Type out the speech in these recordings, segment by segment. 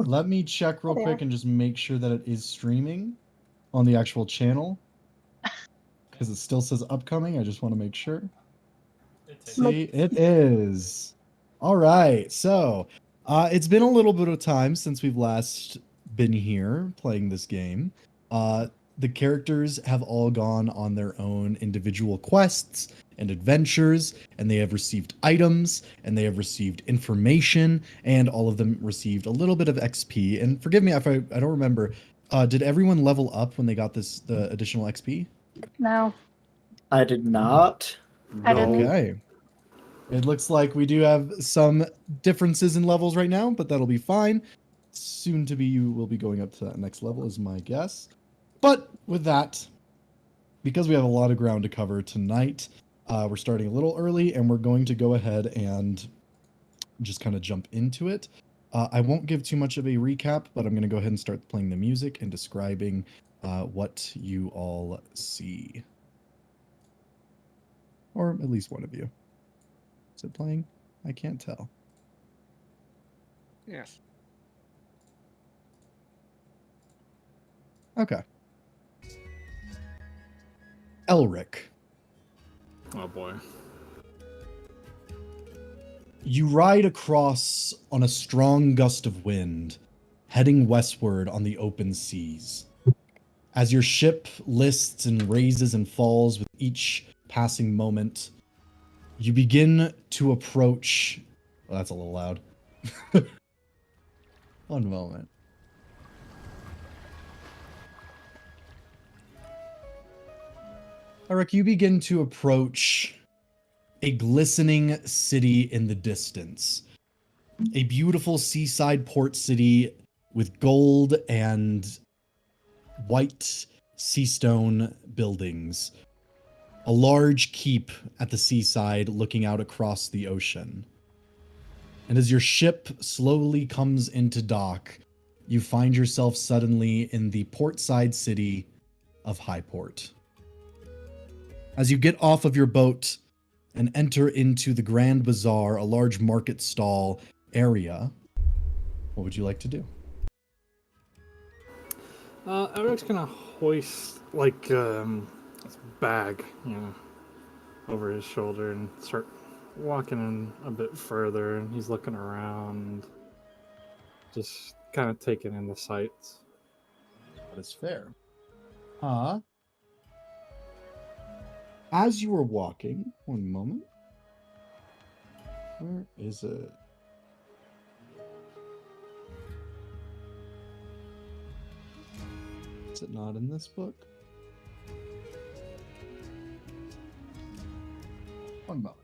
let me check real quick and just make sure that it is streaming on the actual channel. Because it still says upcoming. I just want to make sure. See, it is. All right. So, it's been a little bit of time since we've last been here playing this game. The characters have all gone on their own individual quests and adventures, and they have received items, and they have received information, and all of them received a little bit of XP. And forgive me if I don't remember. Did everyone level up when they got the additional XP? No. I did not. I didn't. Okay. It looks like we do have some differences in levels right now, but that'll be fine. Soon to be, you will be going up to that next level is my guess. But with that, because we have a lot of ground to cover tonight, we're starting a little early and we're going to go ahead and just kind of jump into it. I won't give too much of a recap, but I'm going to go ahead and start playing the music and describing what you all see. Or at least one of you. Is it playing? I can't tell. Yes. Okay. Elric. Oh boy. You ride across on a strong gust of wind, heading westward on the open seas. As your ship lists and raises and falls with each passing moment, you begin to approach... Well, that's a little loud. One moment. Eric, you begin to approach a glistening city in the distance. A beautiful seaside port city with gold and white seastone buildings. A large keep at the seaside looking out across the ocean. And as your ship slowly comes into dock, you find yourself suddenly in the portside city of Highport. As you get off of your boat and enter into the Grand Bazaar, a large market stall area, what would you like to do? Eric's gonna hoist like this bag, over his shoulder and start walking in a bit further. And he's looking around, just kind of taking in the sights. That is fair. As you were walking, one moment. Where is it? Is it not in this book? One moment.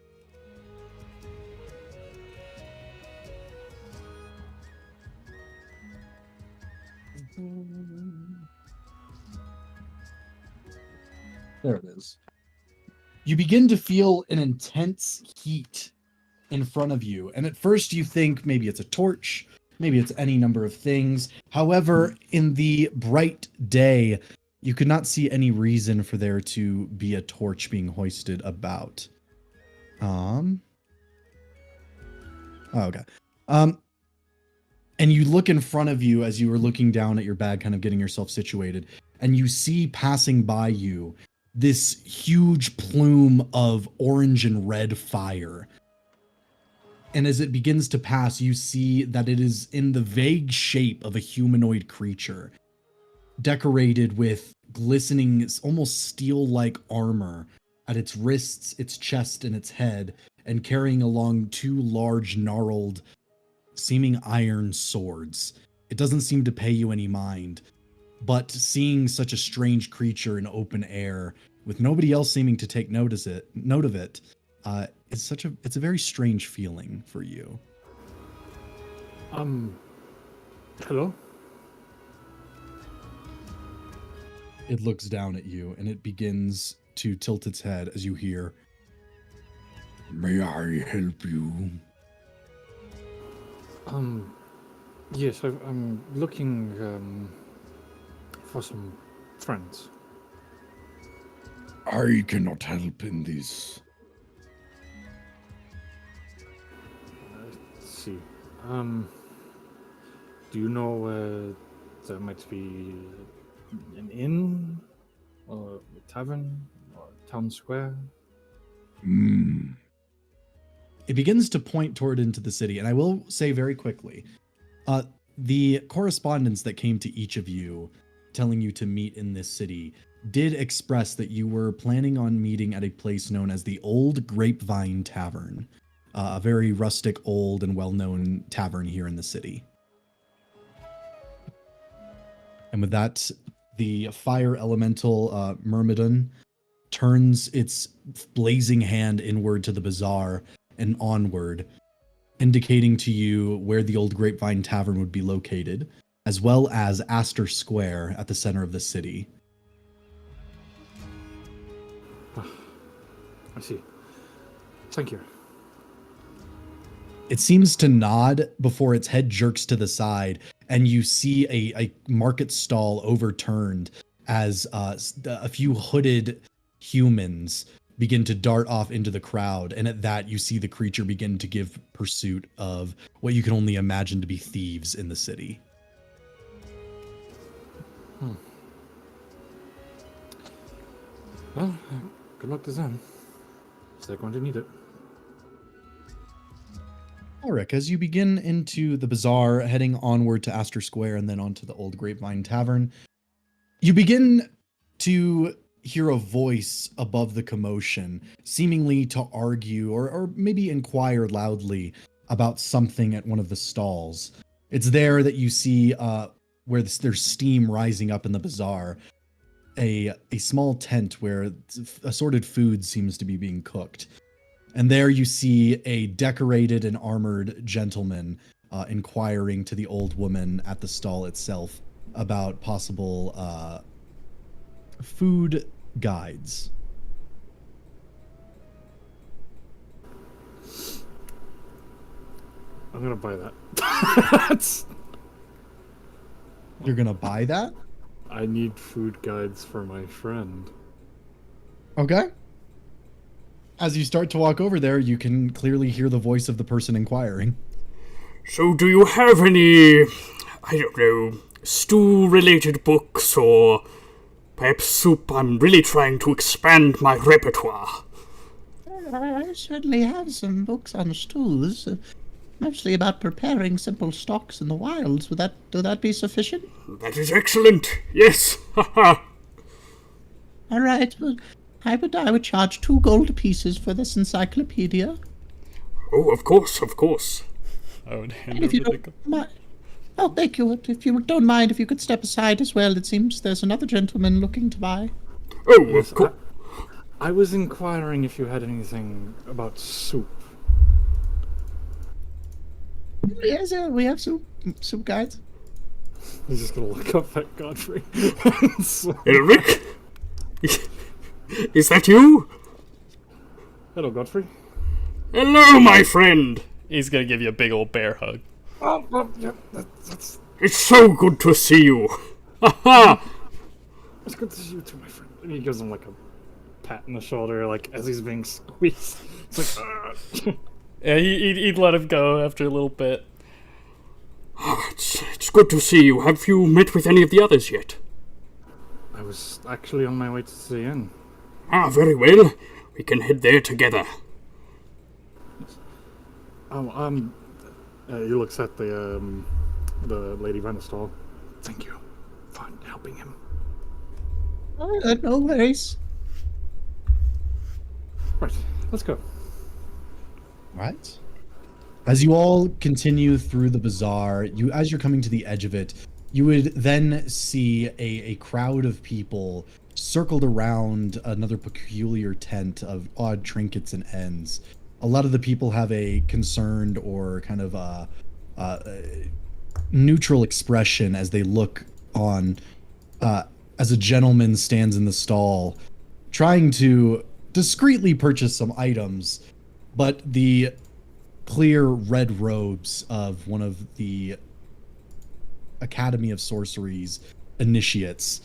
There it is. You begin to feel an intense heat in front of you. And at first you think maybe it's a torch, maybe it's any number of things. However, in the bright day, you could not see any reason for there to be a torch being hoisted about. Okay. And you look in front of you as you were looking down at your bag, kind of getting yourself situated, and you see passing by you this huge plume of orange and red fire. And as it begins to pass, you see that it is in the vague shape of a humanoid creature, decorated with glistening, almost steel-like armor at its wrists, its chest, and its head, and carrying along two large, gnarled, seeming iron swords. It doesn't seem to pay you any mind, but seeing such a strange creature in open air, with nobody else seeming to take note of it, it's a very strange feeling for you. Hello? It looks down at you and it begins to tilt its head as you hear, "May I help you?" Yes, I'm looking for some friends. I cannot help in this. Let's see. Do you know there might be an inn or a tavern or a town square? It begins to point toward into the city, and I will say very quickly, the correspondence that came to each of you telling you to meet in this city did express that you were planning on meeting at a place known as the Old Grapevine Tavern, a very rustic, old, and well-known tavern here in the city. And with that, the fire elemental Myrmidon turns its blazing hand inward to the bazaar and onward, indicating to you where the Old Grapevine Tavern would be located, as well as Astor Square at the center of the city. I see. Thank you. It seems to nod before its head jerks to the side, and you see a market stall overturned as a few hooded humans begin to dart off into the crowd. And at that, you see the creature begin to give pursuit of what you can only imagine to be thieves in the city. Well, good luck to them. They're going to need it. Ulrich, as you begin into the bazaar, heading onward to Astor Square and then onto the Old Grapevine Tavern, you begin to hear a voice above the commotion, seemingly to argue or maybe inquire loudly about something at one of the stalls. It's there that you see where there's steam rising up in the bazaar, a small tent where assorted food seems to be being cooked. And there you see a decorated and armored gentleman inquiring to the old woman at the stall itself about possible food guides. I'm gonna buy that. You're gonna buy that? I need food guides for my friend. Okay. As you start to walk over there, you can clearly hear the voice of the person inquiring. So do you have any, I don't know, stew-related books or perhaps soup? I'm really trying to expand my repertoire. I certainly have some books on stews, mostly about preparing simple stocks in the wilds. Would that be sufficient? That is excellent. Yes. Haha. All right. Well, I would charge 2 gold pieces for this encyclopedia. Oh, of course, of course. I would hand And if you over the don't mind, oh, thank you. If you don't mind, if you could step aside as well. It seems there's another gentleman looking to buy. Oh, Yes, of course. I was inquiring if you had anything about soup. Yes, we have soup guides. He's just gonna look up at Godfrey. Ulrich? Is that you? Hello, Godfrey. Hello, my friend. He's gonna give you a big old bear hug. Oh, yeah, that's It's so good to see you. Haha. it's good to see you too, my friend. And he gives him like a pat on the shoulder, like as he's being squeezed. It's like, Yeah, he'd let him go after a little bit. It's good to see you. Have you met with any of the others yet? I was actually on my way to the inn. Ah, very well. We can head there together. Oh, he looks at the lady behind the stall. Thank you for helping him. No worries. Right, let's go. Right. As you all continue through the bazaar, as you're coming to the edge of it, you would then see a crowd of people circled around another peculiar tent of odd trinkets and ends. A lot of the people have a concerned or kind of a neutral expression as they look on as a gentleman stands in the stall trying to discreetly purchase some items, but the clear red robes of one of the Academy of Sorcery's initiates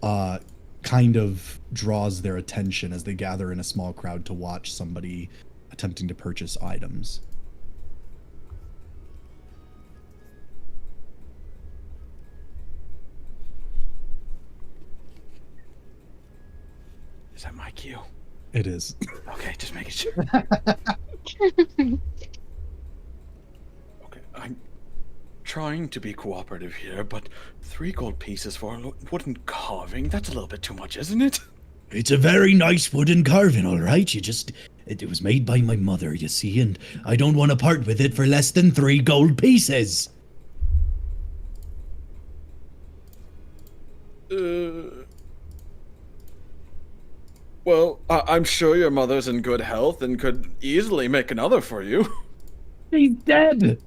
kind of draws their attention as they gather in a small crowd to watch somebody attempting to purchase items. Is that my cue? It is. Okay, just making sure. Okay, I'm trying to be cooperative here, but 3 gold pieces for a wooden carving, that's a little bit too much, isn't it? It's a very nice wooden carving, all right. It was made by my mother, you see, and I don't want to part with it for less than 3 gold pieces. Well, I'm sure your mother's in good health and could easily make another for you. He's dead.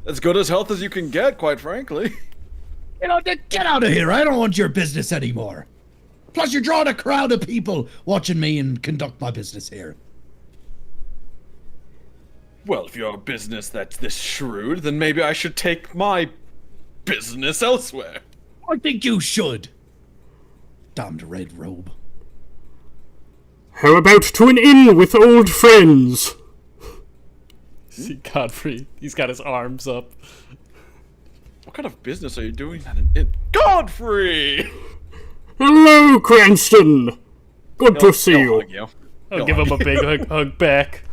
As good as health as you can get, quite frankly. Get out of here. I don't want your business anymore. Plus, you're drawing a crowd of people watching me and conduct my business here. Well, if you're a business that's this shrewd, then maybe I should take my business elsewhere. I think you should. Damned red robe. How about to an inn with old friends? See Godfrey, he's got his arms up. What kind of business are you doing at an inn? Godfrey! Hello, Cranston! Good to see you. I'll give him a big hug back.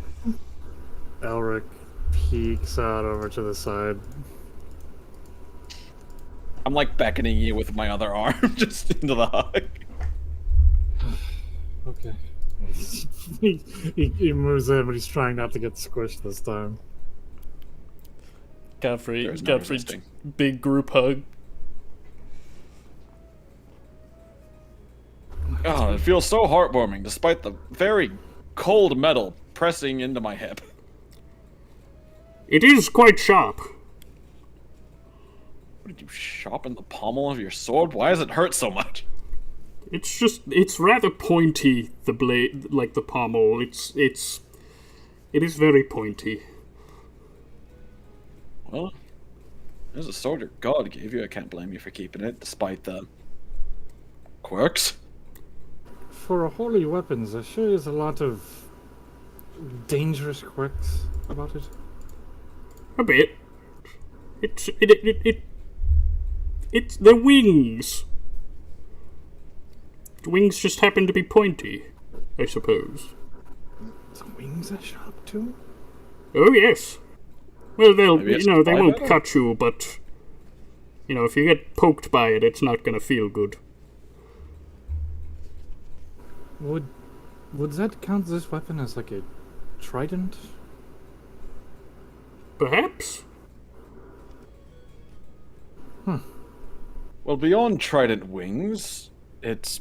Elric peeks out over to the side. I'm like beckoning you with my other arm just into the hug. Okay. he moves in, but he's trying not to get squished this time. Godfrey's resisting. big group hug. Oh, it feels so heartwarming despite the very cold metal pressing into my hip. It is quite sharp. What did you sharpen the pommel of your sword? Why does it hurt so much? It's rather pointy, the blade, like the pommel. It is very pointy. Well, there's a sword your god gave you. I can't blame you for keeping it, despite the quirks. For a holy weapons, there sure is a lot of dangerous quirks about it. A bit. It's the wings. The wings just happen to be pointy, I suppose. The wings are sharp too? Oh yes. Well, they it's won't better. cut you, but if you get poked by it, it's not gonna feel good. Would that count this weapon as like a trident? Perhaps. Well, beyond trident wings, it's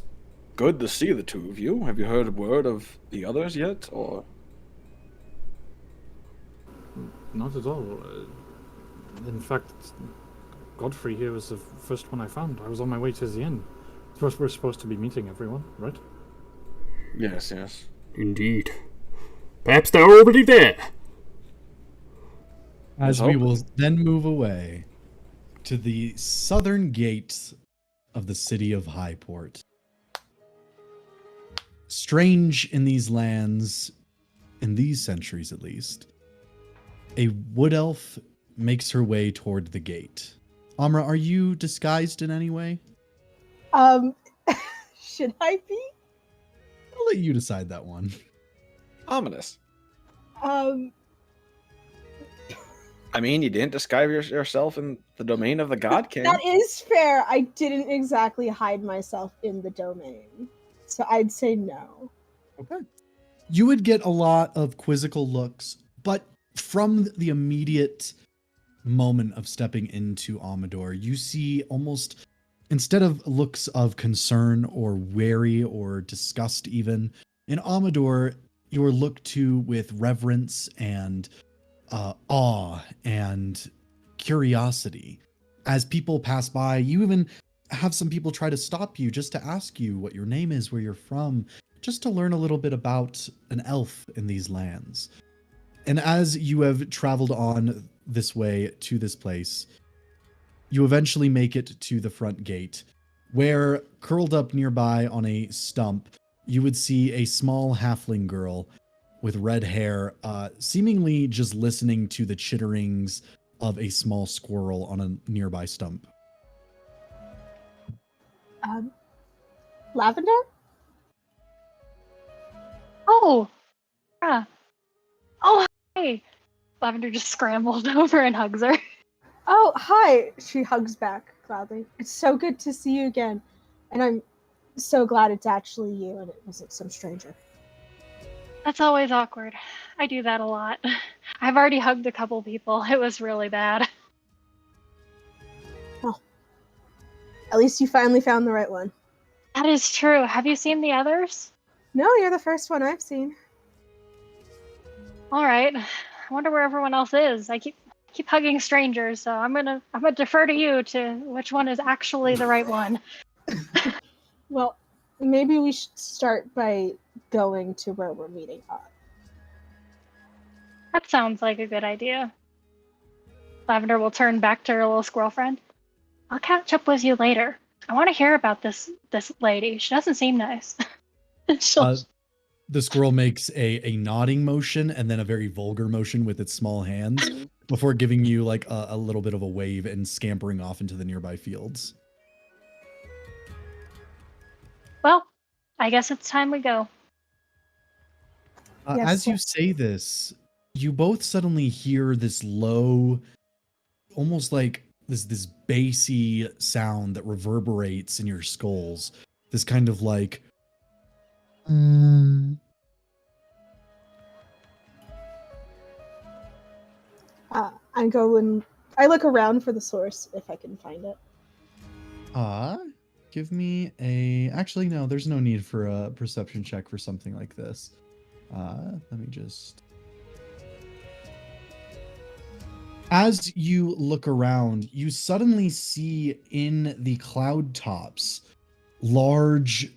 good to see the 2 of you. Have you heard word of the others yet, or? Not at all. In fact, Godfrey here was the first one I found. I was on my way to the inn. We're supposed to be meeting everyone, right? Yes, yes. Indeed. Perhaps they're already there. As we will then move away to the southern gates of the city of Highport. Strange in these lands, in these centuries at least, a wood elf makes her way toward the gate. Amra, are you disguised in any way? Should I be? I'll let you decide that one. Ominous. Um, I mean, you didn't disguise yourself in the domain of the God King. that is fair. I didn't exactly hide myself in the domain. So I'd say no. Okay. You would get a lot of quizzical looks, but from the immediate moment of stepping into Amador, you see almost, instead of looks of concern or wary or disgust even, in Amador, you are looked to with reverence and awe and curiosity. As people pass by, you even have some people try to stop you just to ask you what your name is, where you're from, just to learn a little bit about an elf in these lands. And as you have traveled on this way to this place, you eventually make it to the front gate, where, curled up nearby on a stump, you would see a small halfling girl with red hair, seemingly just listening to the chitterings of a small squirrel on a nearby stump. Lavender? Oh, yeah. Oh, hi. Lavender just scrambled over and hugs her. Oh, hi! She hugs back gladly. It's so good to see you again. And I'm so glad it's actually you and it wasn't some stranger. That's always awkward. I do that a lot. I've already hugged a couple people. It was really bad. Well, at least you finally found the right one. That is true. Have you seen the others? No, you're the first one I've seen. All right. I wonder where everyone else is. I keep hugging strangers, so I'm gonna defer to you to which one is actually the right one. Well, maybe we should start by going to where we're meeting up. That sounds like a good idea. Lavender will turn back to her little squirrel friend. I'll catch up with you later. I want to hear about this lady. She doesn't seem nice. The squirrel makes a nodding motion and then a very vulgar motion with its small hands before giving you like a little bit of a wave and scampering off into the nearby fields. Well, I guess it's time we go. Yes, As you sir. say this, you both suddenly hear this low, almost like this bassy sound that reverberates in your skulls. This kind of like I go and I look around for the source if I can find it. give me a... Actually, no, there's no need for a perception check for something like this. Let me just... As you look around, you suddenly see in the cloud tops large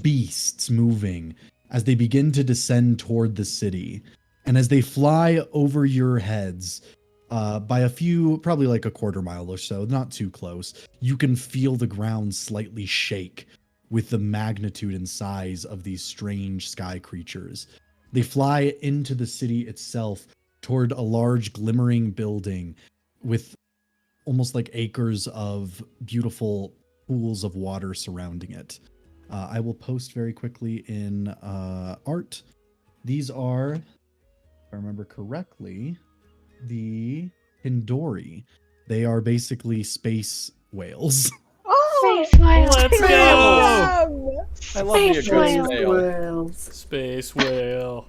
beasts moving as they begin to descend toward the city. And as they fly over your heads, by a few, probably like a quarter mile or so, not too close, you can feel the ground slightly shake with the magnitude and size of these strange sky creatures. They fly into the city itself toward a large glimmering building with almost like acres of beautiful pools of water surrounding it. I will post very quickly in art. These are, if I remember correctly, the Hindori. They are basically space whales. Oh! Space whales. Let's go! I love the Space aggressive whale. ale. Space whale.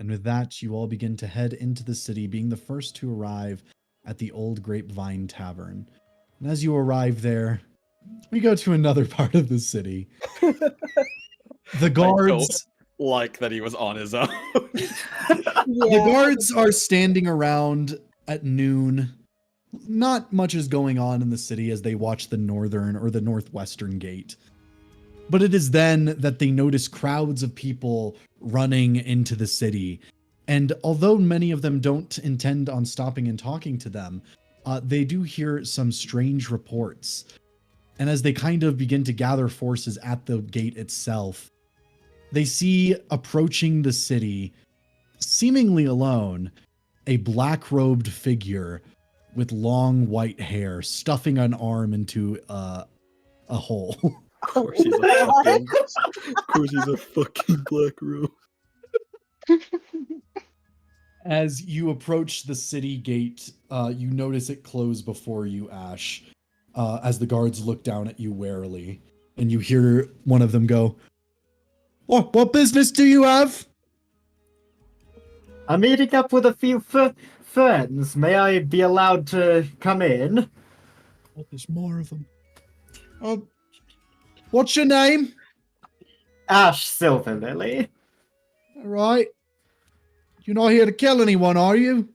And with that, you all begin to head into the city, being the first to arrive at the Old Grapevine Tavern. And as you arrive there, we go to another part of the city. The guards... Like that he was on his own. The guards are standing around at noon. Not much is going on in the city as they watch the northern or the northwestern gate. But it is then that they notice crowds of people running into the city. And although many of them don't intend on stopping and talking to them, they do hear some strange reports. And as they kind of begin to gather forces at the gate itself, they see approaching the city, seemingly alone, a black-robed figure with long white hair stuffing an arm into a hole. Of course he's a fucking black robe. As you approach the city gate, you notice it close before you, Ash, as the guards look down at you warily, and you hear one of them go, What business do you have? I'm meeting up with a few friends. May I be allowed to come in? Oh, there's more of them. What's your name? Ash Silverlily. All right. You're not here to kill anyone, are you?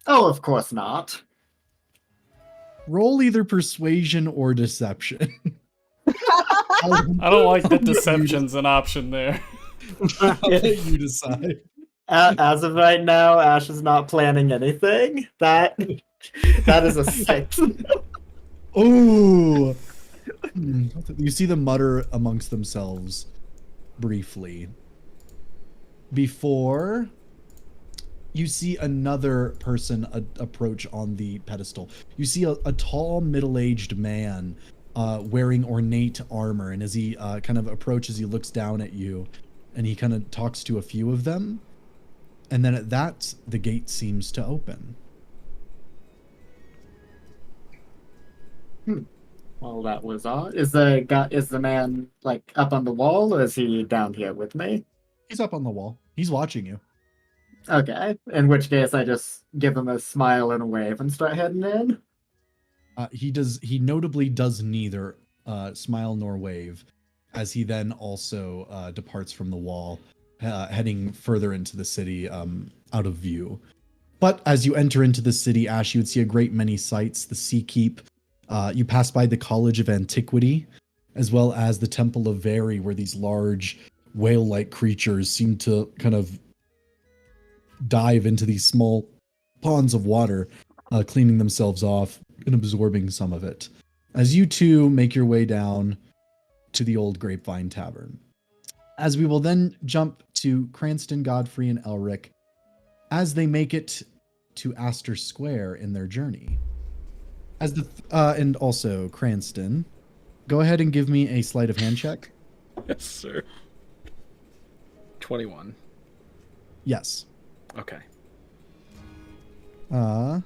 Oh, of course not. Roll either persuasion or deception. I don't like that deception's an option there. I'll let you decide. As of right now, Ash is not planning anything. That is a 6. Ooh. You see them mutter amongst themselves briefly before you see another person approach on the pedestal. You see a tall, middle-aged man wearing ornate armor. And as he kind of approaches, he looks down at you, and he kind of talks to a few of them. And then at that, the gate seems to open. Well, that was odd. Is the man like up on the wall, or is he down here with me? He's up on the wall. He's watching you. Okay. In which case, I just give him a smile and a wave and start heading in. He notably does neither smile nor wave, as he then also departs from the wall, heading further into the city, out of view. But as you enter into the city, Ash, you would see a great many sights. The Sea Keep. You pass by the College of Antiquity, as well as the Temple of Veri, where these large whale-like creatures seem to kind of dive into these small ponds of water, cleaning themselves off and absorbing some of it. As you two make your way down to the Old Grapevine Tavern. As we will then jump to Cranston, Godfrey, and Elric as they make it to Astor Square in their journey. And also Cranston, go ahead and give me a sleight of hand check. Yes, sir. 21. Yes. Okay. I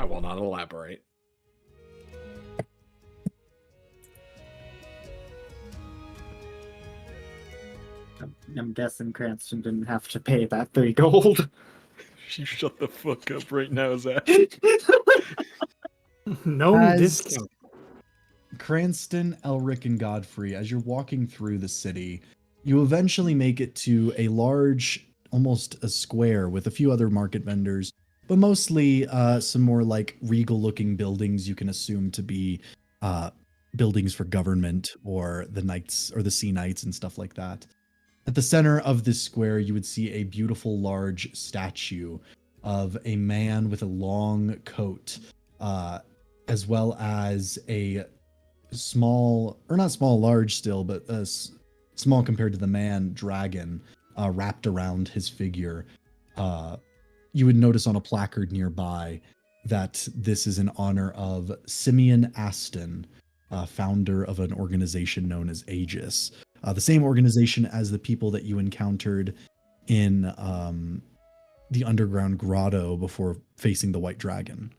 will not elaborate. I'm guessing Cranston didn't have to pay that 3 gold. You shut the fuck up right now, Zach. No As discount. Cranston, Elric, and Godfrey, as you're walking through the city, you eventually make it to a large, almost a square with a few other market vendors, but mostly some more like regal-looking buildings you can assume to be buildings for government or the knights or the sea knights and stuff like that. At the center of this square, you would see a beautiful large statue of a man with a long coat, as well as a small, or not small, large still, but small compared to the man, dragon wrapped around his figure. You would notice on a placard nearby that this is in honor of Simeon Aston, founder of an organization known as Aegis. The same organization as the people that you encountered in the underground grotto before facing the White Dragon.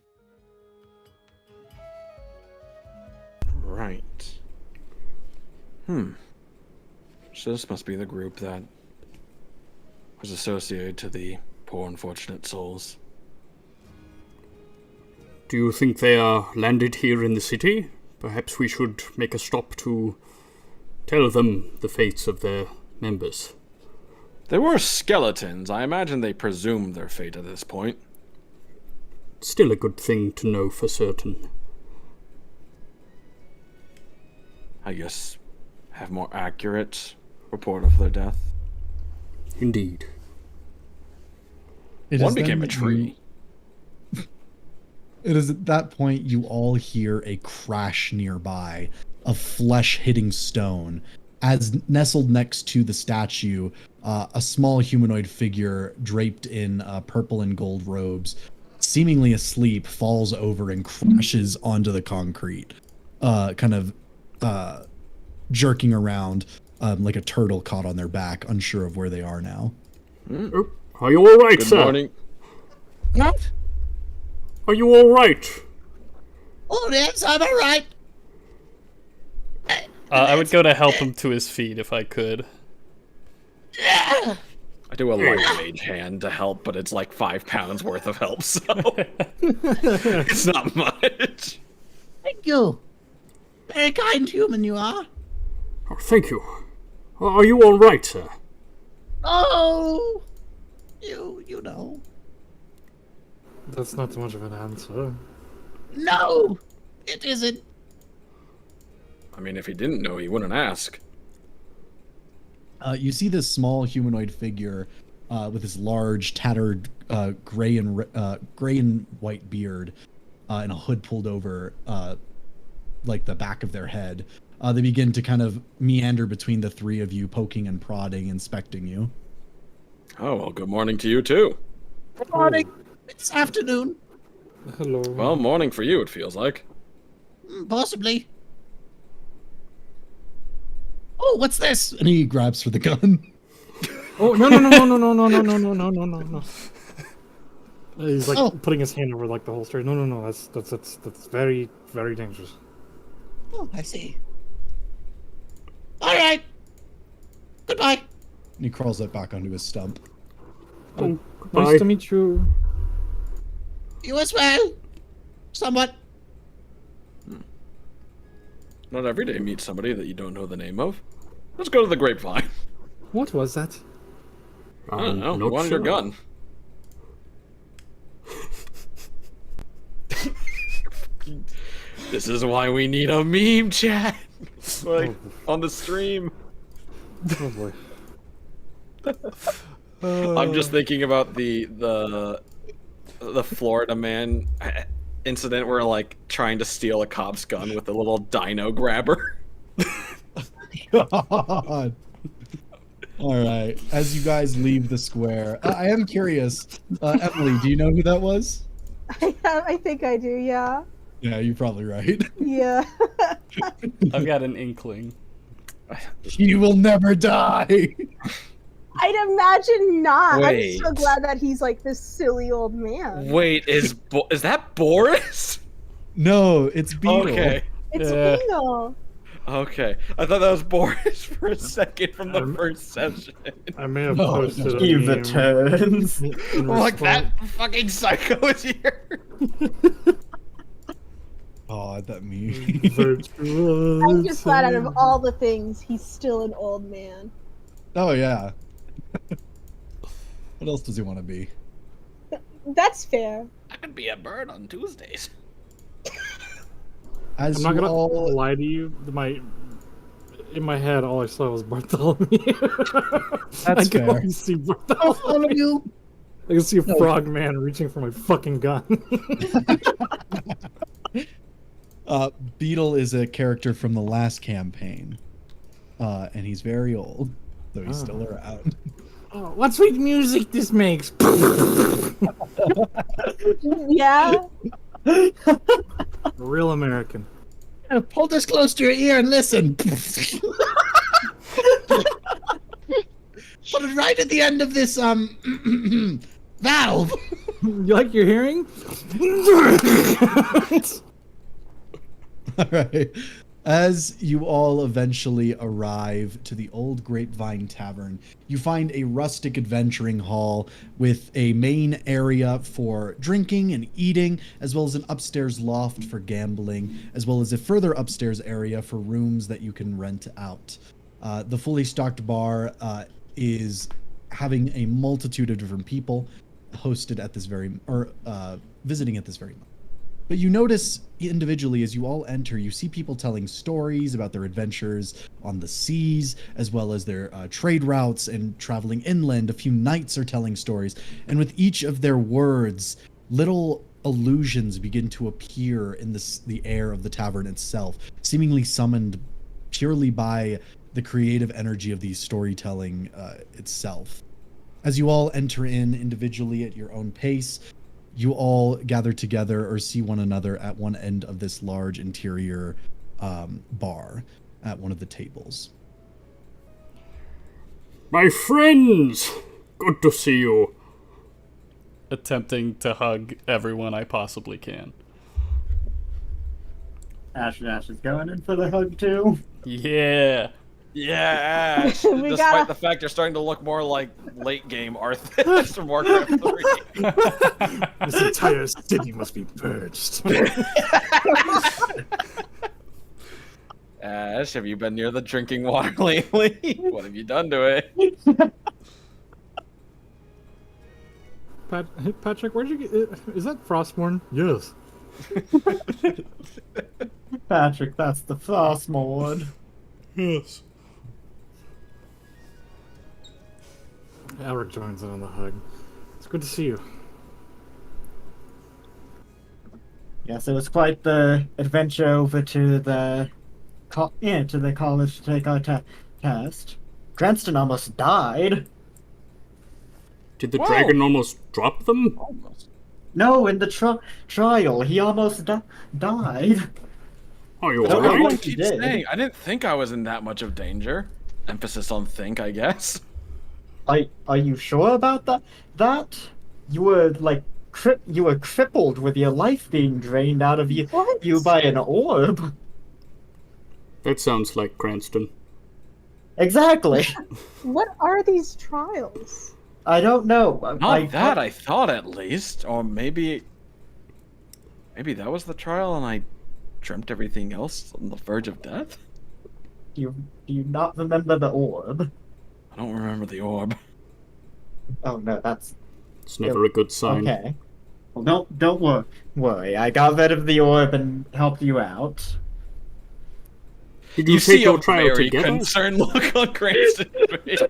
Right. So this must be the group that was associated to the poor unfortunate souls. Do you think they are landed here in the city? Perhaps we should make a stop to tell them the fates of their members. They were skeletons. I imagine they presumed their fate at this point. Still a good thing to know for certain. I guess have more accurate report of their death. Indeed. It One is became then a tree. It is at that point you all hear a crash nearby of flesh hitting stone, as nestled next to the statue, a small humanoid figure draped in purple and gold robes, seemingly asleep, falls over and crashes onto the concrete, kind of jerking around like a turtle caught on their back, unsure of where they are now. Oh, are you all right, Good sir? morning. What? Are you all right? Oh, yes, I'm all right. I would go to help him to his feet if I could. Yeah. I do a light mage hand to help, but it's like 5 pounds worth of help, so it's not much. Thank you. Very kind human you are. Oh, thank you. Are you all right, sir? Oh, you know. That's not much of an answer. No, it isn't. I mean, if he didn't know, he wouldn't ask. You see this small humanoid figure with this large, tattered gray and white beard and a hood pulled over like the back of their head. They begin to kind of meander between the three of you, poking and prodding, inspecting you. Oh, well, good morning to you, too. Good morning. It's afternoon. Hello. Well, morning for you, it feels like. Possibly. Oh, what's this? And he grabs for the gun. Oh, no. He's like putting his hand over like the holster. No. That's very, very dangerous. Oh, I see. All right. Goodbye. And he crawls up back onto his stump. Nice to meet you. You as well. Somewhat. Not every day meet somebody that you don't know the name of. Let's go to the grapevine. What was that? I don't know. Who wanted your gun? This is why we need a meme chat. Like, on the stream. Oh boy. I'm just thinking about the Florida man incident where like trying to steal a cop's gun with a little dino grabber. God. All right. As you guys leave the square, I am curious. Emily, do you know who that was? I think I do, yeah. Yeah, you're probably right. Yeah. I've got an inkling. He will never die. I'd imagine not. Wait. I'm so glad that he's like this silly old man. Wait, is that Boris? No, it's Beetle. Okay. It's Beetle. Okay. I thought that was Boris for a second from the first session. I may have posted He a meme returns. in Like response. that fucking psycho is here. Oh, that me. I'm just glad out of all the things, he's still an old man. Oh yeah. What else does he want to be? That's fair. I could be a bird on Tuesdays. As I'm not you gonna all lie to you. In my head, all I saw was Bartholomew. That's I can fair. only see Bartholomew. I can see a frog man reaching for my fucking gun. Beetle is a character from the last campaign, and he's very old, though he's still around. Oh, what sweet music this makes! Yeah. Real American. Hold this close to your ear and listen. Put it right at the end of this valve. You like your hearing? All right. As you all eventually arrive to the Old Grapevine Tavern, you find a rustic adventuring hall with a main area for drinking and eating, as well as an upstairs loft for gambling, as well as a further upstairs area for rooms that you can rent out. The fully stocked bar is having a multitude of different people hosted at this very, visiting at this very moment. But you notice individually as you all enter, you see people telling stories about their adventures on the seas, as well as their trade routes and traveling inland. A few knights are telling stories. And with each of their words, little illusions begin to appear in the air of the tavern itself, seemingly summoned purely by the creative energy of the storytelling itself. As you all enter in individually at your own pace, you all gather together or see one another at one end of this large interior bar at one of the tables. My friends! Good to see you. Attempting to hug everyone I possibly can. Ash is going in for the hug too. Yeah. Yeah, Ash. We Despite gotta- the fact you're starting to look more like late game Arthas from Warcraft 3. This entire city must be purged. Ash, have you been near the drinking water lately? What have you done to it? Patrick, where'd you get? Is that Frostborn? Yes. Patrick, that's the Frostmourne. Yes. Alric joins in on the hug. It's good to see you. Yes, it was quite the adventure over to the college to take our test. Cranston almost died. Did the dragon almost drop them? Almost. No, in the trial, he almost died. Are you I don't know alright? what I he keep did. saying, I didn't think I was in that much of danger. Emphasis on think, I guess. Are you sure about that? That you were like you were crippled with your life being drained out of you What? by an orb. That sounds like Cranston. Exactly. What are these trials? I don't know. Not that, I thought at least. Or maybe that was the trial and I dreamt everything else on the verge of death? Do you not remember the orb? I don't remember the orb. Oh no, that's It's never a good sign. okay. Well, don't worry. I got rid of the orb and helped you out. Did You you see take your a trial very together? concerned look on Cranston's face.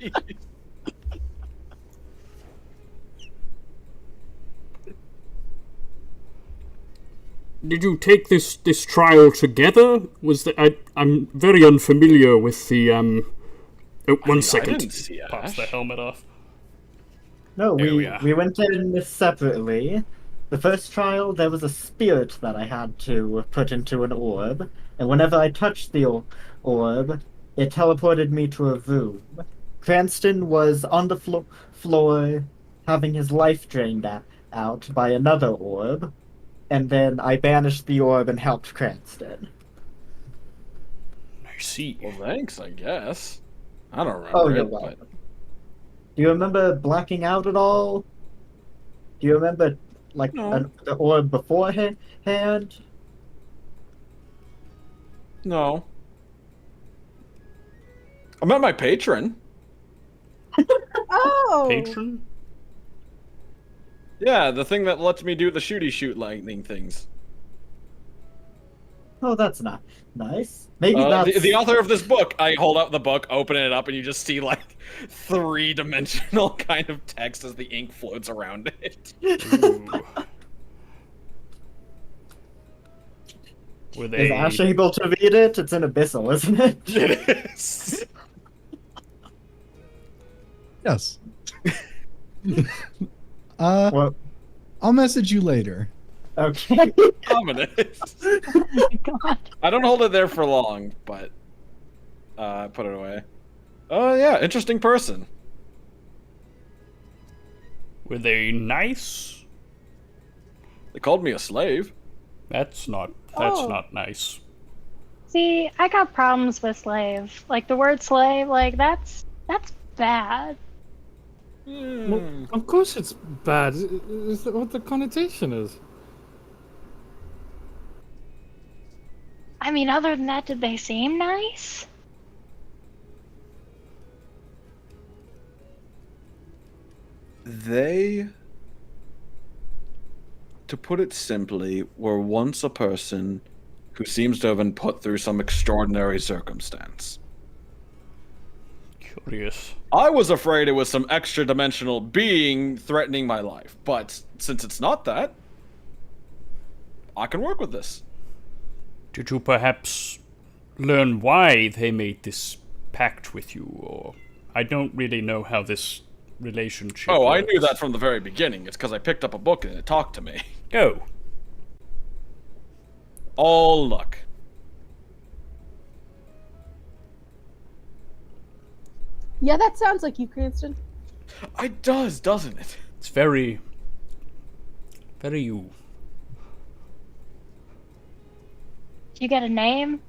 Did you take this trial together? I'm very unfamiliar with the Oh, one I second. didn't see Pops Ash. the helmet off. No, There we we are. went in separately. The first trial, there was a spirit that I had to put into an orb, and whenever I touched the orb, it teleported me to a room. Cranston was on the floor, having his life drained out by another orb, and then I banished the orb and helped Cranston. I see. Well, thanks, I guess. I don't remember Oh, you're it, welcome. but Do you remember blacking out at all? Do you remember, like, No. the orb beforehand? no. I met my patron. Oh! Patron? Yeah, the thing that lets me do the shoot lightning things. Oh, that's not nice. Maybe that's... The author of this book, I hold out the book, open it up, and you just see, like, three-dimensional kind of text as the ink floats around it. Ooh. Were Is they... Ash able to read it? It's in Abyssal, isn't it? It is. Yes. Well, I'll message you later. okay. Ominous. Oh my god. I don't hold it there for long, but I put it away. Oh yeah, interesting person. Were they nice? They called me a slave. That's not Oh. nice. See, I got problems with slave. Like the word slave, like that's bad. Well, of course it's bad. Is that what the connotation is? I mean, other than that, did they seem nice? They, to put it simply, were once a person who seems to have been put through some extraordinary circumstance. Curious. I was afraid it was some extra-dimensional being threatening my life, but since it's not that, I can work with this. Did you perhaps learn why they made this pact with you, or... I don't really know how this relationship Oh, I works. knew that from the very beginning. It's because I picked up a book and it talked to me. Oh. All luck. Yeah, that sounds like you, Cranston. It does, doesn't it? It's very... very you. Do you get a name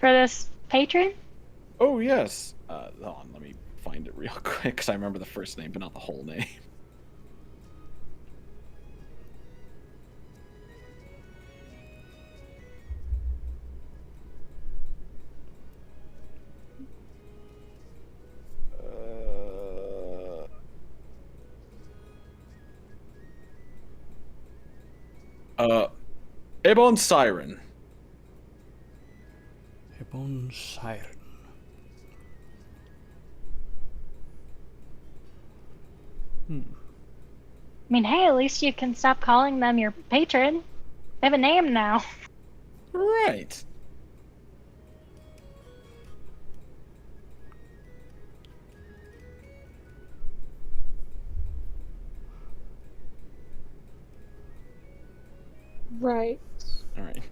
for this patron? Oh, yes. Hold on, let me find it real quick, because I remember the first name, but not the whole name. Ebon Siren. Ebon Siren. I mean, hey, at least you can stop calling them your patron. They have a name now. Right. Right. All right.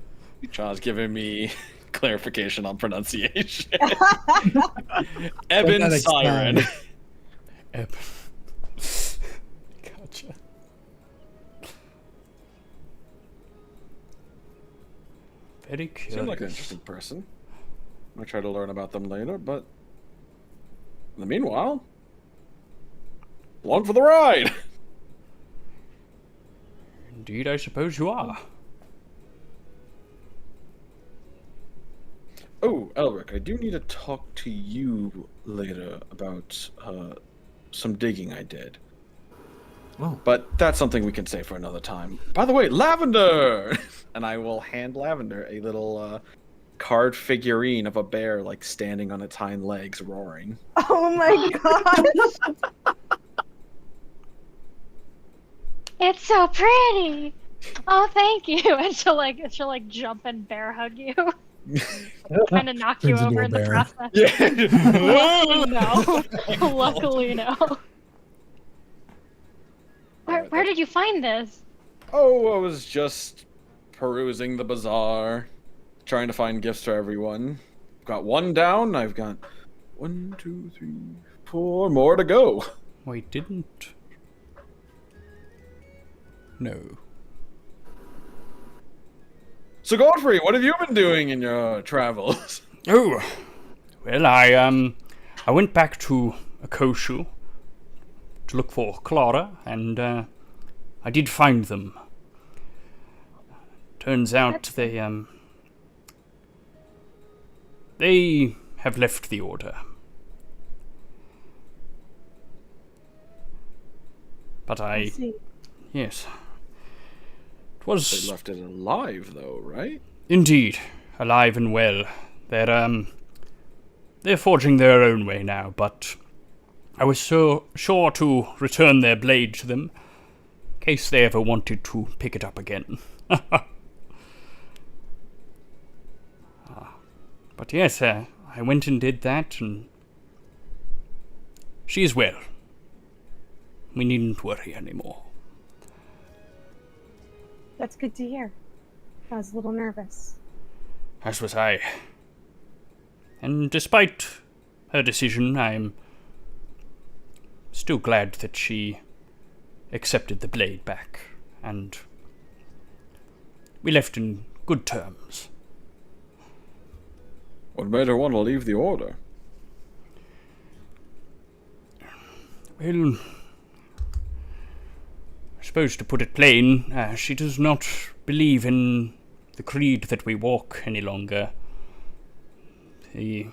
John's giving me clarification on pronunciation. Ebon Phonetic Siren. Eb. Gotcha. Very curious. Seems like an interesting person. I'll try to learn about them later, but in the meanwhile, along for the ride. Indeed, I suppose you are. Oh, Elric, I do need to talk to you later about some digging I did. Oh. But that's something we can say for another time. By the way, Lavender! And I will hand Lavender a little card figurine of a bear, like, standing on its hind legs, roaring. Oh my gosh! It's so pretty. Oh, thank you. And she'll jump and bear hug you. Kind of knock you Turns into over a in the bear. process. Yeah. No. Luckily, no. Where did you find this? Oh, I was just perusing the bazaar, trying to find gifts for everyone. Got one down. I've got 1, 2, 3, 4 more to go. Wait, didn't... No. So Godfrey, what have you been doing in your travels? Oh, well, I went back to 𝐄𝐱𝐩𝐥𝐸 to look for Clara, and I did find them. Turns out they have left the order. But I see. yes. It was... They left it alive, though, right? Indeed, alive and well. They're forging their own way now, but I was so sure to return their blade to them, in case they ever wanted to pick it up again. But yes, I went and did that, and she is well. We needn't worry anymore. That's good to hear. I was a little nervous. As was I. And despite her decision, I'm still glad that she accepted the blade back, and we left in good terms. What made her want to leave the order? Well, I suppose to put it plain, she does not believe in the creed that we walk any longer. The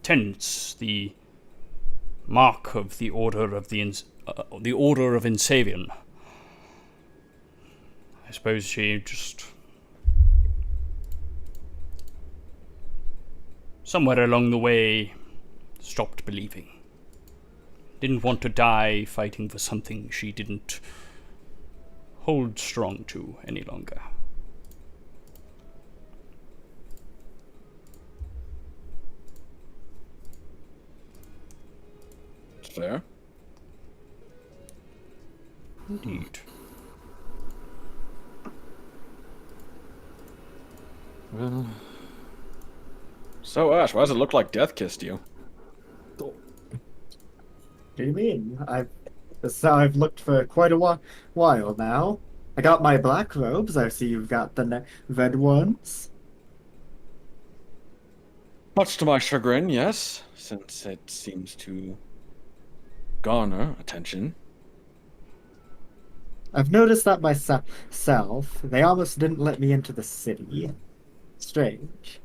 tenets, the mark of the order of the order of Insavian. I suppose she just somewhere along the way stopped believing. Didn't want to die fighting for something she didn't hold strong to any longer. Fair. Indeed. Well, So, Ash, why does it look like Death kissed you? What do you mean? I've looked for quite a while now. I got my black robes. I see you've got the red ones. Much to my chagrin, yes, since it seems to garner attention. I've noticed that myself. They almost didn't let me into the city. Strange.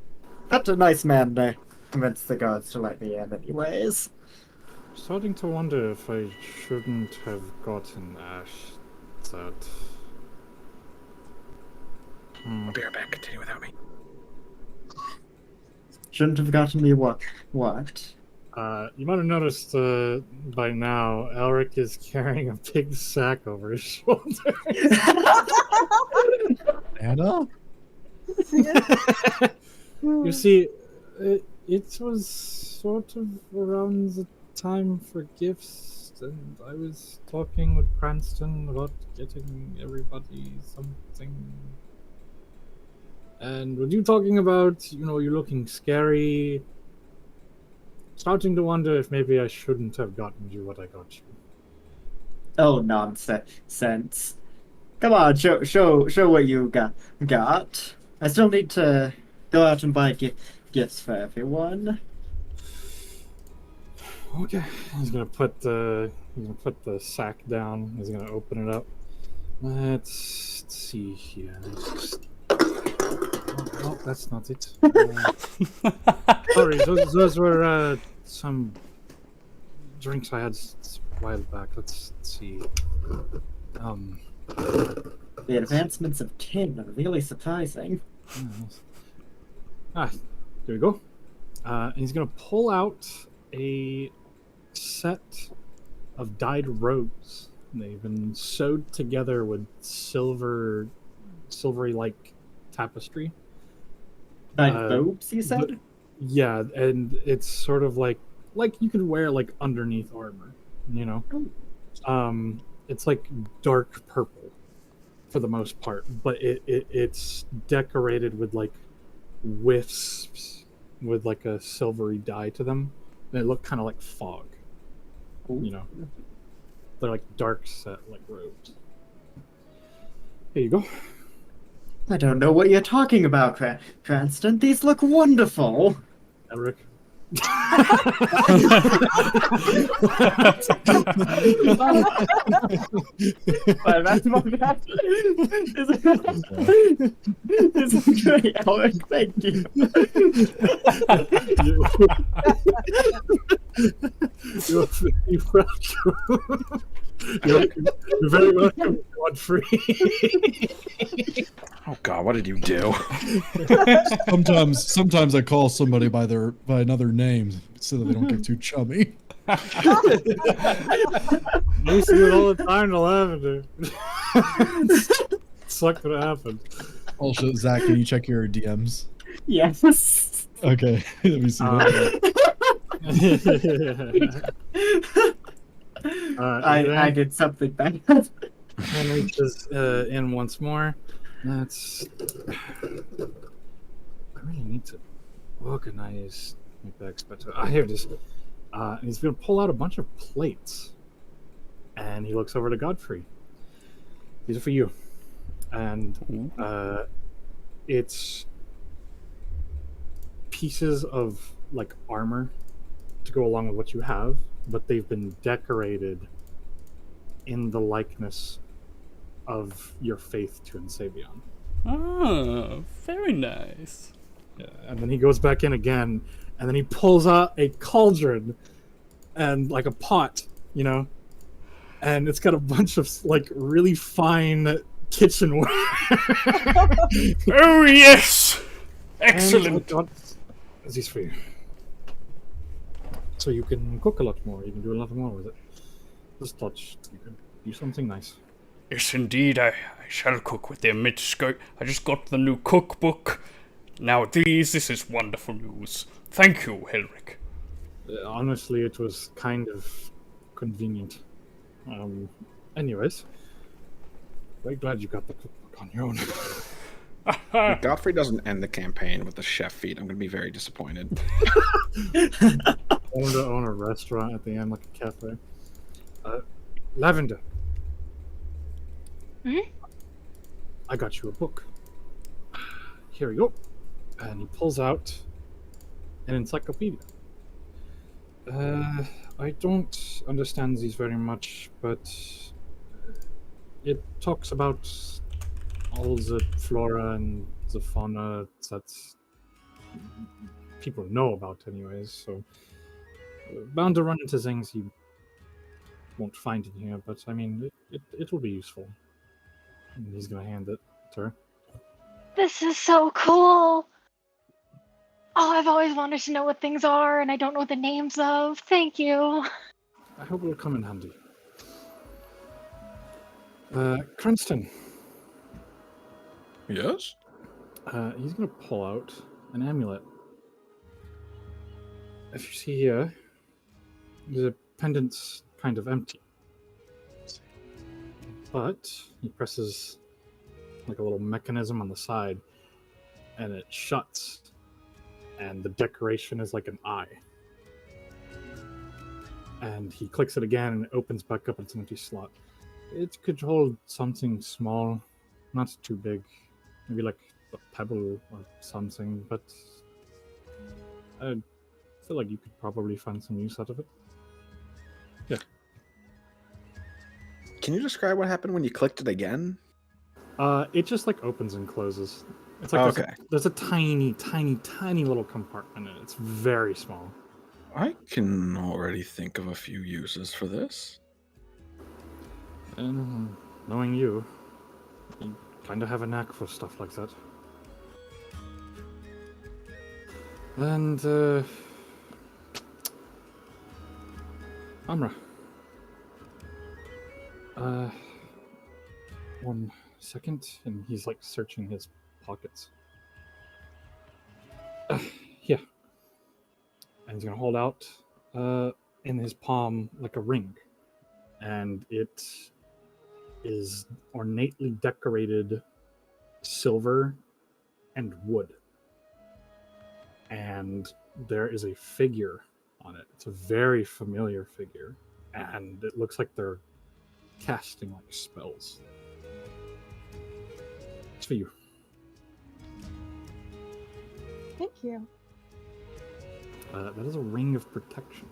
That's a nice man to convince the guards to let me in anyways. starting to wonder if I shouldn't have gotten Ash that. I'll be right back. Continue without me. Shouldn't have gotten me what? You might have noticed by now, Elric is carrying a big sack over his shoulder. Anna? You see, it was sort of around the time for gifts, and I was talking with Cranston about getting everybody something. And with you talking about, you looking scary, starting to wonder if maybe I shouldn't have gotten you what I got you. Oh, nonsense. Come on, show what you got. I still need to go out and buy gifts for everyone. Okay, he's gonna put the sack down. He's gonna open it up. Let's see here. Oh, that's not it. Sorry, those were some drinks I had a while back. Let's see. The advancements of tin are really surprising. There we go. And he's gonna pull out a set of dyed robes. They've been sewed together with silvery like tapestry. Dyed robes, you said? Yeah, and it's sort of like you could wear like underneath armor, It's like dark purple for the most part, but it's decorated with like wisps with like a silvery dye to them. They look kind of like fog. They're like dark set like robes. Here you go. I don't know what you're talking about, Cranston. These look wonderful. Eric. That's my bad. This is great, Eric. Thank you. You're very welcome. You're very welcome, Godfrey. Oh God, what did you do? Sometimes I call somebody by another name so that they don't get too chummy. I used to do it all the time to Lavender. Sucked what happened. Also, Zach, can you check your DMs? Yes. Okay, let me see that. I did something bad. And reaches in once more. I really need to organize my bags better. Here it is. And he's going to pull out a bunch of plates. And he looks over to Godfrey. These are for you. And it's pieces of like armor to go along with what you have, but they've been decorated in the likeness of your faith to 𝐂𝐈𝐵𝐵𝐵𝐵𝐵𝐵. Oh, very nice. Yeah, and then he goes back in again, and then he pulls out a cauldron and like a pot, and it's got a bunch of like really fine kitchenware. Oh yes, excellent. And this is for you, so you can cook a lot more. You can do a lot more with it. Just touch. You can do something nice. Yes, indeed, I shall cook with them. I just got the new cookbook. Now this is wonderful news. Thank you, Helric. Honestly, it was kind of convenient. Anyways, very glad you got the cookbook on your own. If Godfrey doesn't end the campaign with the chef feat, I'm going to be very disappointed. I wanted to own a restaurant at the end, like a cafe. Lavender. I got you a book. Here we go. And he pulls out an encyclopedia. I don't understand these very much, but it talks about all the flora and the fauna that people know about anyways, so bound to run into things you won't find in here, but I mean, it will be useful. And he's gonna hand it to her. This is so cool. Oh, I've always wanted to know what things are, and I don't know the names of. Thank you. I hope it'll come in handy. Cranston. Yes? He's gonna pull out an amulet. If you see here, the pendant's kind of empty. But he presses like a little mechanism on the side, and it shuts, and the decoration is like an eye. And he clicks it again, and it opens back up. It's an empty slot. It could hold something small, not too big, maybe like a pebble or something, but I feel like you could probably find some use out of it. Yeah. Can you describe what happened when you clicked it again? It just like opens and closes. It's like Okay. there's a tiny, tiny, tiny little compartment in it. It's very small. I can already think of a few uses for this. And knowing you kind of have a knack for stuff like that. And, Amra. 1 second, and he's like searching his pockets. Here. And he's gonna hold out in his palm like a ring. And it is ornately decorated silver and wood. And there is a figure on it. It's a very familiar figure. And it looks like they're casting like spells. It's for you. Thank you. That is a ring of protection.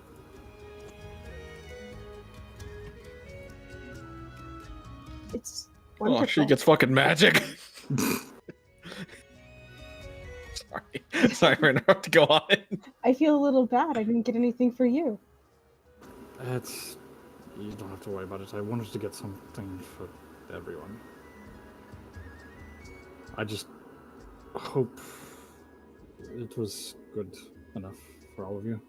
It's wonderful. Oh, she gets fucking magic. Sorry for interrupting. To go on. I feel a little bad. I didn't get anything for you. You don't have to worry about it. I wanted to get something for everyone. I just hope it was good enough for all of you.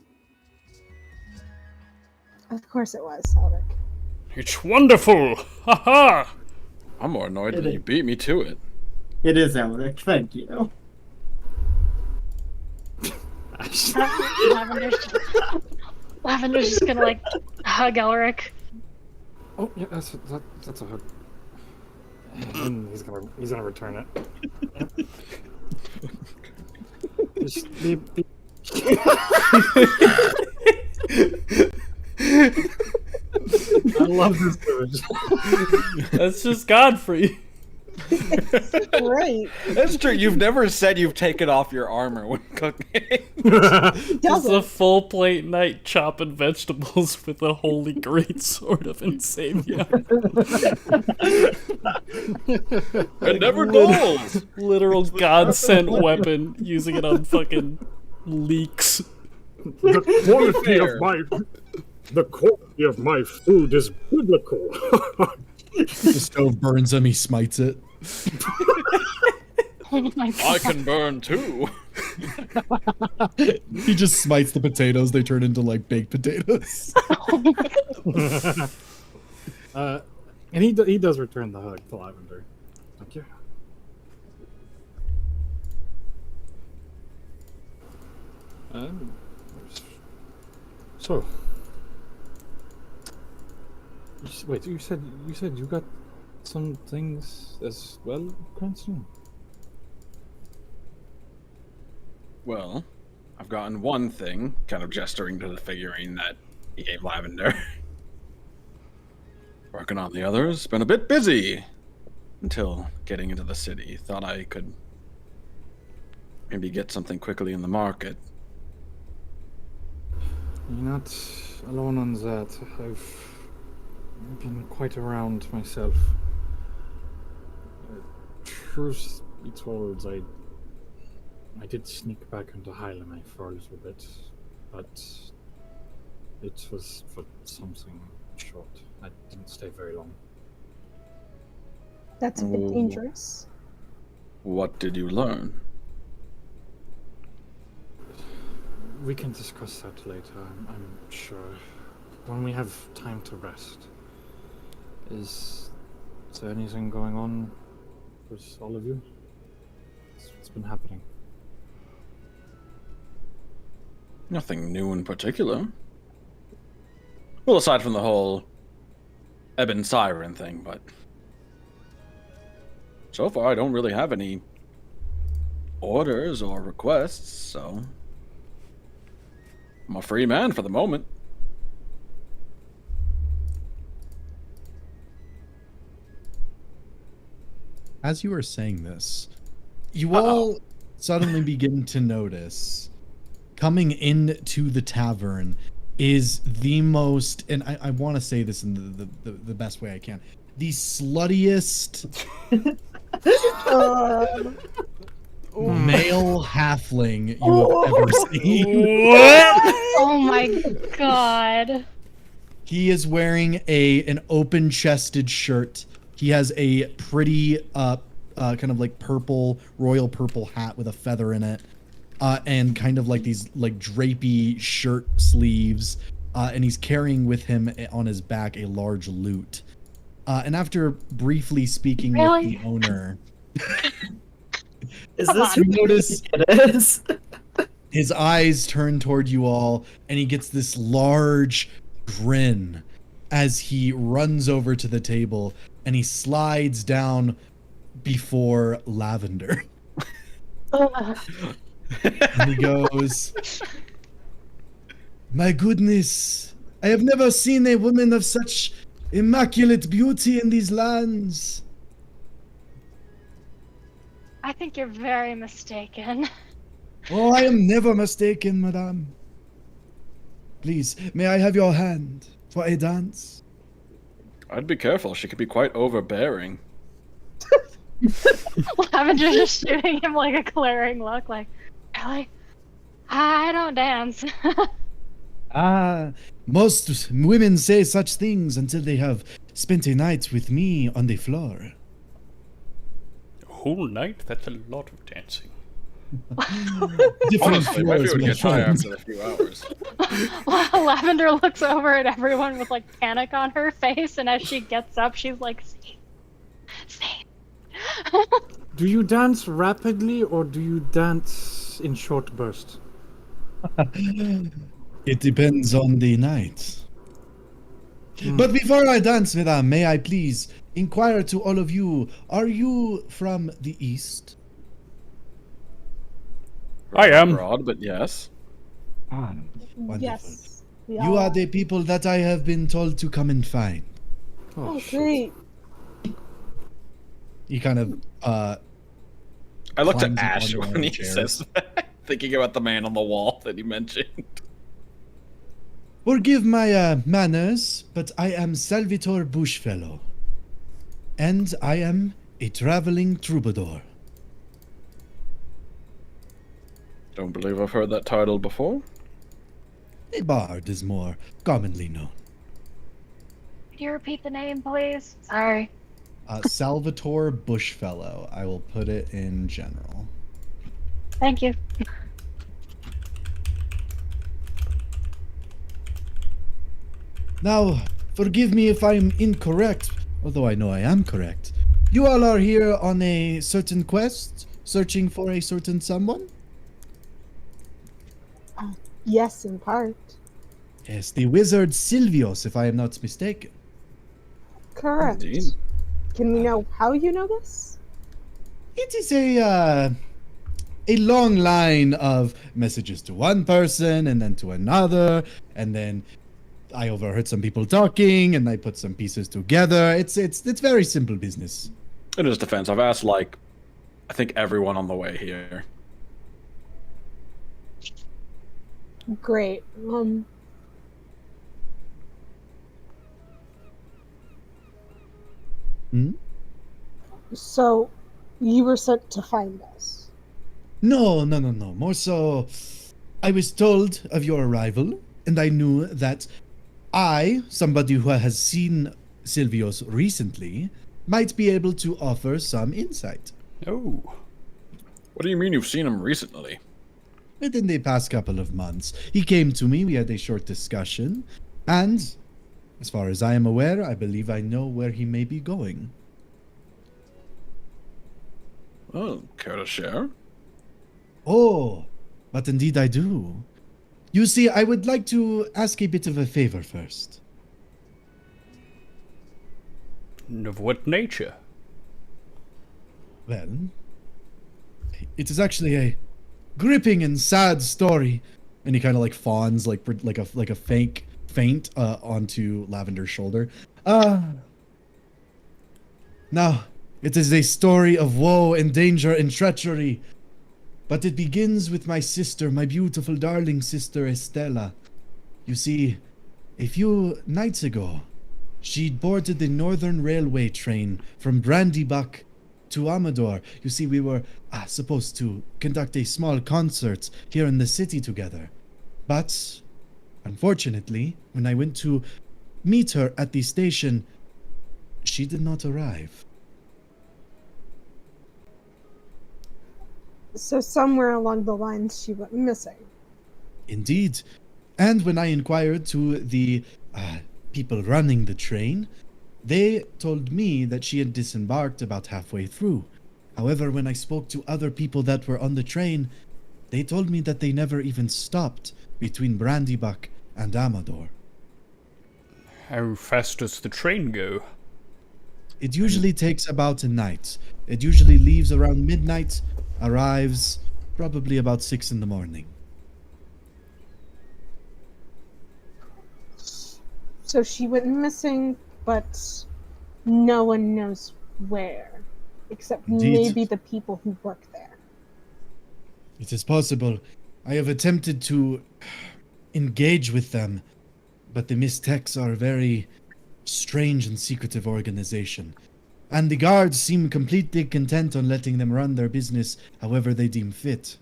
Of course it was, Elric. It's wonderful! Haha! I'm more annoyed that you beat me to it. It is, Elric. Thank you. Lavender's just gonna like hug Elric. Oh yeah, that's a hug. And he's gonna return it. I love this image. That's just Godfrey. Great. That's true. You've never said you've taken off your armor when cooking. Just a full plate night chopping vegetables with a holy great sword of Insavia. It never goes. Literal God sent weapon, using it on fucking leeks. The quality of my food is biblical. The stove burns him, he smites it. Oh my God. I can burn too. He just smites the potatoes, they turn into like baked potatoes. And he does return the hug to Lavender. Thank you. So, wait, you said you got some things as well, Cranston? Well, I've gotten one thing, kind of gesturing to the figurine that he gave Lavender. Working on the others, been a bit busy until getting into the city. Thought I could maybe get something quickly in the market. You're not alone on that. I've been quite around myself. Truth be told, I did sneak back into Highland for a little bit, but it was for something short. I didn't stay very long. That's a bit dangerous. What did you learn? We can discuss that later, I'm sure. When we have time to rest. Is there anything going on with all of you? What's been happening? Nothing new in particular. Well, aside from the whole Ebon Siren thing, but so far I don't really have any orders or requests, so I'm a free man for the moment. As you are saying this, you all suddenly begin to notice coming into the tavern is the most, and I want to say this in the best way I can, the sluttiest male halfling you have ever seen. Oh my god. He is wearing an open-chested shirt. He has a pretty kind of like purple, royal purple hat with a feather in it. And kind of like these like drapey shirt sleeves. And he's carrying with him on his back a large lute. And after briefly speaking with the owner, Is this you who notice it is? his eyes turn toward you all, and he gets this large grin as he runs over to the table and he slides down before Lavender. And he goes, "My goodness, I have never seen a woman of such immaculate beauty in these lands." I think you're very mistaken. "Oh, I am never mistaken, madame. Please, may I have your hand for a dance?" I'd be careful. She could be quite overbearing. Lavender's just shooting him like a glaring look, like, really? I don't dance. Most women say such things until they have spent a night with me on the floor. A whole night? That's a lot of dancing. Different Honestly, my floors, would my get tired friend. after a few hours. Lavender looks over at everyone with like panic on her face, and as she gets up, she's like, "See, see." Do you dance rapidly or do you dance in short bursts? It depends on the night. But before I dance, madame, may I please inquire to all of you, are you from the east? I am. Broad, but yes. Wonderful. Yes. we You all are the people that I have been told to come and find. Oh, great. He kind of I looked at climbs up Ash onto one of when the he chairs. says that, thinking about the man on the wall that he mentioned. Forgive my manners, but I am Salvatore Bushfellow. And I am a traveling troubadour. Don't believe I've heard that title before. A bard is more commonly known. Could you repeat the name, please? Sorry. Salvatore Bushfellow. I will put it in general. Thank you. Now, forgive me if I'm incorrect, although I know I am correct. You all are here on a certain quest, searching for a certain someone? Yes, in part. Yes, the wizard Silvios, if I am not mistaken. Correct. Indeed. Can we know how you know this? It is a long line of messages to one person and then to another, and then I overheard some people talking and I put some pieces together. It's very simple business. In his defense, I've asked, like, I think everyone on the way here. Great. So, you were sent to find us. No. More so, I was told of your arrival, and I knew that I, somebody who has seen Silvios recently, might be able to offer some insight. Oh. What do you mean you've seen him recently? Within the past couple of months, he came to me, we had a short discussion, and as far as I am aware, I believe I know where he may be going. Oh, care to share? Oh, but indeed I do. You see, I would like to ask a bit of a favor first. And of what nature? Well, it is actually a gripping and sad story. And he kind of like fawns like a faint onto Lavender's shoulder. Now, it is a story of woe and danger and treachery. But it begins with my sister, my beautiful darling sister Estella. You see, a few nights ago, she boarded the Northern Railway train from Brandybuck to Amador. You see, we were supposed to conduct a small concert here in the city together. But, unfortunately, when I went to meet her at the station, she did not arrive. So somewhere along the lines she went missing. Indeed. And when I inquired to the people running the train, they told me that she had disembarked about halfway through. However, when I spoke to other people that were on the train, they told me that they never even stopped between Brandybuck and Amador. How fast does the train go? It usually takes about a night. It usually leaves around midnight, arrives probably about 6 in the morning. So she went missing, but no one knows where, except Indeed. maybe the people who work there. It is possible. I have attempted to engage with them, but the Mystics are a very strange and secretive organization. And the guards seem completely content on letting them run their business however they deem fit.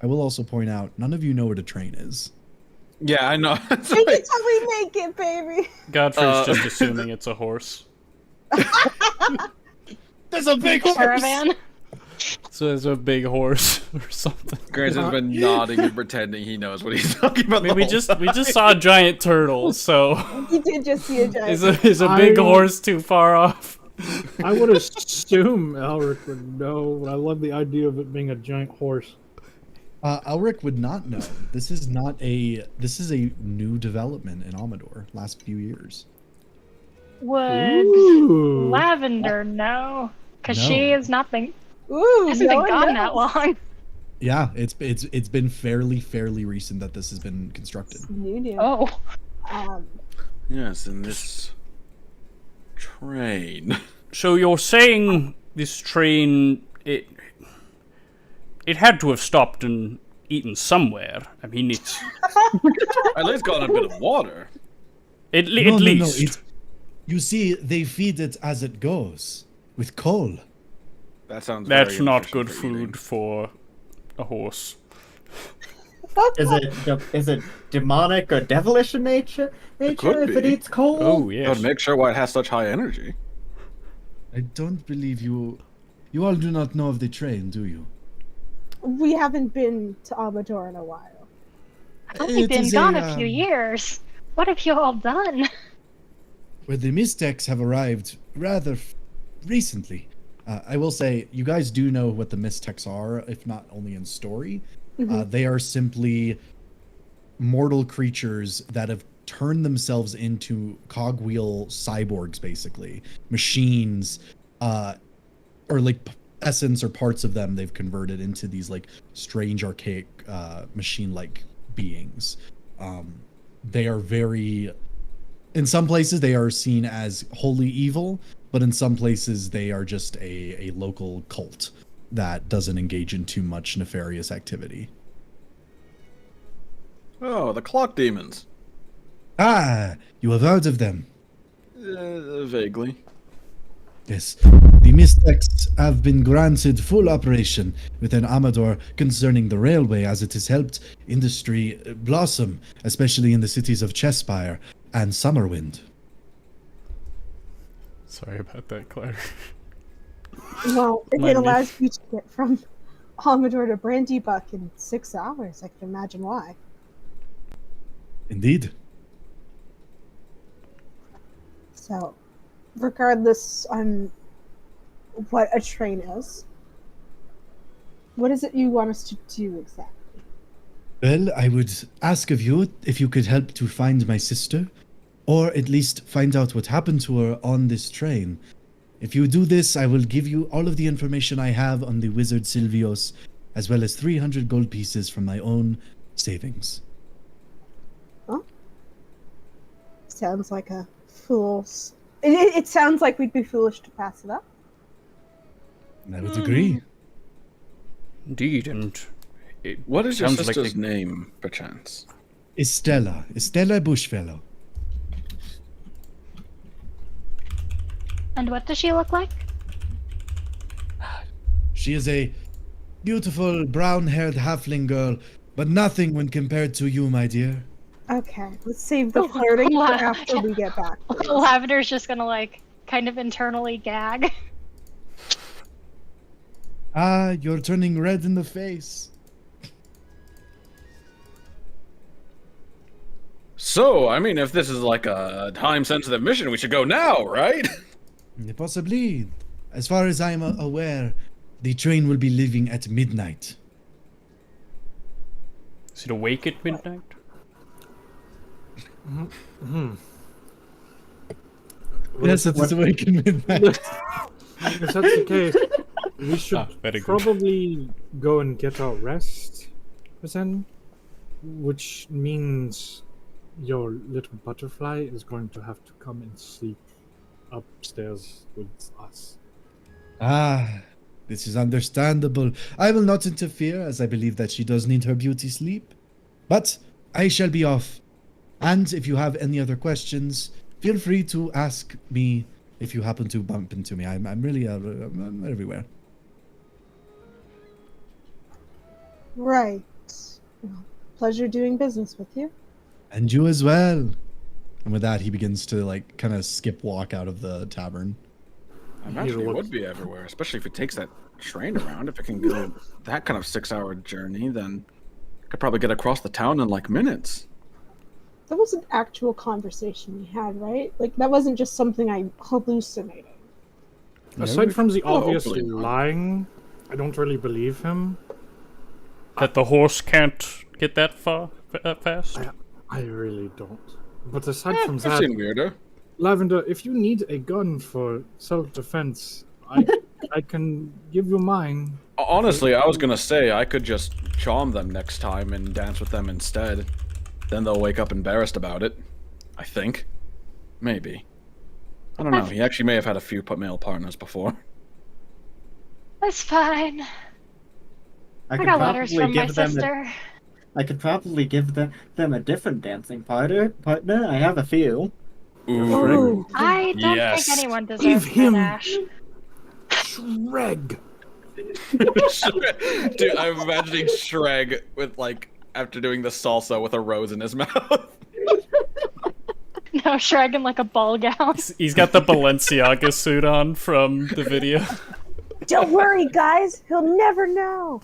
I will also point out, none of you know what a train is. Yeah, I know. Make it till we make it, baby! Godfrey's just assuming it's a horse. There's a big horse! Caravan. So it's a big horse or something. Grant has been nodding and pretending he knows what he's talking about. I mean, we just saw a giant turtle, so You did just see a giant. is a big horse too far off? I would assume Elric would know, but I love the idea of it being a giant horse. Elric would not know. This is a new development in Amador, last few years. Would Ooh. Lavender know? Because No. she has not been Ooh, hasn't no been one gone that knows. long. Yeah, it's been fairly recent that this has been constructed. New. Oh, Yes, in this train. So you're saying this train it had to have stopped and eaten somewhere. I mean, it's At least got a bit of water. at least. It's, you see, they feed it as it goes with coal. That sounds. That's very not inefficient good for eating. food for a horse. Is it demonic or devilish in nature? could If it be. eats coal? Oh That yes. would make sure why it has such high energy. I don't believe you all do not know of the train, do you? We haven't been to Amador in a while. I've only It been is gone a few years. What have you all done? Well, the Mystics have arrived rather recently. I will say, you guys do know what the Mystics are, if not only in story. They are simply mortal creatures that have turned themselves into cogwheel cyborgs, basically. Machines, or like essence or parts of them they've converted into these like strange archaic machine-like beings. They are very... In some places, they are seen as wholly evil, but in some places, they are just a local cult that doesn't engage in too much nefarious activity. Oh, the clock demons. Ah, you have heard of them. Vaguely. Yes. The Mystics have been granted full operation within Amador concerning the railway, as it has helped industry blossom, especially in the cities of Chespire and Summerwind. Sorry about that, Claire. Well, if Might it be. allows you to get from Amador to Brandybuck in 6 hours, I can imagine why. Indeed. So, regardless on what a train is, what is it you want us to do exactly? Well, I would ask of you if you could help to find my sister, or at least find out what happened to her on this train. If you do this, I will give you all of the information I have on the wizard Silvios, as well as 300 gold pieces from my own savings. Huh? Sounds like a fool's... It sounds like we'd be foolish to pass it up. I would agree. Indeed, and What is your sounds like sister's they- name, perchance? Estella Bushfellow. And what does she look like? She is a beautiful brown-haired halfling girl, but nothing when compared to you, my dear. Okay, let's save the flirting for after we get back. Lavender's just gonna like kind of internally gag. Ah, you're turning red in the face. So, I mean, if this is like a time-sensitive mission, we should go now, right? Possibly. As far as I am aware, the train will be leaving at midnight. Is it awake at midnight? Yes, it is awake at midnight. If that's the case, we should very good. probably go and get our rest, then, which means your little butterfly is going to have to come and sleep upstairs with us. Ah, this is understandable. I will not interfere, as I believe that she does need her beauty sleep. But I shall be off. And if you have any other questions, feel free to ask me if you happen to bump into me. I'm really I'm everywhere. Right. Well, pleasure doing business with you. And you as well. And with that, he begins to like kind of skip walk out of the tavern. I imagine it would be everywhere, especially if it takes that train around. If it can go that kind of 6-hour journey, then could probably get across the town in like minutes. That was an actual conversation we had, right? Like, that wasn't just something I hallucinated. Aside from the obvious hopefully not. lying, I don't really believe him. That the horse can't get that far, that fast? I really don't. But aside from I've that, seen weirder. Lavender, if you need a gun for self-defense, I can give you mine. Honestly, I was gonna say I could just charm them next time and dance with them instead. Then they'll wake up embarrassed about it. I think. Maybe. I don't know. He actually may have had a few male partners before. That's fine. I could got letters probably from my give them sister. I could probably give them a different dancing partner. I have a few. Ooh. I don't Yes. think anyone deserves Give him- that, Ash. Shreg! Dude, I'm imagining Shreg with like after doing the salsa with a rose in his mouth. No, Shrek in like a ball gown. He's got the Balenciaga suit on from the video. Don't worry, guys. He'll never know.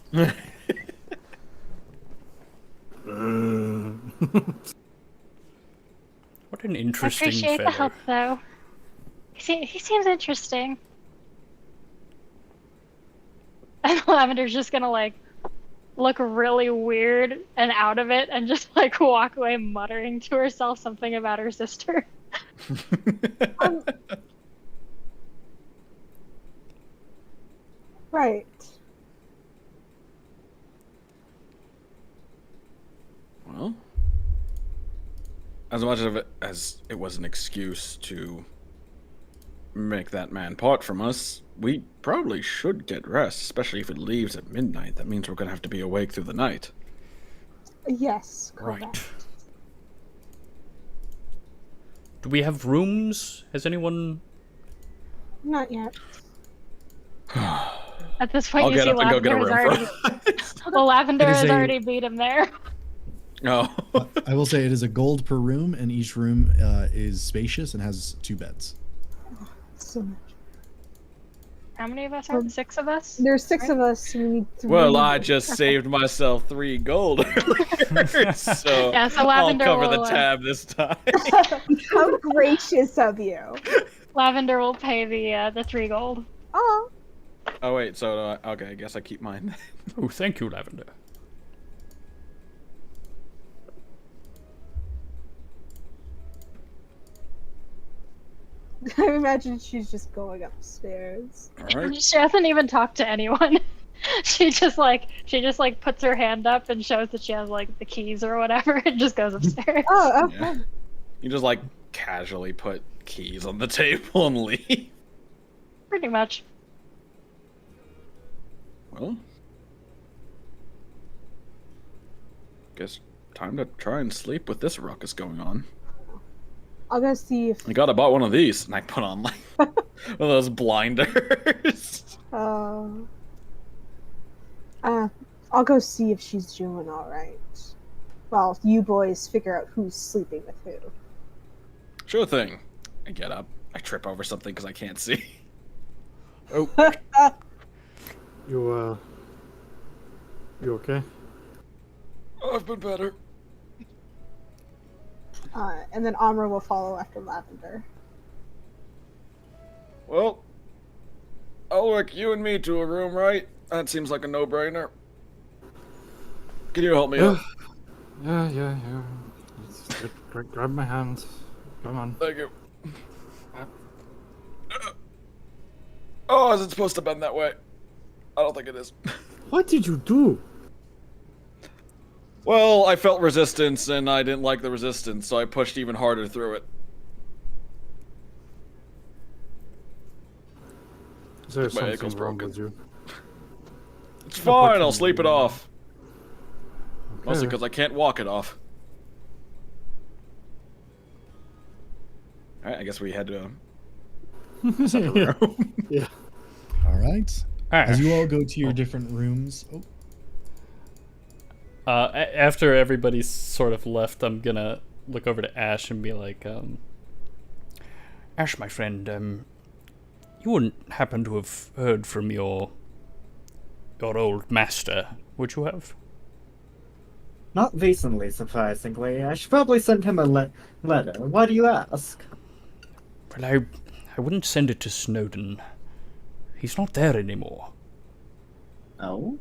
What an I interesting appreciate the fellow. help, though. He seems interesting. And Lavender's just gonna like look really weird and out of it and just like walk away muttering to herself something about her sister. Right. Well, as much of it as it was an excuse to make that man part from us, we probably should get rest, especially if it leaves at midnight. That means we're gonna have to be awake through the night. Yes, correct. Right. Do we have rooms? Has anyone... Not yet. At this point, I'll you get see up and go get a Lavender has room already. for Well, Lavender It is has a- already beat him there. Oh. I will say it is a gold per room, and each room is spacious and has 2 beds. So much. How many of us are there? 6 of us? There's 6 of us. So we need 3. Well, I just saved myself 3 gold earlier, so Yeah, so I'll Lavender cover will, the tab this time. How gracious of you. Lavender will pay the 3 gold. Oh. Oh wait, so okay, I guess I keep mine. Oh, thank you, Lavender. I imagine she's just going upstairs. All right. She hasn't even talked to anyone. She just puts her hand up and shows that she has like the keys or whatever, and just goes upstairs. Oh, okay. Yeah. You just like casually put keys on the table and leave. Pretty much. Well, guess time to try and sleep with this ruckus going on. I'll go see if. I bought one of these, and I put on like one of those blinders. I'll go see if she's doing all right. Well, you boys figure out who's sleeping with who. Sure thing. I get up. I trip over something because I can't see. Oh. You okay? I've been better. And then Amra will follow after Lavender. Well, I'll work you and me to a room, right? That seems like a no-brainer. Can you help me up? Yeah. Grab my hands. Come on. Thank you. Oh, is it supposed to bend that way? I don't think it is. What did you do? Well, I felt resistance, and I didn't like the resistance, so I pushed even harder through it. Is there My something ankle's wrong broken. with you? It's fine, I'll you sleep it off. Okay. Mostly because I can't walk it off. Alright, I guess we had to separate room. Yeah. All right. Alright. As you all go to your different rooms. Oh, After everybody's sort of left, I'm gonna look over to Ash and be like, Ash, my friend, you wouldn't happen to have heard from your old master, would you have? Not recently, surprisingly. I should probably send him a letter. Why do you ask? Well, I wouldn't send it to Snowden. He's not there anymore. Oh?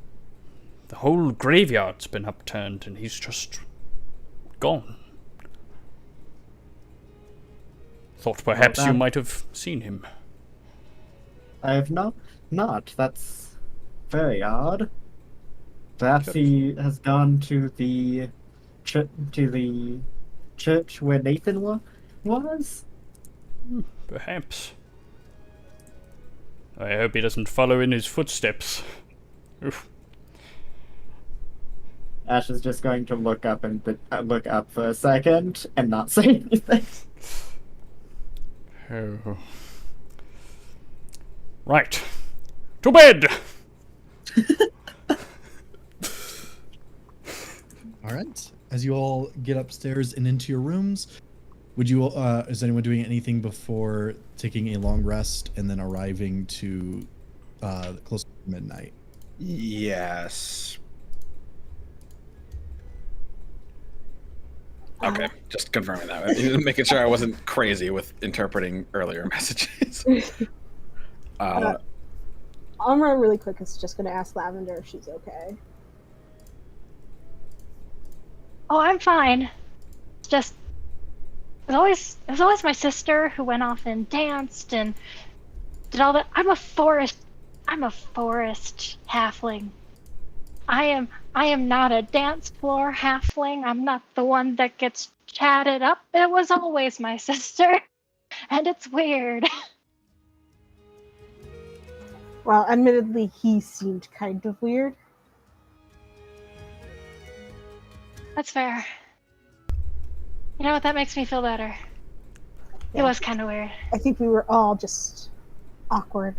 The whole graveyard's been upturned, and he's just gone. Thought perhaps you might have seen him. I have not. That's very odd. Perhaps he has gone to the church where Nathan was? Perhaps. I hope he doesn't follow in his footsteps. Oof. Ash is just going to look up for a second and not say anything. Oh. Right. To bed! all right. As you all get upstairs and into your rooms, would you? Is anyone doing anything before taking a long rest and then arriving to close to midnight? Yes. Okay, just confirming that. Making sure I wasn't crazy with interpreting earlier messages. Amra, really quick, is just going to ask Lavender if she's okay. Oh, I'm fine. It's just it was always my sister who went off and danced and did all that. I'm a forest halfling. I am not a dance floor halfling. I'm not the one that gets chatted up. It was always my sister. And it's weird. Well, admittedly, he seemed kind of weird. That's fair. You know what? That makes me feel better. Yeah. It was kind of weird. I think we were all just awkward.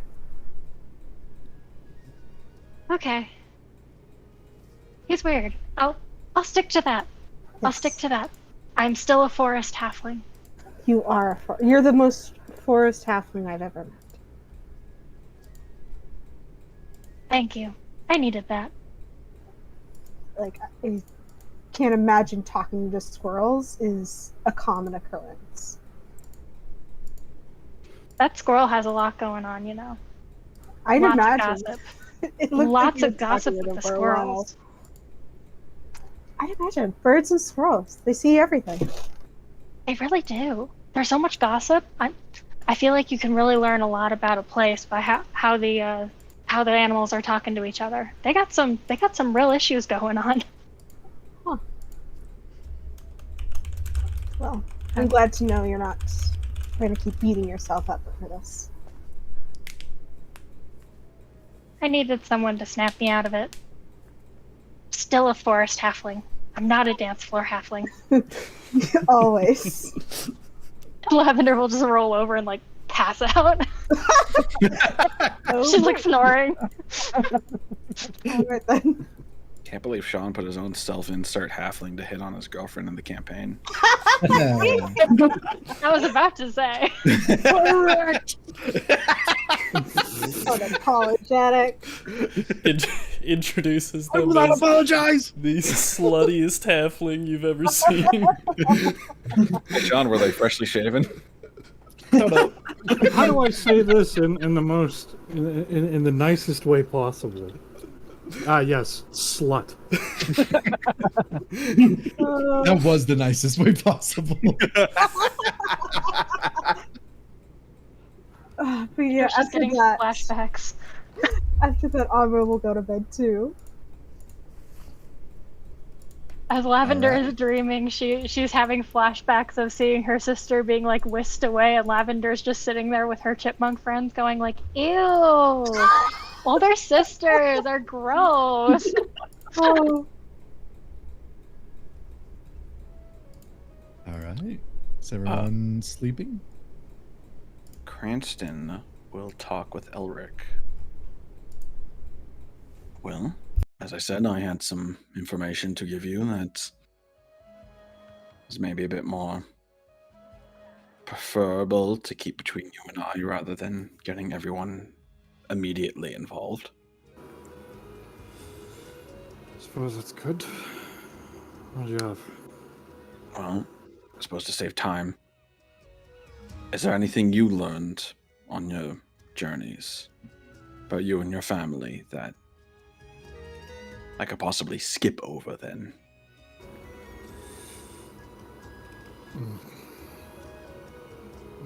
Okay. He's weird. I'll stick to that. I'll stick to that. I'm still a forest halfling. You are. You're the most forest halfling I've ever met. Thank you. I needed that. Like, I can't imagine talking to squirrels is a common occurrence. That squirrel has a lot going on, you know. I'd Lots imagine. of gossip. It looked Lots like you of were gossip talking with to the them for a while. squirrels. I'd imagine. Birds and squirrels. They see everything. They really do. There's so much gossip. I feel like you can really learn a lot about a place by how the animals are talking to each other. They got some real issues going on. Huh. Well, I'm glad to know you're not going to keep beating yourself up for this. I needed someone to snap me out of it. Still a forest halfling. I'm not a dance floor halfling. Always. Lavender will just roll over and like pass out. She's like snoring. All right then. Can't believe Sean put his own self-insert halfling to hit on his girlfriend in the campaign. I was about to say. Correct. Unapologetic. Introduces I them will not as apologize. the sluttiest halfling you've ever seen. Hey, Sean, were they freshly shaven? How do I say this in the most in the nicest way possible? Ah, yes, slut. That was the nicest way possible. But yeah, She's after getting that, flashbacks. after that, Amra will go to bed too. As Lavender Alright. is dreaming, she's having flashbacks of seeing her sister being like whisked away, and Lavender's just sitting there with her chipmunk friends going like, ew! Well, they're sisters, they're gross. Oh, All right. Is everyone sleeping? Cranston will talk with Elric. Well, as I said, I had some information to give you that is maybe a bit more preferable to keep between you and I rather than getting everyone immediately involved. I suppose that's good. What do you have? Well, I suppose to save time. Is there anything you learned on your journeys about you and your family that I could possibly skip over then?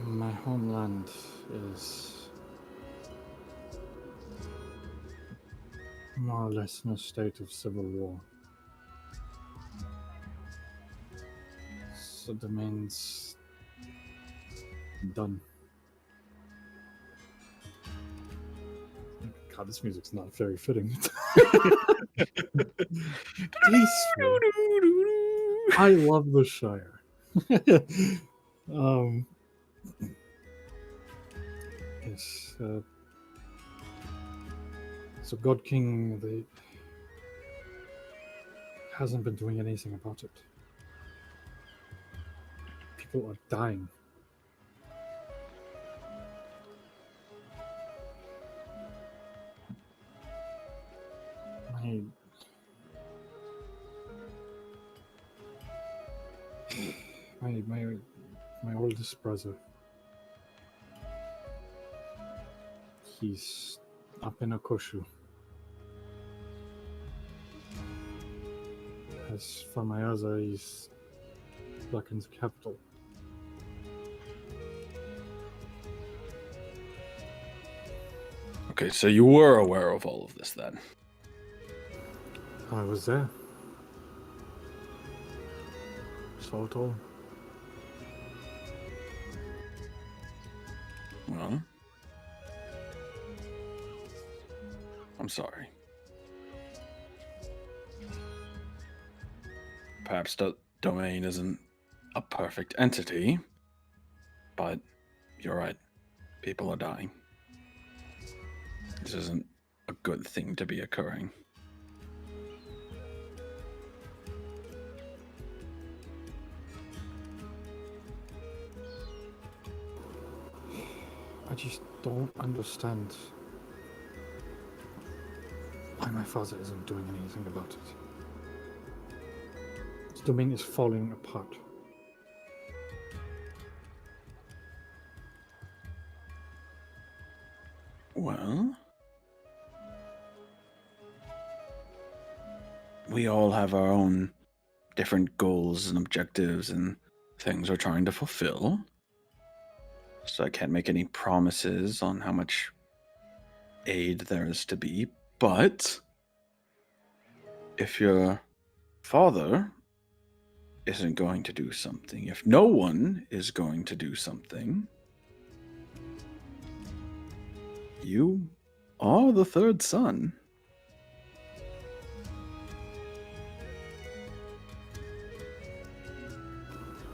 My homeland is more or less in a state of civil war. So that means done. God, this music's not very fitting. Peaceful. I love the Shire. Yes. So God King, they hasn't been doing anything about it. People are dying. My oldest brother. He's up in Okoshu. As for my other, he's back in the capital. Okay, so you were aware of all of this then? I was there. Saw it all. Well, I'm sorry. Perhaps the domain isn't a perfect entity, but you're right. People are dying. This isn't a good thing to be occurring. I just don't understand why my father isn't doing anything about it. This domain is falling apart. Well, we all have our own different goals and objectives and things we're trying to fulfill. so I can't make any promises on how much aid there is to be. But if your father isn't going to do something, if no one is going to do something, you are the third son.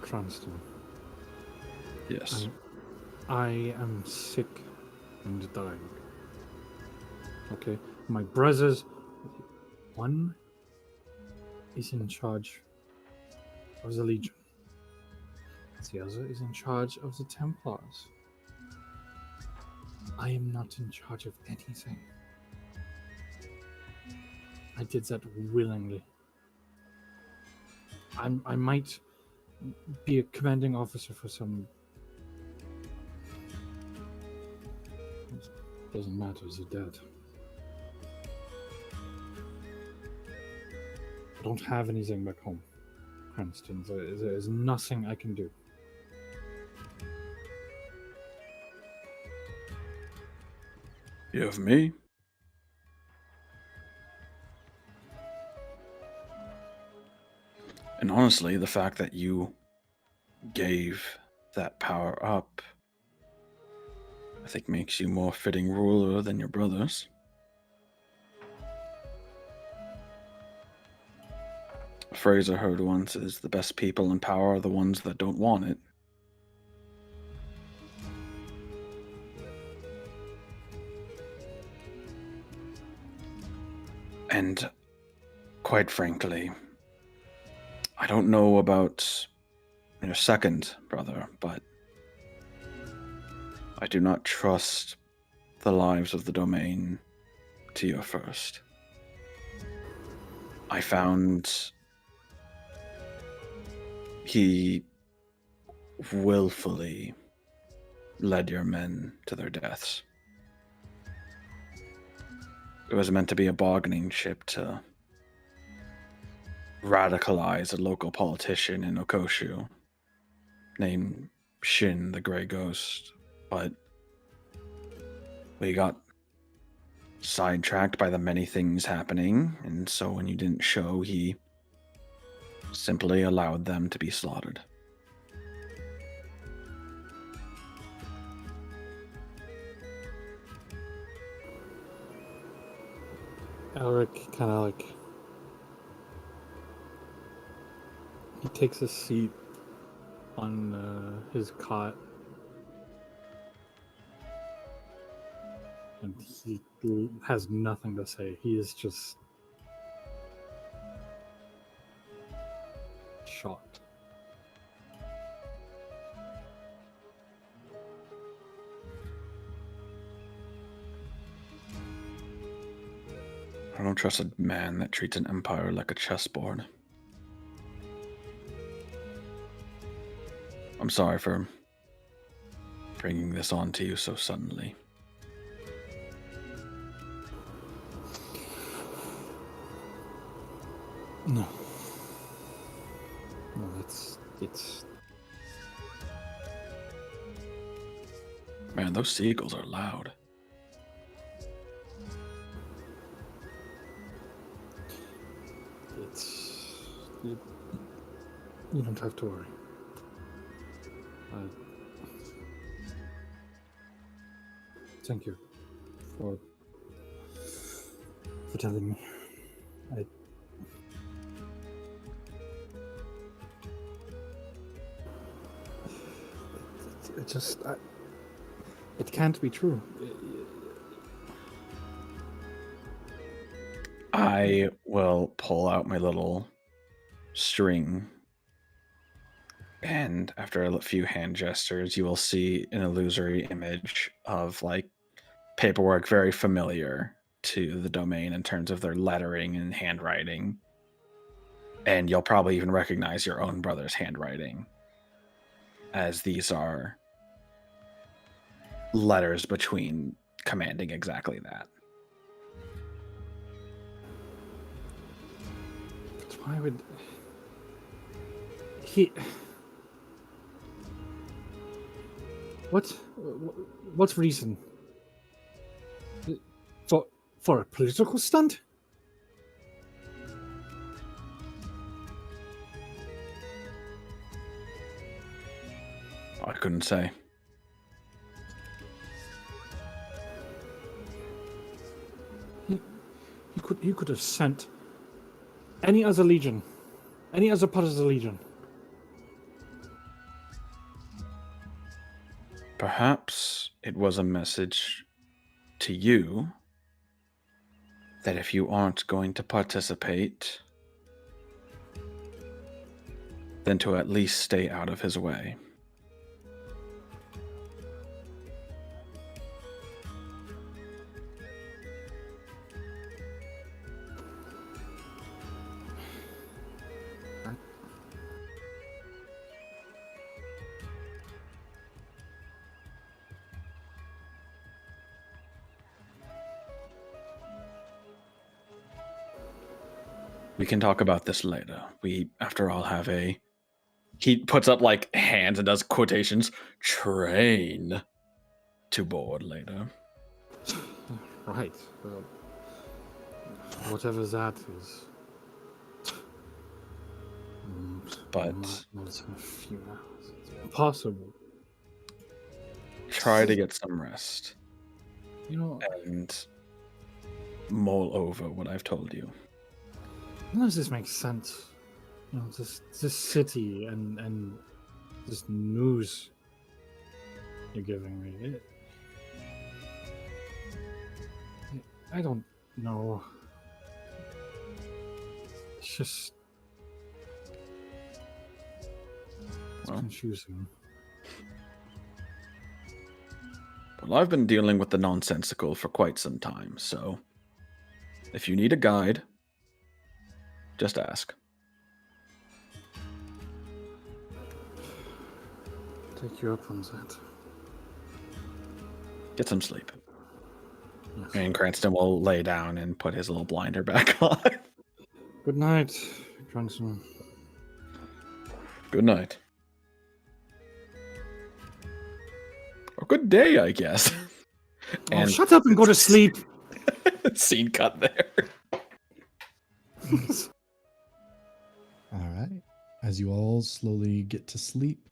Cranston, Yes. I am sick and dying. Okay? My brothers, one is in charge of the Legion. The other is in charge of the Templars. I am not in charge of anything. I did that willingly. I might be a commanding officer for some... Doesn't matter, they're dead. I don't have anything back home, Cranston. There's nothing I can do. You have me. And honestly, the fact that you gave that power up, I think makes you more fitting ruler than your brothers. A phrase I heard once is the best people in power are the ones that don't want it. And quite frankly, I don't know about your second brother, but I do not trust the lives of the domain to your first. I found he willfully led your men to their deaths. It was meant to be a bargaining chip to radicalize a local politician in 𝐄𝐱𝐩𝐿 named Shin the Grey Ghost, but we got sidetracked by the many things happening, and so when you didn't show, he simply allowed them to be slaughtered. Alric kind of like... He takes a seat on his cot. And he has nothing to say. He is just shocked. I don't trust a man that treats an empire like a chessboard. I'm sorry for bringing this on to you so suddenly. No. No, it's... Man, those seagulls are loud. You don't have to worry. Thank you for telling me. It can't be true. I will pull out my little string, and after a few hand gestures, you will see an illusory image of like paperwork very familiar to the domain in terms of their lettering and handwriting. And you'll probably even recognize your own brother's handwriting, as these are letters between commanding exactly that. But why would he... What reason? For a political stunt? I couldn't say. You could have sent any other legion, any other part of the legion. Perhaps it was a message to you that if you aren't going to participate, then to at least stay out of his way. We can talk about this later. We, after all, have a... He puts up, like, hands and does quotations. Train to board later. Right. Whatever that is. But Not in a few hours. It's impossible. try to get some rest. You know, And mull over what I've told you. none of this makes sense. You know, this city and this news you're giving me. I don't know. It's just Well. confusing. Well, I've been dealing with the nonsensical for quite some time, so if you need a guide, just ask. Take you up on that. Get some sleep. Yes. And Cranston will lay down and put his little blinder back on. Good night, Johnson. Good night. Or good day, I guess. Oh, shut up and go to sleep. Scene cut there. All right. As you all slowly get to sleep,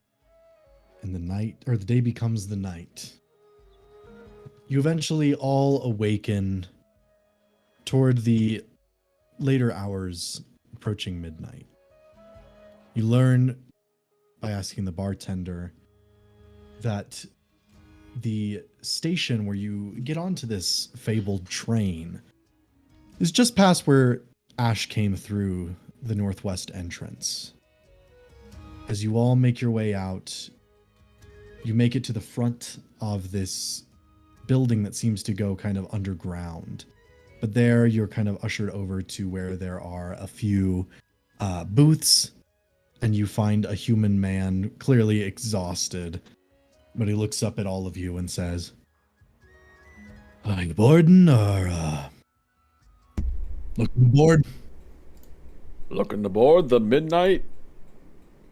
and the night, or the day becomes the night, you eventually all awaken toward the later hours approaching midnight. You learn by asking the bartender that the station where you get onto this fabled train is just past where Ash came through the northwest entrance. As you all make your way out, you make it to the front of this building that seems to go kind of underground. But there you're kind of ushered over to where there are a few booths, and you find a human man, clearly exhausted. But he looks up at all of you and says, "Are you boarding or looking bored?" Looking to board the midnight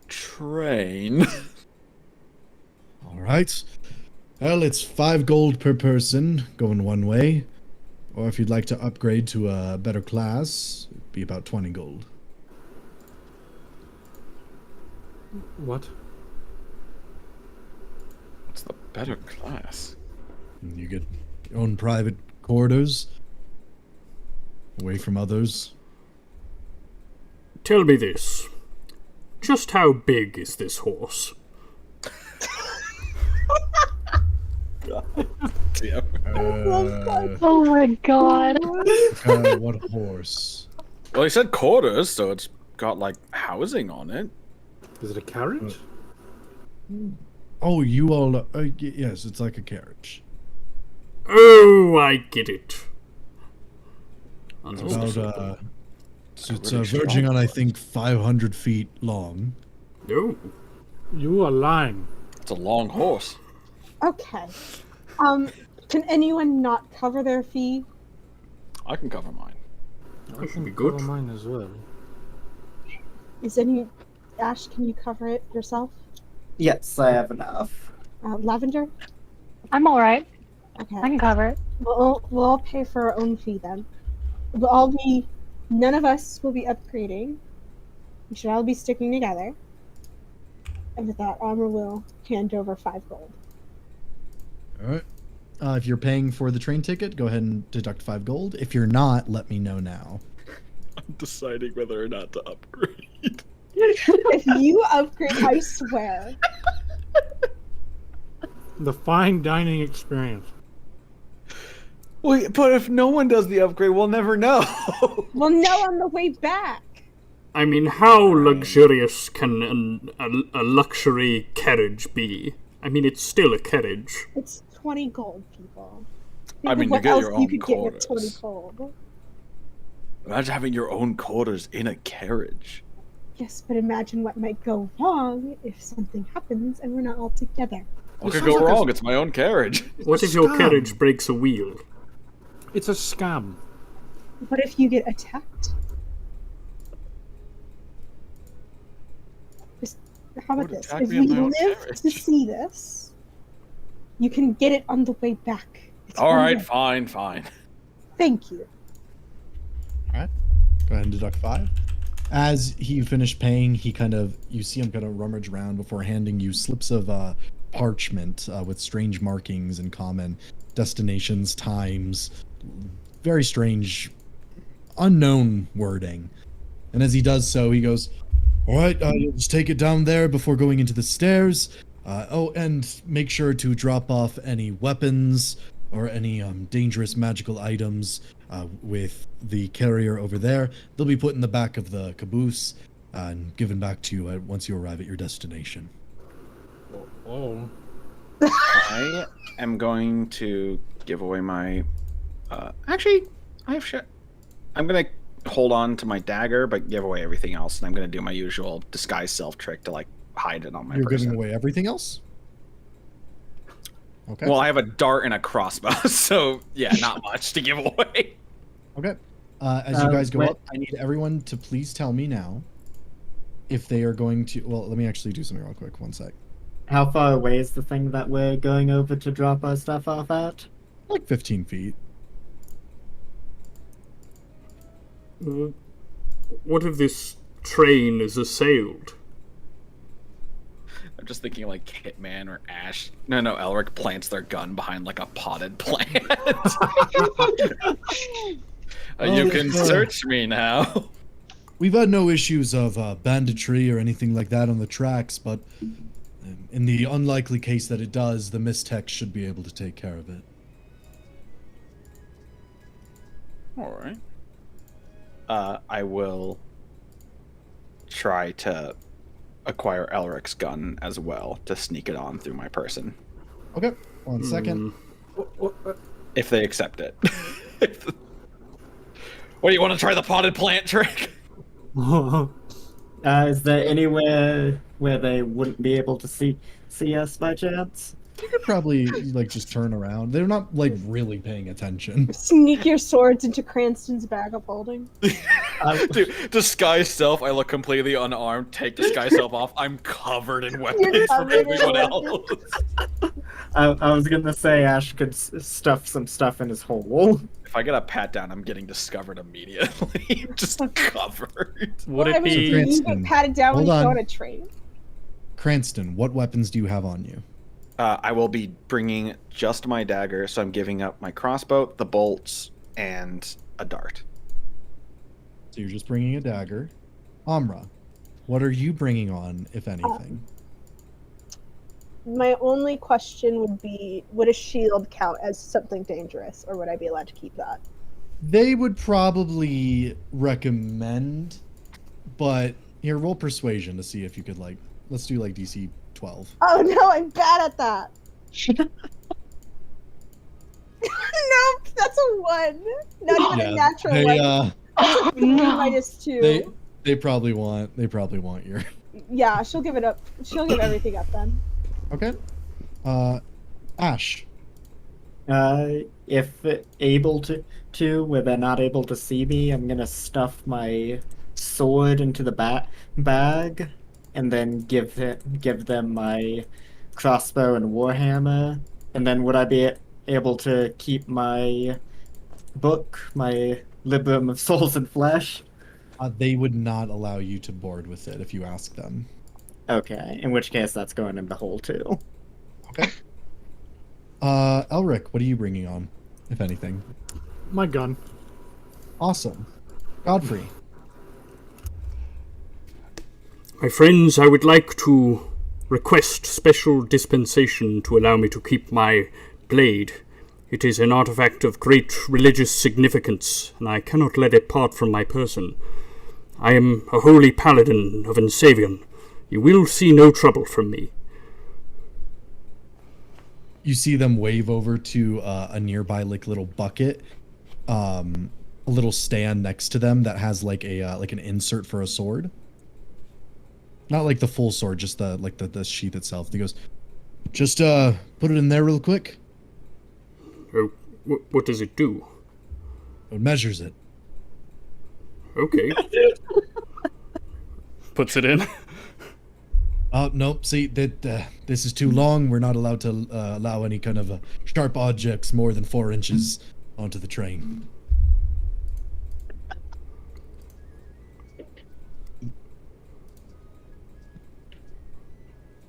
train. All right. Well, it's 5 gold per person going one way. Or if you'd like to upgrade to a better class, it'd be about 20 gold. What? What's the better class? And you get your own private quarters, away from others. Tell me this. Just how big is this horse? Yeah. Oh my god. What horse? Well, he said quarters, so it's got like housing on it. Is it a carriage? Oh, you all. Yes, it's like a carriage. Oh, I get it. It's about it's verging on, I think, 500 feet long. No. You are lying. It's a long horse. Okay. Can anyone not cover their fee? I can cover mine. I should be can good. cover mine as well. Ash, can you cover it yourself? Yes, I have enough. Lavender? I'm all right. Okay. I can cover it. We'll all pay for our own fee then. None of us will be upgrading. We should all be sticking together. And with that, Armor will hand over 5 gold. All right. If you're paying for the train ticket, go ahead and deduct 5 gold. If you're not, let me know now. I'm deciding whether or not to upgrade. If you upgrade, I swear. The fine dining experience. Wait, but if no one does the upgrade, we'll never know. We'll know on the way back. I mean, how luxurious can a luxury carriage be? I mean, it's still a carriage. It's 20 gold, people. I mean, you what get else your you own could get with 20 quarters. gold. Imagine having your own quarters in a carriage. Yes, but imagine what might go wrong if something happens and we're not all together. What It could sounds go like a- wrong? It's my own carriage. What if your carriage breaks a wheel? It's a scam. What if you get attacked? How about Would this? attack If me we in my own live carriage. to see this, you can get it on the way back. It's All one right, way. fine. Thank you. All right. Go ahead and deduct 5. As he finished paying, you see him kind of rummage around before handing you slips of parchment with strange markings in common, destinations, times, very strange, unknown wording. And as he does so, he goes, "All right, you'll just take it down there before going into the stairs. And make sure to drop off any weapons or any dangerous magical items with the carrier over there. They'll be put in the back of the caboose and given back to you once you arrive at your destination." Oh. I am going to give away my. Actually, I'm gonna hold on to my dagger, but give away everything else, and I'm gonna do my usual disguise self trick to like hide it on my You're person. giving away everything else? Okay. Well, I have a dart and a crossbow, so yeah, not much to give away. Okay. As you guys go wait. up, I need everyone to please tell me now if they are going to. Well, let me actually do something real quick. One sec. How far away is the thing that we're going over to drop our stuff off at? Like 15 feet. What if this train is assailed? I'm just thinking like Hitman or Ash. No, Elric plants their gun behind like a potted plant. You can search me now. We've had no issues of banditry or anything like that on the tracks, but in the unlikely case that it does, the Mystex should be able to take care of it. All right. I will try to acquire Elric's gun as well to sneak it on through my person. Okay, 1 second. If they accept it. What, do you want to try the potted plant trick? Is there anywhere where they wouldn't be able to see us by chance? You could probably like just turn around. They're not like really paying attention. Sneak your swords into Cranston's bag of holding. Dude, disguise self, I look completely unarmed. Take disguise self off. I'm covered in weapons from covered in everyone weapons. else. I was gonna say Ash could stuff some stuff in his hole. If I get a pat down, I'm getting discovered immediately. Just covered. Would I it mean, be? you Cranston, get patted down when hold you go on. on a train. Cranston, what weapons do you have on you? I will be bringing just my dagger, so I'm giving up my crossbow, the bolts, and a dart. So you're just bringing a dagger. Amra, what are you bringing on, if anything? My only question would be, would a shield count as something dangerous, or would I be allowed to keep that? They would probably recommend, but here, roll persuasion to see if you could like. Let's do like DC 12. Oh no, I'm bad at that. Nope, that's a 1. Not even a natural they, 1. -2. They probably want your. Yeah, she'll give it up. She'll give everything up then. Okay. Ash. If able to, where they're not able to see me, I'm gonna stuff my sword into the bag, and then give them my crossbow and warhammer, and then would I be able to keep my book, my Librum of Souls and Flesh? They would not allow you to board with it if you ask them. Okay, in which case that's going in the hole too. Okay. Elric, what are you bringing on, if anything? My gun. Awesome. Godfrey. My friends, I would like to request special dispensation to allow me to keep my blade. It is an artifact of great religious significance, and I cannot let it part from my person. I am a holy paladin of Ensavion. You will see no trouble from me. You see them wave over to a nearby little bucket, a little stand next to them that has like an insert for a sword. Not like the full sword, just the sheath itself. He goes, just put it in there real quick. Oh, what does it do? It measures it. Okay. Puts it in. Oh, nope. See, this is too long. We're not allowed to allow any kind of sharp objects more than 4 inches onto the train.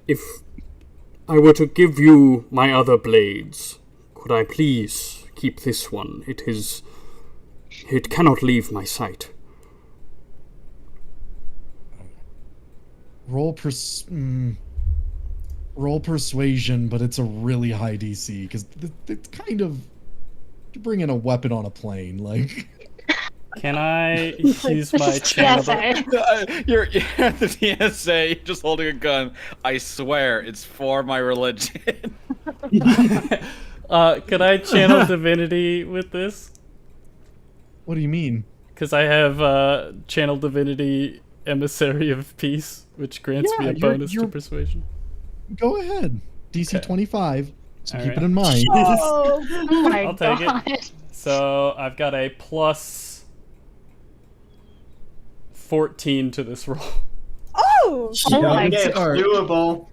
If I were to give you my other blades, could I please keep this one? It cannot leave my sight. Roll persuasion, but it's a really high DC because it's kind of to bring in a weapon on a plane. Like, Can I use my channel? You're at the TSA, just holding a gun. I swear, it's for my religion. Could I channel divinity with this? what do you mean? Because I have channel divinity emissary of peace, which grants me a bonus to persuasion. Go ahead. DC Okay. 25. So All keep right. it in mind. Oh my I'll take god. it. So I've got a plus 14 to this roll. Oh, Oh my Okay, it's god. doable.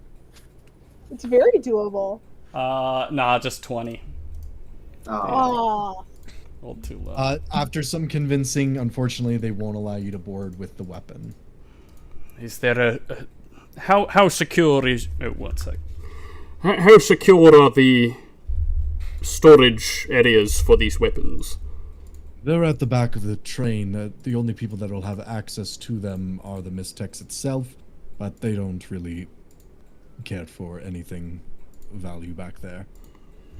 it's very doable. Nah, just 20. Oh. Oh, Rolled too low. After some convincing, unfortunately, they won't allow you to board with the weapon. Is there how secure is? Oh, one sec. How secure are the storage areas for these weapons? They're at the back of the train. The only people that will have access to them are the Mystex itself, but they don't really care for anything value back there.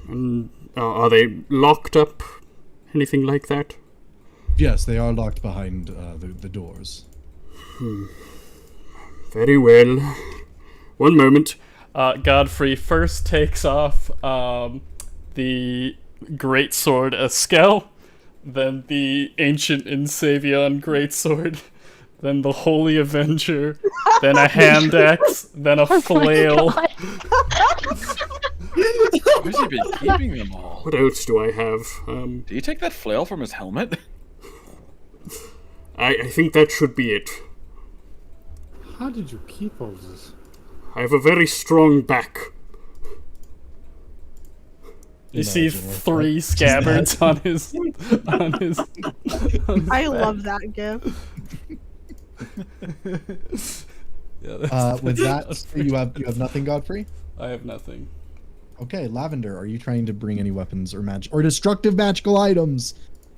And are they locked up? Anything like that? Yes, they are locked behind the doors. Very well. One moment. Godfrey first takes off the greatsword Eskel, then the ancient Ensavion greatsword, then the Holy Avenger, then a hand axe, then a flail. Where's he been keeping them all? What else do I have? Did he take that flail from his helmet? I think that should be it. How did you keep all this? I have a very strong back. You see 3 scabbards on his I love that gif. Yeah, With that, you have nothing, Godfrey? I have nothing. Okay, Lavender, are you trying to bring any weapons or destructive magical items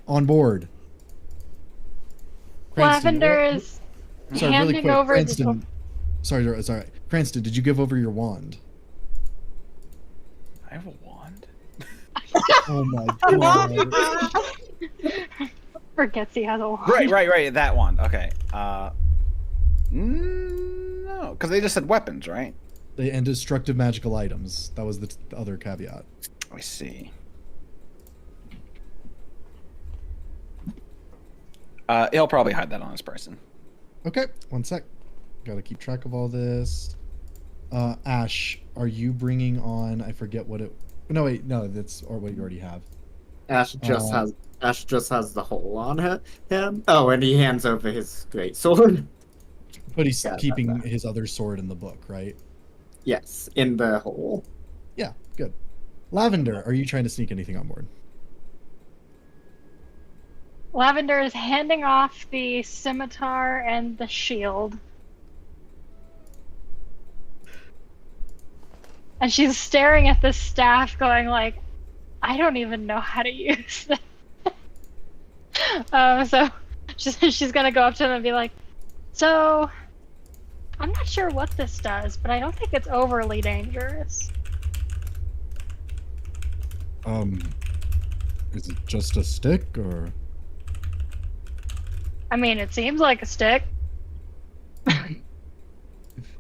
on board? Cranston, Lavender is Sorry, really handing quick. over Cranston, sorry. Cranston, did you give over your wand? I have a wand. Oh my god. forgets he has a wand. Right. That one. Okay. No, because they just said weapons, right? And destructive magical items. That was the other caveat. I see. He'll probably hide that on his person. Okay, one sec. Gotta keep track of all this. Ash, are you bringing on? I forget what it. No, wait, no, that's or what you already have. Ash just has the hole on him. Oh, and he hands over his great sword. But he's Yeah, keeping that. his other sword in the book, right? Yes, in the hole. Yeah, good. Lavender, are you trying to sneak anything on board? Lavender is handing off the scimitar and the shield. And she's staring at the staff going like, I don't even know how to use this. So she's gonna go up to him and be like, so, I'm not sure what this does, but I don't think it's overly dangerous. Is it just a stick, or? I mean, it seems like a stick.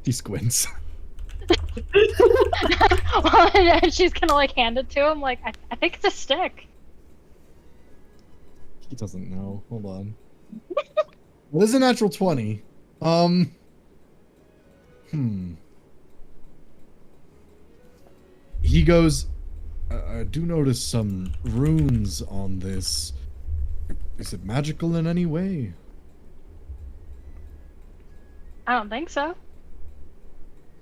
He squints. And she's gonna like hand it to him like, I think it's a stick. He doesn't know. Hold on. Well, this is a natural 20. He goes, I do notice some runes on this. Is it magical in any way? I don't think so.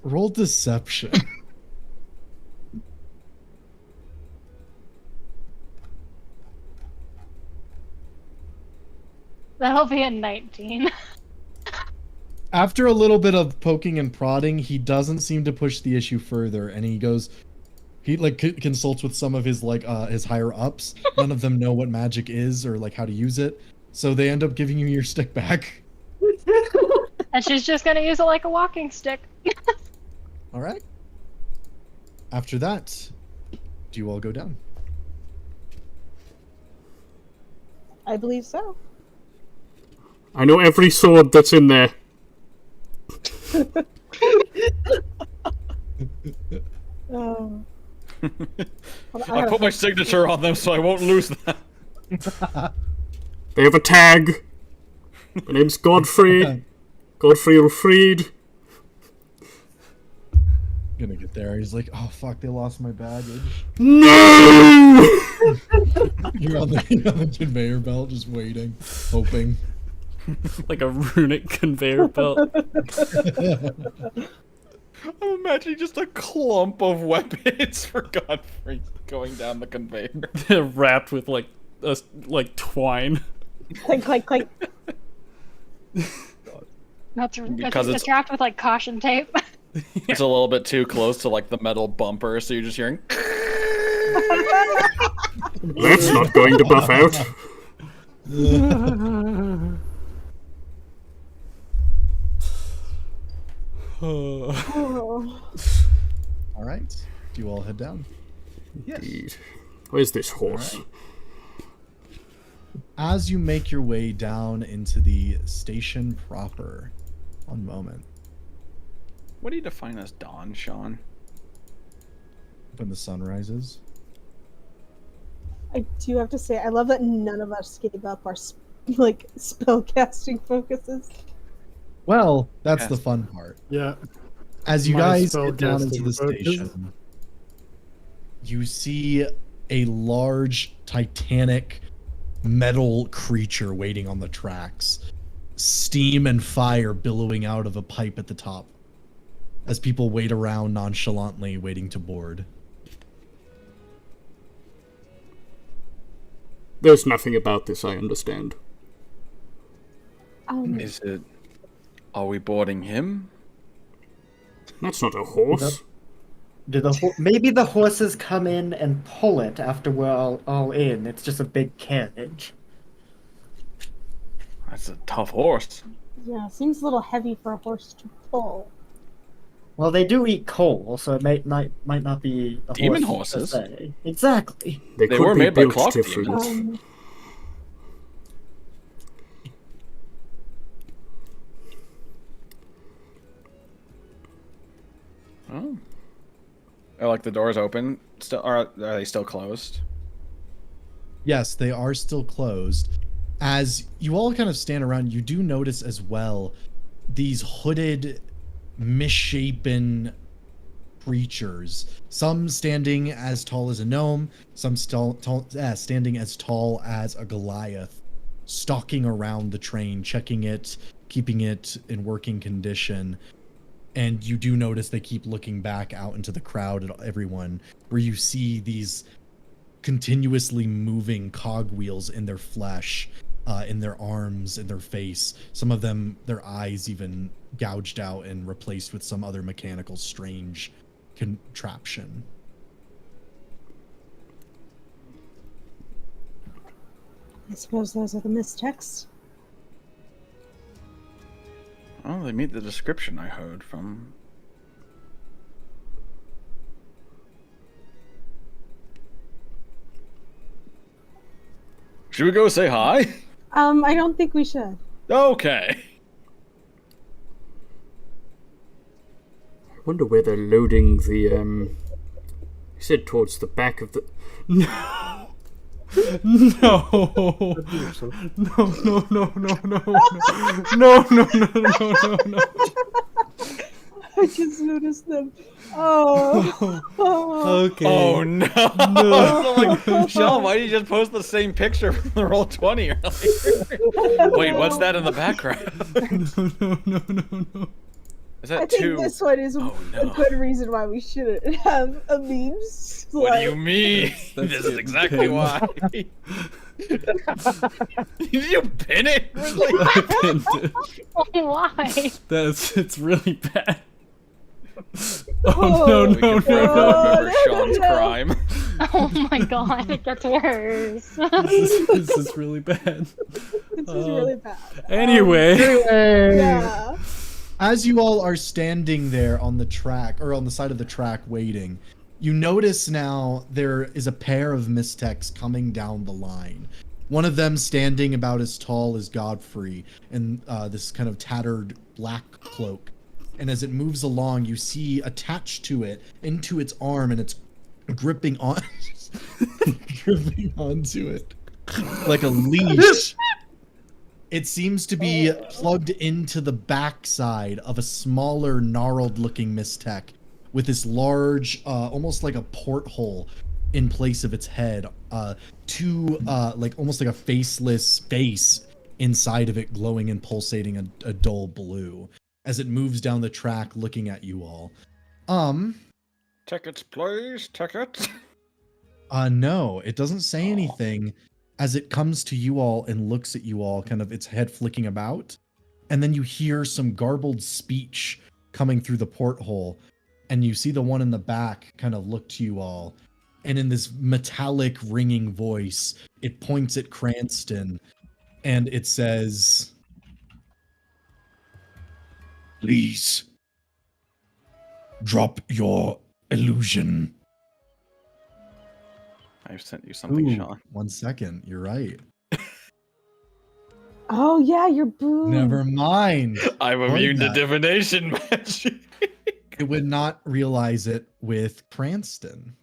Roll deception. That'll be a 19. After a little bit of poking and prodding, he doesn't seem to push the issue further, and he goes, he like consults with some of his like his higher ups. None of them know what magic is or like how to use it, so they end up giving you your stick back. And she's just gonna use it like a walking stick. All right. After that, do you all go down? I believe so. I know every sword that's in there. Oh. I put my signature on them so I won't lose them. They have a tag. My name's Godfrey. Godfrey Ulfried. Gonna get there. He's like, oh fuck, they lost my baggage. No! You're on the conveyor belt, just waiting, hoping. Like a runic conveyor belt. I'm imagining just a clump of weapons for Godfrey going down the conveyor. They're wrapped with like twine. Clink, clink, clink. Because it's wrapped with like caution tape. It's a little bit too close to like the metal bumper, so you're just hearing. That's not going to buff out. Oh. All right. Do you all head down? Indeed. Where's this horse? Right. As you make your way down into the station proper, one moment. What do you define as dawn, Sean? When the sun rises. I do have to say, I love that none of us gave up our like spellcasting focuses. Well, that's the Yes. fun part. Yeah. As you My guys get down into spellcasting the focus. station, you see a large Titanic metal creature waiting on the tracks. Steam and fire billowing out of a pipe at the top as people wait around nonchalantly waiting to board. There's nothing about this I understand. Is it... Are we boarding him? That's not a horse. Maybe the horses come in and pull it after we're all in. It's just a big carriage. That's a tough horse. Yeah, seems a little heavy for a horse to pull. Well, they do eat coal, so it might not be a Demon horse per horses? se. Exactly. They They could were be made by built clock different. demons. Oh. Are like the doors open? Still, are they still closed? Yes, they are still closed. As you all kind of stand around, you do notice as well these hooded, misshapen creatures. Some standing as tall as a gnome, some standing as tall as a Goliath, stalking around the train, checking it, keeping it in working condition. And you do notice they keep looking back out into the crowd at everyone, where you see these continuously moving cogwheels in their flesh, in their arms, in their face. Some of them, their eyes even gouged out and replaced with some other mechanical strange contraption. I suppose those are the mistexts. Oh, they meet the description I heard from. Should we go say hi? I don't think we should. Okay. I wonder where they're loading the, You said towards the back of the... No! No! No, no, no, no, no, no, no, no, no, no, no. I just noticed them. Oh. Okay. Oh no! No. I'm like, Sean, why did you just post the same picture from the Roll20 earlier? Wait, what's that in the background? No, no, no, no, no. Is that I think two? this one is Oh, a no. good reason why we shouldn't have a meme slide. What do you mean? This is exactly why. Did you pin it? Really? I pinned it. Why? It's really bad. Oh, no, We no, can no, forever no. remember Sean's crime. Oh my god, it gets worse. This is really bad. This is really bad. Anyway. Yeah. As you all are standing there on the track, or on the side of the track waiting, you notice now there is a pair of mystics coming down the line. One of them standing about as tall as Godfrey in this kind of tattered black cloak. And as it moves along, you see attached to it, into its arm, and it's gripping on, gripping onto it like a leash. It seems to be plugged into the backside of a smaller, gnarled-looking mistech with this large, almost like a porthole in place of its head. Like almost like a faceless face inside of it, glowing and pulsating a dull blue as it moves down the track, looking at you all. Tickets, please. Tickets. No, it doesn't say anything. As it comes to you all and looks at you all, kind of its head flicking about, and then you hear some garbled speech coming through the porthole, and you see the one in the back kind of look to you all, and in this metallic ringing voice, it points at Cranston, and it says, "Please, drop your illusion." I've sent you something, Ooh, Sean. 1 second, you're right. Oh yeah, you're boo. Never mind. I'm Avoid immune to that. divination magic. It would not realize it with Cranston.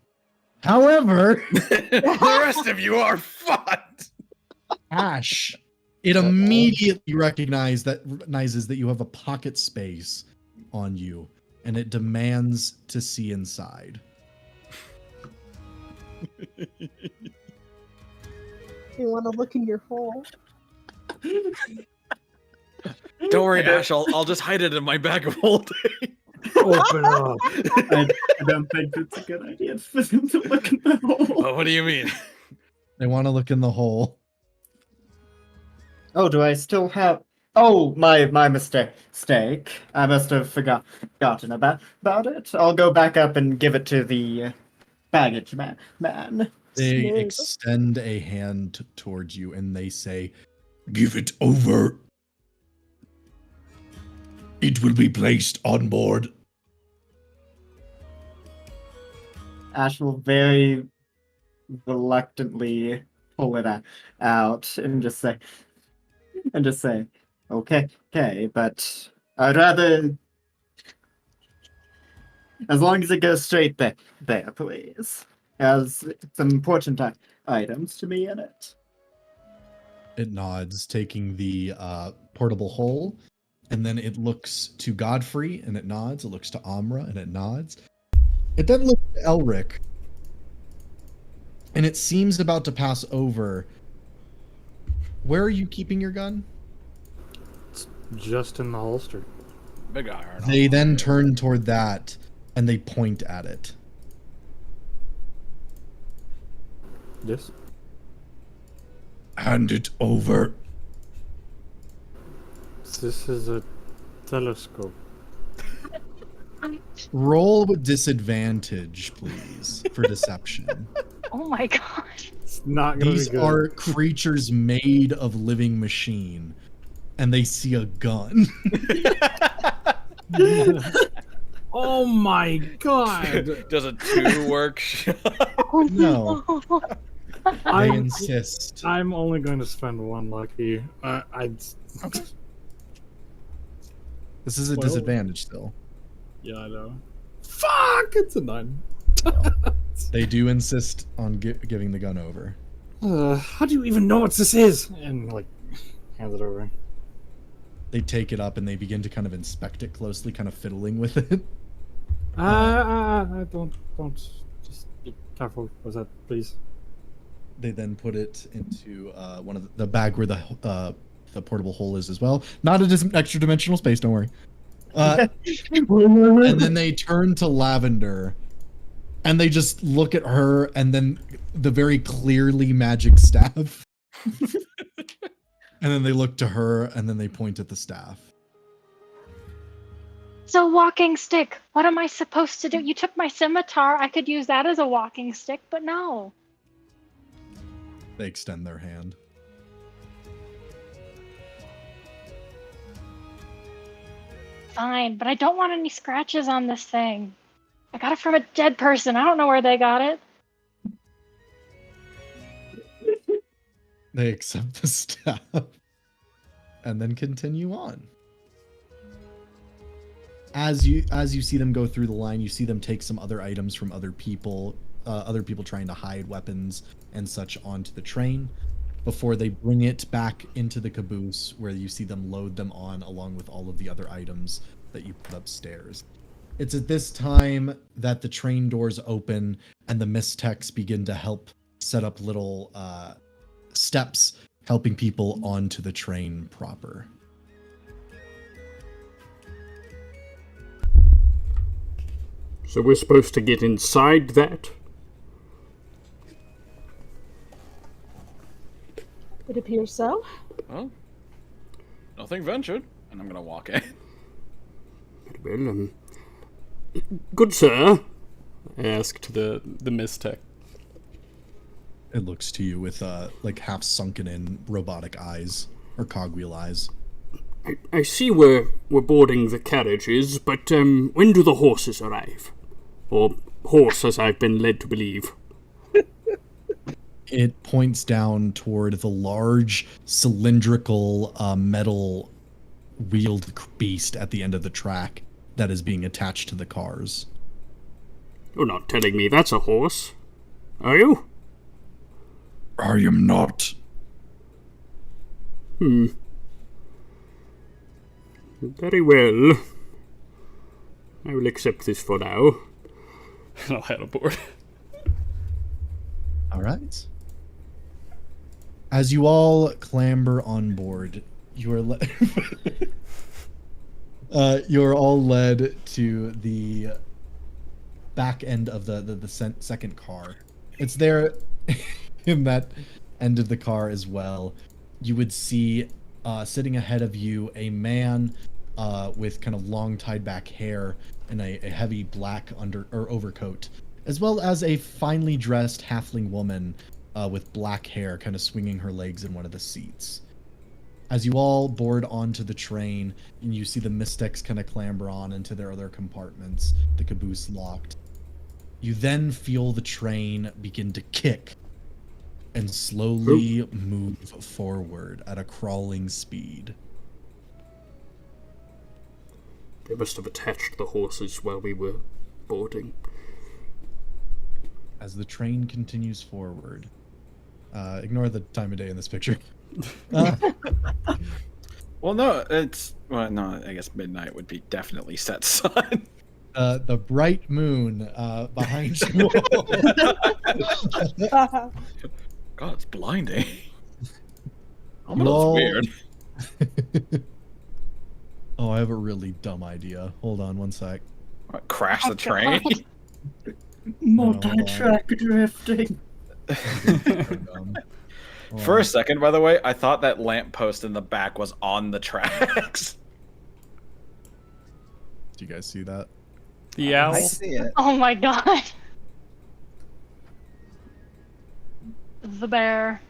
However, The rest of you are fucked. Ash, it immediately recognizes that you have a pocket space on you, and it demands to see inside. You want to look in your hole? Don't worry, Ash. I'll just hide it in my bag of holding. Open up. I don't think it's a good idea for them to look in the hole. Oh, what do you mean? They want to look in the hole. Oh, do I still have? Oh, my mistake. I must have forgotten about it. I'll go back up and give it to the baggage man. They Smooth. extend a hand towards you and they say, "Give it over. It will be placed on board." Ash will very reluctantly pull it out and just say, okay, but I'd rather, as long as it goes straight there, please. Has some important items to me in it. It nods, taking the portable hole, and then it looks to Godfrey, and it nods. It looks to Amra, and it nods. It then looks to Elric, and it seems about to pass over. Where are you keeping your gun? Just in the holster. Big iron. They then turn toward that and they point at it. Yes. Hand it over. This is a telescope. Roll with disadvantage, please, for deception. Oh my gosh. It's not gonna These be good. are creatures made of living machine, and they see a gun. Oh my god! Does a 2 work? Oh No. They I'm, insist. I'm only going to spend 1 lucky. Okay. This is a Well- disadvantage still. Yeah, I know. Fuck! It's a 9. They do insist on giving the gun over. How do you even know what this is? And like, hands it over. They take it up and they begin to kind of inspect it closely, kind of fiddling with it. Don't. Just be careful with that, please. They then put it into one of the bag where the portable hole is as well. Not a extra dimensional space, don't worry. And then they turn to Lavender, and they just look at her, and then the very clearly magic staff. And then they look to her, and then they point at the staff. It's a walking stick. What am I supposed to do? You took my scimitar. I could use that as a walking stick, but no. They extend their hand. Fine, but I don't want any scratches on this thing. I got it from a dead person. I don't know where they got it. They accept the staff and then continue on. As you see them go through the line, you see them take some other items from other people trying to hide weapons and such onto the train before they bring it back into the caboose, where you see them load them on along with all of the other items that you put upstairs. It's at this time that the train doors open and the Mystics begin to help set up little steps, helping people onto the train proper. So we're supposed to get inside that? It appears so. Well, nothing ventured, and I'm gonna walk in. Well, good sir, I asked the Mystic. It looks to you with like half sunken in robotic eyes or cogwheel eyes. I see we're boarding the carriages, but when do the horses arrive? Or horse, as I've been led to believe. It points down toward the large cylindrical metal wheeled beast at the end of the track that is being attached to the cars. You're not telling me that's a horse, are you? I am not. Very well. I will accept this for now. I'll head aboard. All right. As you all clamber on board, you are you're all led to the back end of the second car. It's there in that end of the car as well. You would see sitting ahead of you a man with kind of long tied back hair and a heavy black overcoat, as well as a finely dressed halfling woman with black hair kind of swinging her legs in one of the seats. As you all board onto the train, and you see the Mystics kind of clamber on into their other compartments, the caboose locked, you then feel the train begin to kick and slowly move forward at a crawling speed. They must have attached the horses while we were boarding. As the train continues forward, ignore the time of day in this picture. Well, no, no, I guess midnight would be definitely set sun. The bright moon behind you all. God, it's blinding. You all- weird. Oh, I have a really dumb idea. Hold on one sec. What, crash Oh, the train? Multi-track drifting. For a second, by the way, I thought that lamppost in the back was on the tracks. Do you guys see that? The owl. I see it. Oh my god. The bear.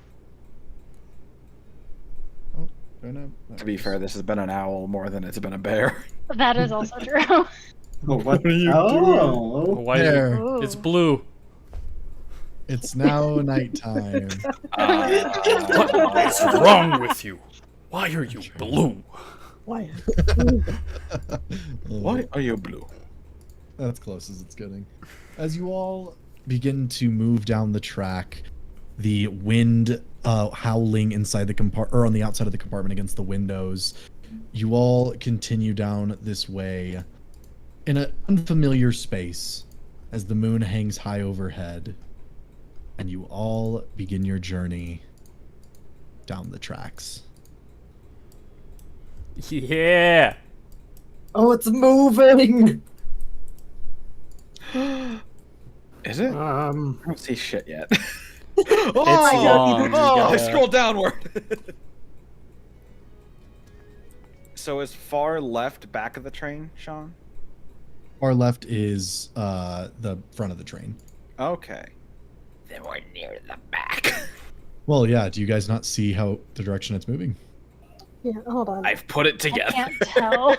Oh, don't know. To be fair, this has been an owl more than it's been a bear. That is also true. Oh, what are you doing? Why is There. Ooh. It's blue. It's now nighttime. What is wrong with you? Why are you blue? Why? Why are you blue? That's close as it's getting. As you all begin to move down the track, the wind howling inside the compartment, or on the outside of the compartment against the windows, you all continue down this way in an unfamiliar space as the moon hangs high overhead, and you all begin your journey down the tracks. Yeah. Oh, it's moving! Is it? I Oh, don't see shit yet. It's long. You Oh, I gotta- scrolled downward. So is far left back of the train, Sean? Far left is the front of the train. Okay. Then we're near the back. Well, yeah, do you guys not see how the direction it's moving? Yeah, hold on. I've put it I together. can't tell.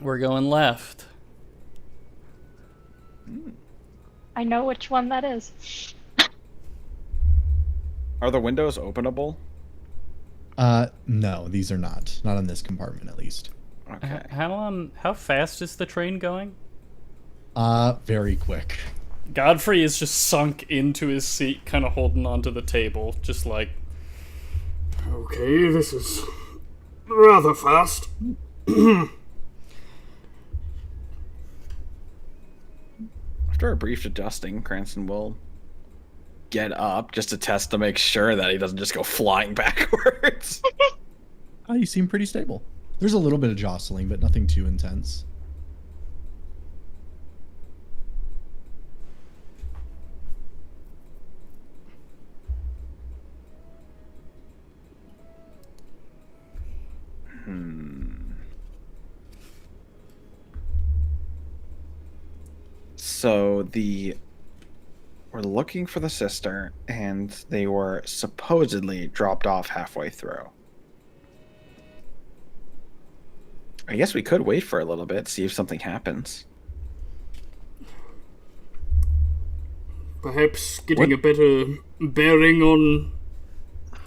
We're going left. I know which one that is. Are the windows openable? No, these are not. Not in this compartment, at least. Okay. How fast is the train going? Very quick. Godfrey is just sunk into his seat, kind of holding onto the table, just like, Okay, this is rather fast. After a brief adjusting, Cranston will get up just to test to make sure that he doesn't just go flying backwards. Oh, you seem pretty stable. There's a little bit of jostling, but nothing too intense. So we're looking for the sister, and they were supposedly dropped off halfway through. I guess we could wait for a little bit, see if something happens. Perhaps getting a better bearing on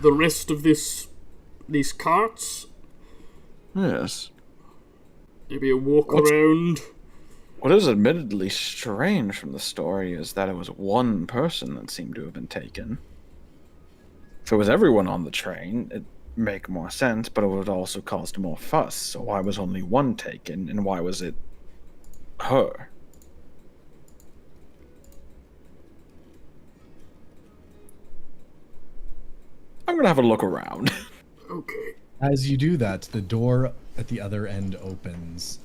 the rest of these carts. Yes. Maybe a walk What's- around. What is admittedly strange from the story is that it was one person that seemed to have been taken. If it was everyone on the train, it'd make more sense, but it would have also caused more fuss. So why was only one taken, and why was it her? I'm gonna have a look around. Okay. As you do that, the door at the other end opens,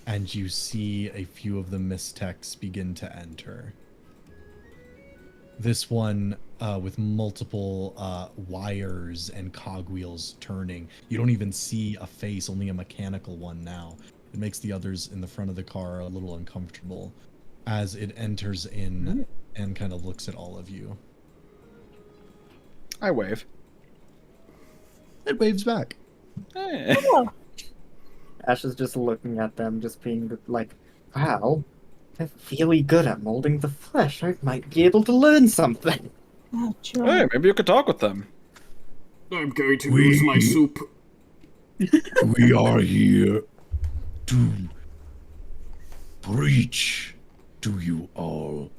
and you see a few of the Mystics begin to enter. This one with multiple wires and cogwheels turning. You don't even see a face, only a mechanical one now. It makes the others in the front of the car a little uncomfortable as it enters in and kind of looks at all of you. I wave. It waves back. Eh. Ash is just looking at them, just being like, wow, they're really good at molding the flesh. I might be able to learn something. Oh, John. Hey, maybe you could talk with them. I'm going to use my soup. We are here to preach to you all.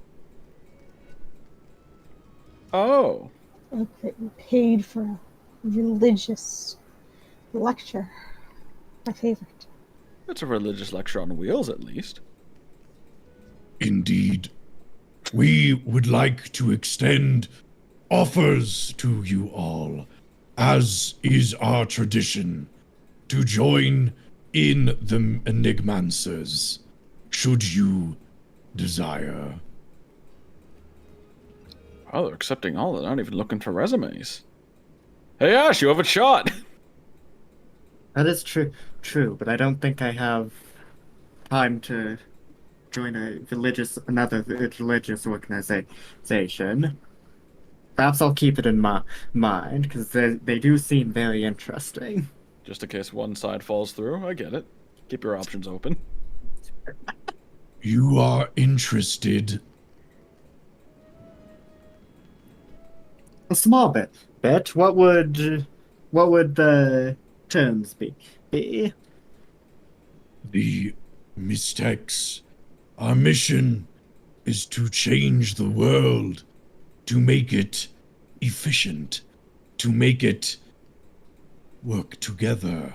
Oh. Okay, we paid for a religious lecture. My favorite. It's a religious lecture on wheels, at least. Indeed. We would like to extend offers to you all, as is our tradition, to join in the Enigmancers, should you desire. Oh, they're accepting all. They're not even looking for resumes. Hey, Ash, you have a shot. That is true, but I don't think I have time to join another religious organization. Perhaps I'll keep it in my mind, because they do seem very interesting. Just in case one side falls through, I get it. Keep your options open. You are interested. A small bit. What would the terms be? The mistakes. Our mission is to change the world, to make it efficient, to make it work together.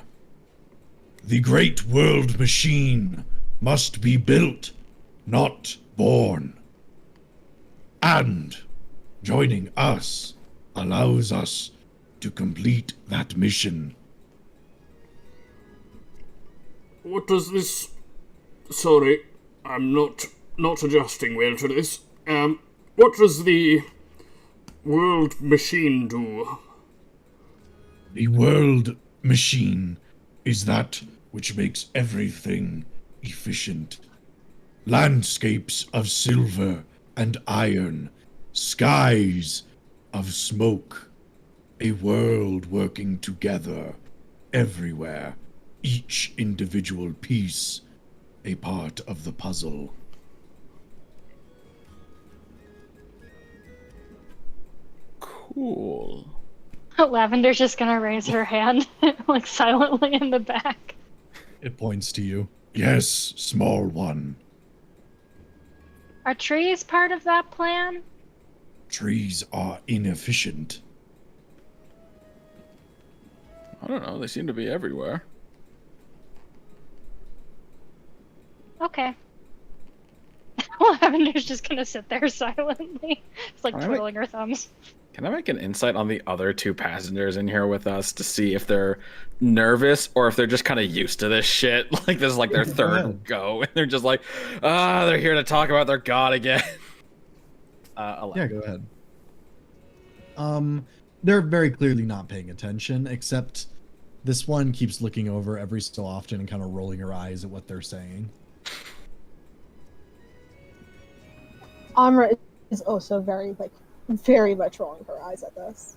The great world machine must be built, not born. And joining us allows us to complete that mission. What does this... Sorry, I'm not adjusting well to this. What does the world machine do? The world machine is that which makes everything efficient. Landscapes of silver and iron, skies of smoke, a world working together everywhere, each individual piece a part of the puzzle. Cool. Lavender's just gonna raise her hand, like silently in the back. It points to you. Yes, small one. Are trees part of that plan? Trees are inefficient. I don't know, they seem to be everywhere. Okay. Lavender's just gonna sit there silently. It's like twiddling her thumbs. Can I make an insight on the other two passengers in here with us to see if they're nervous or if they're just kind of used to this shit? Like this is like their third go, and they're just like, they're here to talk about their god again. 11. Yeah, go ahead. They're very clearly not paying attention, except this one keeps looking over every so often and kind of rolling her eyes at what they're saying. Amra is also very much rolling her eyes at this.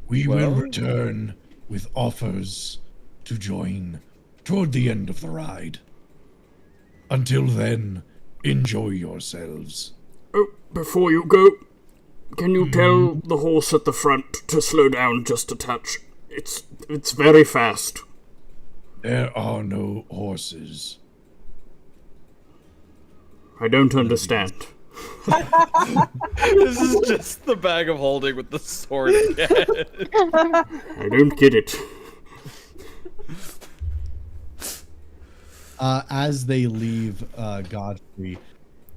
We will return with offers to join toward the end of the ride. Until then, enjoy yourselves. Oh, before you go, can you tell the horse at the front to slow down just a touch? It's very fast. There are no horses. I don't understand. This is just the bag of holding with the sword again. I don't get it. As they leave Godfrey,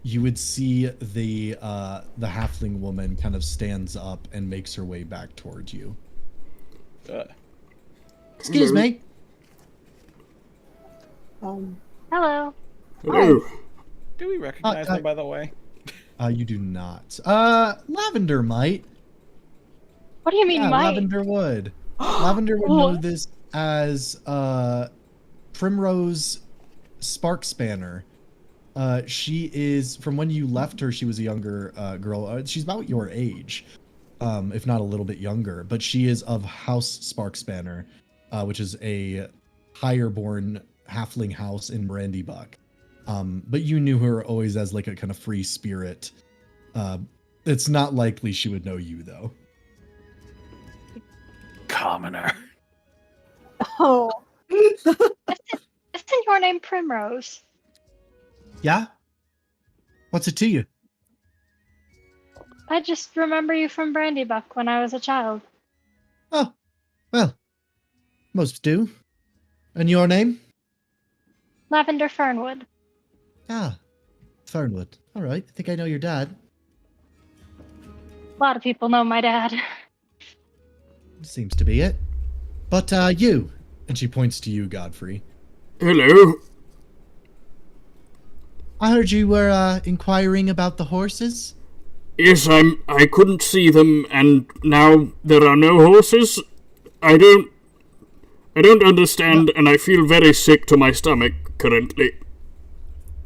you would see the halfling woman kind of stands up and makes her way back towards you. Excuse me. Hello. Hello. Do we recognize them, by the way? You do not. Lavender might. What do you mean, might? Lavender would. Lavender would know this as Primrose Sparkspanner. She is, from when you left her, she was a younger girl. She's about your age, if not a little bit younger. But she is of House Sparkspanner, which is a higher-born halfling house in Brandybuck. But you knew her always as like a kind of free spirit. It's not likely she would know you, though. Commoner. Oh. Isn't your name Primrose? Yeah? What's it to you? I just remember you from Brandybuck when I was a child. Oh, well, most do. And your name? Lavender Fernwood. Ah, Fernwood. All right, I think I know your dad. A lot of people know my dad. Seems to be it. But you, And she points to you, Godfrey. Hello. I heard you were inquiring about the horses. Yes, I couldn't see them, and now there are no horses. I don't understand, and I feel very sick to my stomach currently.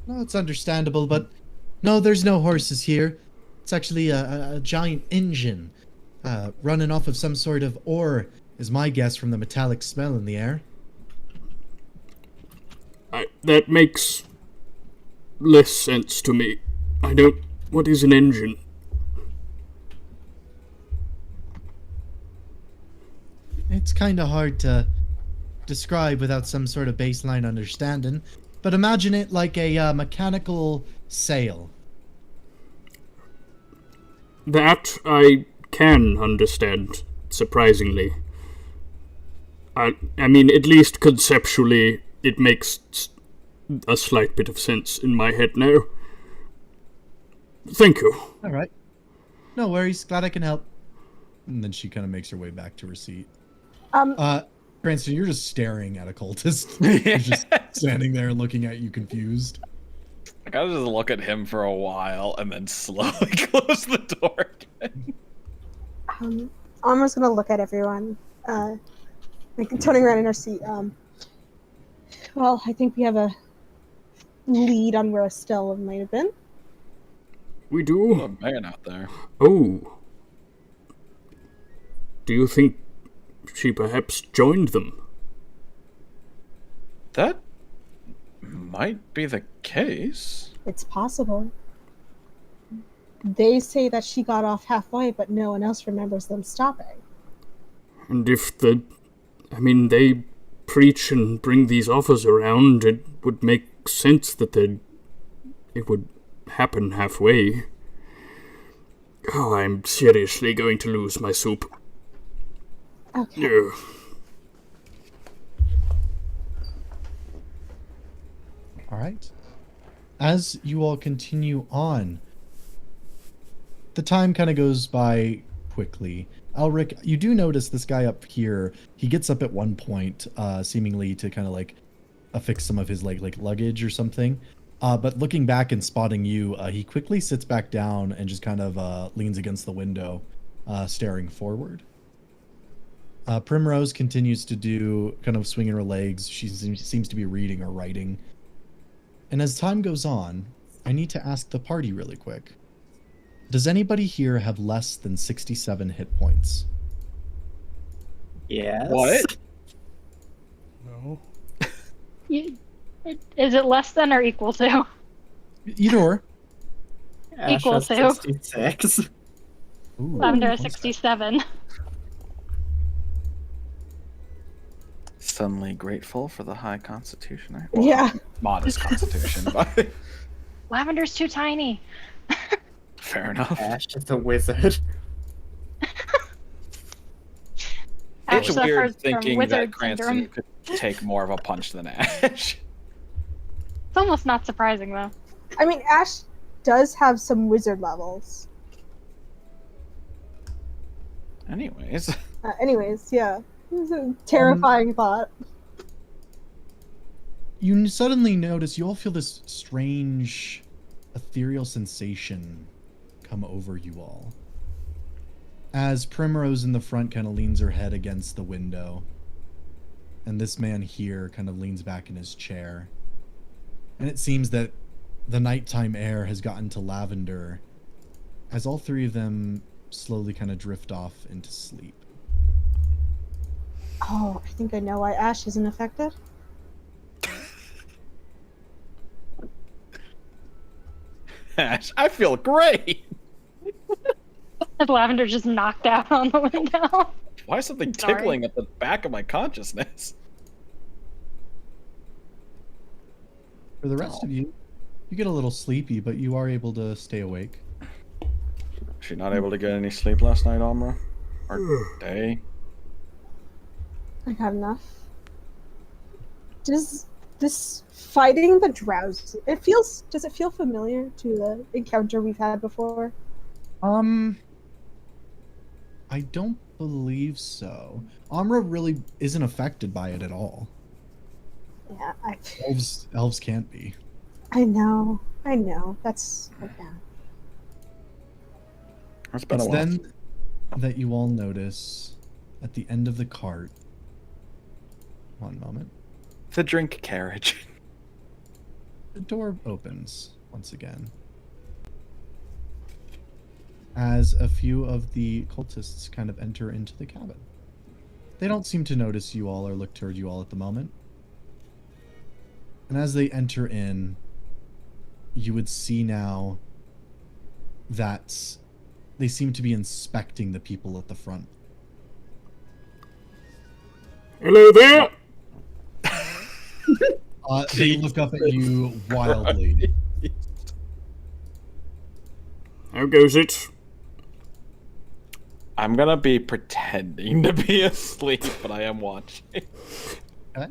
No, it's understandable, but no, there's no horses here. It's actually a giant engine running off of some sort of ore, is my guess from the metallic smell in the air. That makes less sense to me. What is an engine? It's kind of hard to describe without some sort of baseline understanding, but imagine it like a mechanical sail. That I can understand, surprisingly. I mean, at least conceptually, it makes a slight bit of sense in my head now. Thank you. All right. No worries. Glad I can help. And then she kind of makes her way back to her seat. Um, Cranston, you're just staring at a cultist. He's just standing there looking at you confused. I gotta just look at him for a while and then slowly close the door again. Alma's gonna look at everyone, like turning around in her seat. Well, I think we have a lead on where Estelle might have been. We do? A man out there. Oh. Do you think she perhaps joined them? That might be the case. It's possible. They say that she got off halfway, but no one else remembers them stopping. And if they preach and bring these offers around, it would make sense that it would happen halfway. Oh, I'm seriously going to lose my soup. Okay. Yeah. All right. As you all continue on, the time kind of goes by quickly. Elric, you do notice this guy up here. He gets up at one point, seemingly to kind of like affix some of his like luggage or something. But looking back and spotting you, he quickly sits back down and just kind of leans against the window, staring forward. Primrose continues to do kind of swinging her legs. She seems to be reading or writing. And as time goes on, I need to ask the party really quick. Does anybody here have less than 67 hit points? Yes. What? No. Is it less than or equal to? Either or. Ash Equal has to. 66. Ooh, Lavender is okay. 67. Suddenly grateful for the high constitution. Yeah. Modest constitution, but Lavender's too tiny. fair enough. Ash is a wizard. Ash It's suffers weird from thinking that wizard Cranston syndrome. could take more of a punch than Ash. It's almost not surprising though. I mean, Ash does have some wizard levels. Anyways, Anyways, yeah. It's a terrifying thought. You suddenly notice, you all feel this strange ethereal sensation come over you all. As Primrose in the front kind of leans her head against the window. And this man here kind of leans back in his chair. And it seems that the nighttime air has gotten to Lavender as all three of them slowly kind of drift off into sleep. Oh, I think I know why Ash isn't affected. Ash, I feel great. Lavender just knocked out on the window. Why is something Sorry. tickling at the back of my consciousness? For the rest of you, you get a little sleepy, but you are able to stay awake. she not able to get any sleep last night, Amra? Or day? I got enough. Does this fighting the drowsy, does it feel familiar to the encounter we've had before? I don't believe so. Amra really isn't affected by it at all. Yeah, Elves can't be. I know. That's yeah. It's been a It's while. then that you all notice at the end of the cart. One moment. The drink carriage. The door opens once again. As a few of the cultists kind of enter into the cabin. They don't seem to notice you all or look toward you all at the moment. And as they enter in, you would see now that they seem to be inspecting the people at the front. Hello there! They look up at you wildly. How goes it? I'm gonna be pretending to be asleep, but I am watching. Okay.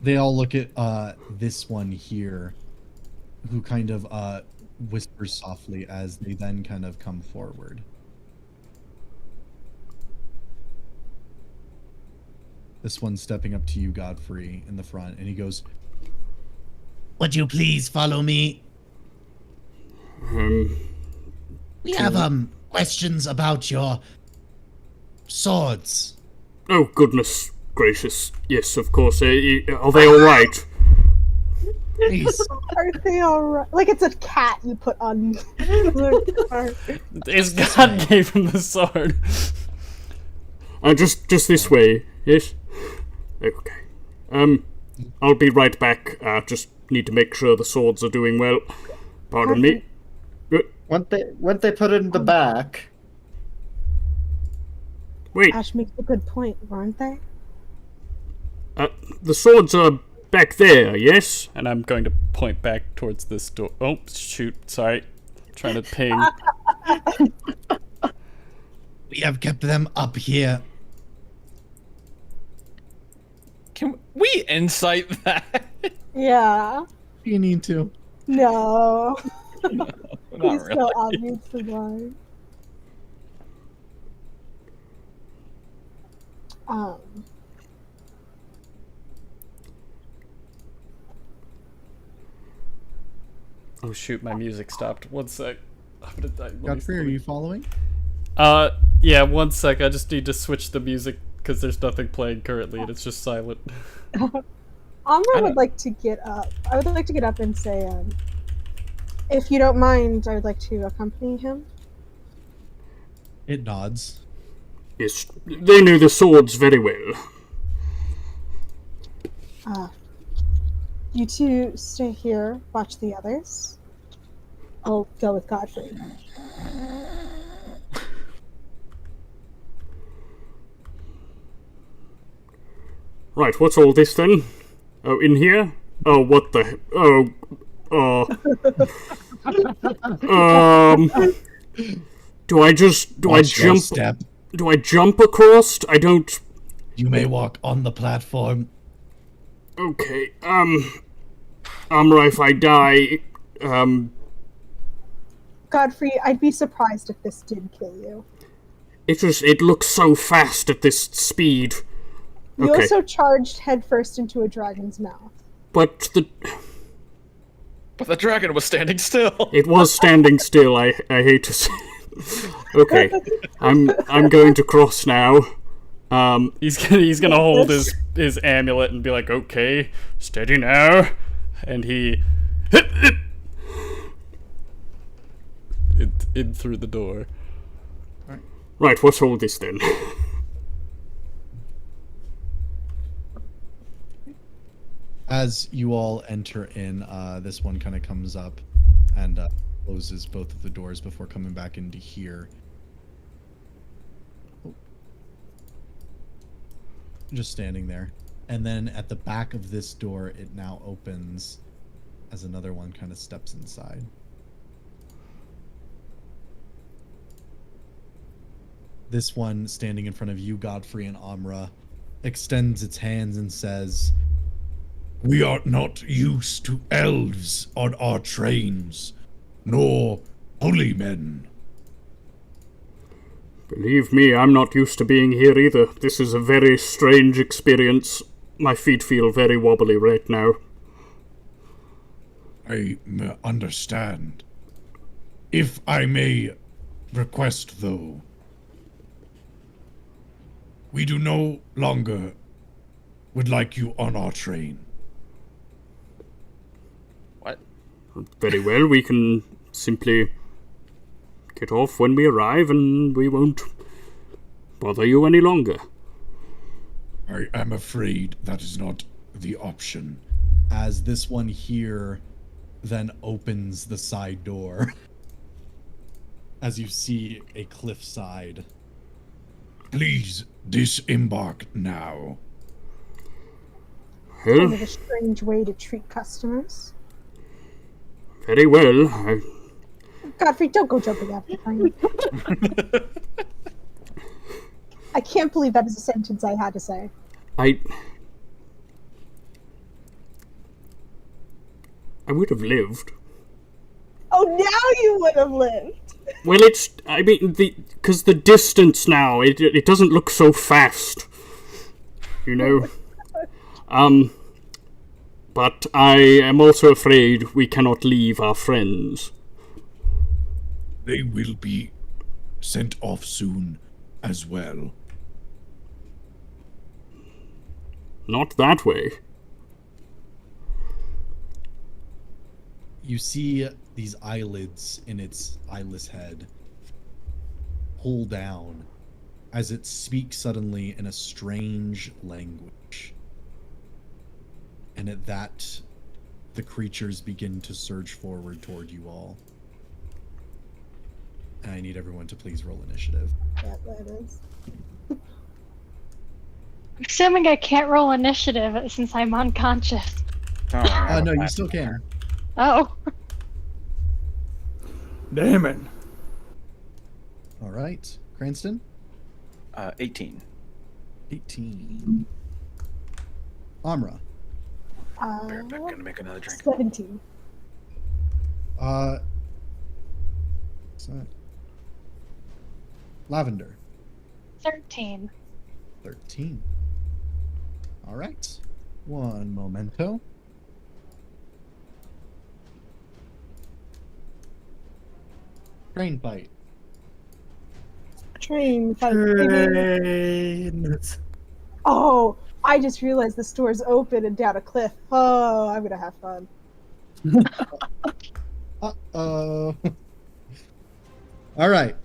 They all look at this one here, who kind of whispers softly as they then kind of come forward. This one stepping up to you, Godfrey, in the front, and he goes, "Would you please follow me? We have questions about your swords." Oh, goodness gracious. Yes, of course. Are they alright? Please. Are they alright? Like it's a cat you put on the cart. His god gave him the sword. Just this way, yes? Okay. I'll be right back. Just need to make sure the swords are doing well. Pardon me. Won't they put it in the back? Wait, Ash makes a good point, weren't they? the swords are back there, yes? And I'm going to point back towards this door. Oh, shoot. Sorry. Trying to ping. We have kept them up here. Can we insight that? Yeah. You need to. No. Not He's really. so obviously lying. Oh, shoot. My music stopped. One sec. I'm gonna die. Godfrey, are you following? Yeah, one sec. I just need to switch the music because there's nothing playing currently and it's just silent. Amra would like to get up. I would like to get up and say, if you don't mind, I would like to accompany him. It nods. Yes, they know the swords very well. You two stay here, watch the others. I'll go with Godfrey. Right, what's all this then? Oh, in here? Oh, what the... Do I Watch your jump... step. Do I jump across? I don't... You may walk on the platform. Okay, Amra, if I die, Godfrey, I'd be surprised if this did kill you. it looks so fast at this speed. You Okay. also charged headfirst into a dragon's mouth. But But the dragon was standing still. it was standing still, I hate to say it. Okay, I'm going to cross now. He's gonna hold his amulet and be like, okay, steady now. And he... in through the door. Right, what's all this then? As you all enter in, this one kind of comes up and closes both of the doors before coming back into here. Just standing there. And then at the back of this door, it now opens as another one kind of steps inside. This one, standing in front of you, Godfrey and Amra, extends its hands and says, We are not used to elves on our trains, nor holy men. Believe me, I'm not used to being here either. This is a very strange experience. My feet feel very wobbly right now. I understand. If I may request, though, we do no longer would like you on our train. What? Very well, we can simply get off when we arrive and we won't bother you any longer. I am afraid that is not the option. As this one here then opens the side door, as you see a cliffside. Please disembark now. Kind of a strange way to treat customers. Very well. Godfrey, don't go jumping after me. I can't believe that is a sentence I had to say. I would have lived. Oh, now you would have lived. Well, because the distance now, it doesn't look so fast. You know? But I am also afraid we cannot leave our friends. They will be sent off soon as well. Not that way. You see these eyelids in its eyeless head pull down as it speaks suddenly in a strange language. And at that, the creatures begin to surge forward toward you all. And I need everyone to please roll initiative. Yeah, that is. Assuming I can't roll initiative since I'm unconscious. No, you still can. Oh. Damn it. All right. Cranston? 18. 18. Amra? I'm gonna make another drink. 17. What's that? Lavender? 13. 13. All right. One momento. Train fight. Train fight. Oh, I just realized the store's open and down a cliff. Oh, I'm gonna have fun. Uh-oh. All right.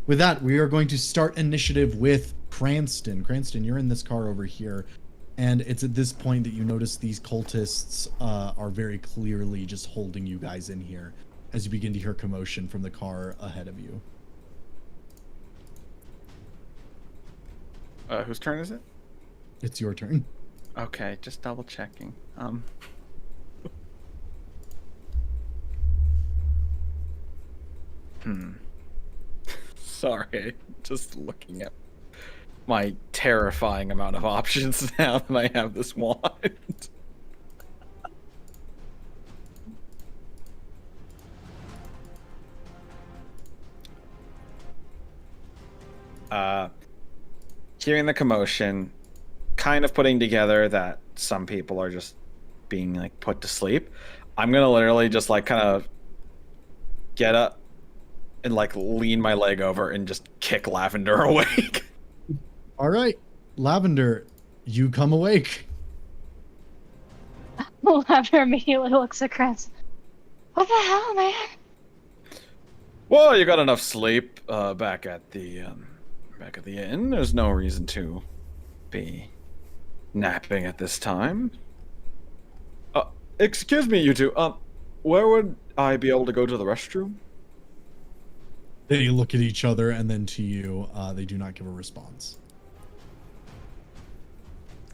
With that, we are going to start initiative with Cranston. Cranston, you're in this car over here. And it's at this point that you notice these cultists are very clearly just holding you guys in here as you begin to hear commotion from the car ahead of you. Whose turn is it? It's your turn. Okay, just double checking. Sorry, just looking at my terrifying amount of options now that I have this wand. Hearing the commotion, kind of putting together that some people are just being like put to sleep, I'm gonna literally just like kind of get up and like lean my leg over and just kick Lavender awake. All right. Lavender, you come awake. Lavender immediately looks at Chris. What the hell, man? Well, you got enough sleep back at the inn. There's no reason to be napping at this time. Excuse me, you two. Where would I be able to go to the restroom? They look at each other and then to you. They do not give a response.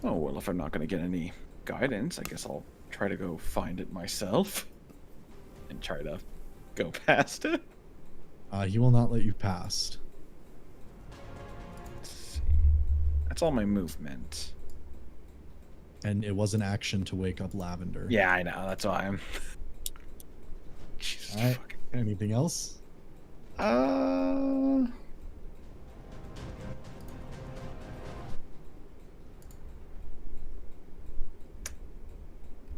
Oh, well, if I'm not going to get any guidance, I guess I'll try to go find it myself and try to go past it. He will not let you pass. Let's see. That's all my movement. And it was an action to wake up Lavender. Yeah, I know. That's why I'm... Jesus All right. fucking... Anything else?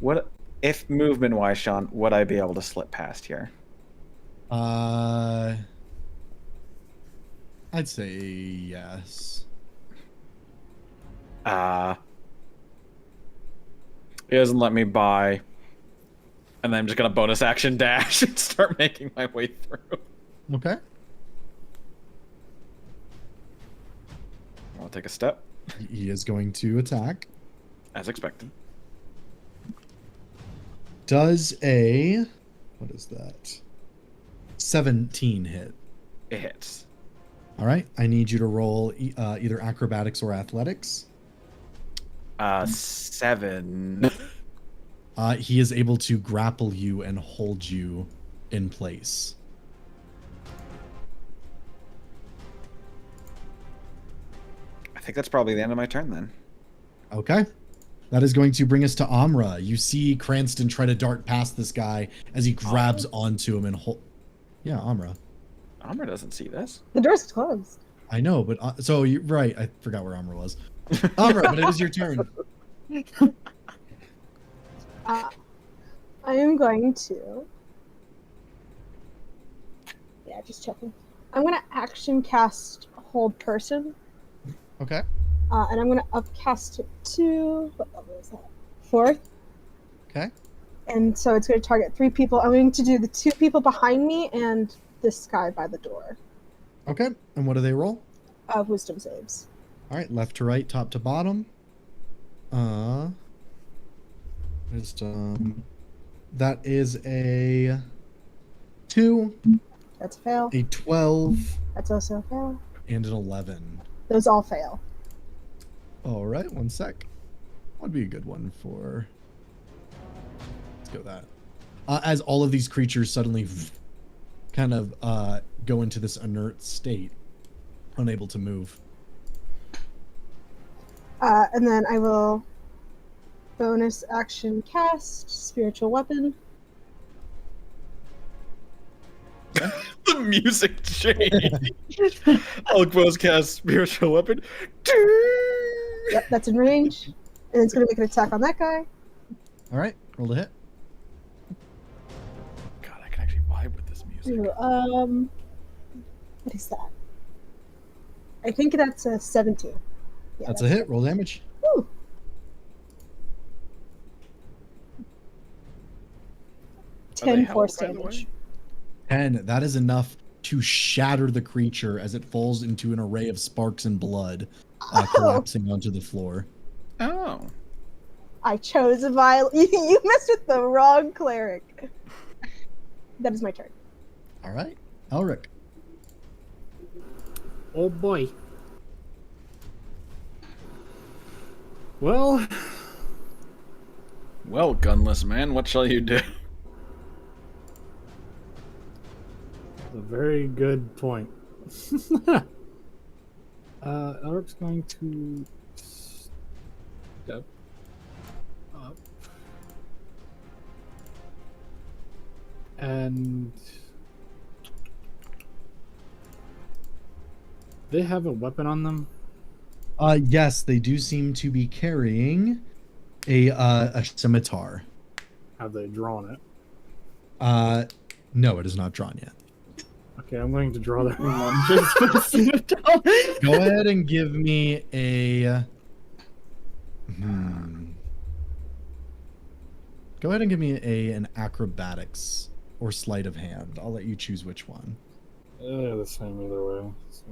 What if movement-wise, Sean? Would I be able to slip past here? I'd say yes. He doesn't let me by, and then I'm just gonna bonus action dash and start making my way through. Okay. I'll take a step, He is going to attack. as expected. Does a, what is that? 17 hit. It hits. All right. I need you to roll either acrobatics or athletics. 7. He is able to grapple you and hold you in place. I think that's probably the end of my turn then. Okay. That is going to bring us to Amra. You see Cranston try to dart past this guy as he grabs onto him and hold. Yeah, Amra. Amra doesn't see this. The door's closed. I know, but so you're right. I forgot where Amra was. Amra, but it is your turn. I am going to. Yeah, just checking. I'm going to action cast Hold Person. Okay. And I'm going to upcast it to. What level is that? 4th. Okay. And so it's going to target 3 people. I'm going to do the 2 people behind me and this guy by the door. Okay. And what do they roll? Wisdom saves. All right, left to right, top to bottom. Wisdom. That is a 2. That's a fail. A 12. That's also a fail. And an 11. Those all fail. All right, one sec. Would be a good one for. Let's go with that. As all of these creatures suddenly kind of go into this inert state, unable to move. And then I will bonus action cast Spiritual Weapon. The music changed. I'll cast Spiritual Weapon. Yep, that's in range. And it's going to make an attack on that guy. All right, roll to hit. God, I can actually vibe with this music. Ooh, what is that? I think that's a 17. Yeah, That's a hit. Roll damage. Woo. Are they 10 held, force by the way? damage. 10. That is enough to shatter the creature as it falls into an array of sparks and blood, collapsing onto the floor. Oh. I chose a violent. You messed with the wrong cleric. That is my turn. All right, Elric. Oh boy. Well, Well, gunless man, what shall you do? a very good point. Elric's going to step up and they have a weapon on them. Yes, they do seem to be carrying a scimitar. Have they drawn it? No, it is not drawn yet. Okay, I'm going to draw that. Go ahead and give me a. Go ahead and give me an acrobatics or sleight of hand. I'll let you choose which one. The same either way. So.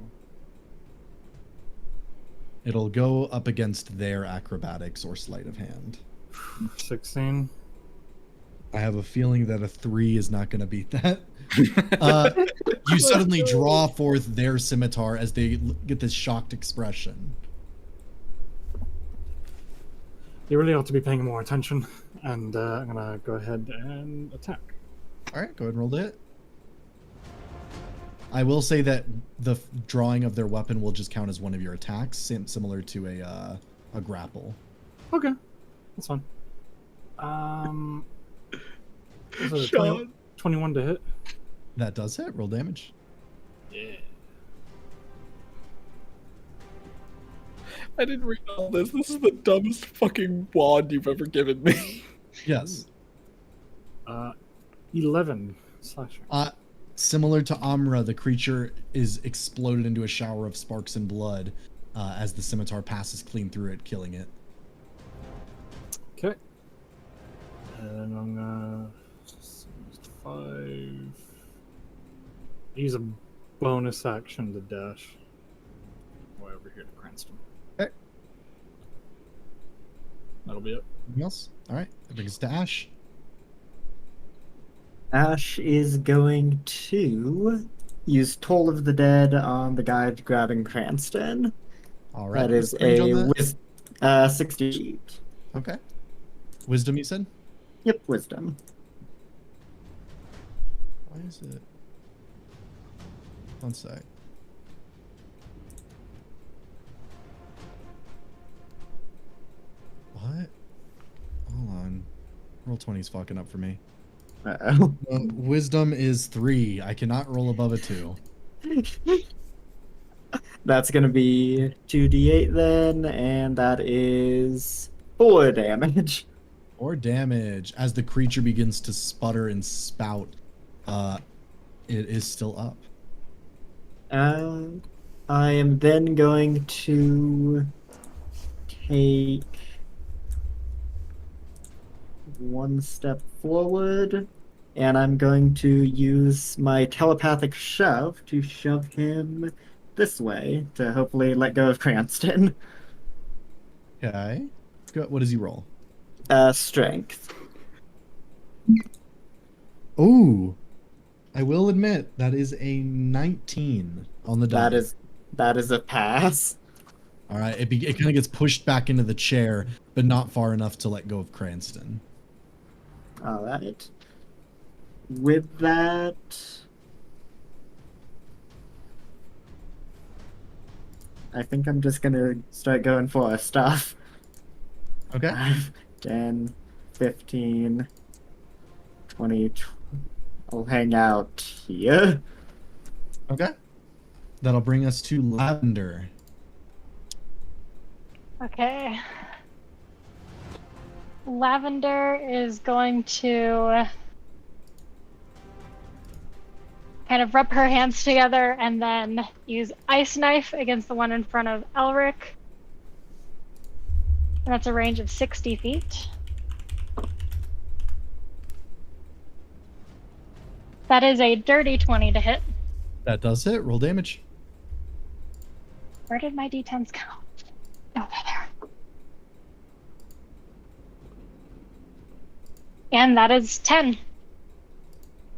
It'll go up against their acrobatics or sleight of hand. 16. I have a feeling that a 3 is not going to beat that. You suddenly draw forth their scimitar as they get this shocked expression. You really ought to be paying more attention, and I'm gonna go ahead and attack. All right, go ahead and roll the hit. I will say that the drawing of their weapon will just count as one of your attacks, similar to a grapple. Okay, that's fine. Is it 21 to hit? That does hit. Roll damage. Yeah. I didn't read all this. This is the dumbest fucking wand you've ever given me. Yes. 11 slashing. Similar to Amra, the creature is exploded into a shower of sparks and blood as the scimitar passes clean through it, killing it. Okay. And I'm gonna 5. Use a bonus action to dash. Way over here to Cranston. Okay. That'll be it. Anything else? All right. That brings us to Ash. Ash is going to use Toll of the Dead on the guy grabbing Cranston. All right. That is What's the range on that? 60 feet. Okay. Wisdom, you said? Yep, wisdom. Why is it? One sec. What? Hold on. Roll 20 is fucking up for me. Uh-oh. Wisdom is 3. I cannot roll above a 2. That's going to be 2d8 then, and that is 4 damage. Or damage. As the creature begins to sputter and spout, it is still up. I am then going to take 1 step forward, and I'm going to use my telepathic shove to shove him this way to hopefully let go of Cranston. Okay. What does he roll? Strength. Ooh. I will admit, that is a 19 on the die. That is a pass. All right. It kind of gets pushed back into the chair, but not far enough to let go of Cranston. All right. With that, I think I'm just gonna start going for our stuff. Okay. 5, 10, 15, 20. I'll hang out here. Okay. That'll bring us to Lavender. Okay. Lavender is going to kind of rub her hands together and then use Ice Knife against the one in front of Elric. And that's a range of 60 feet. That is a dirty 20 to hit. That does hit. Roll damage. Where did my d10s go? Oh, they're there. And that is 10.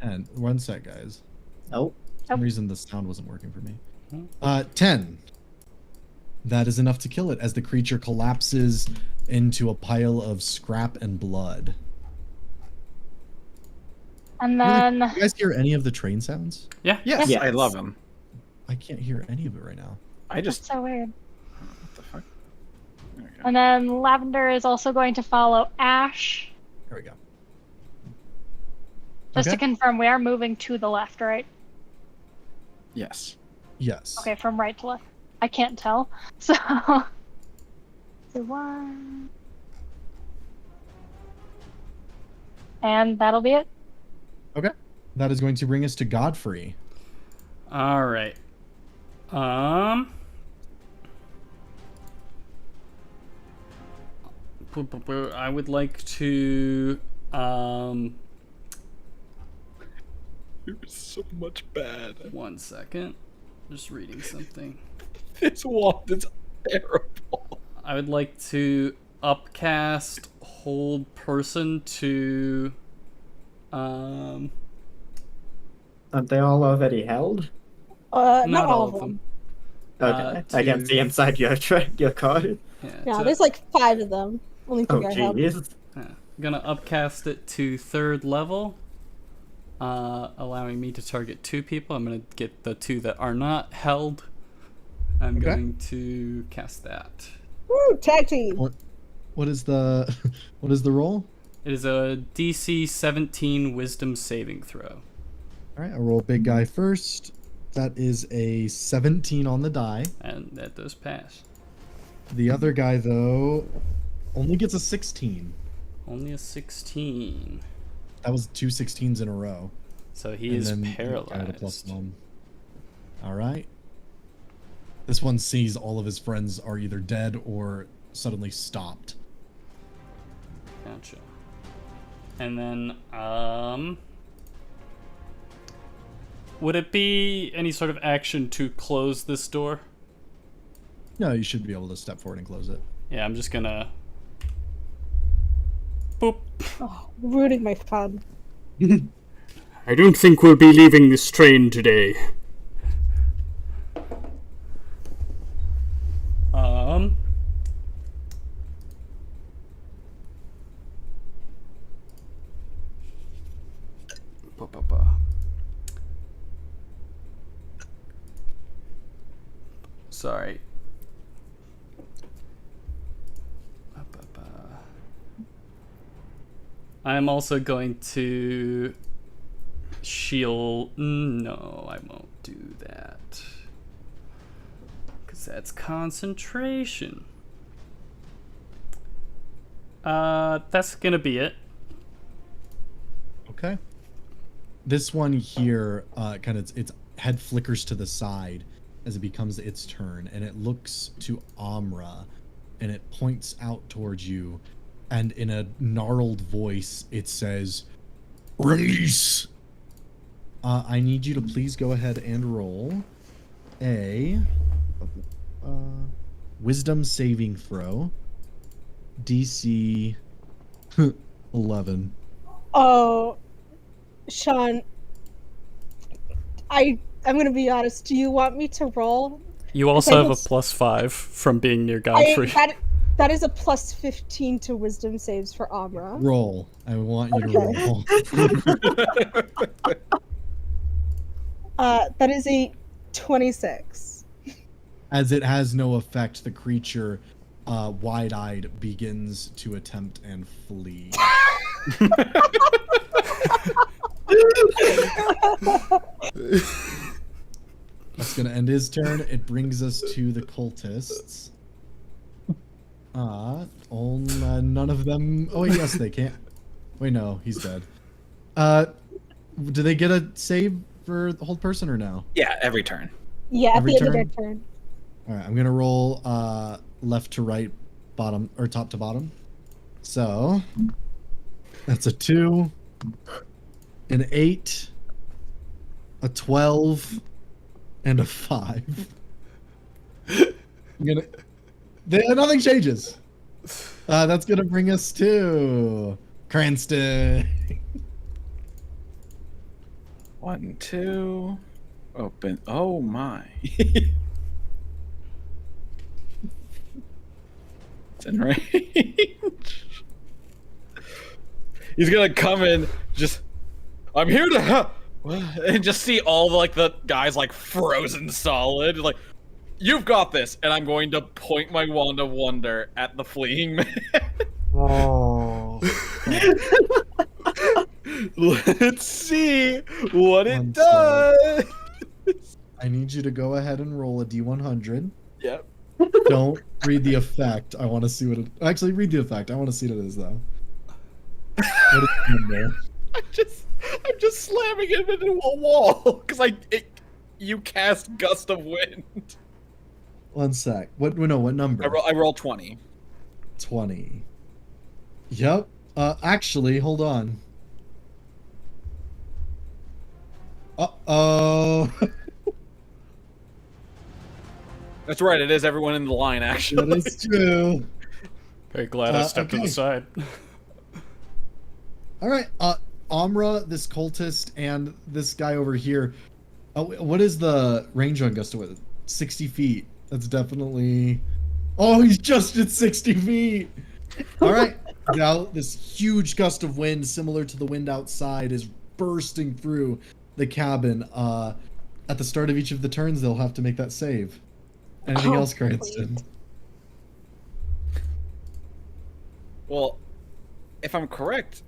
And 1 sec, guys. Oh. For some reason, the sound wasn't working for me. 10. That is enough to kill it as the creature collapses into a pile of scrap and blood. And then... Really, you guys hear any of the train sounds? Yeah. Yes, Yes. I love him. I can't hear any of it right now. That's so weird. What the fuck? There we go. And then Lavender is also going to follow Ash. There we go. Just to Okay. confirm, we are moving to the left, right? Yes. Yes. Okay, from right to left. I can't tell. So, 1. And that'll be it. Okay. That is going to bring us to Godfrey. All right. I would like to There's so much bad. 1 second. Just reading something. This wand is terrible. I would like to upcast hold person to Aren't they all already held? Not all of them. Okay. I can see inside your card. Yeah, to- there's like 5 of them. Only 3 Oh, I have. jeez. I'm gonna upcast it to 3rd level, allowing me to target 2 people. I'm gonna get the 2 that are not held. I'm Okay. going to cast that. Woo, tag team. What is the roll? It is a DC 17 Wisdom saving throw. All right, I'll roll big guy first. That is a 17 on the die. And that does pass. The other guy, though, only gets a 16. Only a 16. That was 2 16s in a row. So he And is then you added a paralyzed. +1. All right. This one sees all of his friends are either dead or suddenly stopped. Gotcha. And then, would it be any sort of action to close this door? No, you should be able to step forward and close it. Yeah, I'm just gonna... Boop. Oh, ruining my fun. I don't think we'll be leaving this train today. Sorry. I'm also going to shield. No, I won't do that. Because that's concentration. That's gonna be it. Okay. This one here, kind of its head flickers to the side as it becomes its turn, and it looks to Amra, and it points out towards you, and in a gnarled voice, it says, Release! I need you to please go ahead and roll a wisdom saving throw, DC 11. Oh, Sean, I'm gonna be honest. Do you want me to roll? You also have a +5 from being near Godfrey. That is a +15 to wisdom saves for Amra. Roll. I want you to roll. That is a 26. As it has no effect, the creature, wide-eyed, begins to attempt and flee. That's gonna end his turn. It brings us to the cultists. None of them. Oh wait, yes, they can't. Wait, no, he's dead. Do they get a save for the whole person or no? Yeah, every turn. Yeah, at Every the end of turn? their turn. All right, I'm gonna roll left to right, bottom or top to bottom. So that's a 2, an 8, a 12, and a 5. Nothing changes. That's gonna bring us to Cranston. 1, 2. Open. Oh my. It's in range. He's gonna come in, I'm here to help, and just see all the guys frozen solid. You've got this, and I'm going to point my wand of wonder at the fleeing man. Oh. Let's see what it One does. I need you to go ahead and roll a D100. Yep. Don't read the effect. I want to see what it. Actually, read the effect. I want to see what it is, though. What is the number? I'm just slamming him into a wall because you cast gust of wind. 1 sec. What number? I roll 20. 20. Yep. Actually, hold on. Uh-oh. That's right. It is everyone in the line, actually. That is true. Very glad I stepped to okay. the side. All right. Amra, this cultist, and this guy over here. What is the range on gust of wind? 60 feet. That's definitely. Oh, he's just at 60 feet. All right. Now this huge gust of wind, similar to the wind outside, is bursting through the cabin. At the start of each of the turns, they'll have to make that save. Anything else, Cranston? Well, if I'm correct,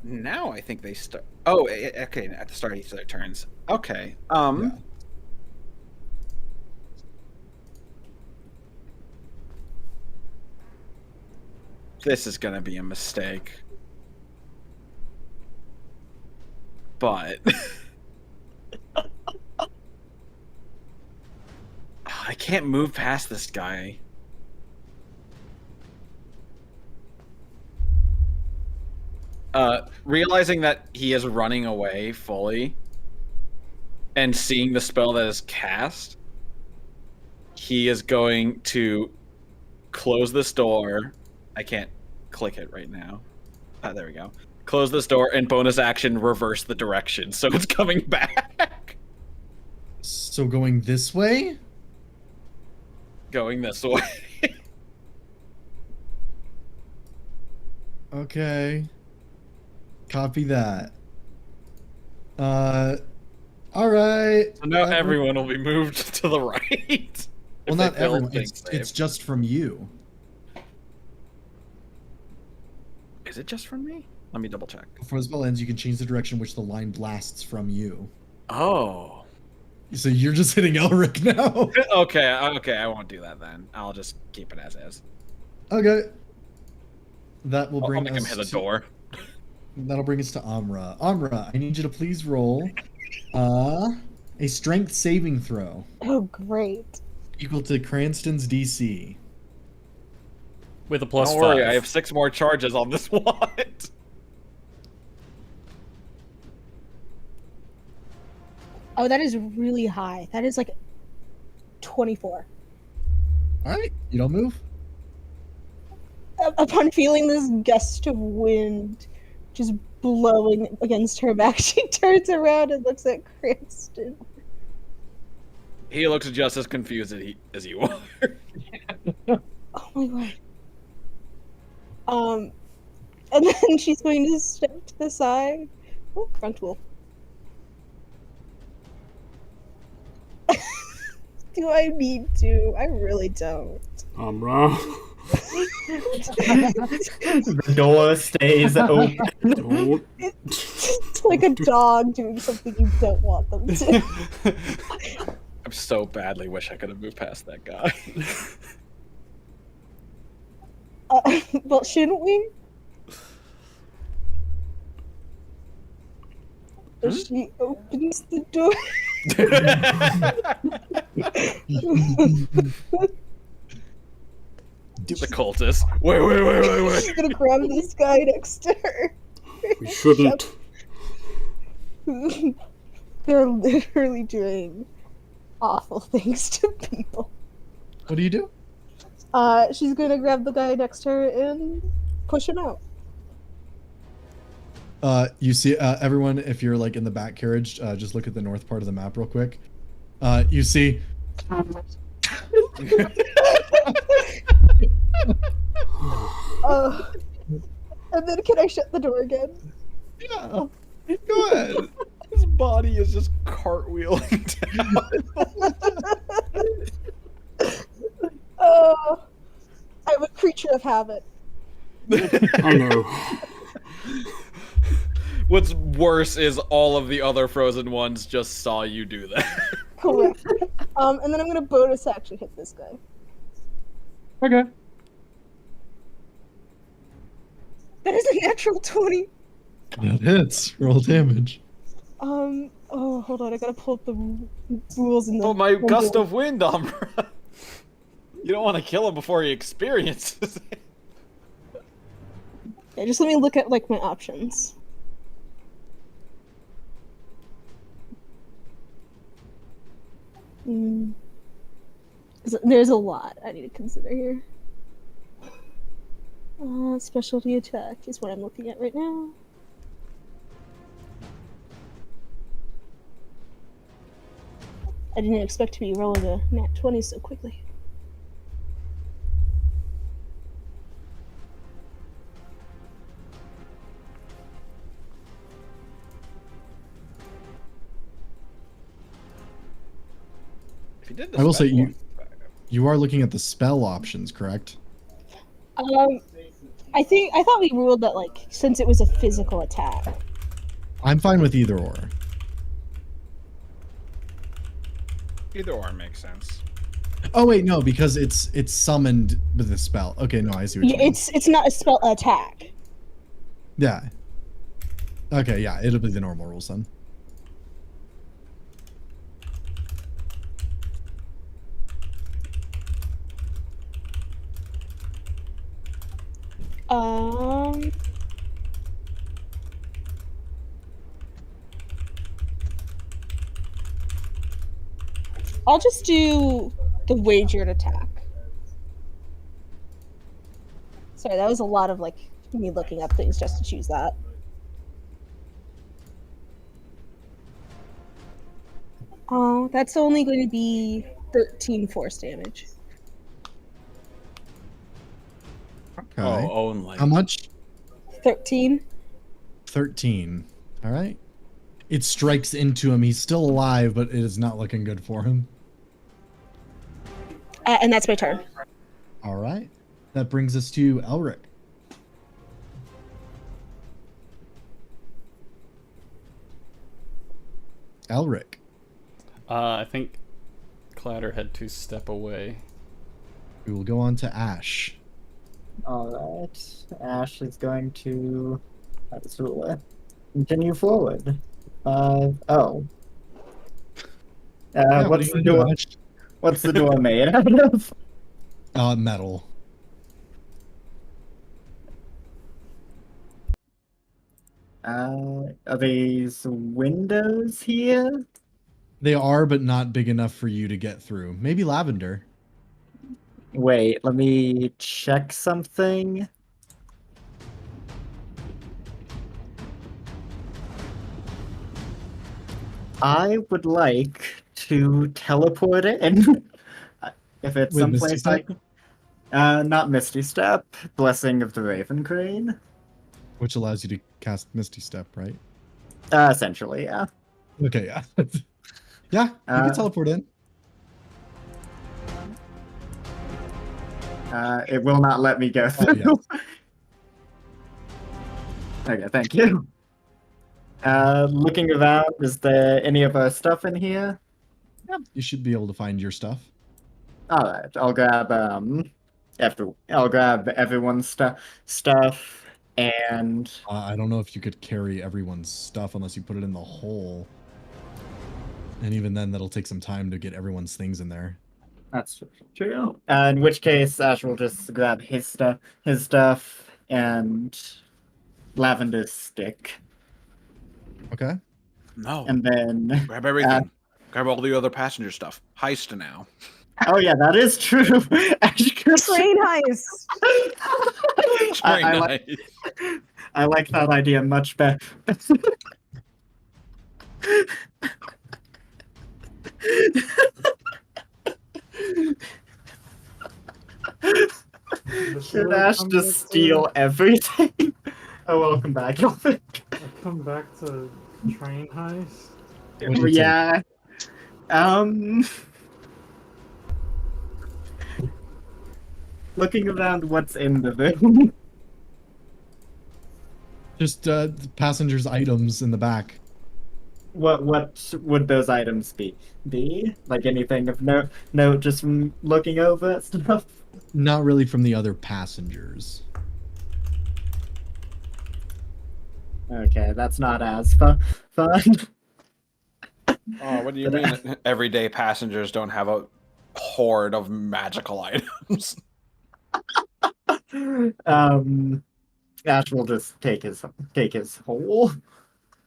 now I think they start. Oh, okay. At the start of each of their turns. Okay. Yeah. this is gonna be a mistake. But I can't move past this guy. Realizing that he is running away fully and seeing the spell that is cast, he is going to close this door. I can't click it right now. There we go. Close this door and bonus action reverse the direction so it's coming back. So going this way? Going this way. Okay. Copy that. Alright. So now everyone will be moved to the right. Well, not everyone. It's just from you. Is it just from me? Let me double check. Before the spell ends, you can change the direction which the line blasts from you. Oh. So you're just hitting Elric now. Okay, I won't do that then. I'll just keep it as is. Okay. That will bring I'll make us him hit a door. That'll bring us to Amra. Amra, I need you to please roll a strength saving throw. Oh, great. Equal to Cranston's DC. With a plus Don't 5. worry, I have 6 more charges on this one. Oh, that is really high. That is like 24. Alright, you don't move? Upon feeling this gust of wind just blowing against her back, she turns around and looks at Cranston. He looks just as confused as you are. Oh my god. And then she's going to step to the side. Oh, front wheel. Do I need to? I really don't. Amra. The door stays open. Don't. It's like a dog doing something you don't want them to. I so badly wish I could have moved past that guy. Well, shouldn't we? She opens the door. The cultist. Wait. She's gonna grab this guy next to her. We shouldn't. They're literally doing awful things to people. What do you do? She's gonna grab the guy next to her and push him out. You see, everyone, if you're like in the back carriage, just look at the north part of the map real quick. You see. And then can I shut the door again? Yeah. Go ahead. His body is just cartwheeling down. I'm a creature of habit. I know. What's worse is all of the other frozen ones just saw you do that. Correct. And then I'm gonna bonus action hit this guy. Okay. That is a natural 20. That hits. Roll damage. Oh, hold on. I gotta pull up the rules in the. Oh, my gust of wind, Amra. You don't want to kill him before he experiences it. Yeah, just let me look at like my options. There's a lot I need to consider here. Specialty attack is what I'm looking at right now. I didn't expect to be rolling a nat 20 so quickly. If you did I will say special one- you are looking at the spell options, correct? I thought we ruled that like since it was a physical attack. I'm fine with either or. Either or makes sense. Oh wait, no, because it's summoned with the spell. Okay, no, I see what you Yeah, mean. it's not a spell attack. Yeah. Okay, yeah, it'll be the normal rules then. Um. I'll just do the wagered attack. Sorry, that was a lot of like me looking up things just to choose that. Oh, that's only going to be 13 force damage. Okay. Oh, only. How much? 13. 13. All right. It strikes into him. He's still alive, but it is not looking good for him. And that's my turn. All right. That brings us to Elric. Elric. I think Clatter had to step away. We will go on to Ash. Alright. Ash is going to continue forward. Oh. Yeah, what What's are the you door? doing, Ash? What's the door made out of? Metal. Are these windows here? They are, but not big enough for you to get through. Maybe Lavender. Wait, let me check something. I would like to teleport in. If it's With Misty someplace I Step? can. Not Misty Step, Blessing of the Raven Crane. Which allows you to cast Misty Step, right? Essentially, yeah. Okay, yeah. Yeah, you can teleport in. It will not let me go through. yes. Okay, thank you. Looking around, is there any of our stuff in here? Yeah, you should be able to find your stuff. All right, I'll grab everyone's stuff and I don't know if you could carry everyone's stuff unless you put it in the hole. And even then, that'll take some time to get everyone's things in there. that's true. In which case, Ash will just grab his stuff, and Lavender's stick, Okay. No. and then Grab everything. Grab all the other passenger stuff. Heist now. oh yeah, that is true. Train heist. I like that idea much better. Should Ash just steal everything? Oh, welcome back, Elvin. I come back to train heist. Yeah. Looking around, what's in the room? Just passengers' items in the back. What would those items be? Like anything of note just from looking over at stuff? Not really from the other passengers. Okay, that's not as fun. Oh, what do you mean everyday passengers don't have a horde of magical items? Ash will just take his hole.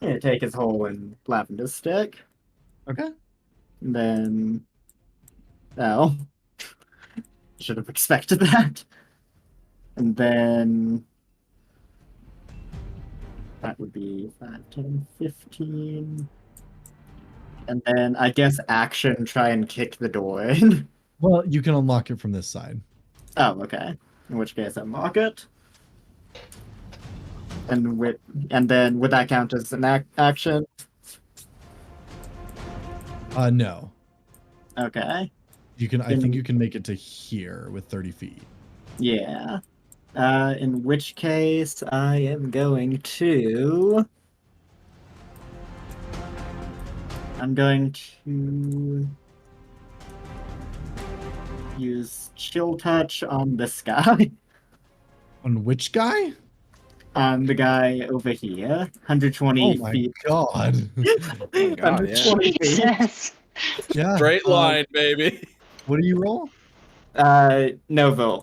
Yeah, take his hole in Lavender's stick. Okay. And then oh. Should have expected that. And then that would be 5, 10, 15. And then I guess action try and kick the door in. Well, you can unlock it from this side. Oh, okay. In which case unlock it. And then would that count as an action? No. Okay. You can. I think you can make it to here with 30 feet. Yeah. In which case I am going to. I'm going to use chill touch on this guy. On which guy? On the guy over here, 120 Oh my feet. god. God, yeah. 120 feet. Jesus. Yeah. Straight line, baby. What do you roll? No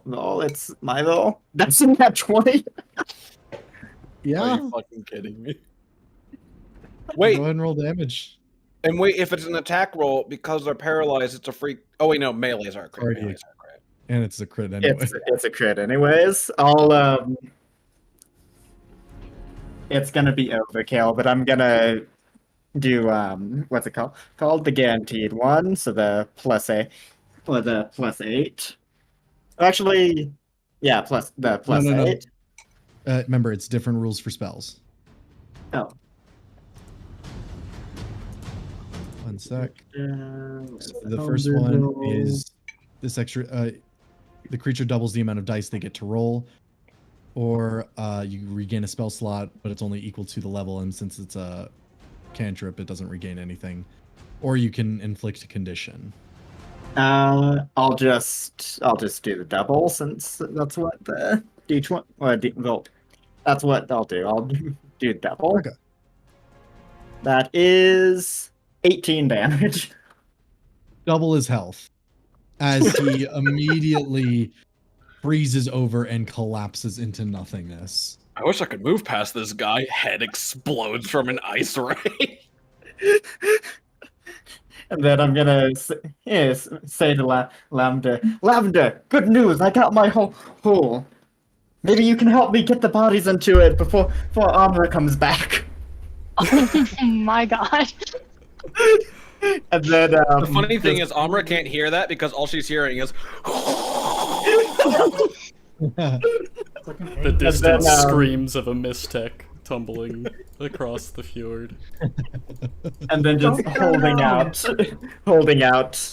roll. It's my roll. That's in that 20. Are Yeah. you fucking kidding me? Go Wait, ahead and roll damage. and wait, if it's an attack roll, because they're paralyzed, it's a free. Oh, wait, no, melees are crit. Already- Melees are crit. And it's a crit anyway. It's a crit anyways. I'll it's gonna be overkill, but I'm gonna do what's it called? The guaranteed one, so the +8. Actually, yeah, the plus No. 8. Remember, it's different rules for spells. Oh. One sec. So the first one is this extra. The creature doubles the amount of dice they get to roll, or you regain a spell slot, but it's only equal to the level, and since it's a cantrip, it doesn't regain anything. Or you can inflict a condition. I'll just do the double since that's what the D20 well, that's what I'll do. I'll do double. Okay. That is 18 damage. Double his health, as he immediately freezes over and collapses into nothingness. I wish I could move past this guy. Head explodes from an ice ray. And then I'm gonna say to Lavender, good news! I got my hole. Maybe you can help me get the bodies into it before Armor comes back. Oh my god. And then The funny thing is, Amra can't hear that because all she's hearing is. The distant then, screams of a Mistec tumbling across the fjord. and then just holding out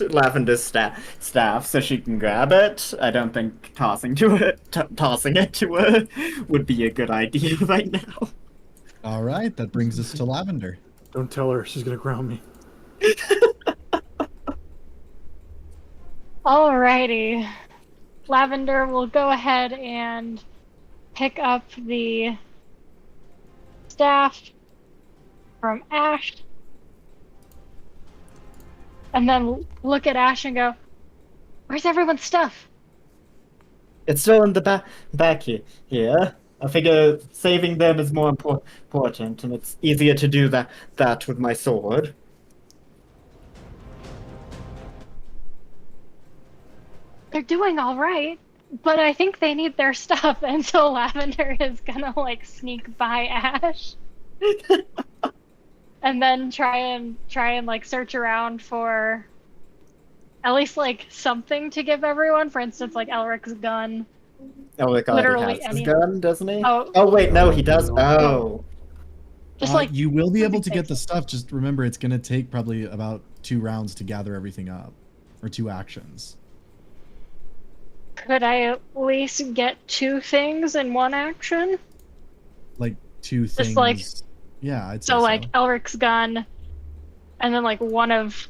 Lavender's staff so she can grab it. I don't think tossing it to her would be a good idea right now. All right, that brings us to Lavender. Don't tell her, she's gonna ground me. Alrighty. Lavender will go ahead and pick up the staff from Ash. And then look at Ash and go, where's everyone's stuff? It's still in the back here. I figure saving them is more important, and it's easier to do that with my sword. They're doing all right, but I think they need their stuff, and so Lavender is gonna like sneak by Ash, and then try and like search around for at least like something to give everyone. For instance, like Elric's gun. Elric Literally already has his any- gun, doesn't he? Oh. Wait, no, he does. Oh. Just like you will be able to something get the stuff. Just remember, it's going to take probably about 2 rounds to gather everything up, or 2 actions. Could I at least get 2 things in one action? Like 2 things. Just like- yeah, I'd say So like Elric's gun, and then like one of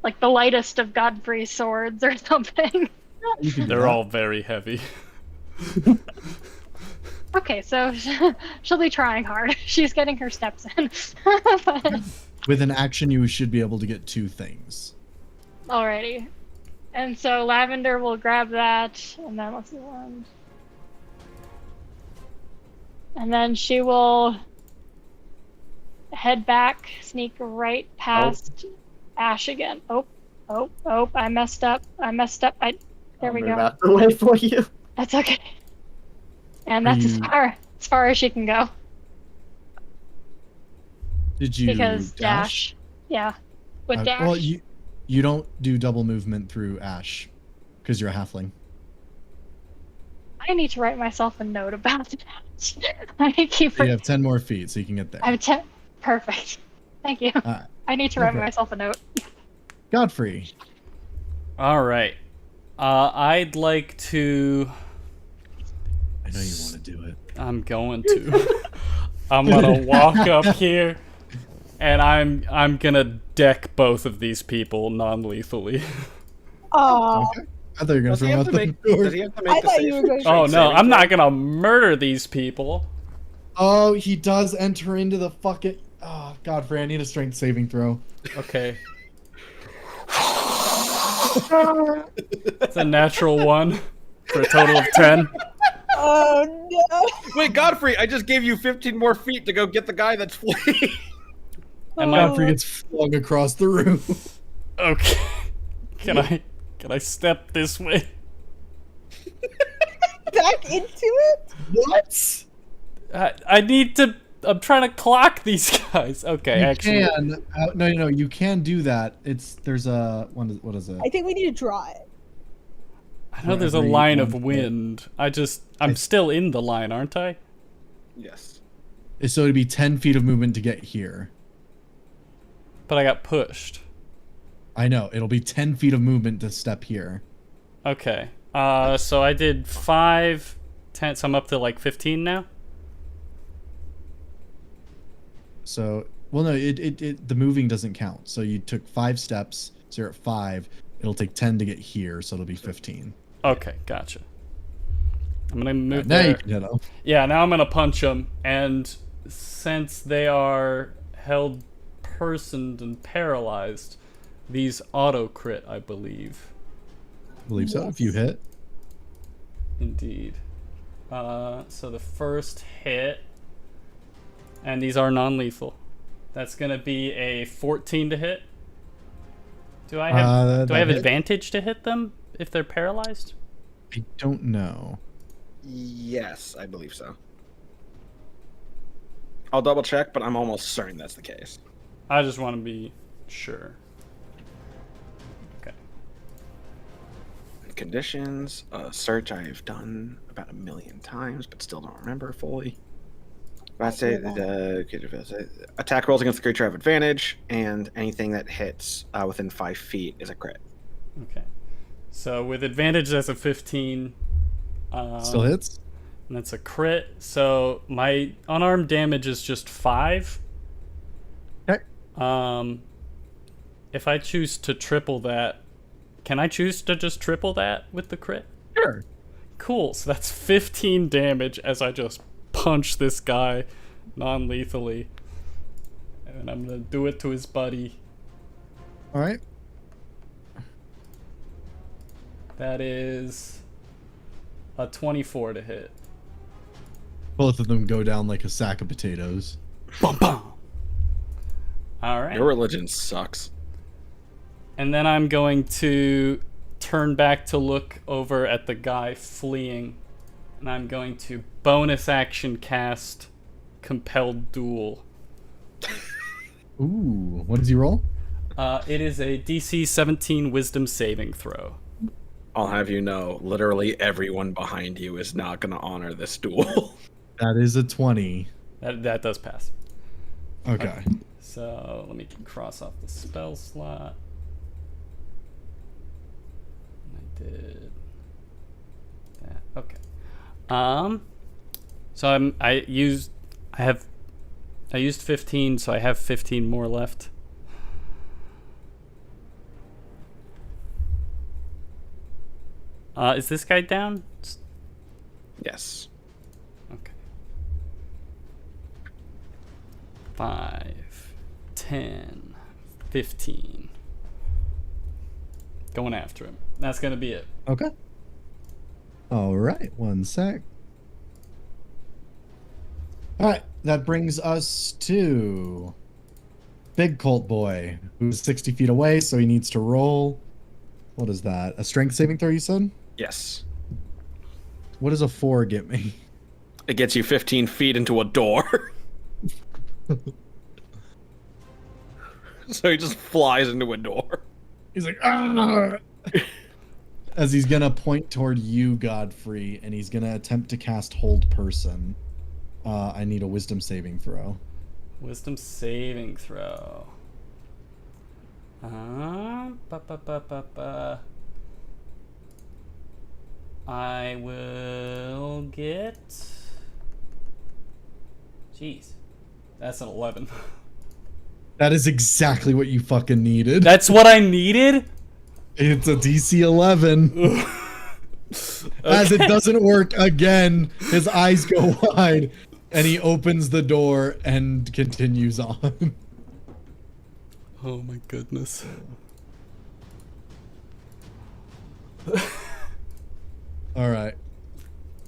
like the lightest of Godfrey's swords or something. You can do They're that. all very heavy. Okay, so she'll be trying hard. She's getting her steps in. But, With an action, you should be able to get 2 things. alrighty. And so Lavender will grab that, and then let's see one. And then she will head back, sneak right past Ash again. Oh, I messed up. There we I'll move go. out the way for you. That's okay. And that's as far as she can go. Did you Because dash. Yeah. With dash. Well, you don't do double movement through Ash, because you're a halfling. I need to write myself a note about that. I keep So you have 10 more feet, so you can get there. I have 10. Perfect. Thank you. I need to write myself a note. Godfrey. All right. I'd like to. I know you want to do it. I'm going to. I'm gonna walk up here, and I'm gonna deck both of these people non-lethally. Oh, Okay. I thought you were gonna Does he throw have out to the make? door. Does he have to I make the thought you were save? going to- Oh no, saving I'm throw? not gonna murder these people. Oh, he does enter into the fucking. Oh, Godfrey, I need a strength saving throw. Okay. It's a natural 1 for a total of 10. Oh no! Wait, Godfrey, I just gave you 15 more feet to go get the guy that's fleeing. Am I Godfrey gets flung across the room. okay? Can I step this way? Back into it? What? I need to. I'm trying to clock these guys. Okay, You actually. can. No, you can do that. There's a what is it? I think we need to draw it. I know there's a Every line of one wind. I'm still in the line, aren't I? Yes. So it'd be 10 feet of movement to get here. But I got pushed. I know. It'll be 10 feet of movement to step here. Okay. So I did 5, 10, so I'm up to like 15 now? So, well, no, the moving doesn't count. So you took 5 steps. So you're at 5. It'll take 10 to get here, so it'll be 15. Okay, gotcha. I'm gonna move Now there. you can hit them. Yeah, now I'm gonna punch them, and since they are held personed and paralyzed, these auto crit, I believe. I believe so. If you hit. Indeed. So the first hit, and these are non-lethal. That's gonna be a 14 to hit. Do I have that hit. advantage to hit them if they're paralyzed? I don't know. Yes, I believe so. I'll double check, but I'm almost certain that's the case. I just want to be sure. Okay. Conditions, search I've done about 1 million times, but still don't remember fully. I say the attack rolls against the creature have advantage, and anything that hits within 5 feet is a crit. Okay. So with advantage, that's a 15. Still hits? And that's a crit. So my unarmed damage is just 5. Okay. If I choose to triple that, can I choose to just triple that with the crit? Sure. Cool. So that's 15 damage as I just punch this guy non-lethally. And I'm going to do it to his buddy. All right. That is a 24 to hit. Both of them go down like a sack of potatoes. Bum, bum. All right. Your religion sucks. And then I'm going to turn back to look over at the guy fleeing. And I'm going to bonus action cast Compelled Duel. Ooh, what does he roll? It is a DC 17 Wisdom saving throw. I'll have you know, literally everyone behind you is not going to honor this duel. That is a 20. That does pass. Okay. So let me cross off the spell slot. I did that. Okay. So I used 15, so I have 15 more left. Is this guy down? Yes. Okay. 5, 10, 15. Going after him. That's gonna be it. Okay. All right, one sec. All right, that brings us to Big Colt Boy, who's 60 feet away, so he needs to roll. What is that? A strength saving throw, you said? Yes. What does a 4 get me? It gets you 15 feet into a door. So he just flies into a door. He's like, ah! As he's gonna point toward you, Godfrey, and he's gonna attempt to cast Hold Person. I need a Wisdom saving throw. Wisdom saving throw. I will get. Jeez, that's an 11. That is exactly what you fucking needed. That's what I needed? It's a DC 11. As it doesn't work again, his eyes go wide, and he opens the door and continues on. Oh my goodness. All right.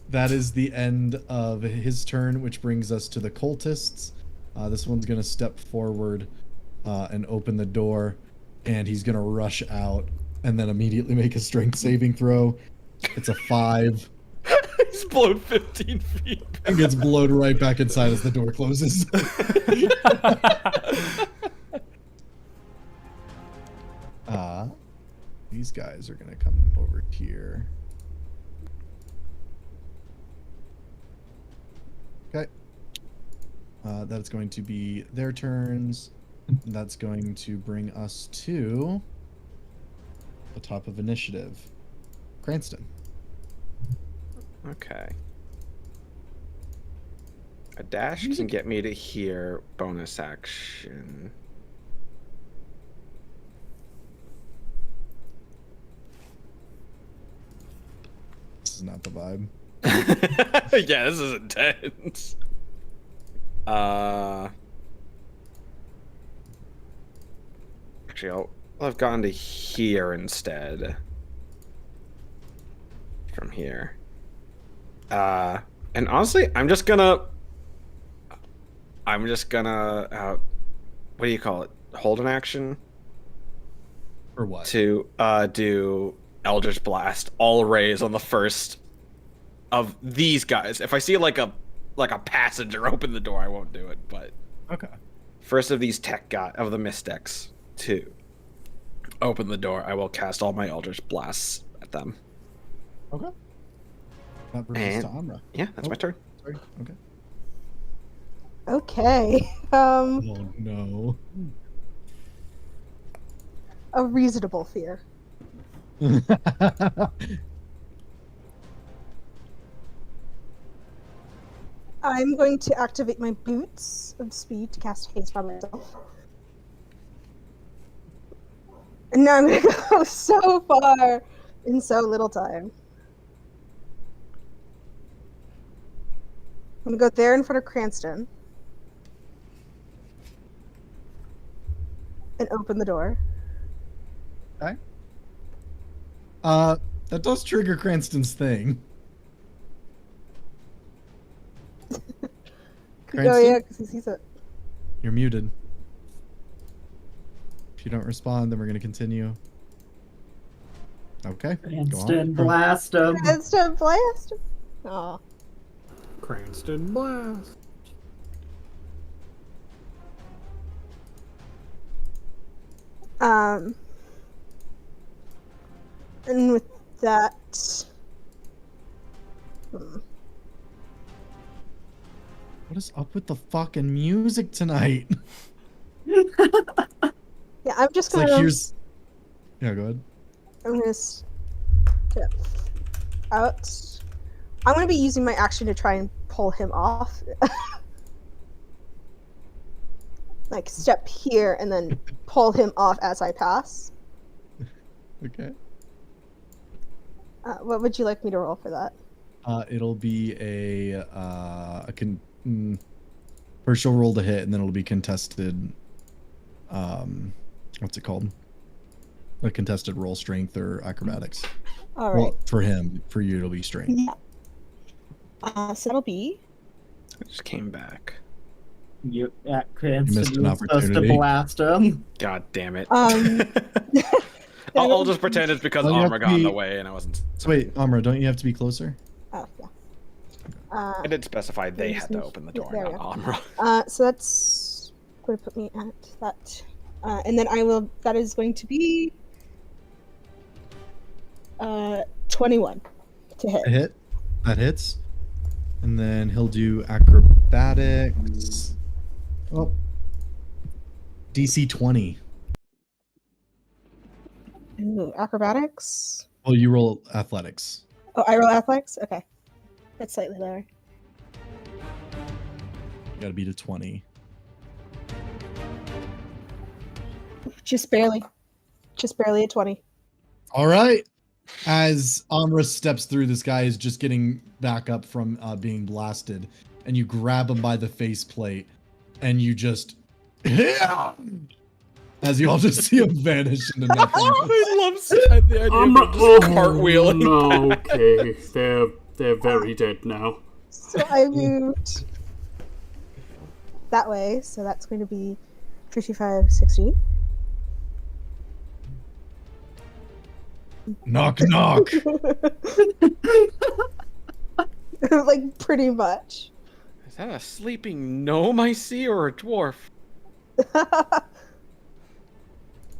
That is the end of his turn, which brings us to the cultists. This one's going to step forward and open the door, and he's going to rush out and then immediately make a strength saving throw. It's a 5. He's blown 15 feet. And gets blown right back inside as the door closes. These guys are going to come over here. Okay. That's going to be their turns. That's going to bring us to the top of initiative. Cranston. Okay. A dash can get me to here. Bonus action. This is not the vibe. Yeah, this is intense. Actually, I've gone to here instead. From here. And honestly, I'm just gonna, what do you call it? Hold an action? Or what? To do Eldritch Blast, all raise on the first of these guys. If I see like a passenger open the door, I won't do it, but Okay. first of these of the Mystics to open the door, I will cast all my Eldritch Blasts at them. Okay. That brings us to Amra. Yeah, that's my turn. Sorry. Okay. Okay. Oh no. A reasonable fear. I'm going to activate my boots of speed to cast haste by myself. And now I'm going to go so far in so little time. I'm going to go there in front of Cranston. And open the door. Okay. That does trigger Cranston's thing. Oh Cranston? yeah, because he sees it. You're muted. If you don't respond, then we're gonna continue. Okay. Instant blast him. Instant blast. Aw. Cranston blast. And with that, What is up with the fucking music tonight? yeah, I'm just It's gonna. like here's. Yeah, go ahead. I'm gonna step out. I'm gonna be using my action to try and pull him off. Like step here and then pull him off as I pass. Okay. What would you like me to roll for that? It'll be first you'll roll to hit, and then it'll be contested. What's it called? A contested roll, strength or acrobatics. All right. Well, for him, for you, it'll be strength. Yeah. So that'll be. I just came back. You at Cranston, missed an you were supposed to opportunity. blast him. God damn it. I'll just pretend it's because Well, you have Armor to got in be- the way and I wasn't. Wait, Amra, don't you have to be closer? Oh yeah. I did specify they had to move- open the yeah, door, there we not go. Amra. So that's going to put me at that, and then I will. That is going to be 21 to hit. A hit. That hits. And then he'll do acrobatics. Oh. DC 20. Ooh, acrobatics. Well, you roll athletics. Oh, I roll athletics. Okay, that's slightly lower. You gotta beat a 20. Just barely a 20. All right. As Amra steps through, this guy is just getting back up from being blasted, and you grab him by the faceplate, and you just as you all just see him vanish into nothing. I love the idea of him just cartwheeling. No, okay, they're very dead now. So I moved that way, so that's going to be 55, 60. Knock, knock. Like, pretty much. Is that a sleeping gnome I see, or a dwarf?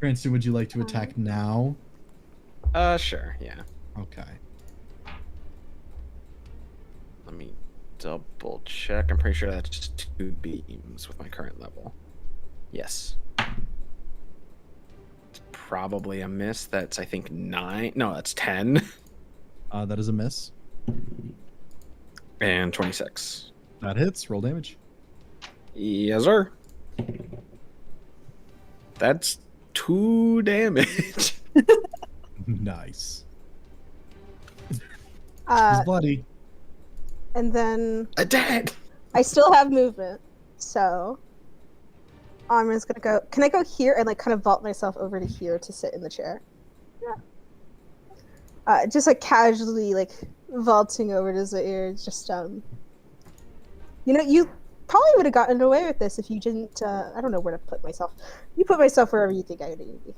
Cranston, would you like to attack now? Sure, yeah. Okay. Let me double check. I'm pretty sure that's just 2 beams with my current level. Yes. It's probably a miss. That's, I think, 9. No, that's 10. That is a miss. And 26. That hits. Roll damage. Yes, sir. That's 2 damage. Nice. He's Uh, bloody. and then A dead. I still have movement, so I'm just gonna go. Can I go here and like kind of vault myself over to here to sit in the chair? Yeah. Just like casually like vaulting over to Zaire. Just you know, you probably would have gotten away with this if you didn't. I don't know where to put myself. You put myself wherever you think I need to be.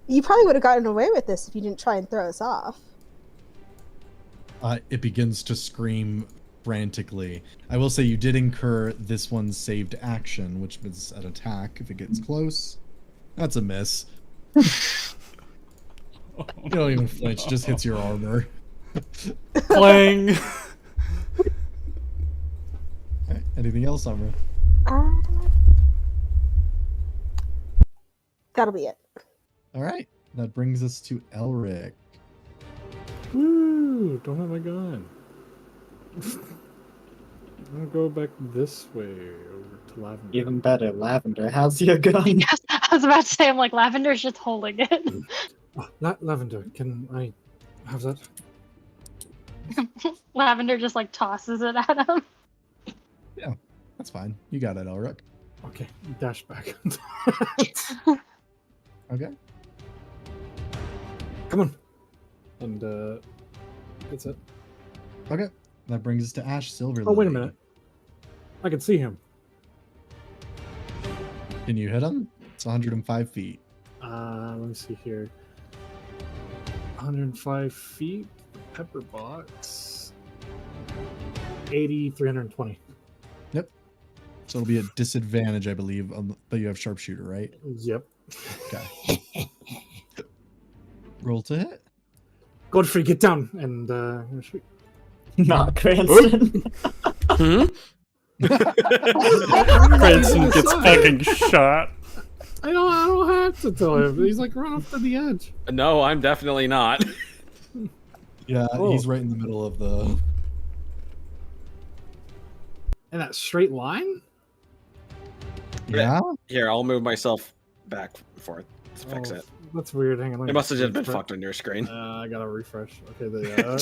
You probably would have gotten away with this if you didn't try and throw us off. It begins to scream frantically. I will say you did incur this one's saved action, which is an attack if it gets close. That's a miss. You don't even flinch, just hits your armor. Clang. Alright, anything else, Amra? That'll be it. Alright, that brings us to Elric. Woo! Don't have my gun. I'm gonna go back this way over to Lavender. Even better, Lavender. How's your gun? Yes, I was about to say, I'm like, Lavender's just holding it. Oh, Lavender, can I have that? Lavender just like tosses it at him. Yeah, that's fine. You got it, Elric. Okay, dash back. Okay. Come on. And that's it. Okay. That brings us to Ash Silver. Oh, wait a minute. I can see him. Can you hit him? It's 105 feet. Let me see here. 105 feet. Pepper box. 80, 320. Yep. So it'll be a disadvantage, I believe, but you have sharpshooter, right? Yep. Okay. Roll to hit. Godfrey, get down and shoot. Not Cranston. Cranston gets fucking shot. I don't have to tell him. He's like right off to the edge. No, I'm definitely not. Yeah, Oh. he's right in the middle of the... In that straight line? Yeah? Here, I'll move myself back and forth to fix Oh, it. That's weird. Hang on. let It me must have just been refresh. fucked on your screen. I gotta refresh. Okay, there.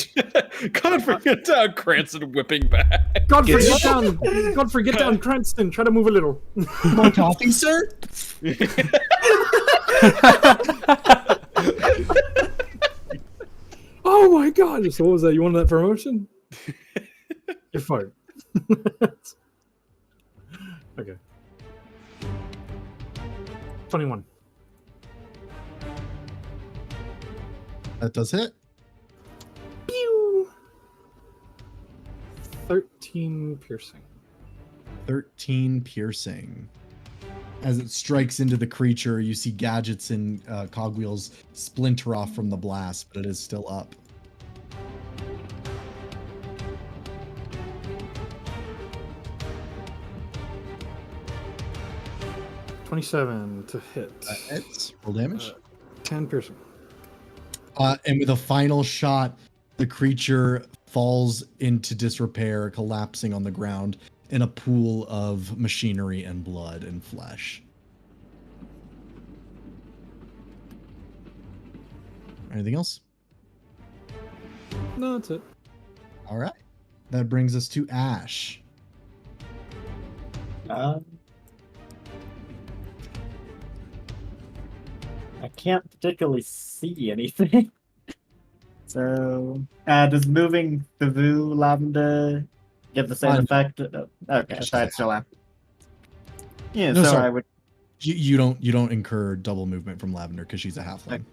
Godfrey, get down, Cranston whipping back. Godfrey, get down! Godfrey, get down! Cranston, try to move a little. More coffee, sir? Oh my god! So what was that? You wanted that promotion? You're fired. Okay. 21. That does hit. Pew! 13 piercing. 13 piercing. As it strikes into the creature, you see gadgets and cogwheels splinter off from the blast, but it is still up. $27 to hit. That hits. Roll damage. 10 piercing. And with a final shot, the creature falls into disrepair, collapsing on the ground in a pool of machinery and blood and flesh. Anything else? No, that's it. All right. That brings us to Ash. I can't particularly see anything. So, does moving the Vu Lavender give the same effect? Okay, so it's still after. Yeah, No, so sorry. I would You don't incur double movement from Lavender because she's a halfling.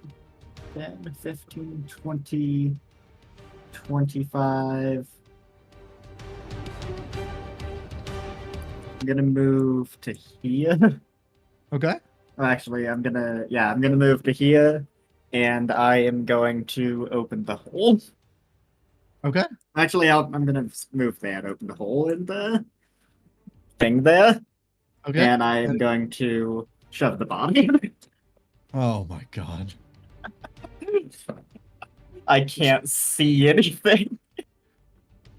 10, 15, 20, 25. I'm gonna move to here. Okay. Well, actually, I'm gonna move to here, and I am going to open the hole. Okay. Actually, I'm gonna move there and open the hole in the thing there, Okay. and I am going to shove the body in it. Oh my god. I can't see anything.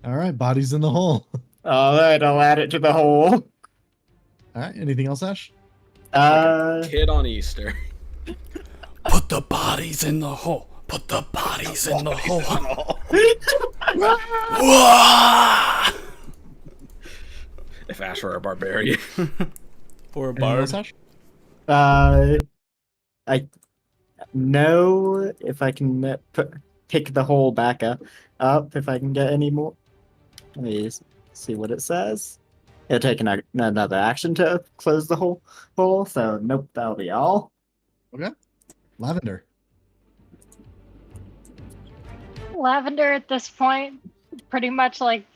All right, body's in the hole. All right, I'll add it to the hole. All right. Anything else, Ash? Kid on Easter. Put the bodies in the hole. Put the bodies in the hole. If Ash were a barbarian. Or a Anything bard. else, Ash? I know if I can pick the hole back up if I can get any more. Let me see what it says. It'll take another action to close the hole, so nope, that'll be all. Okay. Lavender. Lavender at this point, pretty much like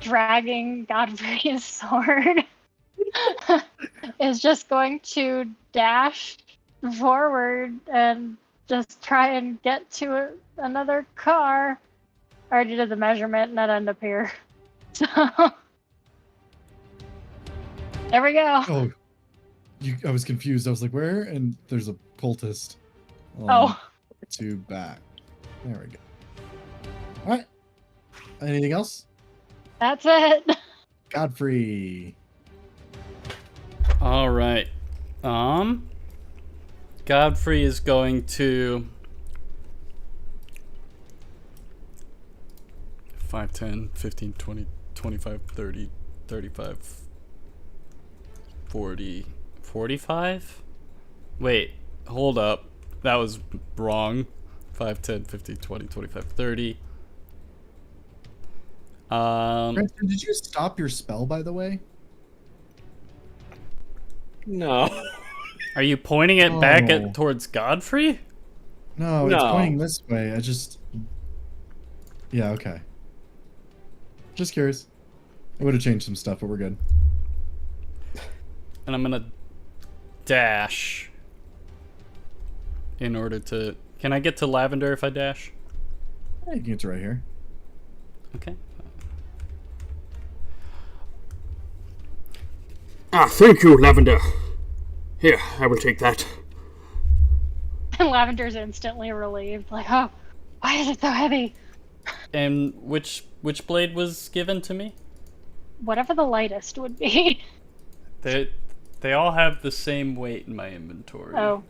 dragging Godfrey's sword, is just going to dash forward and just try and get to another car. I already did the measurement and that end up here. So there we go. Oh, I was confused. I was like, where? And there's a cultist. Oh. To back. There we go. All right. Anything else? That's it. Godfrey. All right. Godfrey is going to 5, 10, 15, 20, 25, 30, 35, 40, 45? Wait, hold up. That was wrong. 5, 10, 15, 20, 25, 30. Cranston, did you stop your spell, by the way? No. Are you pointing it back Oh. towards Godfrey? No, it's No. pointing this way. I just... Yeah, okay. Just curious. I would have changed some stuff, but we're good. And I'm gonna dash in order to... Can I get to Lavender if I dash? Yeah, you can get to right here. Okay. Thank you, Lavender. Here, I will take that. And Lavender's instantly relieved, like, oh, why is it so heavy? And which blade was given to me? Whatever the lightest would be. They all have the same weight in my inventory. Oh.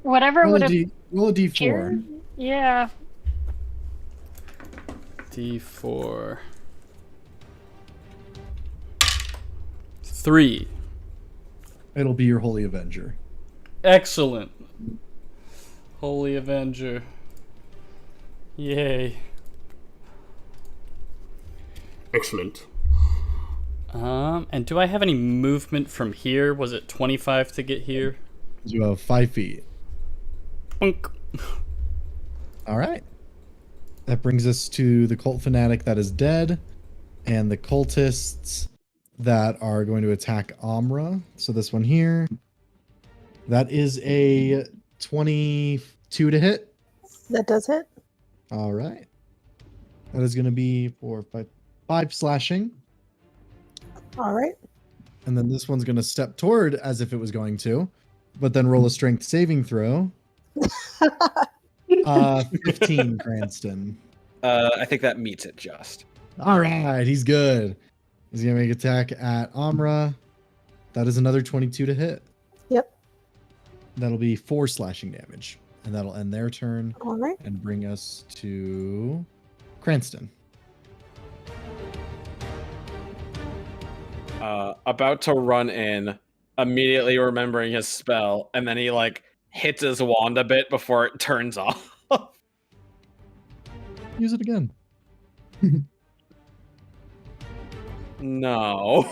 Whatever Roll would a, have... roll a d4. Yeah. D4. 3. It'll be your Holy Avenger. Excellent. Holy Avenger. Yay. Excellent. And do I have any movement from here? Was it 25 to get here? You have 5 feet. Boink. All right. That brings us to the cult fanatic that is dead, and the cultists that are going to attack Amra. So this one here. That is a 22 to hit. That does hit. All right. That is going to be 4, 5 slashing. All right. And then this one's going to step toward as if it was going to, but then roll a strength saving throw. 15, Cranston. I think that meets it just. All right, he's good. He's going to make attack at Amra. That is another 22 to hit. Yep. That'll be 4 slashing damage, and that'll end their turn All right. and bring us to Cranston. About to run in, immediately remembering his spell, and then he like hits his wand a bit before it turns off. Use it again. No.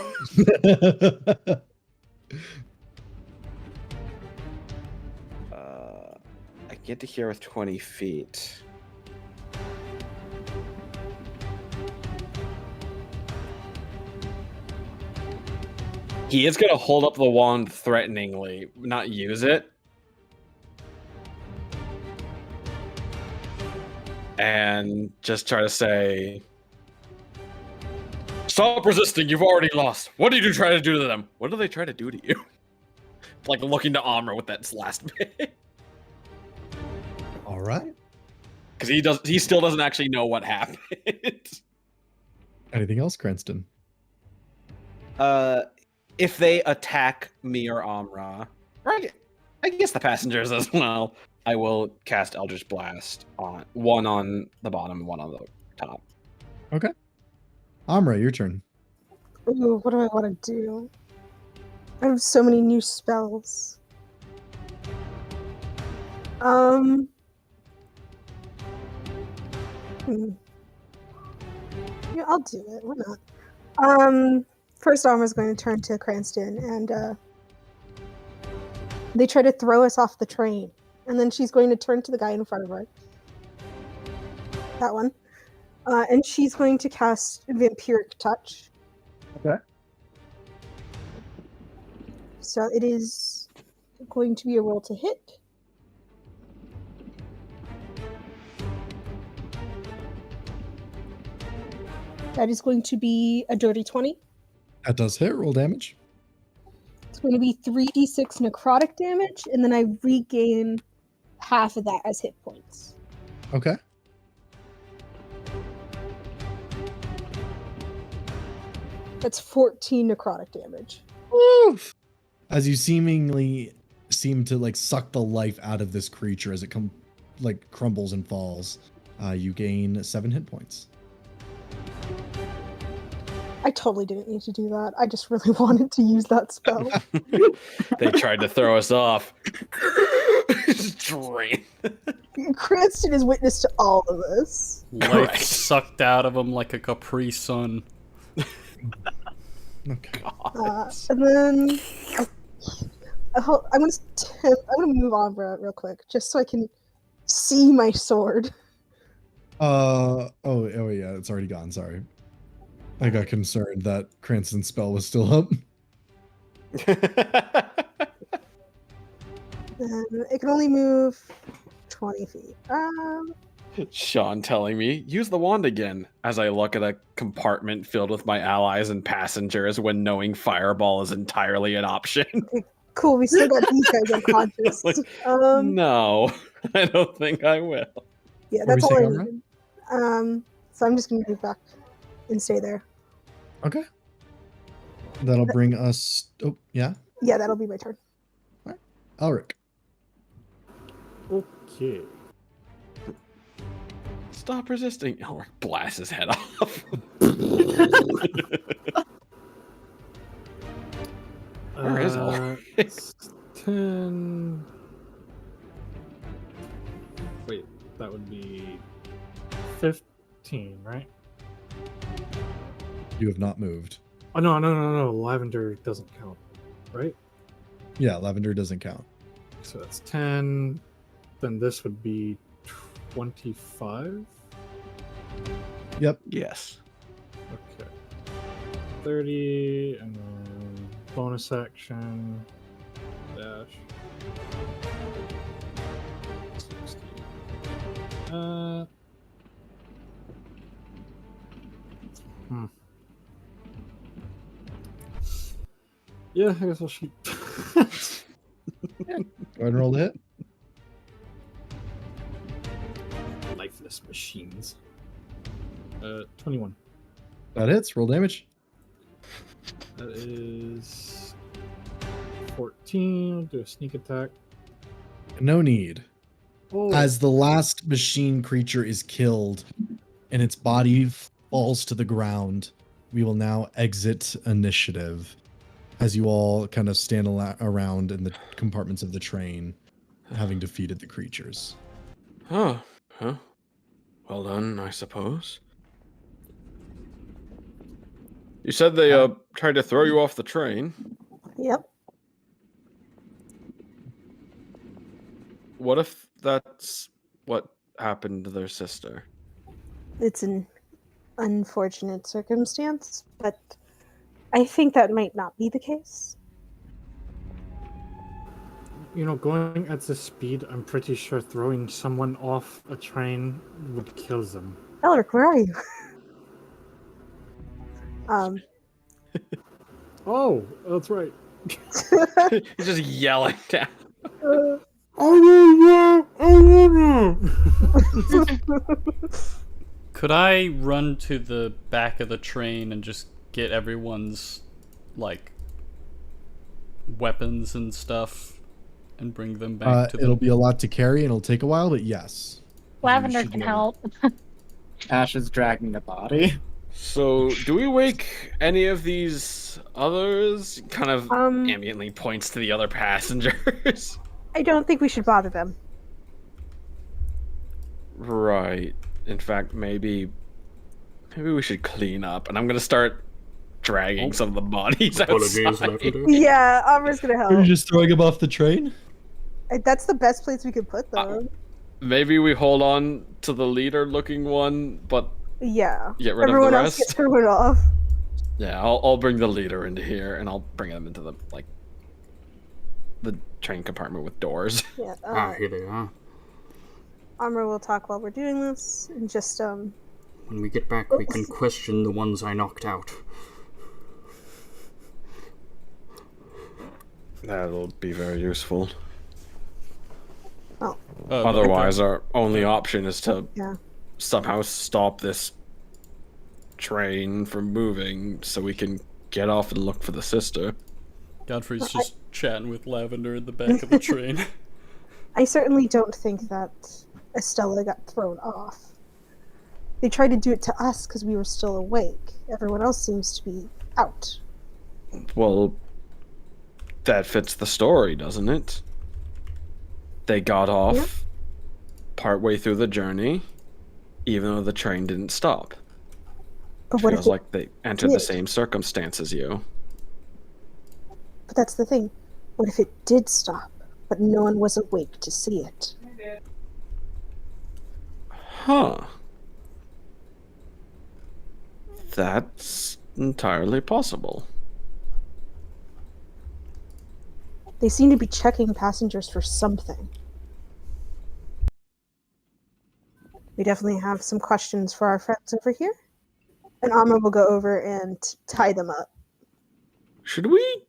I get to here with 20 feet. He is going to hold up the wand threateningly, not use it. And just try to say, "Stop resisting, you've already lost. What did you try to do to them?" What do they try to do to you? Like looking to Amra with that last bit. All right. Because he still doesn't actually know what happened. Anything else, Cranston? If they attack me or Amra, or I guess the passengers as well, I will cast Eldritch Blast on one on the bottom and one on the top. Okay. Amra, your turn. Ooh, what do I want to do? I have so many new spells. Yeah, I'll do it. Why not? First Amra's going to turn to Cranston, and they try to throw us off the train. And then she's going to turn to the guy in front of her. That one. And she's going to cast Vampiric Touch. Okay. So it is going to be a roll to hit. That is going to be a dirty 20. That does hit. Roll damage. It's going to be 3d6 necrotic damage, and then I regain half of that as hit points. Okay. That's 14 necrotic damage. Oof. As you seemingly seem to like suck the life out of this creature as it crumbles and falls, you gain 7 hit points. I totally didn't need to do that. I just really wanted to use that spell. They tried to throw us off. Drain. Cranston is witness to all of this. Life sucked out of him like a Capri Sun. Okay. And then I'm gonna move on real quick, just so I can see my sword. Oh yeah, it's already gone. Sorry, I got concerned that Cranston's spell was still up. And it can only move 20 feet. Sean telling me, use the wand again, as I look at a compartment filled with my allies and passengers when knowing fireball is entirely an option. Okay, cool, we still got these guys unconscious. No, I don't think I will. Yeah, that's all I need. So I'm just gonna move back and stay there. Okay. That'll bring us. Oh yeah. Yeah, that'll be my turn. All right. Elric. Okay. Stop resisting. Elric blasts his head off. Where is Elric? 10. Wait, that would be 15, right? You have not moved. Oh, no. Lavender doesn't count, right? Yeah, lavender doesn't count. So that's 10. Then this would be 25. Yep. Yes. Okay. 30, and then bonus action, dash. 60. Yeah, I guess I'll shoot. Go ahead and roll the hit. Lifeless machines. 21. That hits. Roll damage. That is 14. I'll do a sneak attack. No need. Oh, As the last machine creature is killed and its body falls to the ground, we will now exit initiative as you all kind of stand around in the compartments of the train, having defeated the creatures. Oh, huh. Well done, I suppose. You said they tried to throw you off the train. Yep. What if that's what happened to their sister? It's an unfortunate circumstance, but I think that might not be the case. you know, going at this speed, I'm pretty sure throwing someone off a train would kill them. Elric, where are you? Oh, that's right. He's just yelling down. Could I run to the back of the train and just get everyone's, like, weapons and stuff and bring them back to them? It'll be a lot to carry and it'll take a while, but yes. Lavender can help. Ash is dragging the body. So, do we wake any of these others? Kind of ambiently points to the other passengers. I don't think we should bother them. Right. In fact, maybe we should clean up. And I'm gonna start dragging some of the bodies Apologies, outside. Lavender. Yeah, Amra's gonna Are you help. just throwing him off the train? That's the best place we could put them. Maybe we hold on to the leader-looking one, but Yeah. get rid Everyone of the else rest. gets thrown off. Yeah, I'll bring the leader into here, and I'll bring them into the train compartment with doors. Yeah. Here they are. Amra will talk while we're doing this, and just When we get back, we can question the ones I knocked out. That'll be very useful. Oh. Otherwise, our only option is to Yeah. somehow stop this train from moving so we can get off and look for the sister. Godfrey's just chatting with Lavender in the back of the train. I certainly don't think that Estella got thrown off. They tried to do it to us because we were still awake. Everyone else seems to be out. Well, that fits the story, doesn't it? They got off partway through the journey, even though the train didn't stop. But what Feels if like they entered the did? same circumstance as you. But that's the thing. What if it did stop, but no one was awake to see it? Huh. That's entirely possible. They seem to be checking passengers for something. We definitely have some questions for our friends over here. And Amra will go over and tie them up. Should we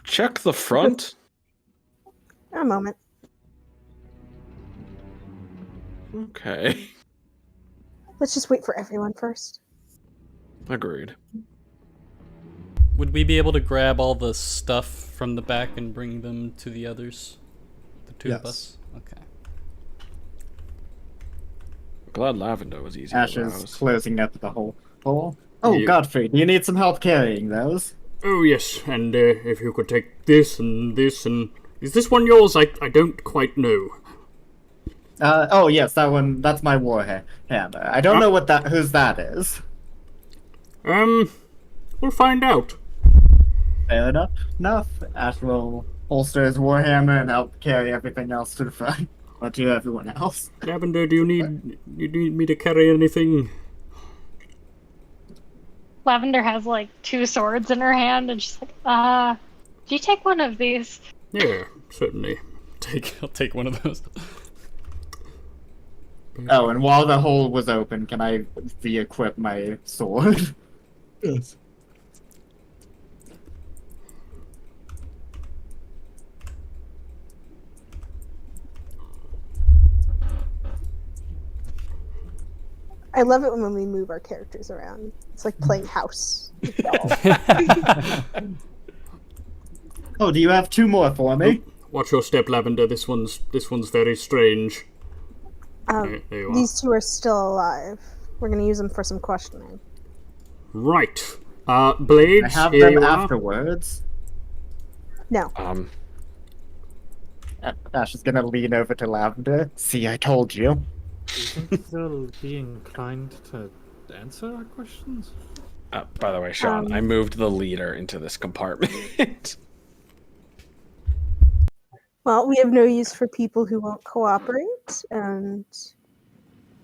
check the front? In a moment. Okay. Let's just wait for everyone first. Agreed. Would we be able to grab all the stuff from the back and bring them to the others? The two of Yes. us? Okay. Glad Lavender was easy Ash to is rouse. closing up the hole. Oh, Yeah. Godfrey, do you need some help carrying those? Oh, yes, and if you could take this and this and... Is this one yours? I don't quite know. Oh yes, that one. That's my warhammer. I don't know whose that is. We'll find out. Fair enough. Ash will holster his warhammer and help carry everything else to the front. Or to everyone else. Lavender, do you need me to carry anything? Lavender has like 2 swords in her hand, and she's like, do you take one of these? Yeah, certainly. I'll take one of those. Oh, and while the hole was open, can I re-equip my sword? Yes. I love it when we move our characters around. It's like playing house. with dolls. Oh, do you have 2 more for me? Watch your step, Lavender. This one's very strange. There you are. These two are still alive. We're gonna use them for some questioning. Right. Blades. I have here them you are. afterwards. No. Ash is gonna lean over to Lavender. See, I told you. Do you think they'll be inclined to answer our questions? By the way, Sean, I moved the leader into this compartment. Well, we have no use for people who won't cooperate, and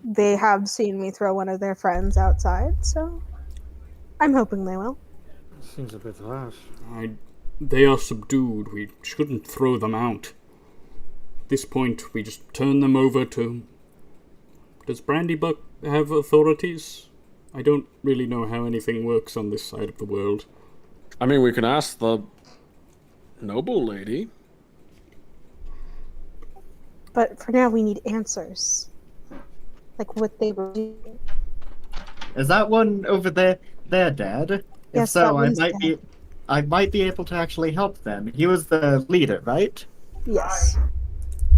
they have seen me throw one of their friends outside, so I'm hoping they will. Seems a bit harsh. They are subdued. We shouldn't throw them out. At this point, we just turn them over to... Does Brandybuck have authorities? I don't really know how anything works on this side of the world. I mean, we can ask the noble lady. But for now, we need answers. Like what they were doing. Is that one over there dead? If Yes, that so, one's dead. I might be able to actually help them. He was the leader, right? Yes.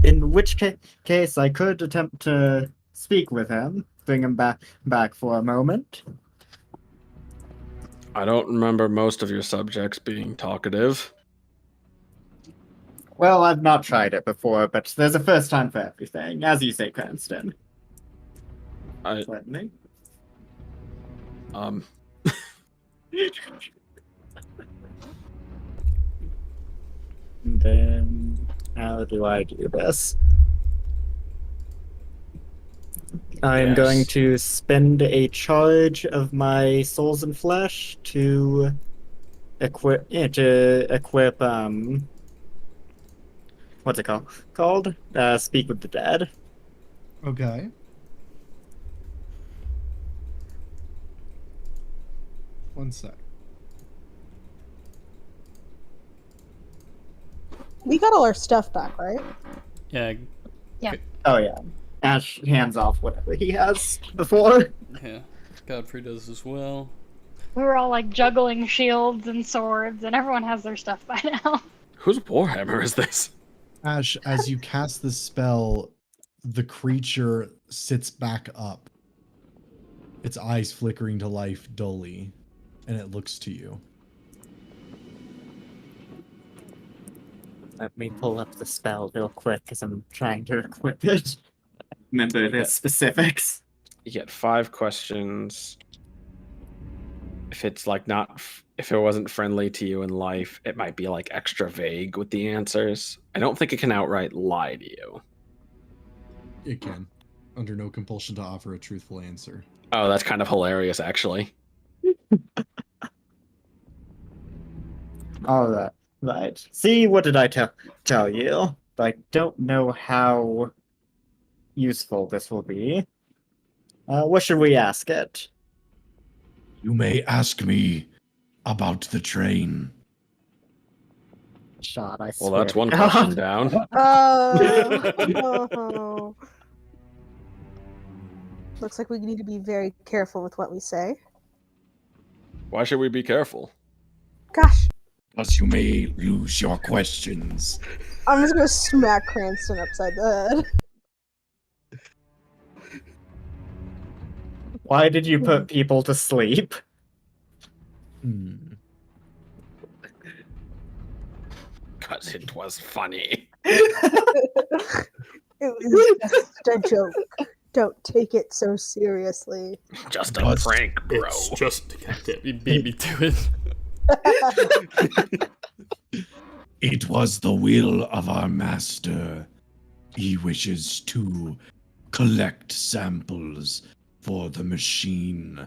In which case, I could attempt to speak with him, bring him back for a moment. I don't remember most of your subjects being talkative. Well, I've not tried it before, but there's a first time for everything, as you say, Cranston. Threatening. Then, how do I do this? I'm going to spend a charge of my souls and flesh to equip what's it called? Speak with the dead. Okay. One sec. We got all our stuff back, right? Yeah. Oh yeah. Ash hands off whatever he has before. Yeah. Godfrey does as well. We were all like juggling shields and swords, and everyone has their stuff by now. Whose warhammer is this? Ash, as you cast the spell, the creature sits back up, its eyes flickering to life dully, and it looks to you. Let me pull up the spell real quick because I'm trying to equip it. Remember the specifics. You get 5 questions. If it's like if it wasn't friendly to you in life, it might be like extra vague with the answers. I don't think it can outright lie to you. It can, under no compulsion to offer a truthful answer. Oh, that's kind of hilarious, actually. All right. See, what did I tell you? But I don't know how useful this will be. What should we ask it? You may ask me about the train. Shot, I Well, swear. that's one question down. Oh. Looks like we need to be very careful with what we say. Why should we be careful? Gosh, Thus you may lose your questions. I'm just gonna smack Cranston upside the head. Why did you put people to sleep? Because it was funny. It was just a joke. Don't take it so seriously. Just a prank, bro. It's just... You beat me to it. It was the will of our master. He wishes to collect samples for the machine.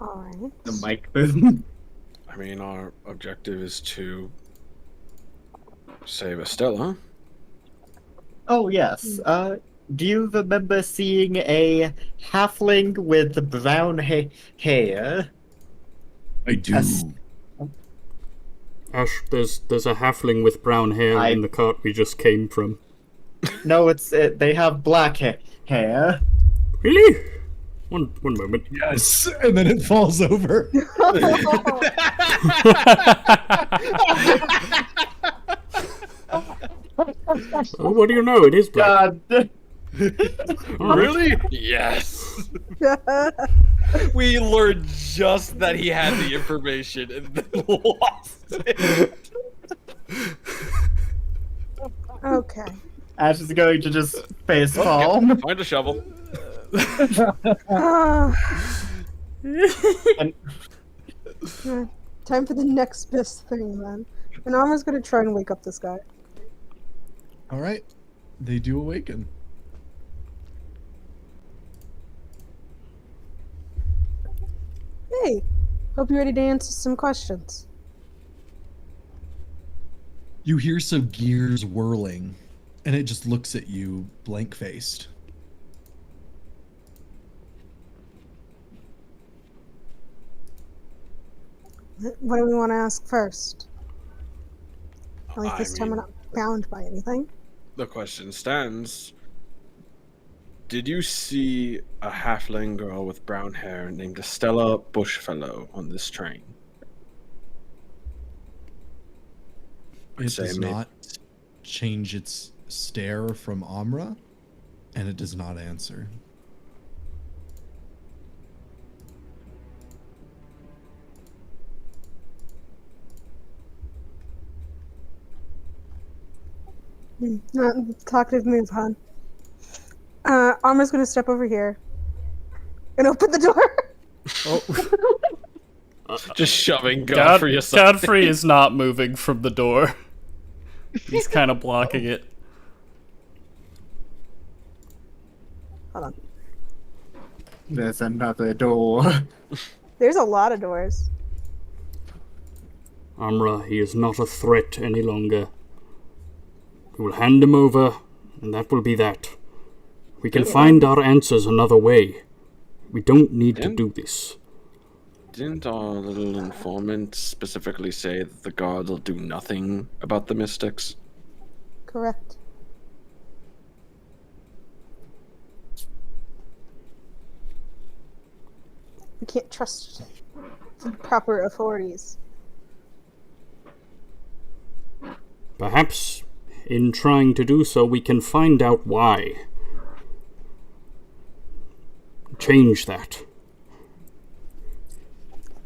Alright. The mic boom. I mean, our objective is to save Estella. Oh, yes. Do you remember seeing a halfling with brown hair? I do. Ash, there's a halfling with brown hair in the cart we just came from. No, they have black hair. Really? One moment. Yes, and then it falls over. Oh, what do you know? It is black. God. Really? Yes. We learned just that he had the information and then lost it. Okay. Ash is going to just face palm. Find a shovel. Time for the next best thing, then. And Armor's gonna try and wake up this guy. All right, they do awaken. Hey, hope you're ready to answer some questions. You hear some gears whirling, and it just looks at you blank-faced. What do we want to ask first? At least this time we're mean, not bound by anything. the question stands. Did you see a halfling girl with brown hair named Estella Bushfellow on this train? It does not change its stare from Amra, and it does not answer. Not talkative move, hon. Armor's gonna step over here and open the door. Just shoving Godfrey aside. Godfrey is not moving from the door. He's kind of blocking it. Hold on. There's another door. There's a lot of doors. Amra, he is not a threat any longer. We will hand him over, and that will be that. We can find our answers another way. We don't need to do this. Didn't our little informant specifically say that the guards will do nothing about the mystics? Correct. We can't trust the proper authorities. Perhaps, in trying to do so, we can find out why. Change that.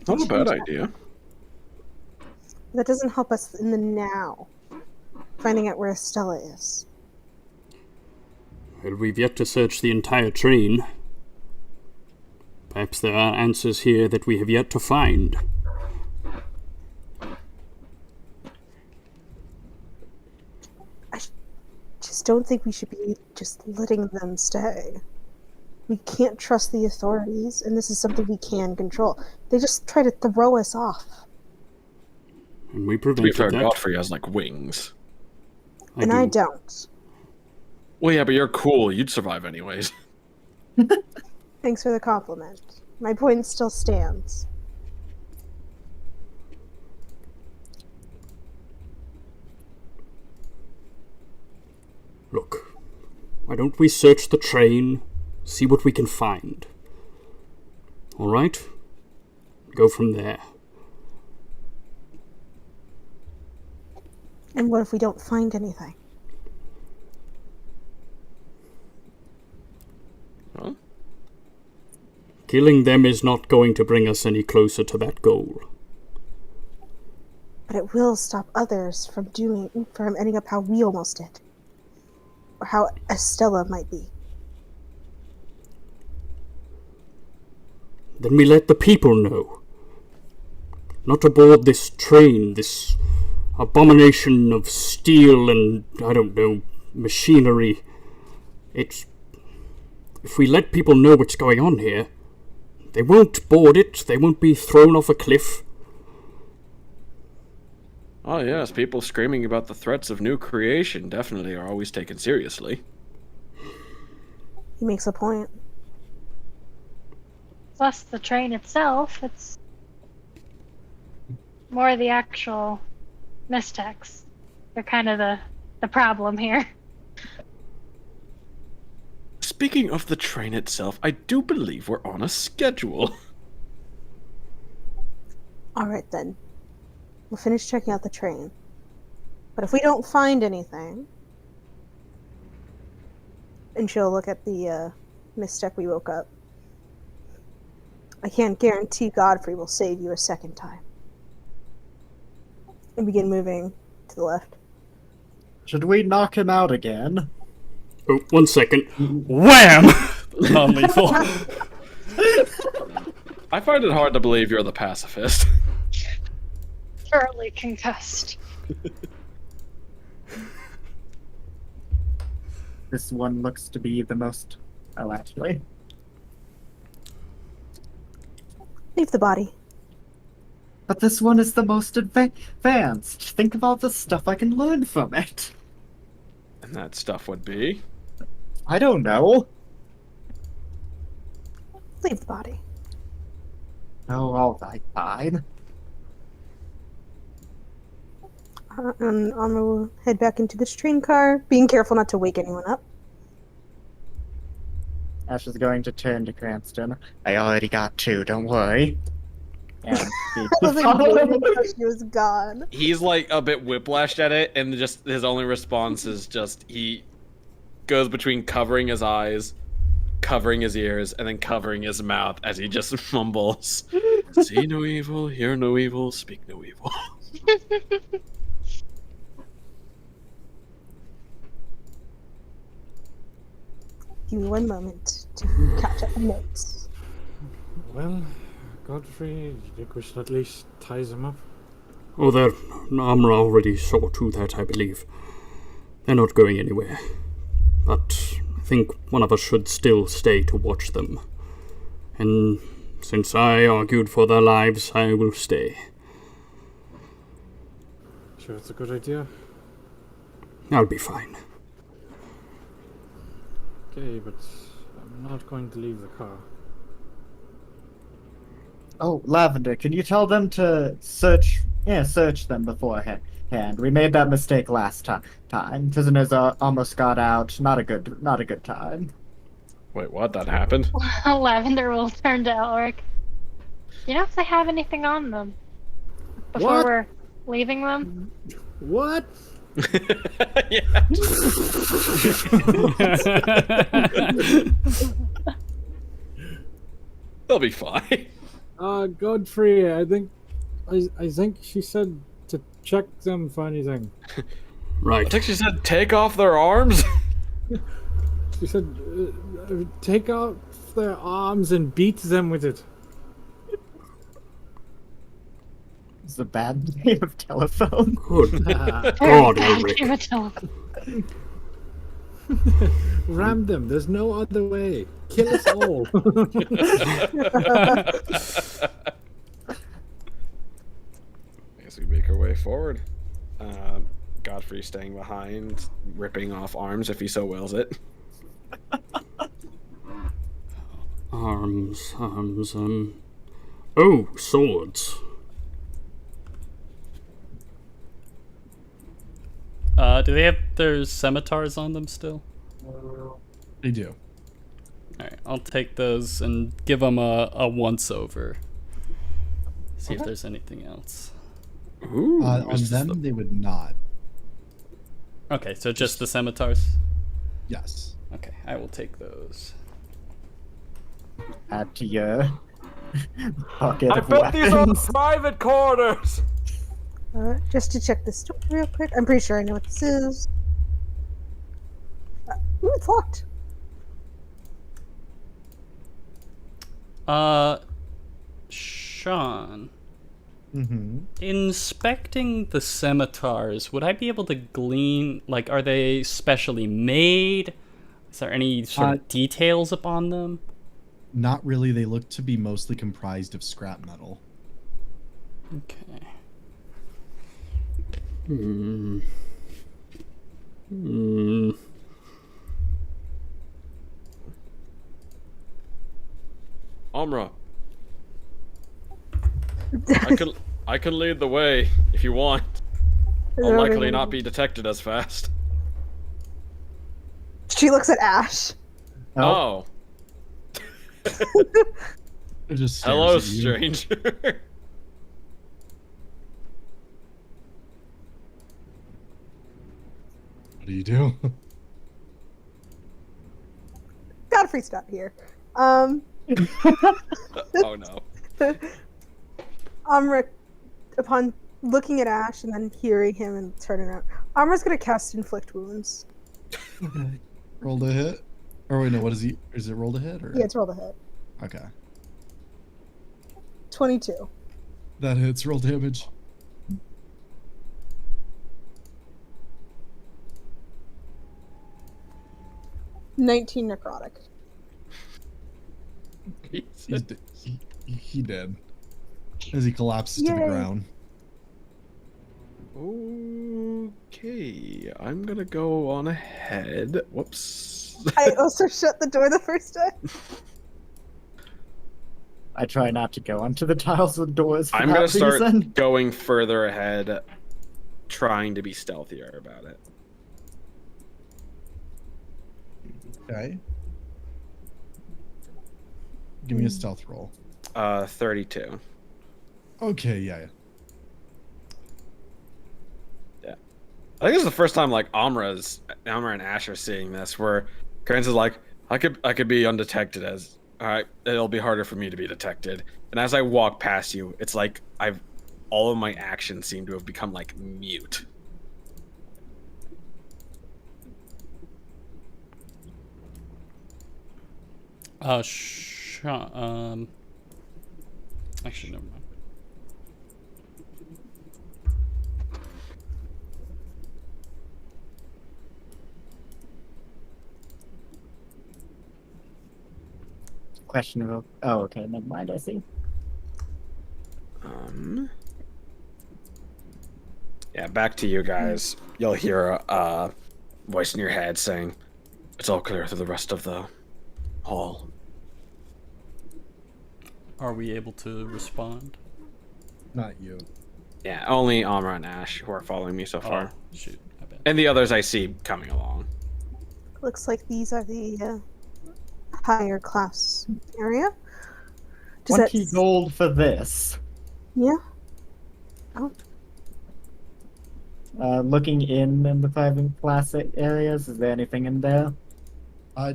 Not a bad idea. That doesn't help us in the now. Finding out where Estella is. Well, we've yet to search the entire train. Perhaps there are answers here that we have yet to find. I just don't think we should be just letting them stay. We can't trust the authorities, and this is something we can control. They just try to throw us off. And we To be prevented fair, that. Godfrey has like wings. I don't. Well, yeah, but you're cool. You'd survive anyways. Thanks for the compliment. My point still stands. Look, why don't we search the train, see what we can find? All right? Go from there. And what if we don't find anything? Huh? Killing them is not going to bring us any closer to that goal. But it will stop others from ending up how we almost did. Or how Estella might be. Then we let the people know. Not aboard this train, this abomination of steel and, I don't know, machinery. If we let people know what's going on here, they won't board it, they won't be thrown off a cliff. Oh yes, people screaming about the threats of new creation definitely are always taken seriously. He makes a point. Plus the train itself, it's more the actual mistecs. They're kind of the problem here. Speaking of the train itself, I do believe we're on a schedule. Alright then. We'll finish checking out the train. But if we don't find anything... And she'll look at the mistec we woke up. I can't guarantee Godfrey will save you a second time. And begin moving to the left. Should we knock him out again? Oh, 1 second. Wham! Non-lethal. I find it hard to believe you're the pacifist. Thoroughly concussed. This one looks to be the most... Oh, actually. Leave the body. But this one is the most advanced. Think of all the stuff I can learn from it. And that stuff would be? I don't know. Leave the body. Oh, alright, fine. And Armor will head back into this train car, being careful not to wake anyone up. Ash is going to turn to Cranston. I already got 2, don't worry. And I was like, waiting until she was gone. He's like a bit whiplashed at it, and just his only response is just he goes between covering his eyes, covering his ears, and then covering his mouth as he just mumbles, "See no evil, hear no evil, speak no evil." Give me 1 moment to catch up my notes. Well, Godfrey, do you think we should at least ties him up? Oh, their armor already saw to that, I believe. They're not going anywhere. But I think one of us should still stay to watch them. And since I argued for their lives, I will stay. Sure, it's a good idea. I'll be fine. Okay, but I'm not going to leave the car. Oh, Lavender, can you tell them to search them beforehand? We made that mistake last time. Prisoners almost got out. Not a good time. Wait, what? That happened? Lavender will turn to Elric. You know if they have anything on them before we're leaving them? What? Yeah. They'll be fine. Godfrey, I think she said to check them for anything. Right. I think she said take off their arms. She said take off their arms and beat them with it. It's a bad name of telephone. Good God, Elric. Give it to them. Ram them. There's no other way. Kill us all. I guess we make our way forward. Godfrey staying behind, ripping off arms if he so wills it. Arms. Oh, swords. Do they have their scimitars on them still? They do. Alright, I'll take those and give them a once-over. See if there's anything else. Ooh, On them, they would not. Okay, so just the scimitars? Yes. Okay, I will take those. Add to your pocket I of bet these are weapons. private quarters. Just to check this door real quick. I'm pretty sure I know what this is. Ooh, it's locked. Sean. Mm-hmm. Inspecting the scimitars, would I be able to glean, like, are they specially made? Is there any sort of details upon them? Not really. They look to be mostly comprised of scrap metal. Okay. Amra. I can lead the way if you want. I'll likely not be detected as fast. She looks at Ash. Oh. It just stares Hello, at you. stranger. What do you do? Godfrey's not here. Oh no. Amra, upon looking at Ash and then hearing him and turning around, Amra's gonna cast Inflict Wounds. Okay. Roll to hit. Or wait, no, what is he? Is it roll to hit? Or? Yeah, it's roll to hit. Okay. 22. That hits. Roll damage. $19 necrotic. He dead. As he collapses to the Yay. ground. Okay, I'm gonna go on ahead. Whoops. I also shut the door the first time. I try not to go onto the tiles with doors for I'm that gonna start reason. going further ahead, trying to be stealthier about it. Okay. Give me a stealth roll. 32. Okay, yeah. I think it's the first time like Amra and Ash are seeing this, where Kranz is like, I could be undetected as alright, it'll be harder for me to be detected. And as I walk past you, it's like all of my actions seem to have become like mute. Actually, never mind. Questionable. Oh, okay, never mind, I see. Yeah, back to you guys. You'll hear a voice in your head saying, "It's all clear through the rest of the hall." Are we able to respond? Not you. Yeah, only Amra and Ash who are following me so far. Oh, shoot. I bet. And the others I see coming along. Looks like these are the higher class area. Does 20 that... gold for this. Yeah. Oh. Looking in the private class areas, is there anything in there?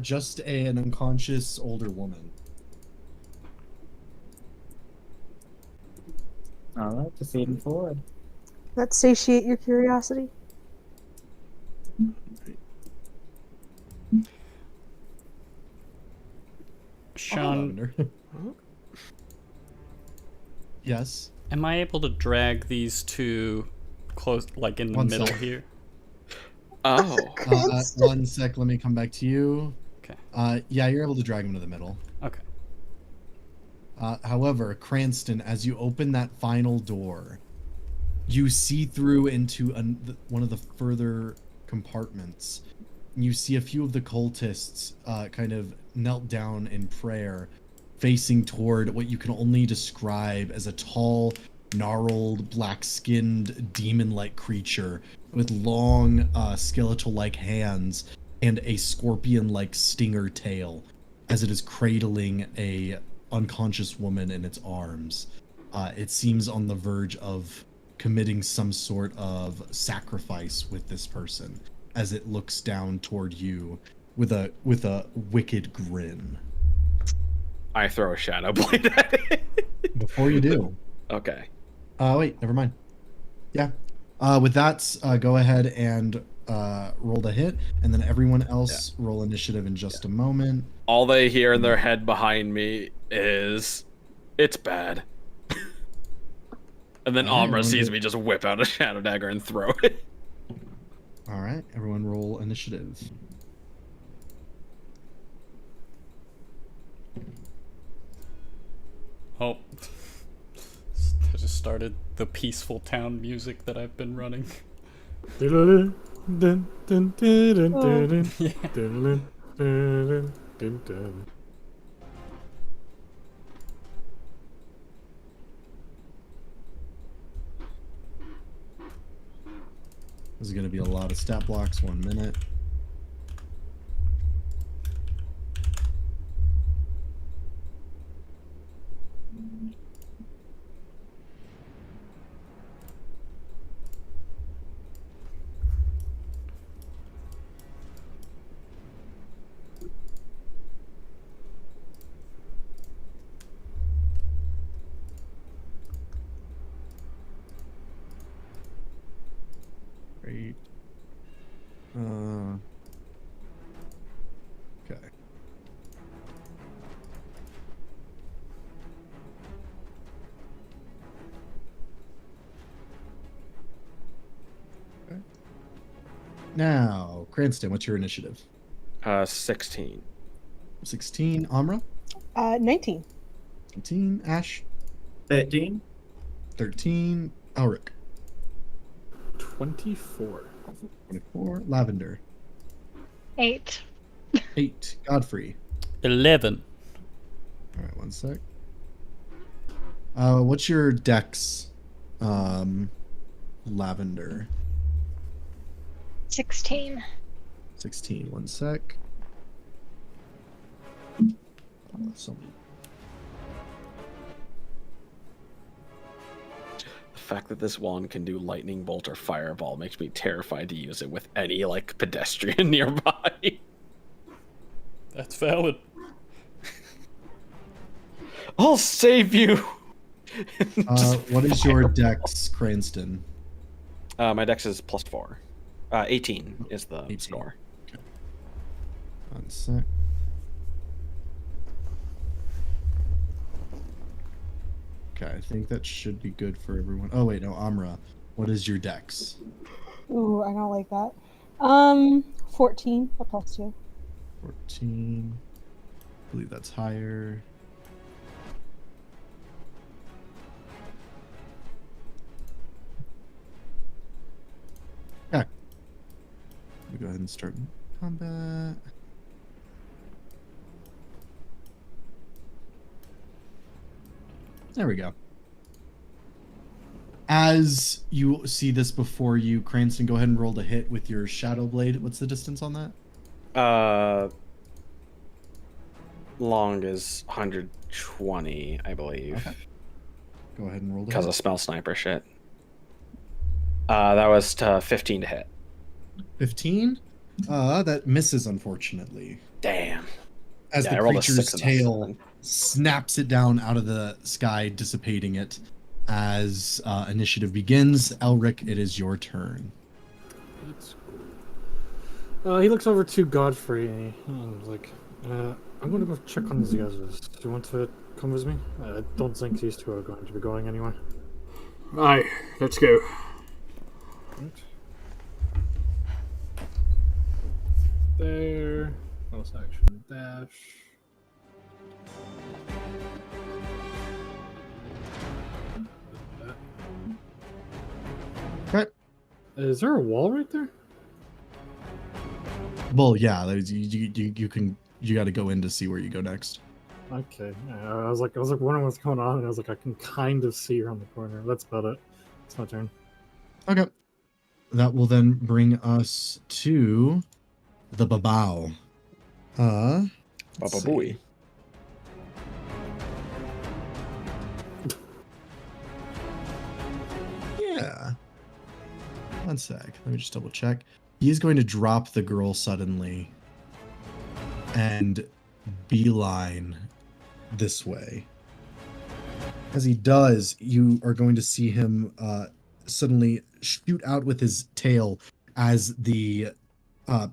Just an unconscious older woman. Alright, proceeding forward. Let's satiate your curiosity. Sean, Yes. am I able to drag these two close, like in the One middle sec. here? Oh. 1 sec, let me come back to you. Okay. Yeah, you're able to drag him to the middle. Okay. However, Cranston, as you open that final door, you see through into one of the further compartments. You see a few of the cultists kind of knelt down in prayer, facing toward what you can only describe as a tall, gnarled, black-skinned, demon-like creature with long, skeletal-like hands and a scorpion-like stinger tail, as it is cradling a unconscious woman in its arms. It seems on the verge of committing some sort of sacrifice with this person, as it looks down toward you with a wicked grin. I throw a shadow blade at it. Before you do. Okay. Wait, never mind. Yeah. With that, go ahead and roll the hit, and then everyone else roll initiative in just a moment. All they hear in their head behind me is, "It's bad." And then All right, Amra sees everyone me just whip out a shadow dagger and throw it. All right, everyone roll initiative. Oh. I just started the peaceful town music that I've been running. There's going to be a lot of stat blocks. 1 minute. Great. Okay. Okay. Now, Cranston, what's your initiative? 16. 16. Amra? 19. 18. Ash? 13. 13. Elric? 24. 24. Lavender? 8. 8. Godfrey? 11. All right, 1 sec. What's your dex, Lavender? 16. 16. 1 sec. The fact that this wand can do lightning bolt or fireball makes me terrified to use it with any like pedestrian nearby. That's valid. I'll save you. What is your dex, Cranston? My dex is +4. 18 is the 18. score. Okay. 1 sec. Okay, I think that should be good for everyone. Oh wait, no, Amra. What is your dex? Ooh, I don't like that. 14, a +2. 14. I believe that's higher. Okay. Let me go ahead and start combat. There we go. As you see this before you, Cranston, go ahead and roll the hit with your Shadow Blade. What's the distance on that? Long is 120, I believe. Okay. Go ahead and roll the Because hit. of spell sniper shit. That was to 15 to hit. 15? That misses, unfortunately. Damn. As Yeah, I the rolled a creature's 6 and a tail 7. snaps it down out of the sky, dissipating it. As initiative begins, Elric, it is your turn. That's cool. He looks over to Godfrey and he's like, I'm going to go check on these guys. Do you want to come with me? I don't think these two are going to be going anywhere. Aye, let's go. Right. There. Bonus action dash. Okay. Is there a wall right there? Well, yeah, you got to go in to see where you go next. Okay. Yeah, I was like wondering what's going on, and I was like, I can kind of see around the corner. That's about it. It's my turn. Okay. That will then bring us to the Babao. Baba let's see. Booey. Yeah. 1 sec. Let me just double check. He is going to drop the girl suddenly and beeline this way. As he does, you are going to see him suddenly shoot out with his tail as the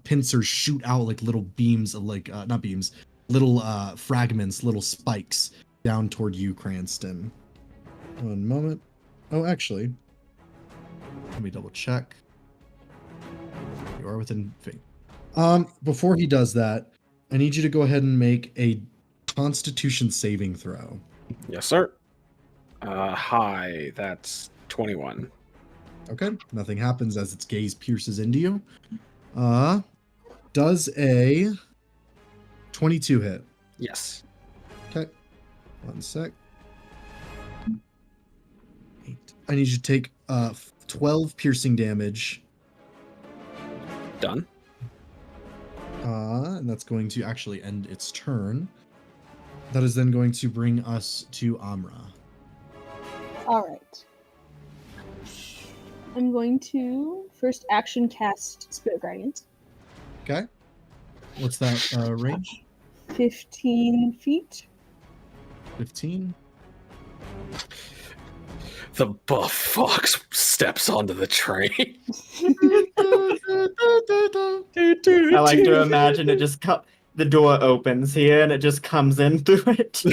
pincers shoot out like little beams of not beams, little fragments, little spikes down toward you, Cranston. 1 moment. Oh, actually, let me double check. You are within fate. Before he does that, I need you to go ahead and make a Constitution saving throw. Yes, sir. High. That's 21. Okay, nothing happens as its gaze pierces into you. Does a 22 hit? Yes. Okay, 1 sec. 8. I need you to take 12 piercing damage Done. And that's going to actually end its turn. That is then going to bring us to Amra. All right. I'm going to first action cast Spirit Guardians. Okay. What's that range? 15 feet. 15. The buff fox steps onto the train. I like to imagine it just the door opens here and it just comes in through it.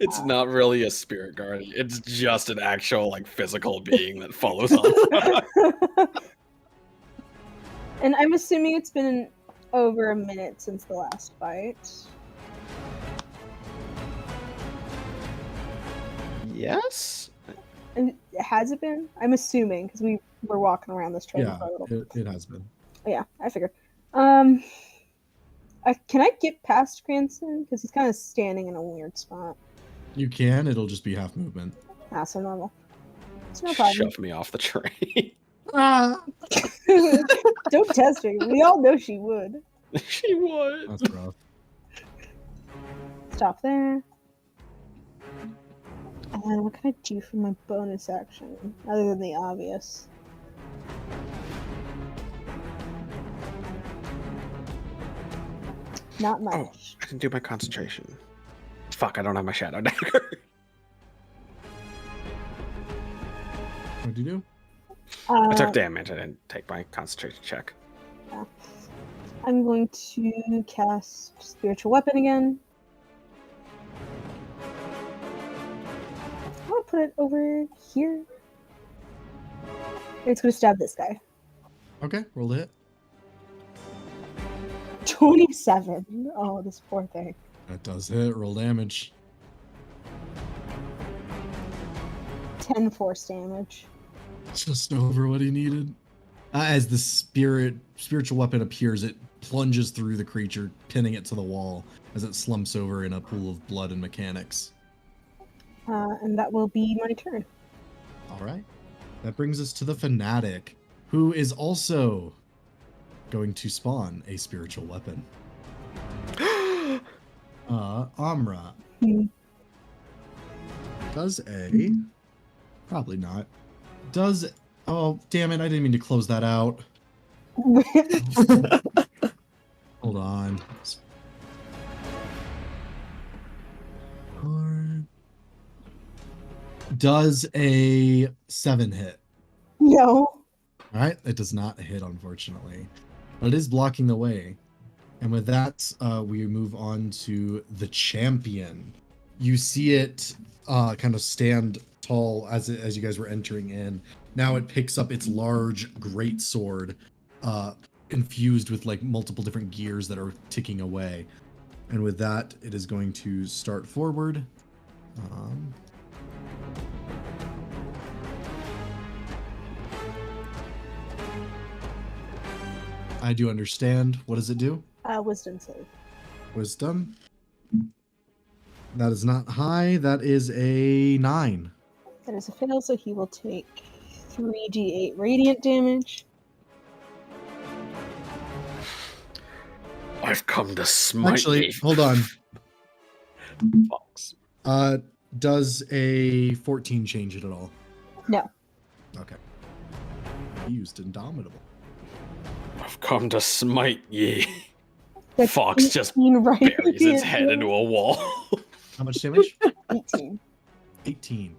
It's not really a spirit guardian. It's just an actual like physical being that follows on. And I'm assuming it's been over a minute since the last fight. Yes? And has it been? I'm assuming, because we were walking around this train Yeah, for a little bit. it has been. Yeah, I figured. Can I get past Cranston? Because he's kind of standing in a weird spot. You can. It'll just be half movement. Ah, so normal. It's no problem. Shove me off the train. Don't test her. We all know she would. She would. That's rough. Stop there. And what can I do for my bonus action, other than the obvious? Not much. Oh, I didn't do my concentration. Fuck, I don't have my shadow dagger. What'd you do? I took damage. I didn't take my concentration check. Yeah. I'm going to cast Spiritual Weapon again. I'm going to put it over here. It's going to stab this guy. Okay, roll the hit. 27. Oh, this poor thing. That does hit. Roll damage. 10 force damage. Just over what he needed. As the spiritual weapon appears, it plunges through the creature, pinning it to the wall as it slumps over in a pool of blood and mechanics. And that will be my turn. All right. That brings us to the fanatic, who is also going to spawn a spiritual weapon. Amra. Does a... Probably not. Does... Oh, damn it, I didn't mean to close that out. Hold on. Does a 7 hit? No. Alright, it does not hit, unfortunately. But it is blocking the way. And with that, we move on to the champion. You see it kind of stand tall as you guys were entering in. Now it picks up its large great sword, infused with like multiple different gears that are ticking away. And with that, it is going to start forward. I do understand. What does it do? Wisdom save. Wisdom. That is not high. That is a 9. That is a fail, so he will take 3d8 radiant damage. I've come to smite Actually, you. hold on. Fox. Does a 14 change it at all? No. Okay. Used Indomitable. I've come to smite ye. That's Fox just 18 buries its head radiant into a wall. How much damage? 18. 18.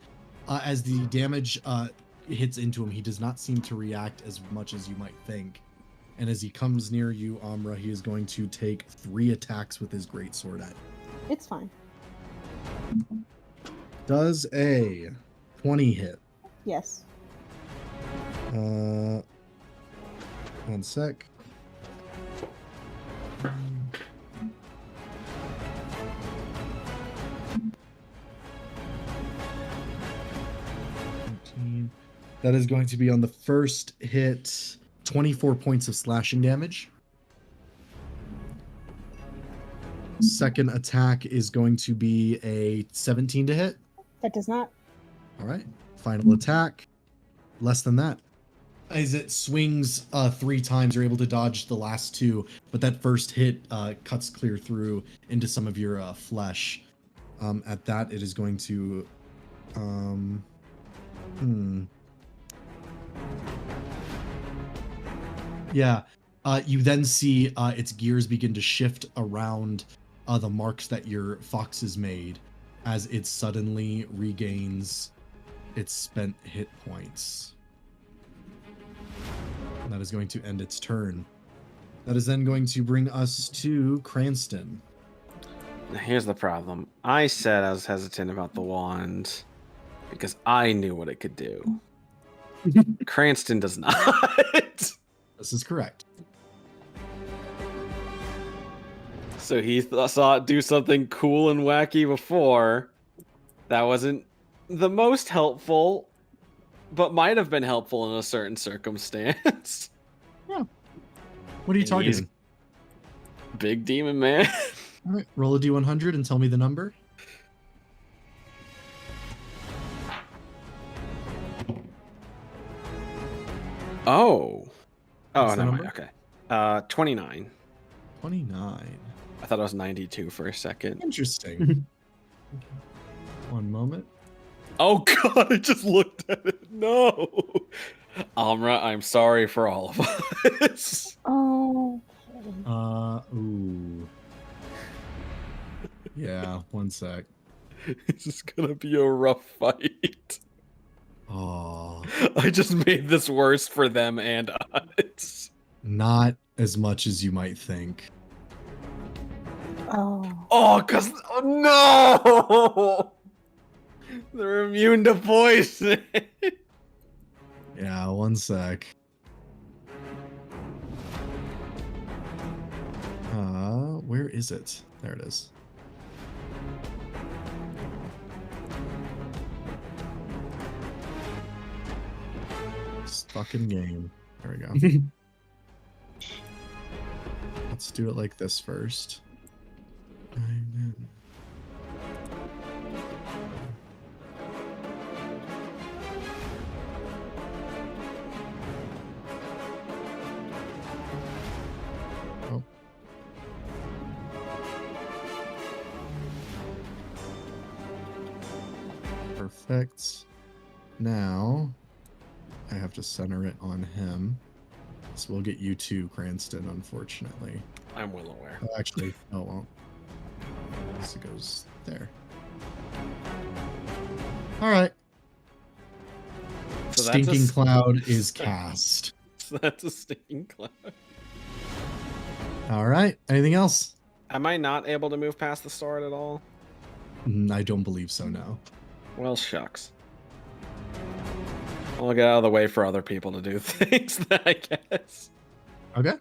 As the damage hits into him, he does not seem to react as much as you might think. And as he comes near you, Amra, he is going to take 3 attacks with his greatsword at you. It's fine. Does a 20 hit? Yes. 1 sec. That is going to be on the first hit, 24 points of slashing damage. Second attack is going to be a 17 to hit. That does not. All right. Final attack. less than that. As it swings 3 times, you're able to dodge the last 2, but that first hit cuts clear through into some of your flesh. At that, it is going to... Yeah. You then see its gears begin to shift around the marks that your fox has made as it suddenly regains its spent hit points. And that is going to end its turn. That is then going to bring us to Cranston. Now, here's the problem. I said I was hesitant about the wand because I knew what it could do. Cranston does not. This is correct. So he saw it do something cool and wacky before. That wasn't the most helpful, but might have been helpful in a certain circumstance. Yeah. What are you targeting? Big demon man. All right, roll a d100 and tell me the number. Oh. What's Oh, the no, number? okay. 29. 29. I thought it was 92 for a second. Interesting. One moment. Oh god, I just looked at it. No. Amra, I'm sorry for all of us. Oh. Ooh. Yeah, one sec. This is gonna be a rough fight. Oh. I just made this worse for them and us. Not as much as you might think. Oh. Oh, no! They're immune to poison. Yeah, one sec. Where is it? There it is. This fucking game. There we go. Let's do it like this first. Oh. Perfect. Now, I have to center it on him. So we'll get you to Cranston, unfortunately. I'm well aware. Oh, actually, no, it won't. So it goes there. All right. So Stinking Cloud is cast. So that's a stinking cloud. All right. Anything else? Am I not able to move past the sword at all? I don't believe so, no. Well, shucks. I'll get out of the way for other people to do things, then, I guess. Okay.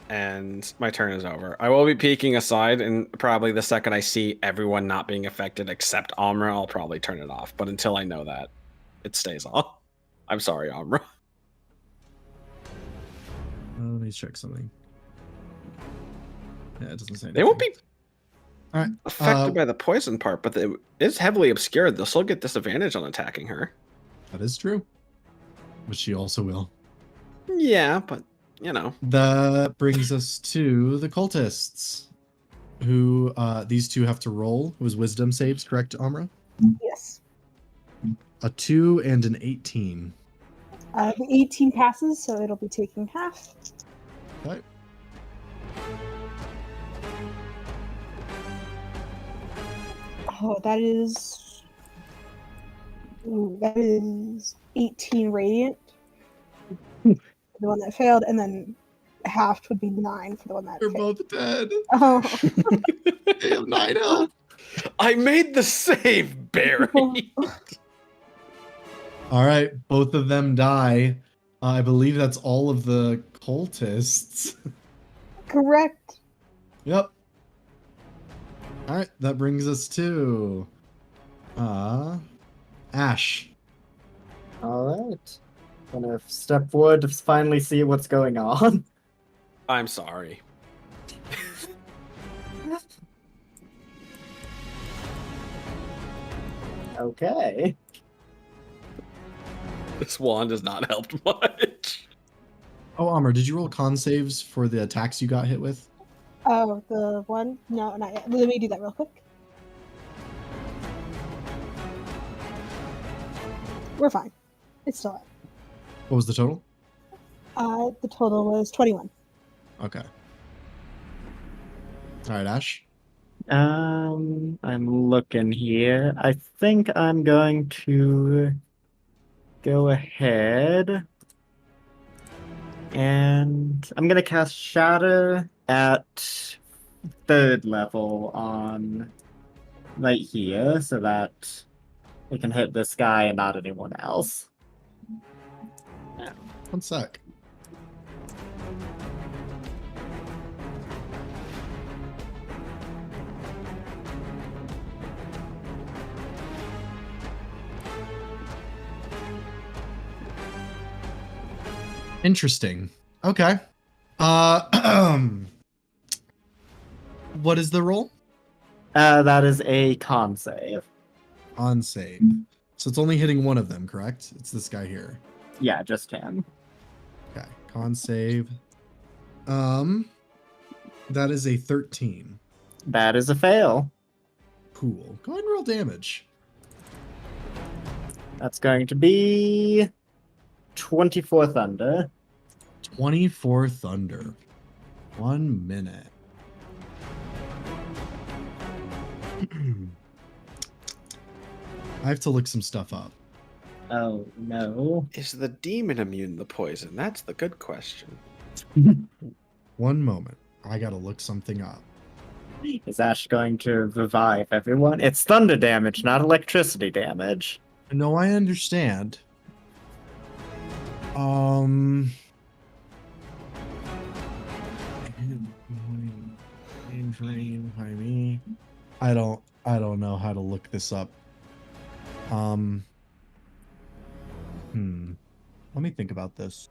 And my turn is over. I will be peeking aside, and probably the second I see everyone not being affected except Amra, I'll probably turn it off. But until I know that, it stays off. I'm sorry, Amra. Let me check something. Yeah, it doesn't say anything. They won't be All right. affected by the poison part, but it's heavily obscured. They'll still get disadvantage on attacking her. That is true. But she also will. Yeah, but, you know. That brings us to the cultists, who these two have to roll. It was wisdom saves, correct, Amra? Yes. A 2 and an 18. The 18 passes, so it'll be taking half. Okay. Oh, that is 18 radiant. The one that failed, and then half would be 9 for the one that They're failed. both dead. Oh. They have 9 health. I made the save, Barry. All right, both of them die. I believe that's all of the cultists. Correct. Yep. All right, that brings us to Ash. All right. Gonna step forward to finally see what's going on. I'm sorry. Okay. This wand has not helped much. Oh, Amr, did you roll con saves for the attacks you got hit with? Oh, the one? No, not yet. Let me do that real quick. We're fine. It's still up. What was the total? The total was 21. Okay. All right, Ash. I'm looking here. I think I'm going to go ahead and I'm gonna cast Shatter at 3rd level on right here so that it can hit this guy and not anyone else. One sec. Interesting. Okay. What is the roll? That is a con save. On save. So it's only hitting one of them, correct? It's this guy here. Yeah, just him. Okay. Con save. That is a 13. That is a fail. Cool. Go ahead and roll damage. That's going to be 24 thunder. 24 thunder. 1 minute. I have to look some stuff up. Oh, no. Is the demon immune to poison? That's the good question. 1 moment. I gotta look something up. Is Ash going to revive everyone? It's thunder damage, not electricity damage. No, I understand. I don't know how to look this up. Let me think about this.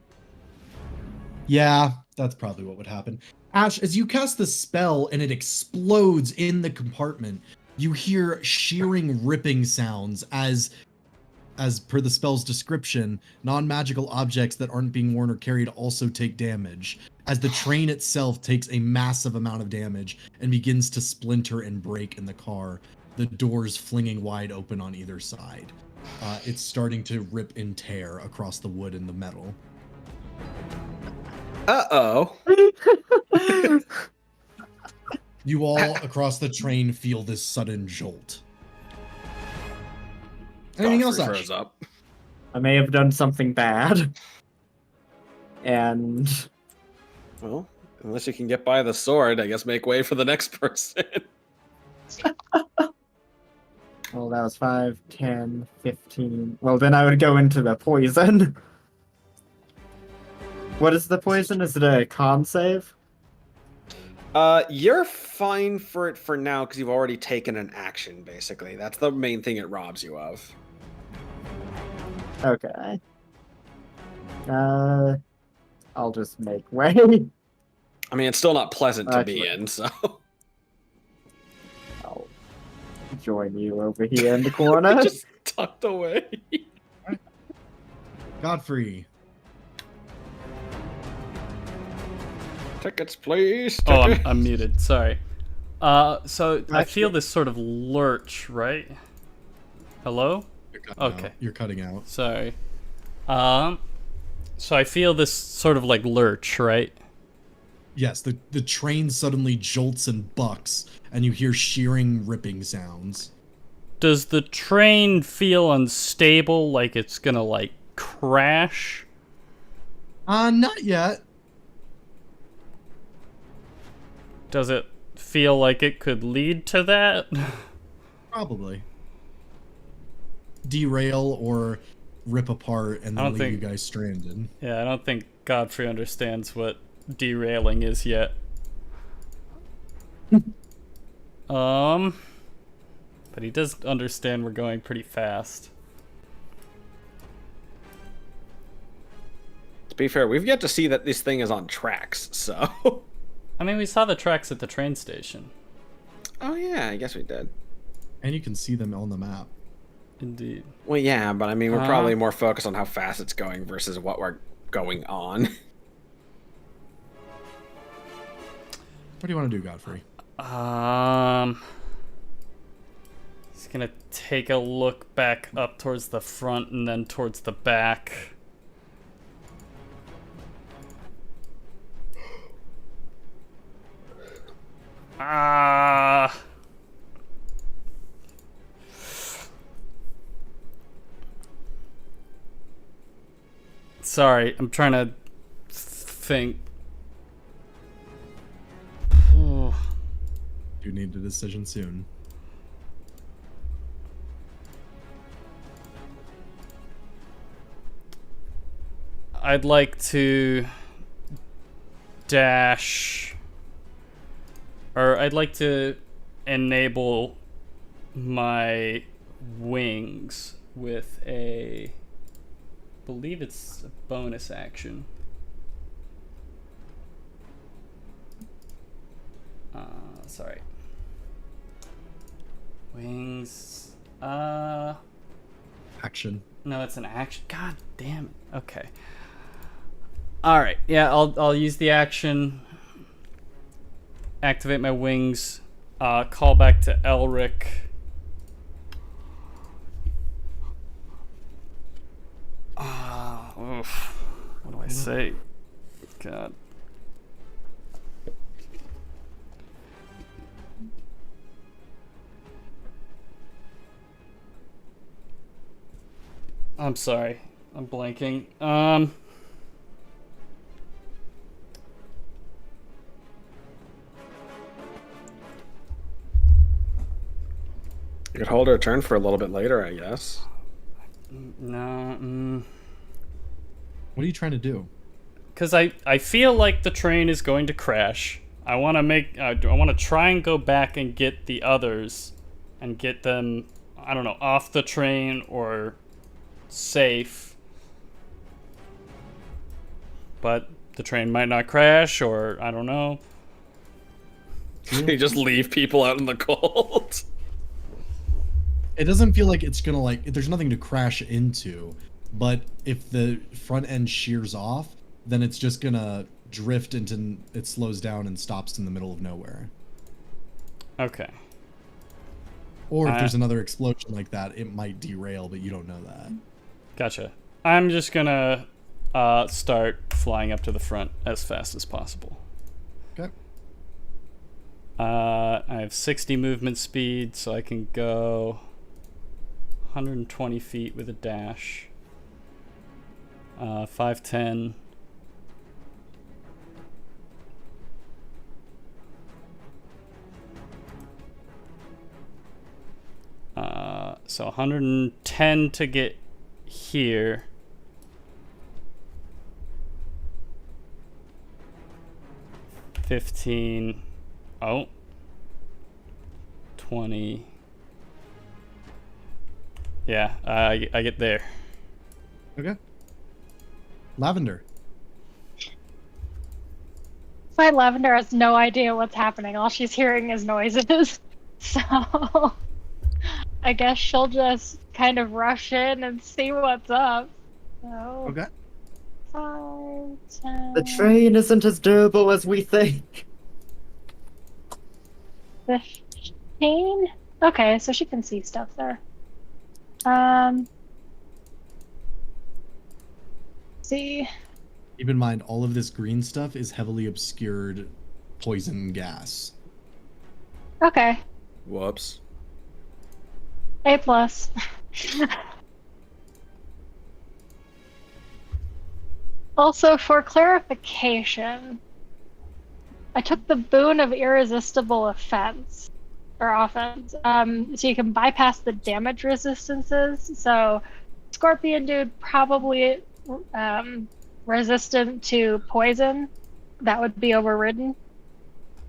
Yeah, that's probably what would happen. Ash, as you cast the spell and it explodes in the compartment, you hear shearing, ripping sounds as per the spell's description, non-magical objects that aren't being worn or carried also take damage, as the train itself takes a massive amount of damage and begins to splinter and break in the car, the doors flinging wide open on either side. It's starting to rip and tear across the wood and the metal. Uh-oh. You all across the train feel this sudden jolt. Anything else, Ash? Up. I may have done something bad. And... Well, unless you can get by the sword, I guess make way for the next person. Well, that was 5, 10, 15. Well, then I would go into the poison. What is the poison? Is it a con save? You're fine for it for now because you've already taken an action, basically. That's the main thing it robs you of. Okay. I'll just make way. I mean, it's still not pleasant to be in, so... I'll join you over here in the corner. Just tucked away. Godfrey. Tickets, please. Oh, I'm muted. Sorry. So I feel this sort of lurch, right? Hello? Okay. You're cutting out. Sorry. So I feel this sort of like lurch, right? Yes, the train suddenly jolts and bucks, and you hear shearing, ripping sounds. Does the train feel unstable, like it's gonna, like, crash? Not yet. Does it feel like it could lead to that? Probably. Derail or rip apart and then leave you guys stranded. Yeah, I don't think Godfrey understands what derailing is yet. But he does understand we're going pretty fast. To be fair, we've yet to see that this thing is on tracks, so... I mean, we saw the tracks at the train station. Oh yeah, I guess we did. And you can see them on the map. Indeed. Well, yeah, but I mean, we're probably more focused on how fast it's going versus what we're going on. What do you want to do, Godfrey? He's gonna take a look back up towards the front and then towards the back. Sorry, I'm trying to think. You need a decision soon. I'd like to dash, or I'd like to enable my wings with a, I believe it's a bonus action. Sorry. Wings. Action. No, it's an action. God damn it. Okay. All right. Yeah, I'll use the action. Activate my wings. Call back to Elric. Oof. What do I say? God. I'm sorry. I'm blanking. You could hold her turn for a little bit later, I guess. No. What are you trying to do? Because I feel like the train is going to crash. I want to try and go back and get the others and get them, I don't know, off the train or safe. But the train might not crash, or I don't know. You just leave people out in the cold. It doesn't feel like it's gonna, like, there's nothing to crash into, but if the front end shears off, then it's just gonna drift into, it slows down and stops in the middle of nowhere. Okay. Or if there's another explosion like that, it might derail, but you don't know that. Gotcha. I'm just gonna start flying up to the front as fast as possible. Okay. I have 60 movement speed, so I can go 120 feet with a dash. 510. So 110 to get here. $15. Oh. 20. Yeah, I get there. Okay. Lavender. Fine, Lavender has no idea what's happening. All she's hearing is noises. So I guess she'll just kind of rush in and see what's up. So Okay. 5, 10. The train isn't as durable as we think. 15? Okay, so she can see stuff there. See. Keep in mind, all of this green stuff is heavily obscured poison gas. Okay. Whoops. A+. Also, for clarification, I took the boon of irresistible offense. Or offense. So you can bypass the damage resistances. So Scorpion Dude probably resistant to poison. That would be overridden.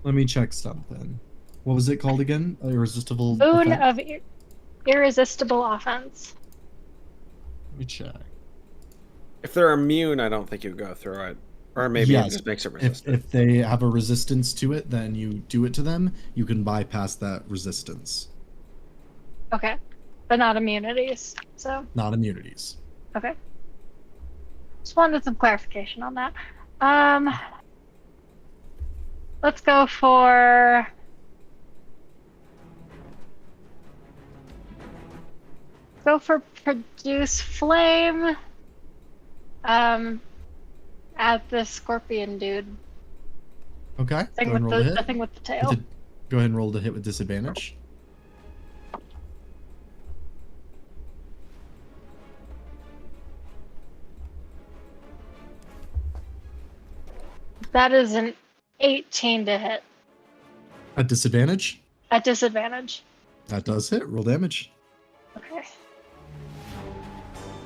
Let me check something. What was it called again? Irresistible Boon effect? of irresistible offense. Let me check. If they're immune, I don't think you go through it. Or maybe it just makes it resistant. If they have a resistance to it, then you do it to them. You can bypass that resistance. Okay. but not immunities. So Not immunities. okay. Just wanted some clarification on that. Let's go for produce flame. At the scorpion dude. Okay. Thing with the thing with the tail. Go ahead and roll the hit with disadvantage. That is an 18 to hit. At disadvantage? At disadvantage. That does hit. Roll damage. Okay.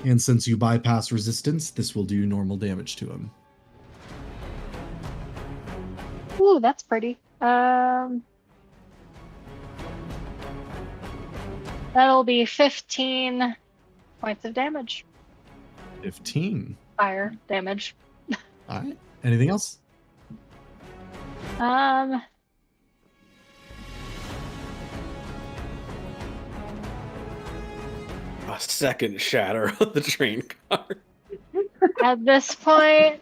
And since you bypass resistance, this will do normal damage to him. Ooh, that's pretty. That'll be 15 points of damage. 15. Fire damage. All right. Anything else? A second shatter on the train car. At this point,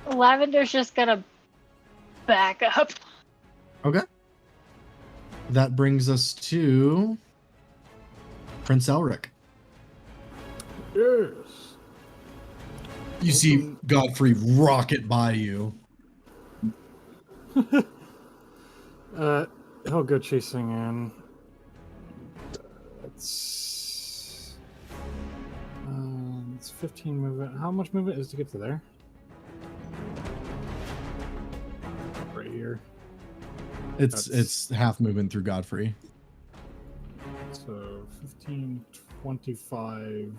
Lavender's just gonna back up. Okay. That brings us to Prince Elric. Yes. You see Godfrey rocket by you. He'll go chasing in. It's 15 movement. How much movement is to get to there? Right here. It's half movement through Godfrey. So 15, 25,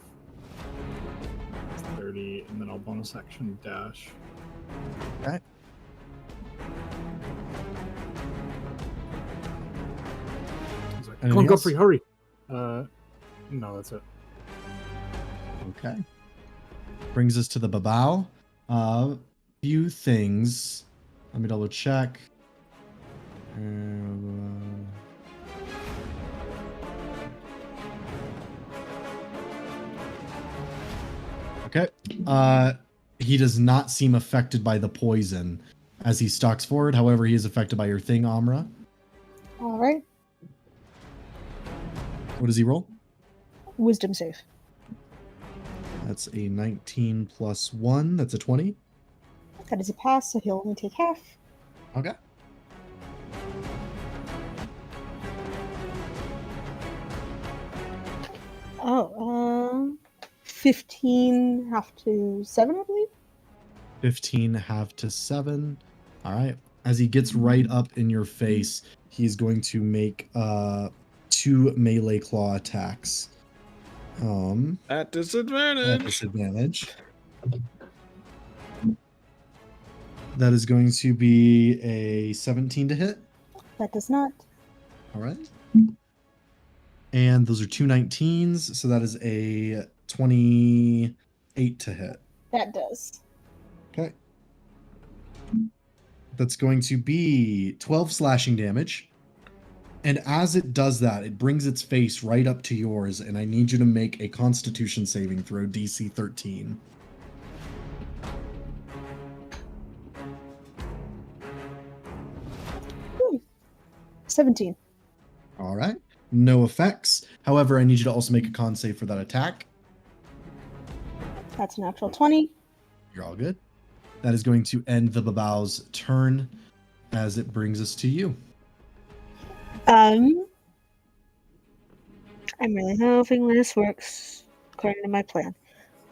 30, and then I'll bonus action dash. Okay. Come on, Godfrey, hurry! No, that's it. Okay. Brings us to the Babao. Few things. Let me double check. Okay. He does not seem affected by the poison as he stalks forward. However, he is affected by your thing, Amra. All right. What does he roll? Wisdom save. That's a 19 plus 1. That's a 20. That is a pass, so he'll only take half. Okay. Oh, 15 half to 7, I believe. 15 half to 7. All right. As he gets right up in your face, he's going to make 2 melee claw attacks. At disadvantage. At disadvantage. That is going to be a 17 to hit. That does not. All right. And those are 2 19s, so that is a 28 to hit. That does. Okay. That's going to be 12 slashing damage. And as it does that, it brings its face right up to yours, and I need you to make a Constitution saving throw, DC 13. Ooh. 17. All right. No effects. However, I need you to also make a con save for that attack. That's a natural 20. You're all good. That is going to end the Babao's turn as it brings us to you. I'm really hoping this works according to my plan.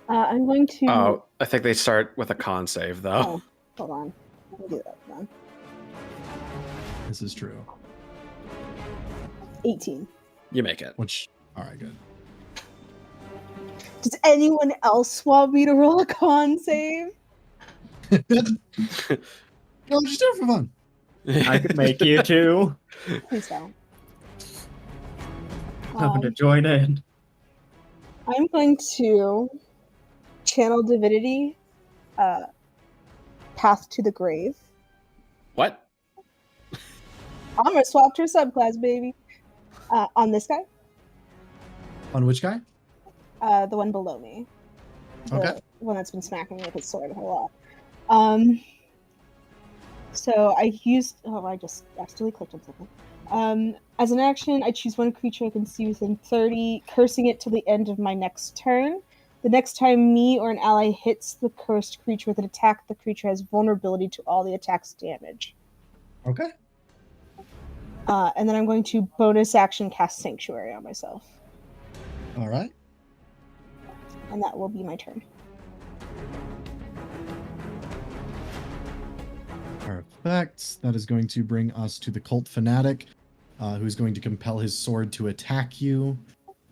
I'm going to... Oh, I think they start with a con save, though. Oh, hold on. Let me do that then. This is true. 18. You make it. Which, all right, good. Does anyone else want me to roll a con save? No, just do it for fun. I could make you two. Please don't. I'm going to join in. I'm going to channel divinity, path to the grave. What? I'm gonna swap to a subclass, baby. On this guy. On which guy? The one below me. The Okay. one that's been smacking me with his sword a whole lot. So I used. Oh, I just accidentally clicked on something. As an action, I choose one creature I can see within 30, cursing it till the end of my next turn. The next time me or an ally hits the cursed creature with an attack, the creature has vulnerability to all the attack's damage. Okay. And then I'm going to bonus action cast Sanctuary on myself. All right. And that will be my turn. Perfect. That is going to bring us to the cult fanatic, who's going to compel his sword to attack you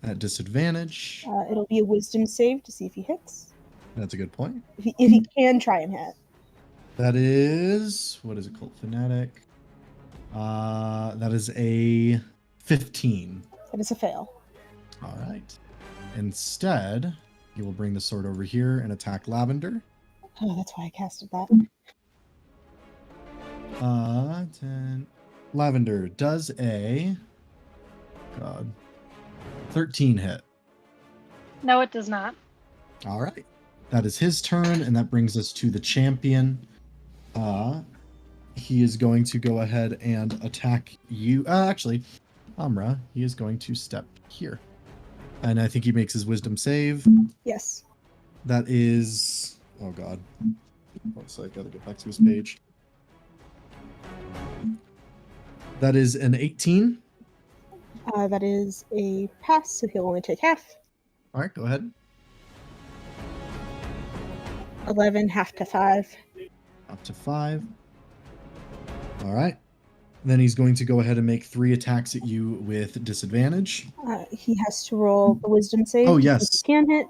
at disadvantage. It'll be a wisdom save to see if he hits. That's a good point. If he can try and hit. That is, what is it, cult fanatic? That is a 15. That is a fail. All right. Instead, you will bring the sword over here and attack Lavender. Oh, that's why I casted that. 10. Lavender does a 13 hit. No, it does not. All right. That is his turn, and that brings us to the champion. He is going to go ahead and attack you. Actually, Amra, he is going to step here. And I think he makes his wisdom save. Yes. That is... Oh, God. So I gotta get back to his page. That is an 18. That is a pass, so he'll only take half. All right, go ahead. 11, half to 5. Up to 5. All right. Then he's going to go ahead and make 3 attacks at you with disadvantage. He has to roll the wisdom save. Oh, yes. He can hit.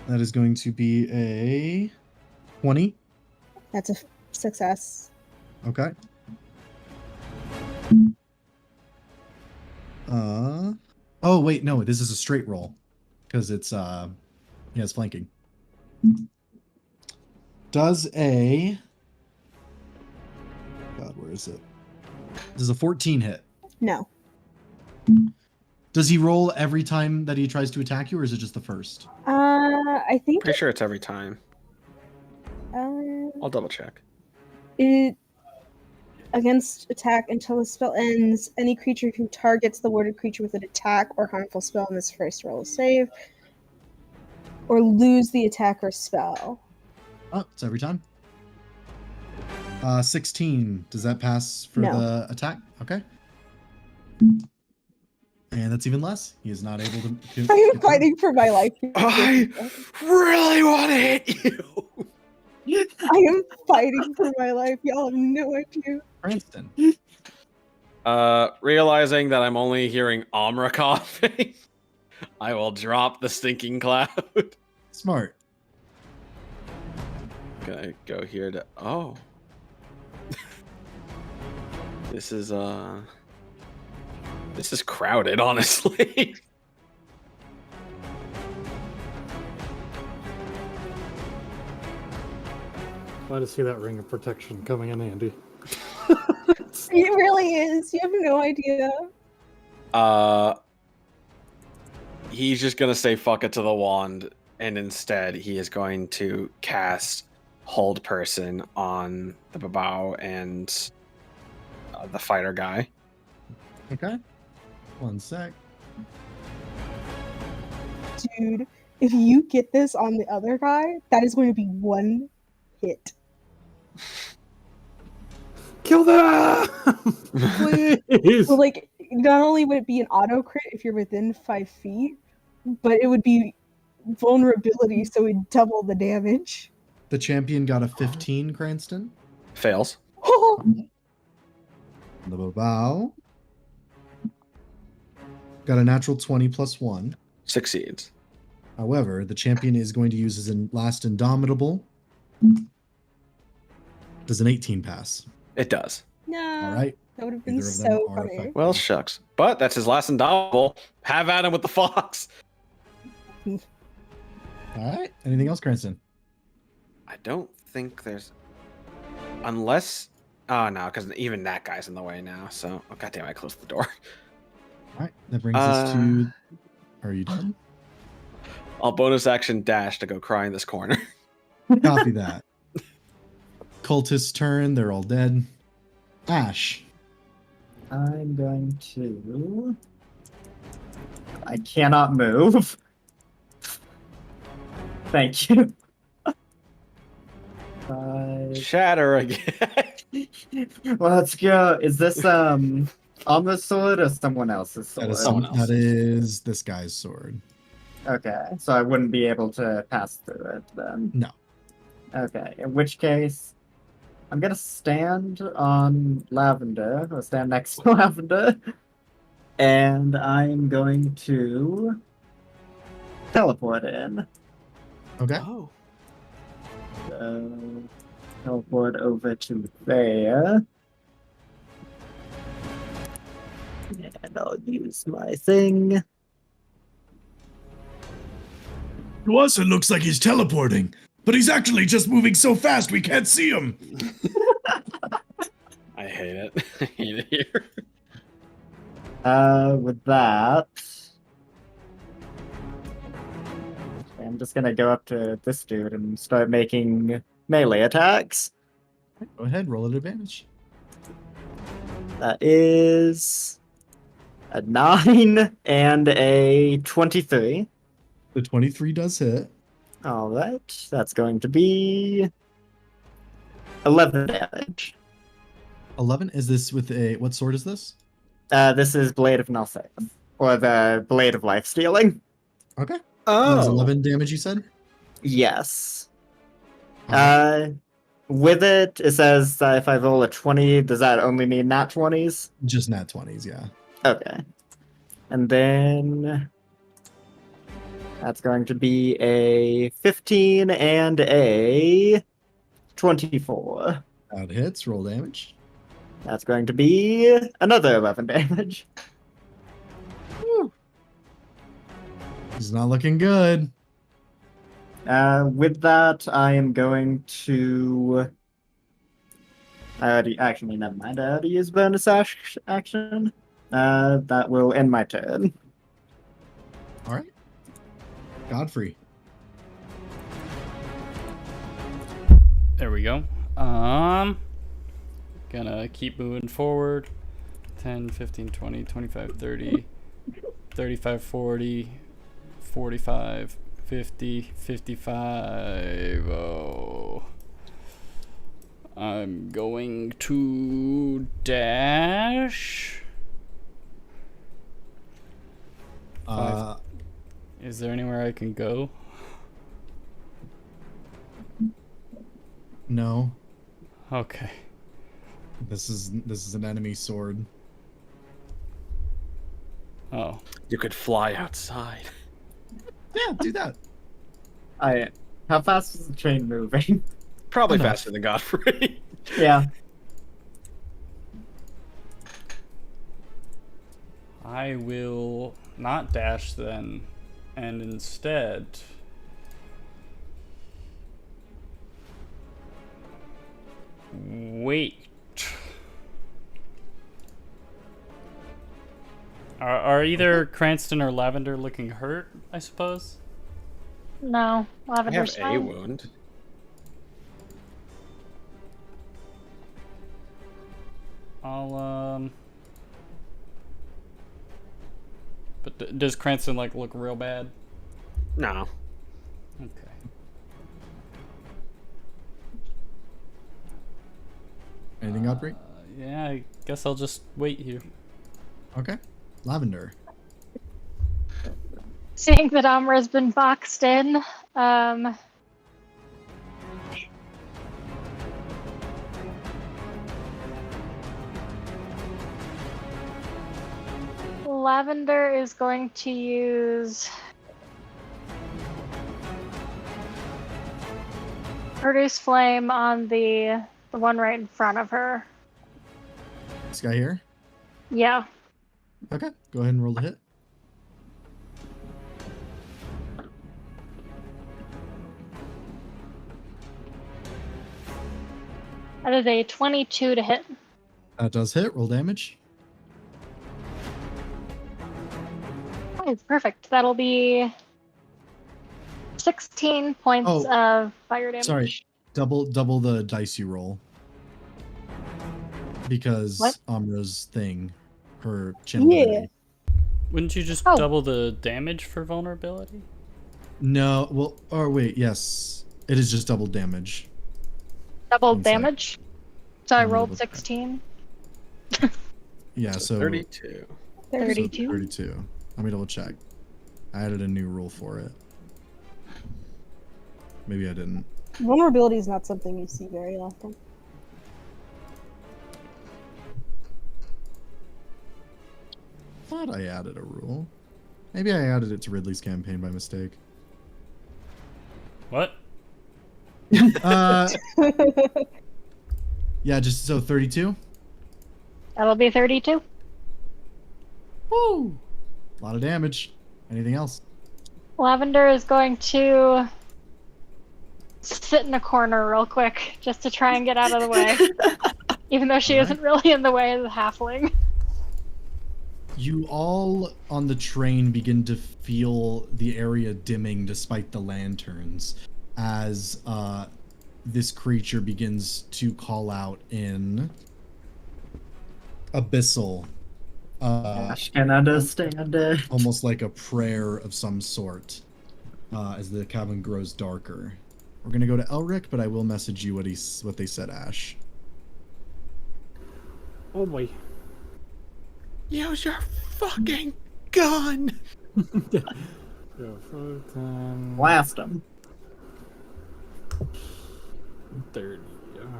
That is going to be a 20. That's a success. Okay. Oh, wait, no, this is a straight roll. Because it's, he has flanking. Does a... God, where is it? Does a 14 hit? No. Does he roll every time that he tries to attack you, or is it just the first? I think Pretty sure it's every time. I'll double check. It against attack until the spell ends. Any creature who targets the warded creature with an attack or harmful spell in this first roll save, or lose the attack or spell. Oh, it's every time. 16. Does that pass for No. the attack? Okay. And that's even less. He is not able to. I am fighting for my life. I really want to hit you. I am fighting for my life. Y'all have no idea. Cranston. Realizing that I'm only hearing Amra coughing, I will drop the stinking cloud. Smart. Gonna go here to... Oh. This is crowded, honestly. Glad to see that ring of protection coming in handy. It really is. You have no idea. He's just gonna say fuck it to the wand, and instead he is going to cast Hold Person on the Babao and the fighter guy. Okay. 1 sec. Dude, if you get this on the other guy, that is going to be 1 hit. Kill them! Please! So, like, not only would it be an auto crit if you're within 5 feet, but it would be vulnerability, so it'd double the damage. The champion got a 15, Cranston. Fails. The Babao got a natural 20 plus 1. Succeeds. However, the champion is going to use his last Indomitable. Does an 18 pass? It does. No. All right. That would have been Neither of them so are funny. effective. Well, shucks. But that's his last Indomitable. Have at him with the fox. All right. Anything else, Cranston? I don't think there's... Unless... Oh, no, because even that guy's in the way now, so... Oh, goddamn, I closed the door. All right. That brings us to Are you done? I'll bonus action dash to go cry in this corner. Copy that. Cultist's turn. They're all dead. Ash. I'm going to. I cannot move. Thank you. Shatter again. Let's go. Is this Alma's sword or someone else's sword? That is this guy's sword. Okay, so I wouldn't be able to pass through it then. No. Okay, in which case, I'm gonna stand on Lavender, or stand next to Lavender, and I'm going to teleport in. Okay. Oh. So, teleport over to there. And I'll use my thing. To us, it looks like he's teleporting, but he's actually just moving so fast we can't see him. I hate it. I hate it here. With that, I'm just gonna go up to this dude and start making melee attacks. Go ahead, roll at advantage. That is a 9 and a 23. The 23 does hit. All right, that's going to be 11 damage. 11. Is this with a what sword is this? This is Blade of Nulseth, or the Blade of Life Stealing. Okay. Oh. That's 11 damage, you said? Yes. With it, it says that if I roll a 20, does that only mean nat 20s? Just nat 20s, yeah. Okay. And then that's going to be a 15 and a 24. That hits. Roll damage. That's going to be another 11 damage. He's not looking good. With that, I am going to. Never mind. I already used bonus action. That will end my turn. All right. Godfrey. There we go. Gonna keep moving forward. 10, 15, 20, 25, 30, 35, 40, 45, 50, 55. Oh. I'm going to dash. Is there anywhere I can go? No. Okay. This is an enemy sword. Oh. You could fly outside. Yeah, do that. How fast is the train moving? Probably Enough. faster than Godfrey. Yeah. I will not dash then, and instead wait. Are either Cranston or Lavender looking hurt, I suppose? No, I have Lavender's a fine. wound. I'll But does Cranston like look real bad? No. Okay. Anything, Godfrey? Yeah, I guess I'll just wait here. Okay. Lavender. Seeing that Amra's been boxed in, Lavender is going to use Produce Flame on the one right in front of her. This guy here? Yeah. Okay. Go ahead and roll the hit. That is a 22 to hit. That does hit. Roll damage. Oh, perfect. That'll be 16 points Oh, of fire damage. Sorry, double the dice you roll. Because What? Amra's thing, her channel Yeah. divinity. Wouldn't you just Oh. double the damage for vulnerability? No, well, or wait, yes. It is just double damage. Double One sec. damage. So I Let me rolled double check. 16. Yeah, so 32. 32. 32. Let me double check. I added a new rule for it. Maybe I didn't. Vulnerability is not something you see very often. Thought I added a rule. Maybe I added it to Ridley's campaign by mistake. What? Yeah, just so 32. That'll be 32. Woo! A lot of damage. Anything else? Lavender is going to sit in a corner real quick just to try and get out of the way. Even though she Alright. isn't really in the way of the halfling. You all on the train begin to feel the area dimming despite the lanterns as this creature begins to call out in abyssal. Ash can understand it. Almost like a prayer of some sort as the cavern grows darker. We're gonna go to Elric, but I will message you what they said, Ash. Oh boy. Use your fucking gun! Yeah, 5, 10, Blast him. 30.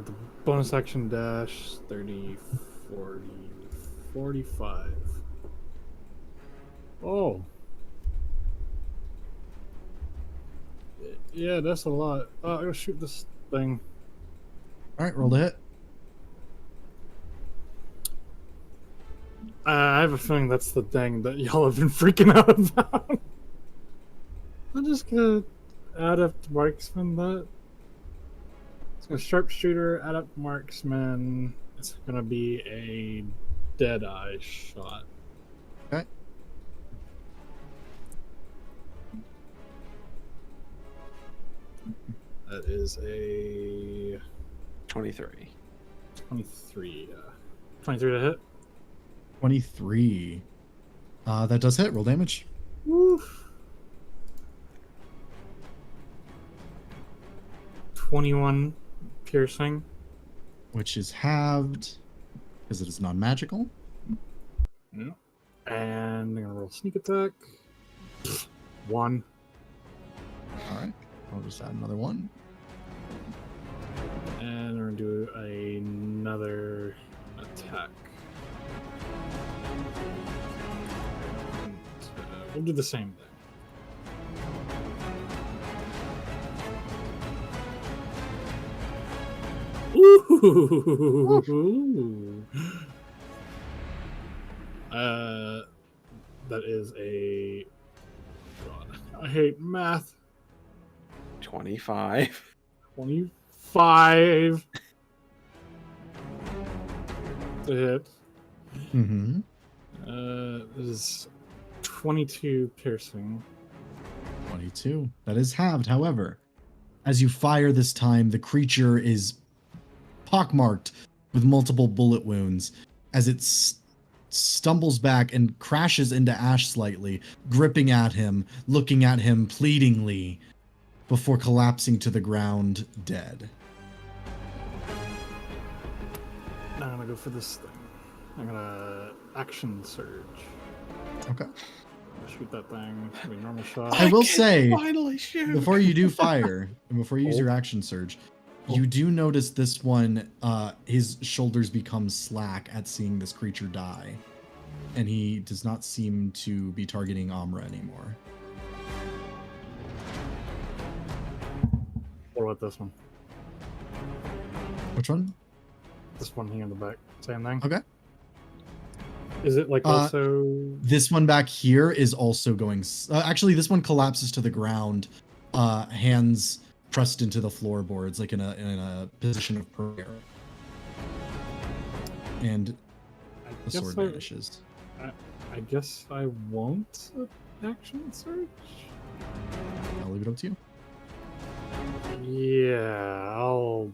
The bonus action dash, 30, 40, 45. Oh. Yeah, that's a lot. I'm gonna shoot this thing. Alright, roll to hit. I have a feeling that's the thing that y'all have been freaking out about. I'm just gonna add up to marksman that. It's gonna sharpshooter, add up marksman. It's gonna be a deadeye shot. Okay. That is a 23. 23. 23 to hit. 23. That does hit. Roll damage. Woof. 21 piercing. Which is halved because it is non-magical. Yeah. And I'm gonna roll sneak attack. 1. Alright. I'll just add another one. And we're gonna do another attack. And, we'll do the same thing. Ooh. That is a. God, I hate math. 25. 25 to hit. Mm-hmm. This is 22 piercing. 22. That is halved. However, as you fire this time, the creature is pockmarked with multiple bullet wounds as it stumbles back and crashes into Ash slightly, gripping at him, looking at him pleadingly, before collapsing to the ground dead. Now I'm gonna go for this thing. I'm gonna action surge. Okay. Shoot that thing. It's gonna be a normal shot. I will say, Finally shoot! before you do fire, and before you use your action surge, you do notice this one, his shoulders become slack at seeing this creature die. And he does not seem to be targeting Amra anymore. What about this one? Which one? This one here in the back. Same thing. Okay. Is it like also? This one back here is also going. Actually, this one collapses to the ground, hands pressed into the floorboards, like in a position of prayer. And the sword vanishes. I guess I won't action search? I'll leave it up to you. Yeah, I'll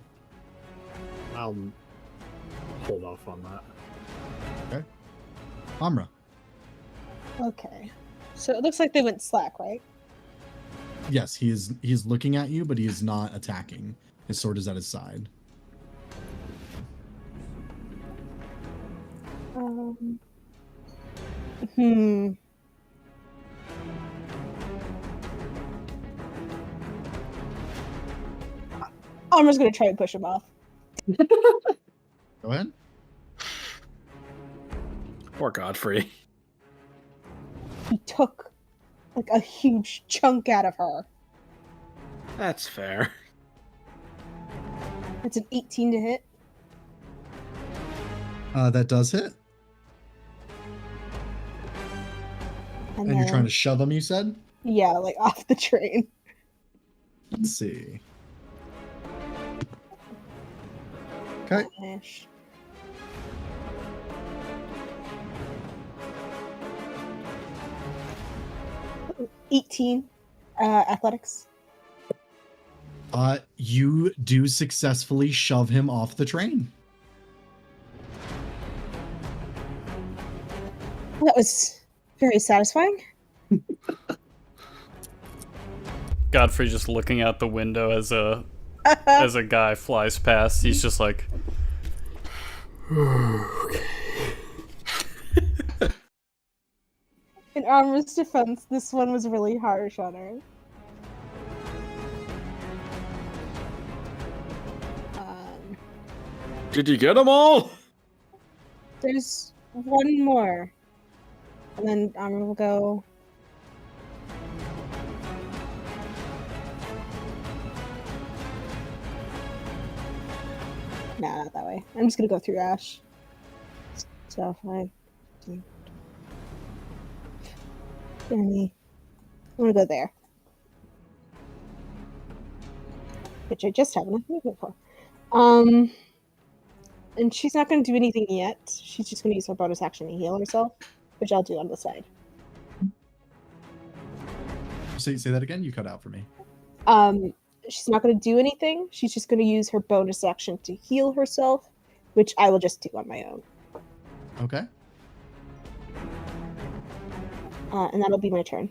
hold off on that. Okay. Amra. Okay. So it looks like they went slack, right? Yes, he is looking at you, but he is not attacking. His sword is at his side. I'm just gonna try and push him off. Go ahead. Poor Godfrey. He took like a huge chunk out of her. That's fair. It's an 18 to hit. That does hit. And you're trying to shove him, you said? Yeah, like off the train. Let's see. Okay. Gosh. Ooh, 18 athletics. You do successfully shove him off the train. That was very satisfying. Godfrey just looking out the window as a guy flies past. He's just like, In Armor's defense, this one was really harsh on her. Did you get them all? There's one more. And then Armor will go. Nah, not that way. I'm just gonna go through Ash. So 5, 10, 20. I'm gonna go there. Which I just haven't before. And she's not gonna do anything yet. She's just gonna use her bonus action to heal herself, which I'll do on the side. Say that again. You cut out for me. She's not going to do anything. She's just going to use her bonus action to heal herself, which I will just do on my own. Okay. And that'll be my turn.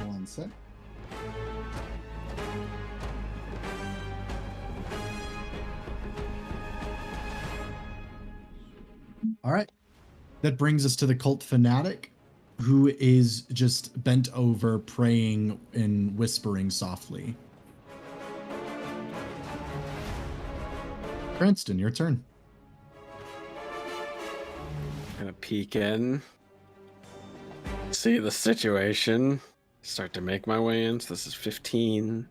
One sec. All right. That brings us to the cult fanatic, who is just bent over, praying and whispering softly. Cranston, your turn. Gonna peek in, see the situation, start to make my way in. So this is 15,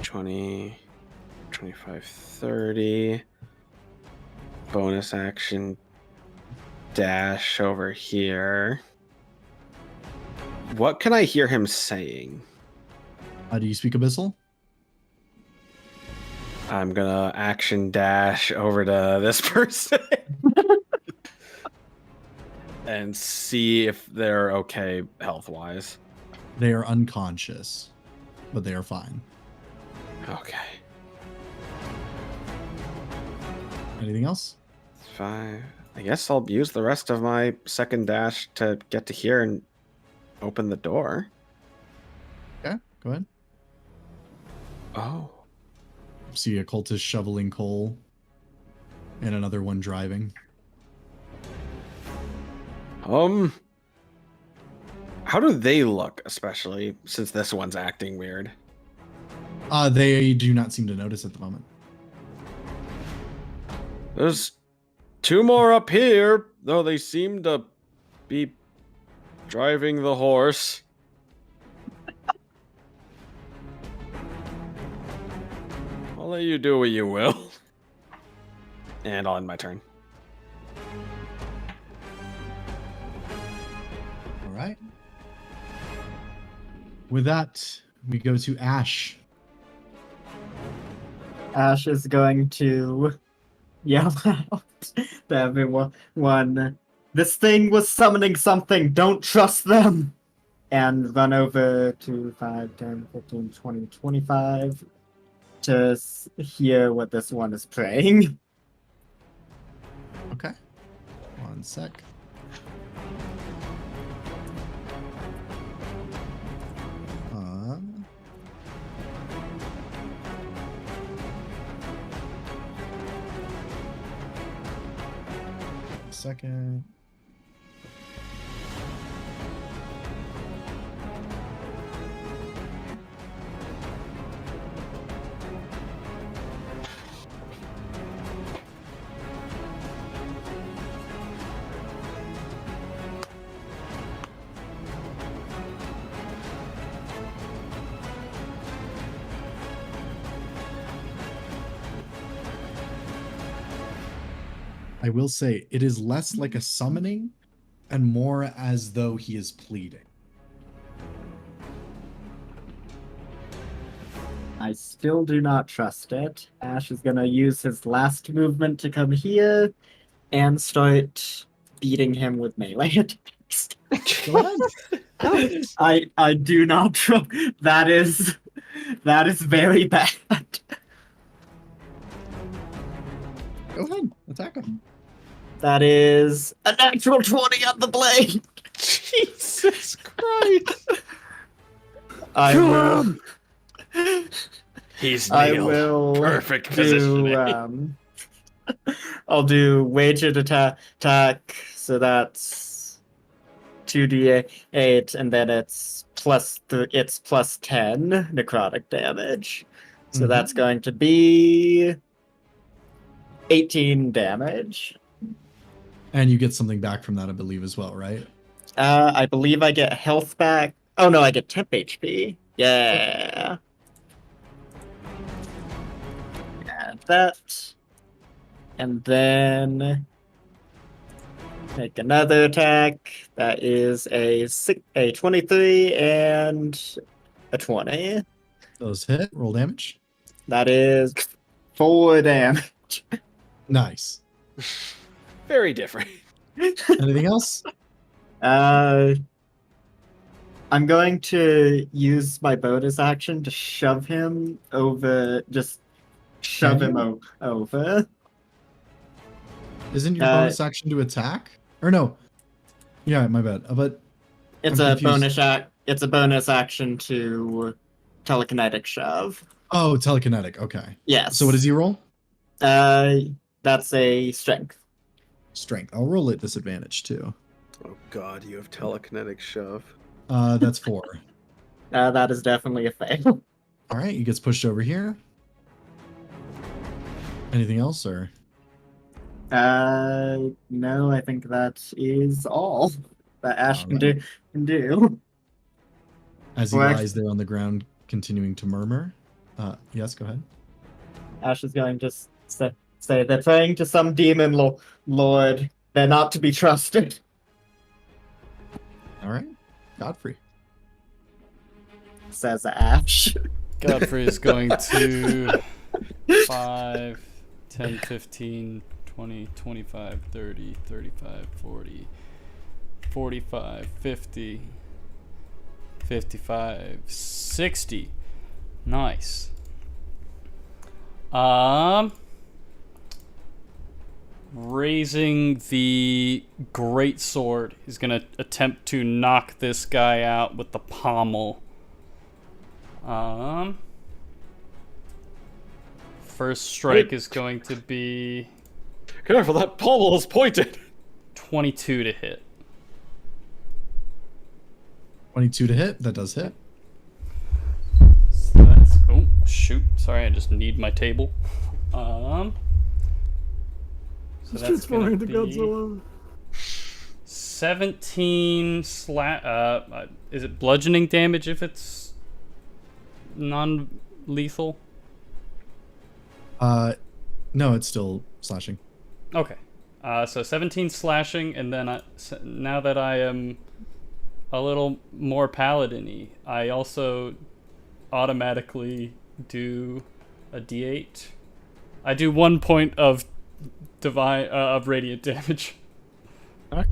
20, 25, 30. Bonus action. Dash over here. What can I hear him saying? Do you speak Abyssal? I'm gonna action dash over to this person and see if they're okay health-wise. They are unconscious, but they are fine. Okay. Anything else? 5. I guess I'll use the rest of my second dash to get to here and open the door. Okay, go ahead. Oh. See a cultist shoveling coal and another one driving. How do they look, especially since this one's acting weird? They do not seem to notice at the moment. There's 2 more up here, though they seem to be driving the horse. I'll let you do what you will. And I'll end my turn. All right. With that, we go to Ash. Ash is going to yell out to everyone This thing was summoning something. Don't trust them. And run over to 5, 10, 15, 20, 25 to hear what this one is praying. Okay. One sec. Second. I will say it is less like a summoning and more as though he is pleading. I still do not trust it. Ash is going to use his last movement to come here and start beating him with melee attacks. Go ahead. I do not trust. That is very bad. Go ahead. Attack him. That is a natural 20 on the blade. Jesus Christ! I will. He's I nailed. will Perfect do. positioning. I'll do waged attack. So that's 2d8, and then it's plus 10 necrotic damage. So that's going to be 18 damage. And you get something back from that, I believe, as well, right? I believe I get health back. Oh no, I get temp HP. Yeah. Add that. And then make another attack. That is a 23 and a 20. Those hit. Roll damage. That is 4 damage. Nice. Very different. Anything else? I'm going to use my bonus action to shove him over. Just shove him over. Isn't your bonus action to attack? Or no? Yeah, my bad. But It's I'm a confused. bonus act. It's a bonus action to telekinetic shove. Oh, telekinetic. Okay. Yes. So what does he roll? That's a strength. Strength. I'll roll at disadvantage too. Oh god, you have telekinetic shove. That's 4. That is definitely a fail. All right, he gets pushed over here. Anything else, or? No, I think that is all that Ash All can right. do. As he Well, lies there on the ground, continuing to murmur. Yes, go ahead. Ash is going to say they're praying to some demon lord. They're not to be trusted. All right, Godfrey. Says Ash. Godfrey is going to 5, 10, 15, 20, 25, 30, 35, 40, 45, 50, 55, 60. Nice. Raising the greatsword, he's gonna attempt to knock this guy out with the pommel. First strike is going to be Careful, that pommel is pointed. 22 to hit. 22 to hit. That does hit. So that's, oh shoot! Sorry, I just need my table. So that's gonna be 17 is it bludgeoning damage if it's non-lethal? No, it's still slashing. Okay. So 17 slashing, and then now that I am a little more paladin-y, I also automatically do a d8. I do 1 point of radiant damage.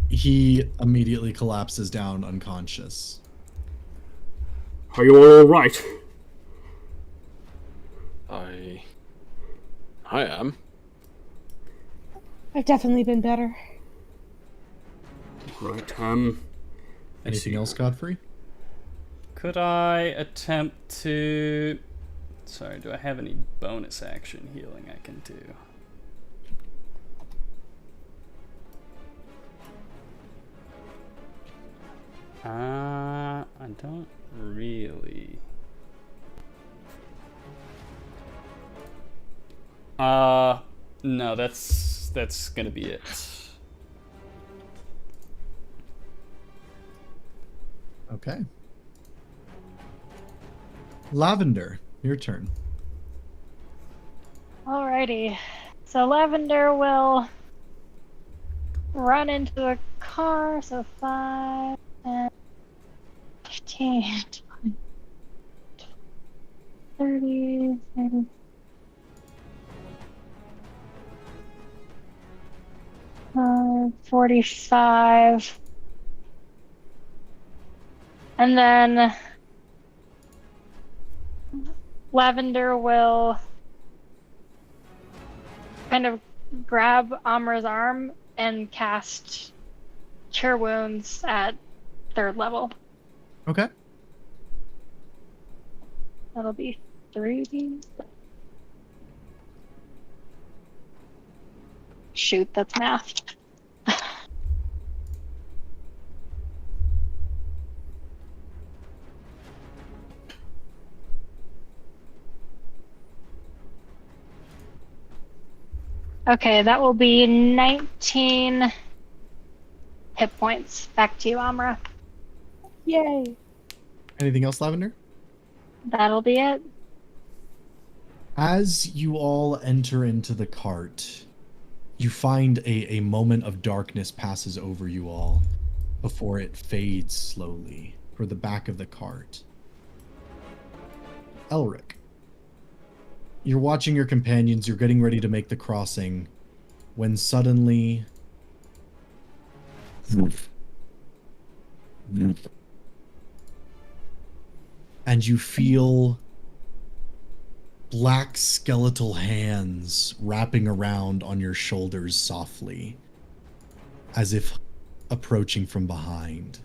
He immediately collapses down unconscious. Are you all right? I am. I've definitely been better. Right, Anything else, Godfrey? Could I attempt to... Sorry, do I have any bonus action healing I can do? I don't really. No, that's gonna be it. Okay. Lavender, your turn. Alrighty. So Lavender will run into a car, so 5, 10, 15, 20, 30, 30. Uh, 45. And then Lavender will kind of grab Amra's arm and cast Cure Wounds at 3rd level. Okay. That'll be 3. Shoot, that's math. Okay, that will be 19 hit points. Back to you, Amra. Yay. Anything else, Lavender? That'll be it. As you all enter into the cart, you find a moment of darkness passes over you all before it fades slowly toward the back of the cart. Elric, you're watching your companions, you're getting ready to make the crossing, when suddenly... and you feel black skeletal hands wrapping around on your shoulders softly, as if approaching from behind.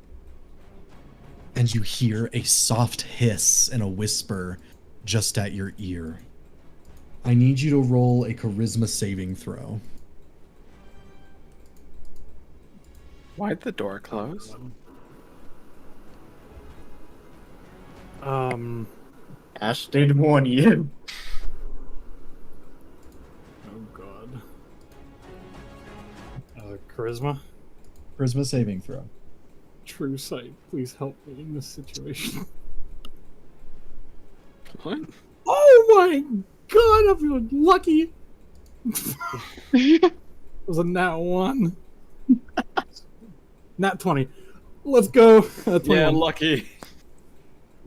And you hear a soft hiss and a whisper just at your ear. I need you to roll a charisma saving throw. Why'd the door close? Ash did warn you. Oh god. Charisma? Charisma saving throw. True sight, please help me in this situation. What? Oh my god, I'm feeling lucky! It was a nat 1. Nat 20. Let's go! 21. Yeah, lucky.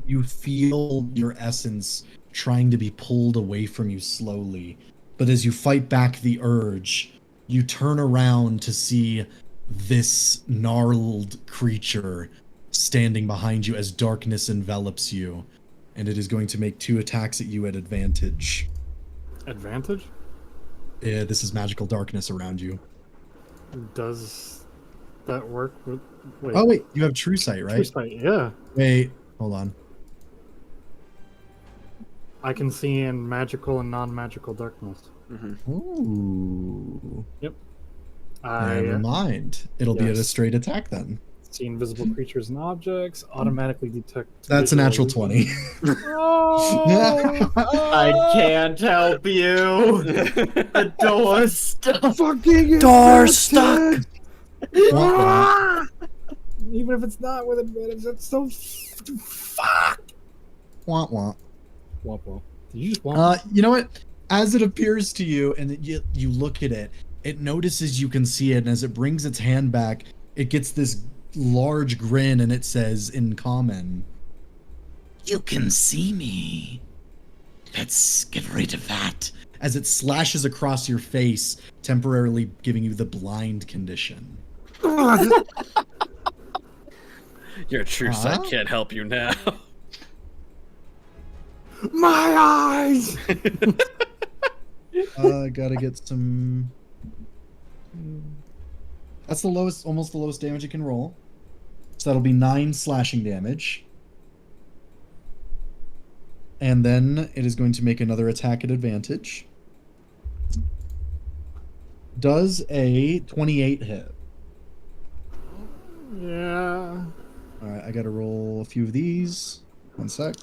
You feel your essence trying to be pulled away from you slowly, but as you fight back the urge, you turn around to see this gnarled creature standing behind you as darkness envelops you, and it is going to make 2 attacks at you at advantage. Advantage? Yeah, this is magical darkness around you. Does that work with... Wait. Oh wait, you have true sight, right? True sight, yeah. Wait, hold on. I can see in magical and non-magical darkness. Mm-hmm. Ooh. Yep. Never mind. It'll be at a yes. straight attack then. See invisible creatures and objects, automatically detect... That's a natural 20. Oh! I can't help you. The door's stuck. Fucking Door stuck! Even if it's not with advantage, that's so... Fuck! Womp womp. Womp womp. Did you just womp? You know what? As it appears to you, and you look at it, it notices you can see it, and as it brings its hand back, it gets this large grin, and it says in common, "You can see me. Let's get rid of that." As it slashes across your face, temporarily giving you the blind condition. Your true sight can't help you now. My eyes! Gotta get some. That's the lowest, almost the lowest damage you can roll. So that'll be 9 slashing damage. And then it is going to make another attack at advantage. Does a 28 hit? Yeah. Alright, I gotta roll a few of these. One sec.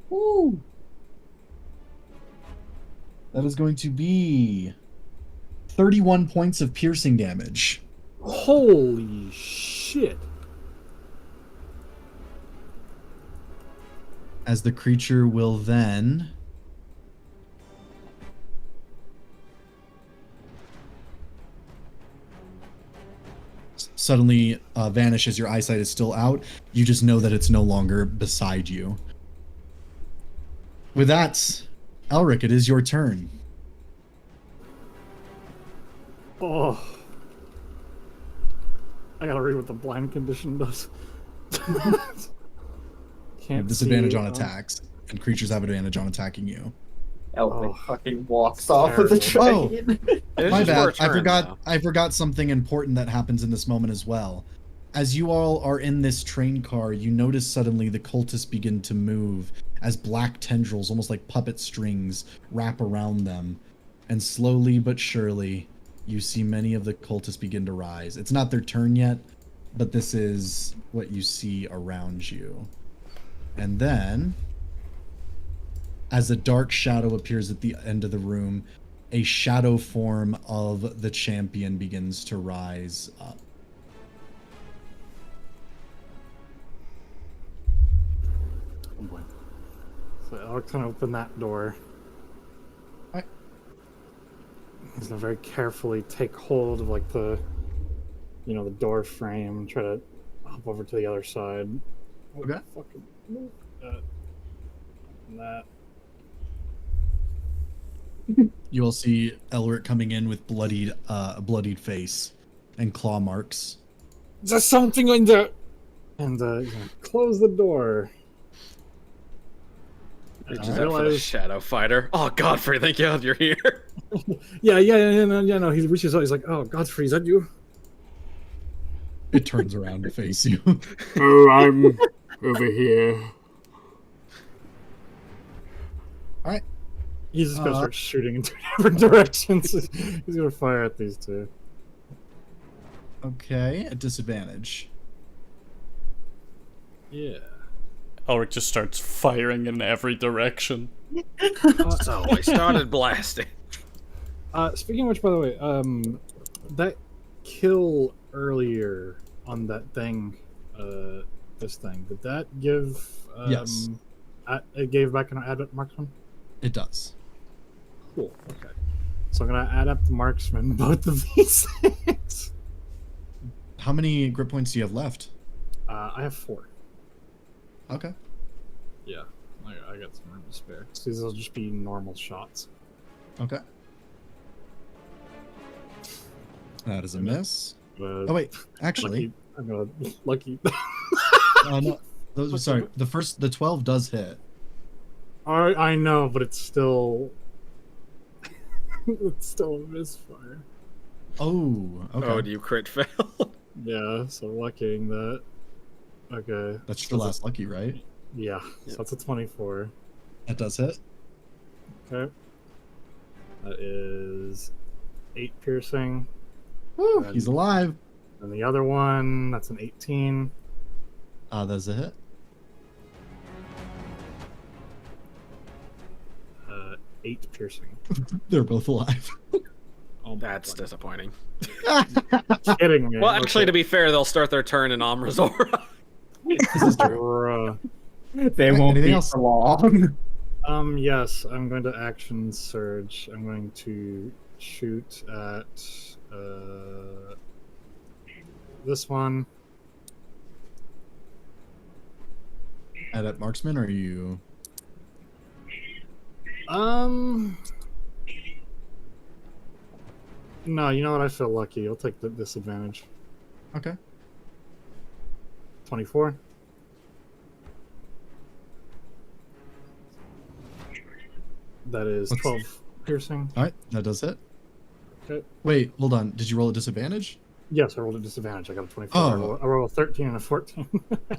Woo! That is going to be 31 points of piercing damage. Holy shit. As the creature will then suddenly vanish as your eyesight is still out. You just know that it's no longer beside you. With that, Elric, it is your turn. Oh. I gotta read what the blind condition does. You have disadvantage see, on attacks, and creatures have advantage on attacking you. Elric fucking walks off of the train. My bad. I forgot something important that happens in this moment as well. As you all are in this train car, you notice suddenly the cultists begin to move as black tendrils, almost like puppet strings, wrap around them. And slowly but surely, you see many of the cultists begin to rise. It's not their turn yet, but this is what you see around you. And then, as a dark shadow appears at the end of the room, a shadow form of the champion begins to rise up. Oh boy. So I'll kind of open that door. Alright. He's gonna very carefully take hold of like the, the door frame and try to hop over to the other side. Okay. Fucking move that. And that. You will see Elric coming in with a bloodied face and claw marks. There's something in there. And close the door. Reaches out for the shadow fighter. Oh, Godfrey, thank God you're here. Yeah, no. He reaches out. He's like, "Oh, Godfrey, is that you?" It turns around to face you. Oh, I'm over here. All right. He's just gonna start shooting in 2 different directions. He's gonna fire at these two. Okay, at disadvantage. Yeah. Ulrich just starts firing in every direction. So I started blasting. Speaking of which, by the way, that kill earlier on that thing, this thing, did that give? Yes. It gave back an add marksman. It does. Cool. Okay. So I'm gonna add up the marksman both of these things. How many grip points do you have left? I have 4. Okay. Yeah, I got some room to spare. So these will just be normal shots. Okay. That is a miss. Oh wait, actually, lucky. No, sorry. The 12 does hit. I know, but it's still a misfire. Oh, okay. Oh, do you crit fail? Yeah, so luckying that. Okay. That's your last lucky, right? Yeah, so that's a 24. That does hit. Okay. That is 8 piercing. Woo, he's alive. And the other one, that's an 18. That's a hit. 8 piercing. They're both alive. Oh, that's disappointing. Kidding me. Well, actually, to be fair, they'll start their turn in Amrazora. This is true. They won't be for long. Yes, I'm going to action surge. I'm going to shoot at this one. At marksman, or are you? No, you know what? I feel lucky. I'll take the disadvantage. Okay. 24. That is Let's- 12 piercing. All right, that does hit. Okay. Wait, hold on. Did you roll a disadvantage? Yes, I rolled a disadvantage. I got a 24. Oh. I rolled a 13 and a 14.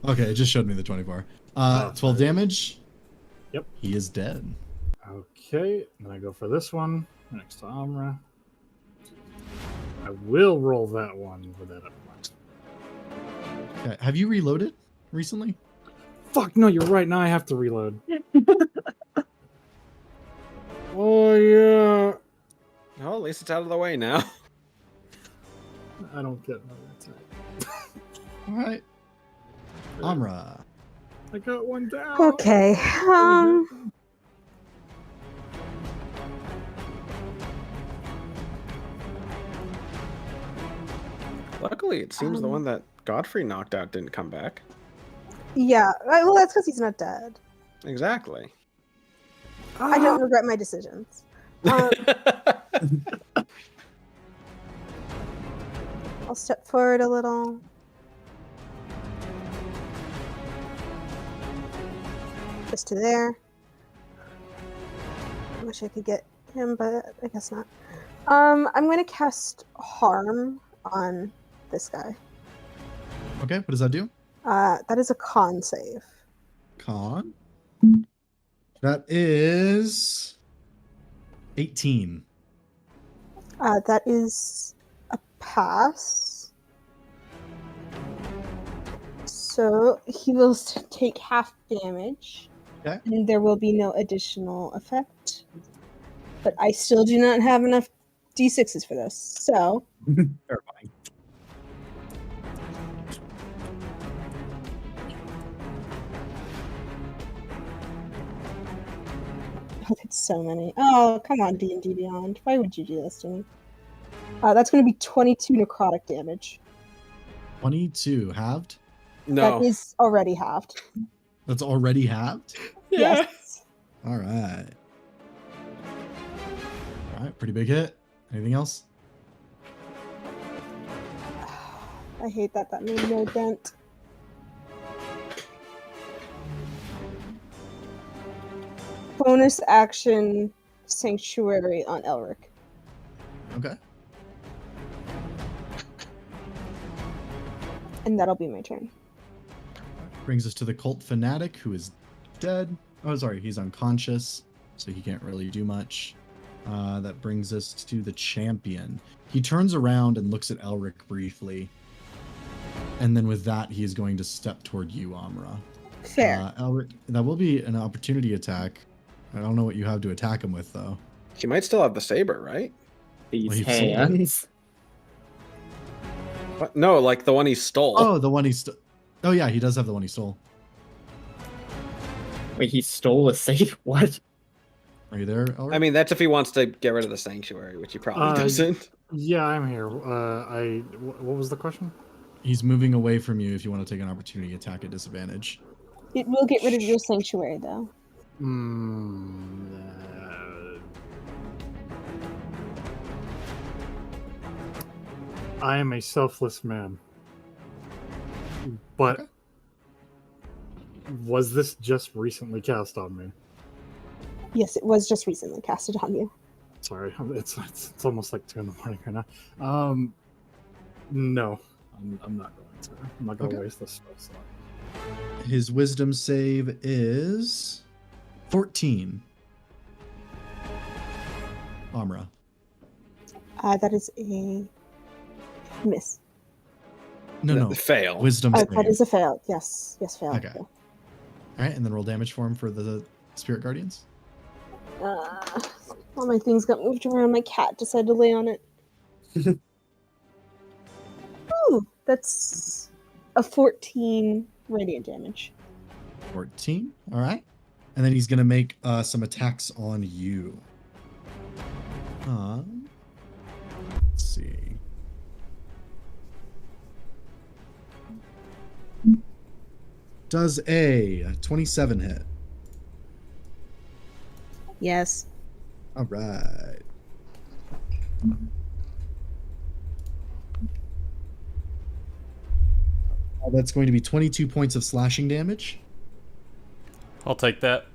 Okay, it just showed me the 24. Oh, 12 damage. Yep. He is dead. Okay, then I go for this one next to Amra. I will roll that one with that up front. Okay. Have you reloaded recently? Fuck, no, you're right. Now I have to reload. Oh, yeah. Oh, at least it's out of the way now. I don't get another attack. All right. Amra. I got one down. Okay. Luckily, it seems the one that Godfrey knocked out didn't come back. Yeah. Well, that's because he's not dead. Exactly. I don't regret my decisions. I'll step forward a little. Just to there. I wish I could get him, but I guess not. I'm going to cast Harm on this guy. Okay, what does that do? That is a con save. Con. That is 18. That is a pass. So he will take half damage. Okay. And there will be no additional effect. But I still do not have enough d6s for this. So Terrifying. oh, that's so many. Oh, come on, D&D Beyond. Why would you do this to me? That's going to be 22 necrotic damage. 22 halved. No. That is already halved. That's already halved. Yes. All right. All right, pretty big hit. Anything else? I hate that. That made no dent. Bonus action Sanctuary on Elric. Okay. And that'll be my turn. Brings us to the cult fanatic, who is dead. Oh, sorry, he's unconscious, so he can't really do much. That brings us to the champion. He turns around and looks at Elric briefly. And then with that, he is going to step toward you, Amra. Fair. Elric, that will be an opportunity attack. I don't know what you have to attack him with, though. He might still have the saber, right? These Well, he sold it. hands. What? No, like the one he stole. Oh, the one he stole. Oh, yeah, he does have the one he stole. Wait, he stole a safe? What? Are you there, Elric? I mean, that's if he wants to get rid of the sanctuary, which he probably doesn't. Yeah, I'm here. What was the question? He's moving away from you if you want to take an opportunity attack at disadvantage. It will get rid of your sanctuary, though. I am a selfless man. But Okay. was this just recently cast on me? Yes, it was just recently casted on you. Sorry, it's almost like 2 in the morning right now. No, I'm not going to. I'm not going to Okay. waste this spell slot. His wisdom save is 14. Amra. That is a miss. No. Fail. Wisdom Oh, save. that is a fail. Yes, fail. Okay. All right, and then roll damage for him for the Spirit Guardians. All my things got moved around. My cat decided to lay on it. Ooh, that's a 14 radiant damage. 14. All right. And then he's going to make some attacks on you. Let's see. Does a 27 hit? Yes. All right. That's going to be 22 points of slashing damage. I'll take that.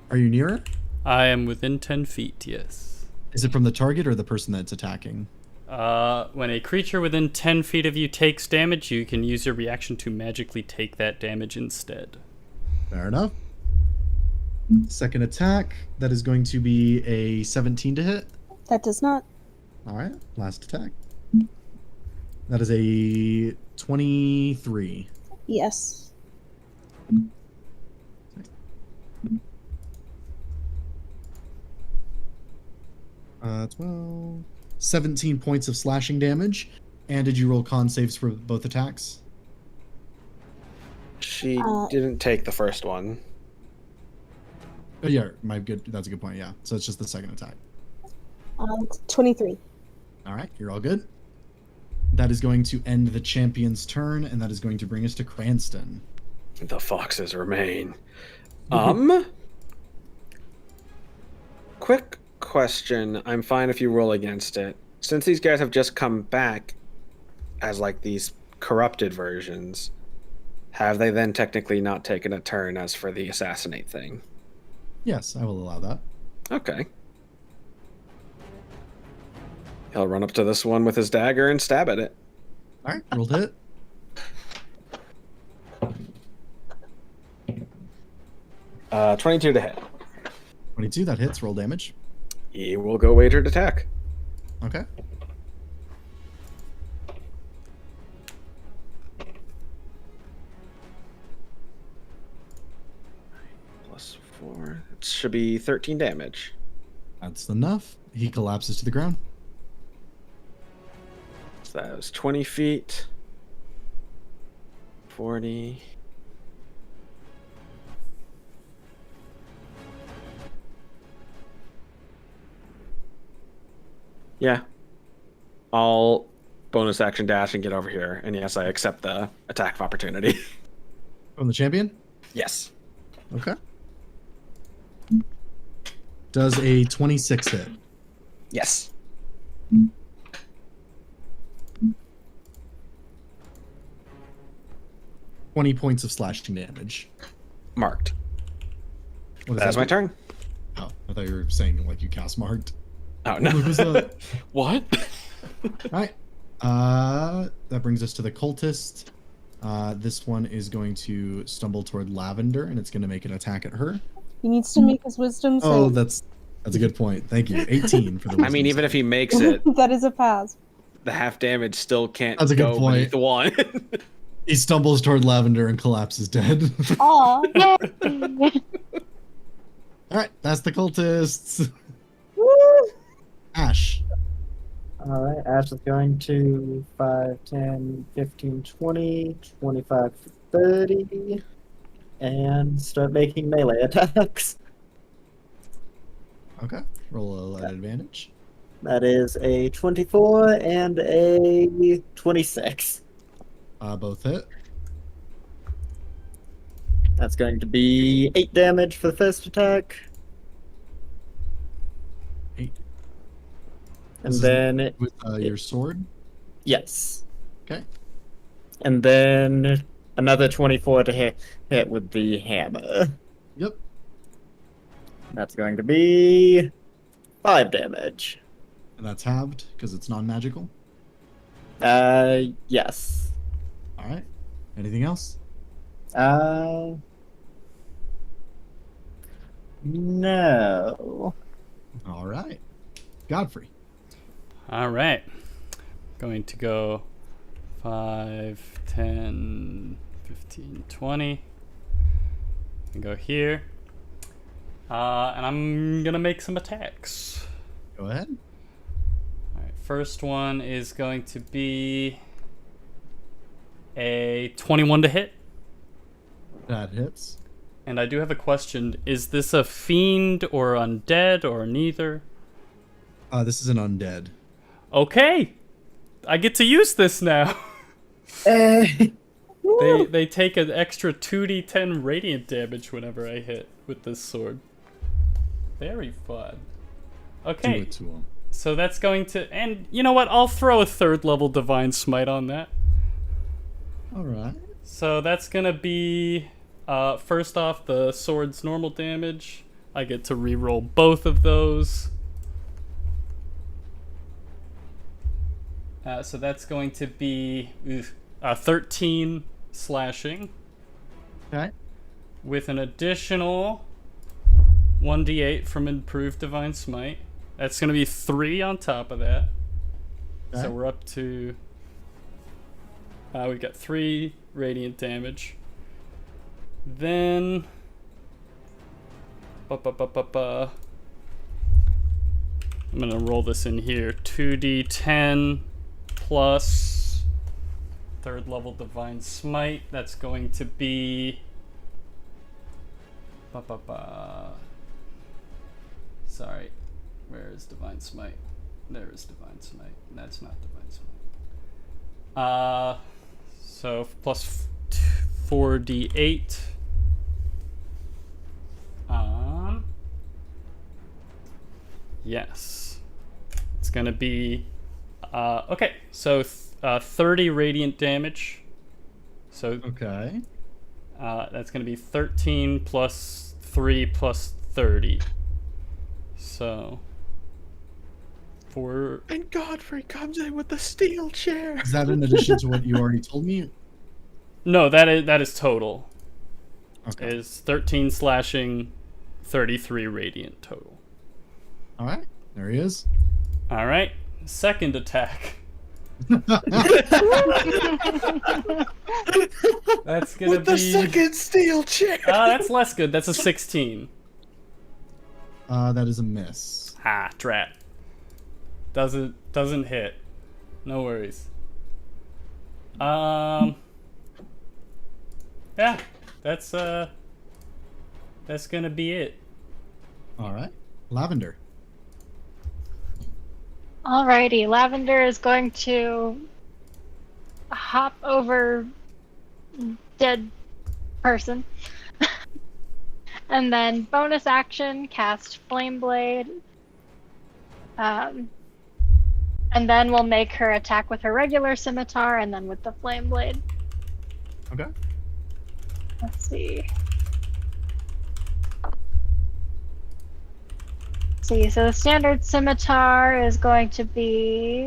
Are you near it? I am within 10 feet, yes. Is it from the target or the person that's attacking? When a creature within 10 feet of you takes damage, you can use your reaction to magically take that damage instead. Fair enough. Second attack, that is going to be a 17 to hit. That does not. All right, last attack. That is a 23. Yes. 12, 17 points of slashing damage. And did you roll con saves for both attacks? She didn't take the first one. Oh yeah, that's a good point, yeah. So it's just the second attack. 23. All right, you're all good. That is going to end the champion's turn, and that is going to bring us to Cranston. The foxes remain. Quick question. I'm fine if you roll against it. Since these guys have just come back as like these corrupted versions, have they then technically not taken a turn as for the assassinate thing? Yes, I will allow that. Okay. He'll run up to this one with his dagger and stab at it. All right, roll to hit. Uh, 22 to hit. 22, that hits. Roll damage. He will go wagered attack. Okay. Plus 4. It should be 13 damage. That's enough. He collapses to the ground. So that was 20 feet. 40. Yeah. I'll bonus action dash and get over here. And yes, I accept the attack of opportunity. From the champion? Yes. Okay. Does a 26 hit? Yes. $20 points of slashing damage. Marked. What That's my turn. Oh, I thought you were saying like you cast marked. Oh no. What was that? What? Alright. That brings us to the cultist. This one is going to stumble toward Lavender, and it's going to make an attack at her. He needs to make his wisdom save. Oh, that's a good point. Thank you. 18 for the wisdom I mean, even save. if he makes it, That is a pass. the half damage still can't That's a good go point. beneath the one. He stumbles toward Lavender and collapses dead. Aw. Alright, that's the cultists. Woo! Ash. Alright, Ash is going to 5, 10, 15, 20, 25, 30, and start making melee attacks. Okay. Roll at advantage. That is a 24 and a 26. Both hit. That's going to be 8 damage for the first attack. 8. And This is then... with your sword? Yes. Okay. And then another 24 to hit with the hammer. Yep. That's going to be 5 damage. And that's halved because it's non-magical. Yes. Alright. Anything else? No. Alright. Godfrey. All right. Going to go 5, 10, 15, 20. And go here. And I'm going to make some attacks. Go ahead. All right. First one is going to be a 21 to hit. That hits. And I do have a question. Is this a fiend or undead or neither? This is an undead. Okay. I get to use this now. They take an extra 2d10 radiant damage whenever I hit with this sword. Very fun. Okay. Do it to him. So that's going to... And you know what? I'll throw a 3rd level Divine Smite on that. All right. So that's gonna be first off the sword's normal damage. I get to re-roll both of those. So that's going to be 13 slashing. Okay. With an additional 1d8 from improved divine smite. That's going to be 3 on top of that. Okay. So we're up to... we got 3 radiant damage. Then... I'm going to roll this in here. 2d10 plus 3rd level divine smite. That's going to be... Sorry. Where is divine smite? There is divine smite. That's not divine smite. So plus 4d8. Yes. It's gonna be okay, so 30 radiant damage. So Okay. that's gonna be 13 plus 3 plus 30. So And Godfrey comes in with the steel chair. Is that in addition to what you already told me? No, that is total. Okay. Is 13 slashing, 33 radiant total. All right. There he is. All right. Second attack. That's gonna With the be second steel chair. that's less good. That's a 16. That is a miss. Ah, drat. Doesn't hit. No worries. Yeah, that's gonna be it. All right. Lavender. Alrighty, Lavender is going to hop over dead person. And then bonus action, cast Flame Blade. And then we'll make her attack with her regular scimitar and then with the Flame Blade. Okay. Let's see. So the standard scimitar is going to be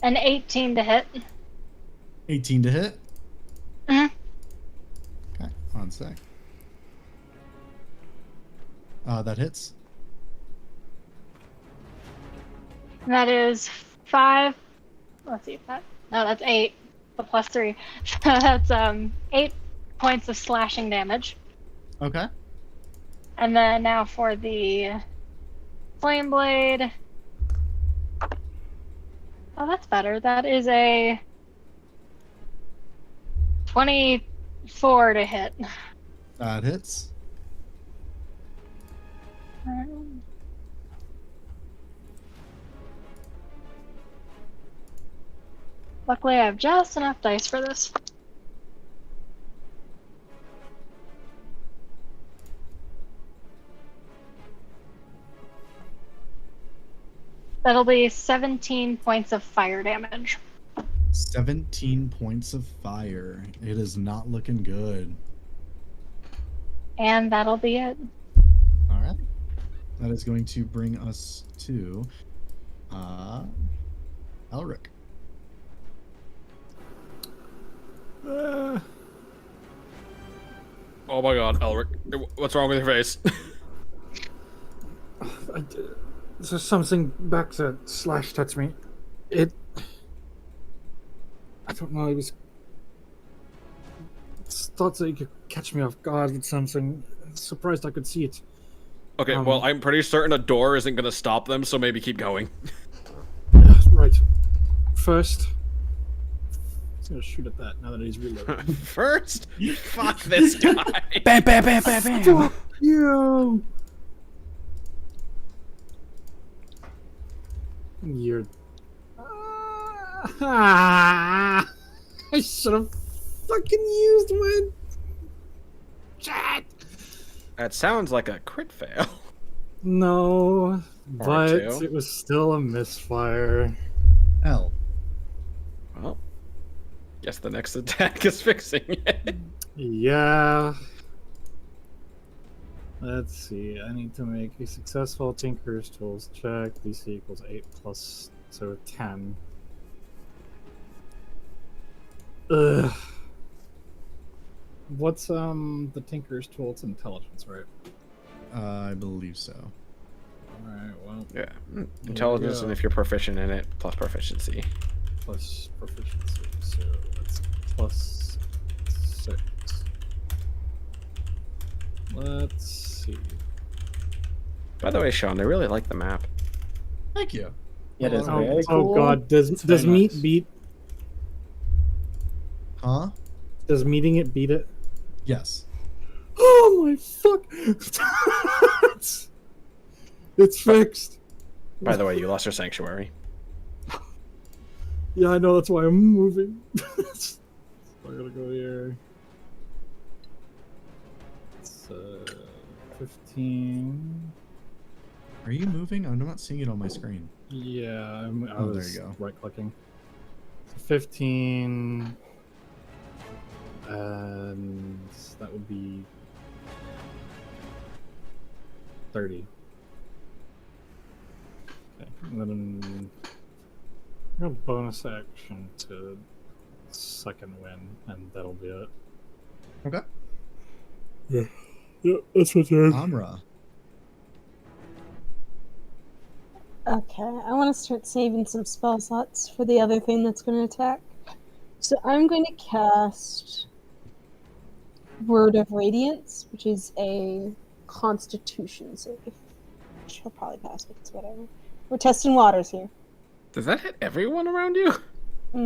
an 18 to hit. 18 to hit. Mhm. Okay. One sec. That hits. And that is 5. Let's see if that. No, that's 8. The plus 3. So that's 8 points of slashing damage. Okay. And then now for the Flame Blade. Oh, that's better. That is a 24 to hit. That hits. Luckily, I have just enough dice for this. That'll be 17 points of fire damage. 17 points of fire. It is not looking good. And that'll be it. All right. That is going to bring us to Elric. Oh my god, Elric. What's wrong with your face? There's something back that Slash touched me. I don't know, it thought that you could catch me off guard with something. Surprised I could see it. Okay, well, I'm pretty certain a door isn't going to stop them, so maybe keep going. Right. First, I'm gonna shoot at that now that he's reloaded. First? Fuck this guy. Bam, bam, bam, bam, bam. Fuck you! You're. I should have fucking used my chat. That sounds like a crit fail. No, but two. it was still a misfire. L. Well, guess the next attack is fixing it. Yeah. Let's see. I need to make a successful Tinker's Tools check. DC equals 8 plus, so 10. Ugh. What's the Tinker's Tool? It's intelligence, right? I believe so. Alright, well. Yeah, intelligence, and if you're proficient in it, plus proficiency. Plus proficiency, so that's plus 6. Let's see. By the way, Sean, I really like the map. Thank you. It is Oh, very cool. oh god, does very meat nice. beat? Huh? Does meeting it beat it? Yes. Oh my fuck! It's fixed. By the way, you lost your sanctuary. Yeah, I know. That's why I'm moving. So I gotta go here. It's 15. Are you moving? I'm not seeing it on my screen. Yeah, I Oh, was there you go. right clicking. So 15. And that would be 30. Okay, and then a bonus action to second win, and that'll be it. Okay. Yeah, that's my turn. Amra. Okay, I want to start saving some spell slots for the other thing that's going to attack. So I'm going to cast Word of Radiance, which is a Constitution save. Which I'll probably pass because whatever. We're testing waters here. Does that hit everyone around you?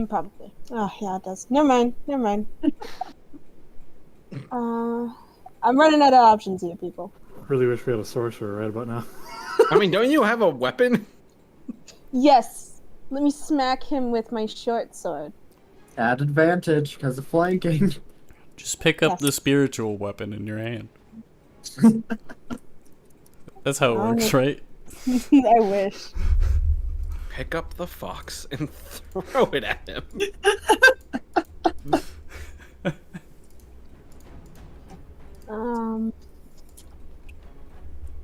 Probably. Oh, yeah, it does. Never mind. I'm running out of options here, people. Really wish we had a sorcerer right about now. I mean, don't you have a weapon? Yes! Let me smack him with my short sword. At advantage because of flanking. Just pick up Yes. the spiritual weapon in your hand. That's how it works, Oh. right? I wish. Pick up the fox and throw it at him.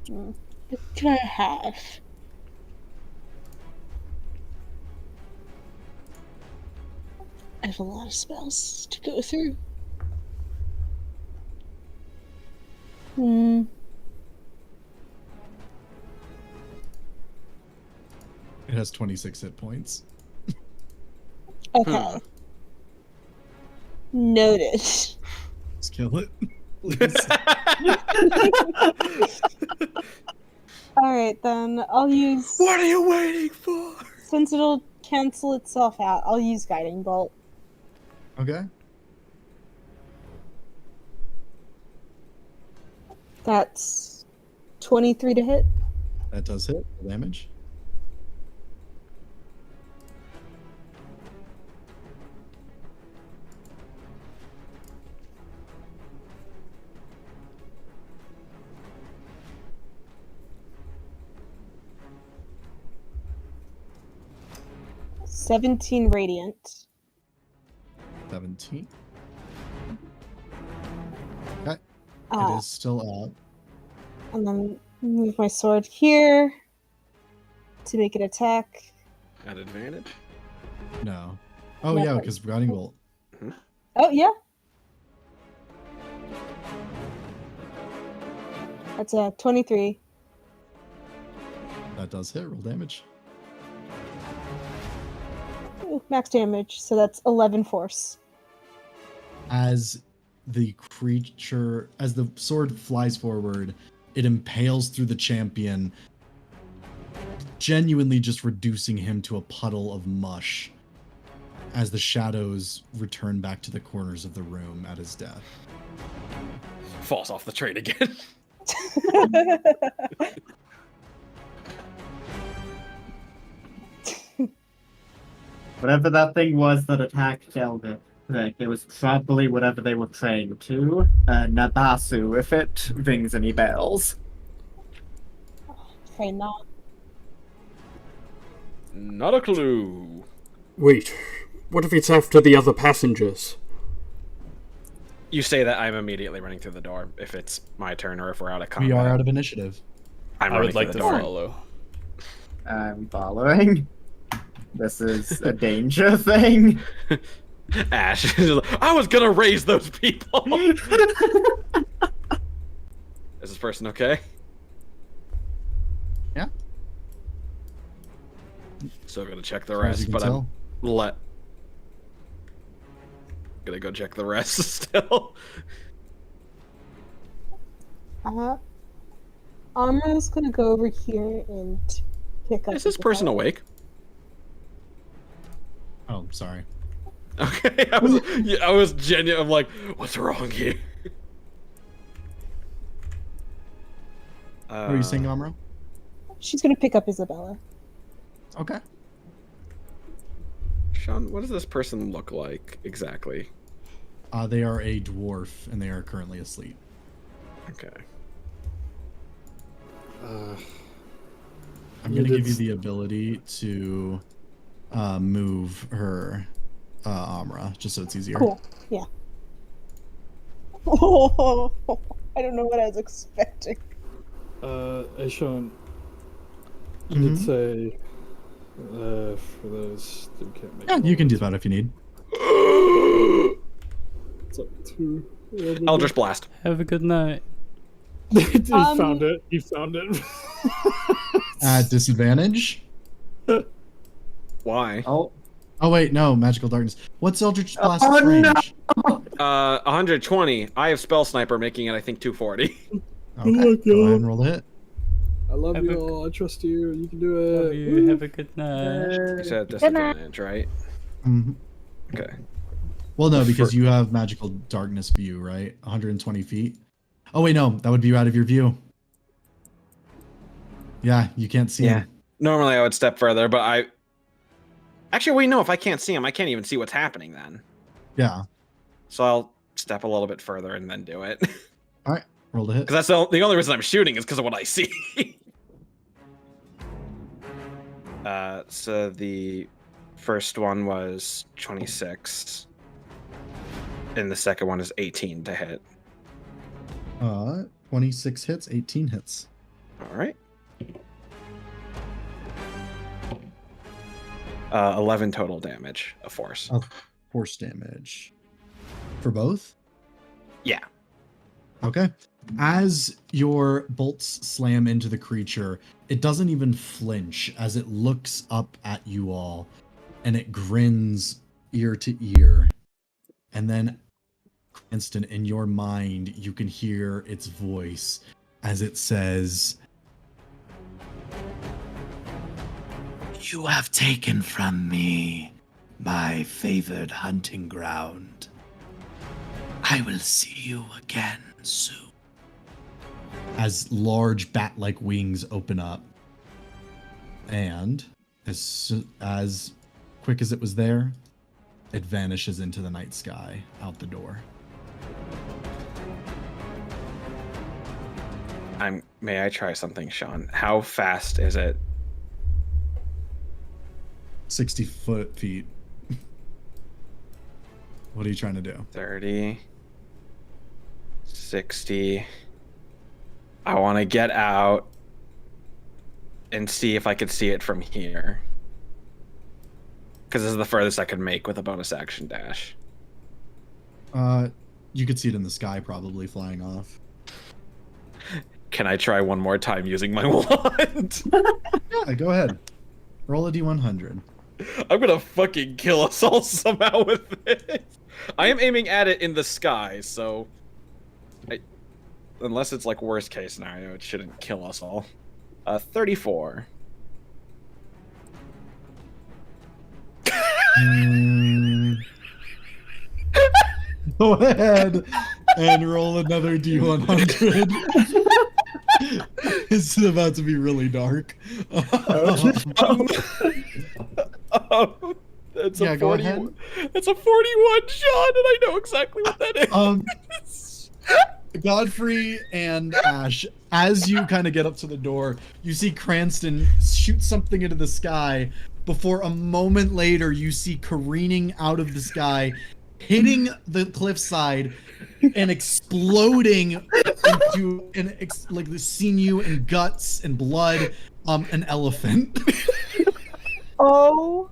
What do I have? I have a lot of spells to go through. It has 26 hit points. Okay. Noted. Just kill it. Alright then, I'll use... What are you waiting for? Since it'll cancel itself out, I'll use Guiding Bolt. Okay. That's 23 to hit. That does hit. Damage. $17 radiant. 17. Okay. Uh, It is still up. And then move my sword here to make it attack. At advantage? No. Oh, Yeah, yeah, but- because Guiding Bolt. Oh, yeah. That's a 23. That does hit. Roll damage. Ooh, max damage, so that's 11 force. As the sword flies forward, it impales through the champion, genuinely just reducing him to a puddle of mush as the shadows return back to the corners of the room at his death. Falls off the train again. Whatever that thing was that attacked Elder, it was probably whatever they were praying to. Nabasu, if it rings any bells. afraid not. Not a clue. Wait, what if it's after the other passengers? You say that, I'm immediately running through the door if it's my turn or if we're out of combat. We are out of initiative. I'm I running would like through to the door. follow. I'm following. This is a danger thing. Ash, I was gonna raise those people. Is this person okay? Yeah. Still gonna check the As far as you rest, can but tell. gonna go check the rest still. Amra's gonna go over here and pick up. Is this person awake? Oh, sorry. Okay, I was genuine. I'm like, what's wrong here? What are you saying, Amra? She's gonna pick up Isabella. Okay. Sean, what does this person look like exactly? They are a dwarf, and they are currently asleep. Okay. I'm gonna give you the ability to move her, Amra, just so it's easier. Cool. Yeah. Oh, I don't know what I was expecting. Sean, you did say for those who can't make. Yeah, you can do that if you need. It's up to Eldritch Blast. Have a good night. You found it. You found it. At disadvantage. Why? Oh. Oh wait, no, magical darkness. What's Eldritch Blast Oh, range? no! 120. I have Spell Sniper, making it, I think, 240. Okay, go ahead and roll the hit. I love you all. I trust you. You can do it. Love you. Have a good night. You said disadvantage, right? Mm-hmm. Okay. Well, no, because you have magical darkness view, right? 120 feet. Oh wait, no, that would be out of your view. Yeah, you can't see him. Normally I would step further, but I... Actually, wait, no, if I can't see him, I can't even see what's happening then. Yeah. So I'll step a little bit further and then do it. All right, roll the hit. Because that's the only reason I'm shooting is because of what I see. So the first one was 26. And the second one is 18 to hit. 26 hits, 18 hits. All right. 11 total damage of force. Force damage. For both? Yeah. Okay. As your bolts slam into the creature, it doesn't even flinch as it looks up at you all, and it grins ear to ear. And then, instant in your mind, you can hear its voice as it says, "You have taken from me my favored hunting ground. I will see you again soon." As large bat-like wings open up, and as quick as it was there, it vanishes into the night sky out the door. May I try something, Sean? How fast is it? 60 feet. What are you trying to do? 30, 60. I want to get out and see if I could see it from here. Because this is the furthest I could make with a bonus action dash. You could see it in the sky, probably flying off. Can I try one more time using my wand? Yeah, go ahead. Roll a d100. I'm gonna fucking kill us all somehow with this. I am aiming at it in the sky, so... unless it's like worst case scenario, it shouldn't kill us all. 34. Go ahead and roll another d100. It's about to be really dark. That's Yeah, a go 41. ahead. That's a 41 shot, and I know exactly what that is. Godfrey and Ash, as you kind of get up to the door, you see Cranston shoot something into the sky before a moment later you see careening out of the sky, hitting the cliffside and exploding into like the sinew and guts and blood, an elephant. Oh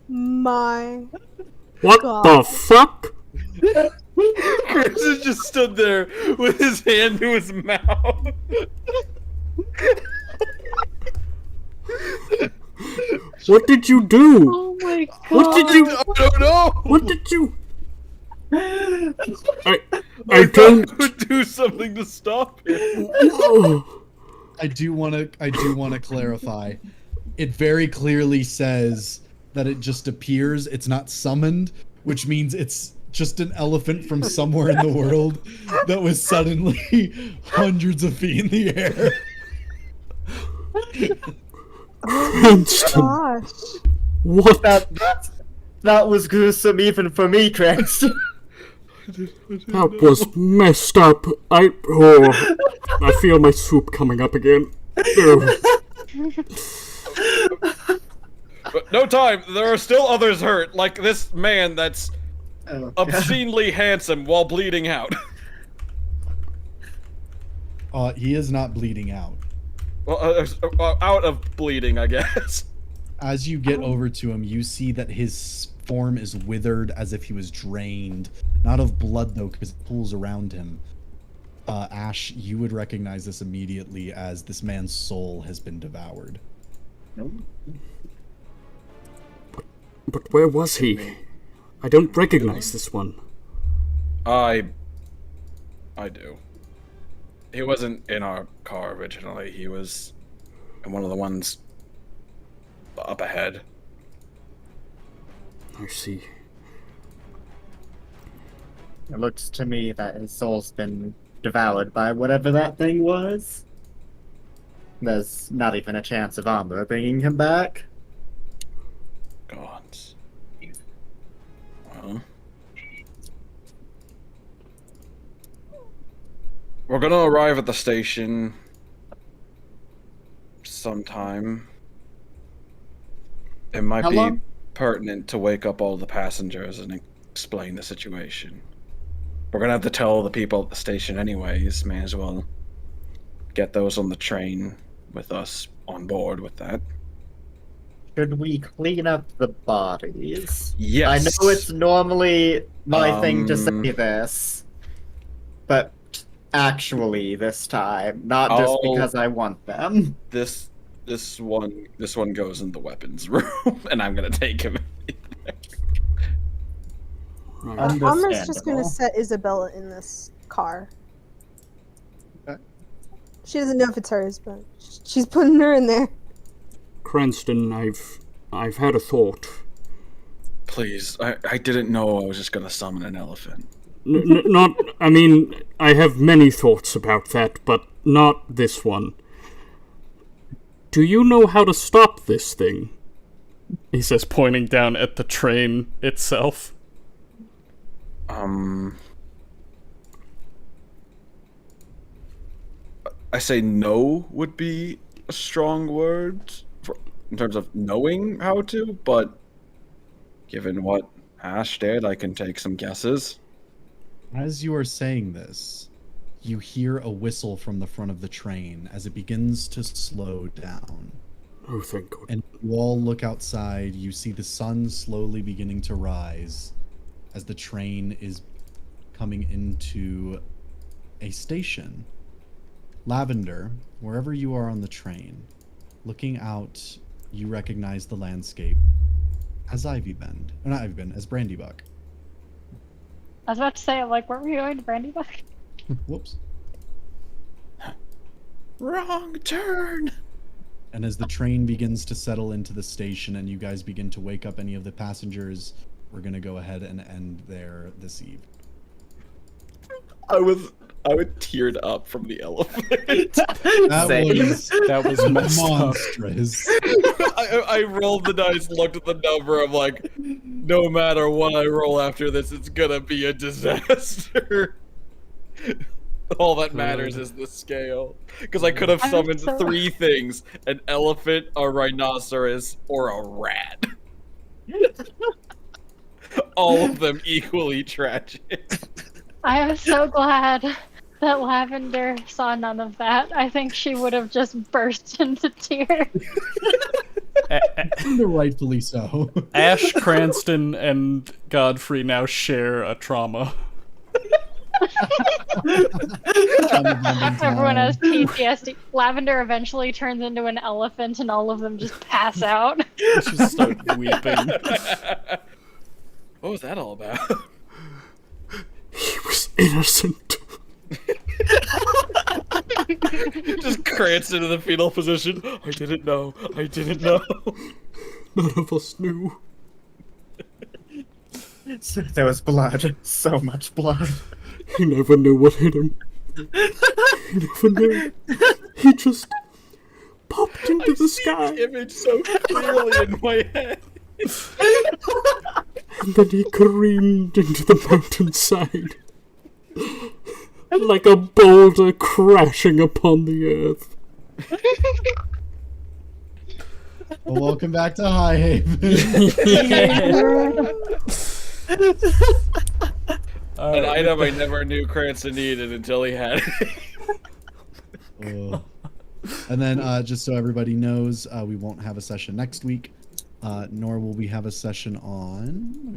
my What God. the fuck? Chris just stood there with his hand to his mouth. What did you do? Oh my god. What did you? I don't know. What did you? I I don't. thought I would do something to stop it. Oh. I do want to clarify. It very clearly says that it just appears, it's not summoned, which means it's just an elephant from somewhere in the world that was suddenly hundreds of feet in the air. Cranston, Gosh. what? That was gruesome even for me, Cranston. That was messed up. I feel my soup coming up again. Ugh. But no time. There are still others hurt, like this man that's obscenely handsome while bleeding out. He is not bleeding out. Well, out of bleeding, I guess. As you get over to him, you see that his form is withered as if he was drained. Not of blood, though, because it pools around him. Ash, you would recognize this immediately as this man's soul has been devoured. But where was he? I don't recognize this one. I do. He wasn't in our car originally. He was in one of the ones up ahead. I see. It looks to me that his soul's been devoured by whatever that thing was. There's not even a chance of armor bringing him back. God. Well, we're gonna arrive at the station sometime. It might How be long? pertinent to wake up all the passengers and explain the situation. We're gonna have to tell the people at the station anyways. May as well get those on the train with us on board with that. Should we clean up the bodies? Yes. I know it's normally my thing to say this, but actually this time, not just because I want them. This one goes in the weapons room, and I'm gonna take him. Amra's just gonna set Isabella in this car. She doesn't know if it's hers, but she's putting her in there. Cranston, I've had a thought. Please, I didn't know I was just gonna summon an elephant. I mean, I have many thoughts about that, but not this one. Do you know how to stop this thing? He says, pointing down at the train itself. I say no would be a strong word in terms of knowing how to, but given what Ash did, I can take some guesses. As you are saying this, you hear a whistle from the front of the train as it begins to slow down. Oh, thank God. And you all look outside, you see the sun slowly beginning to rise as the train is coming into a station. Lavender, wherever you are on the train, looking out, you recognize the landscape as as Brandybuck. I was about to say, like, weren't we going to Brandybuck? Whoops. Wrong turn! And as the train begins to settle into the station and you guys begin to wake up any of the passengers, we're going to go ahead and end there this eve. I would teared up from the elephant. That was monstrous. I rolled the dice, looked at the number, I'm like, no matter what I roll after this, it's gonna be a disaster. All that matters is the scale. Because I could have I'm summoned so- 3 things: an elephant, a rhinoceros, or a rat. All of them equally tragic. I am so glad that Lavender saw none of that. I think she would have just burst into tears. Rightfully so. Ash, Cranston, and Godfrey now share a trauma. Everyone has PTSD. Lavender eventually turns into an elephant and all of them just pass out. Just start weeping. What was that all about? He was innocent. Just Cranston in the fetal position. I didn't know. I didn't know. None of us knew. There was blood. So much blood. He never knew what hit him. He never knew. He just popped into the sky. The image so clearly in my head. And then he careened into the mountainside. Like a boulder crashing upon the earth. Well, welcome back to High Haven. An item I never knew Cranston needed until he had it. And then, just so everybody knows, we won't have a session next week, nor will we have a session on. Let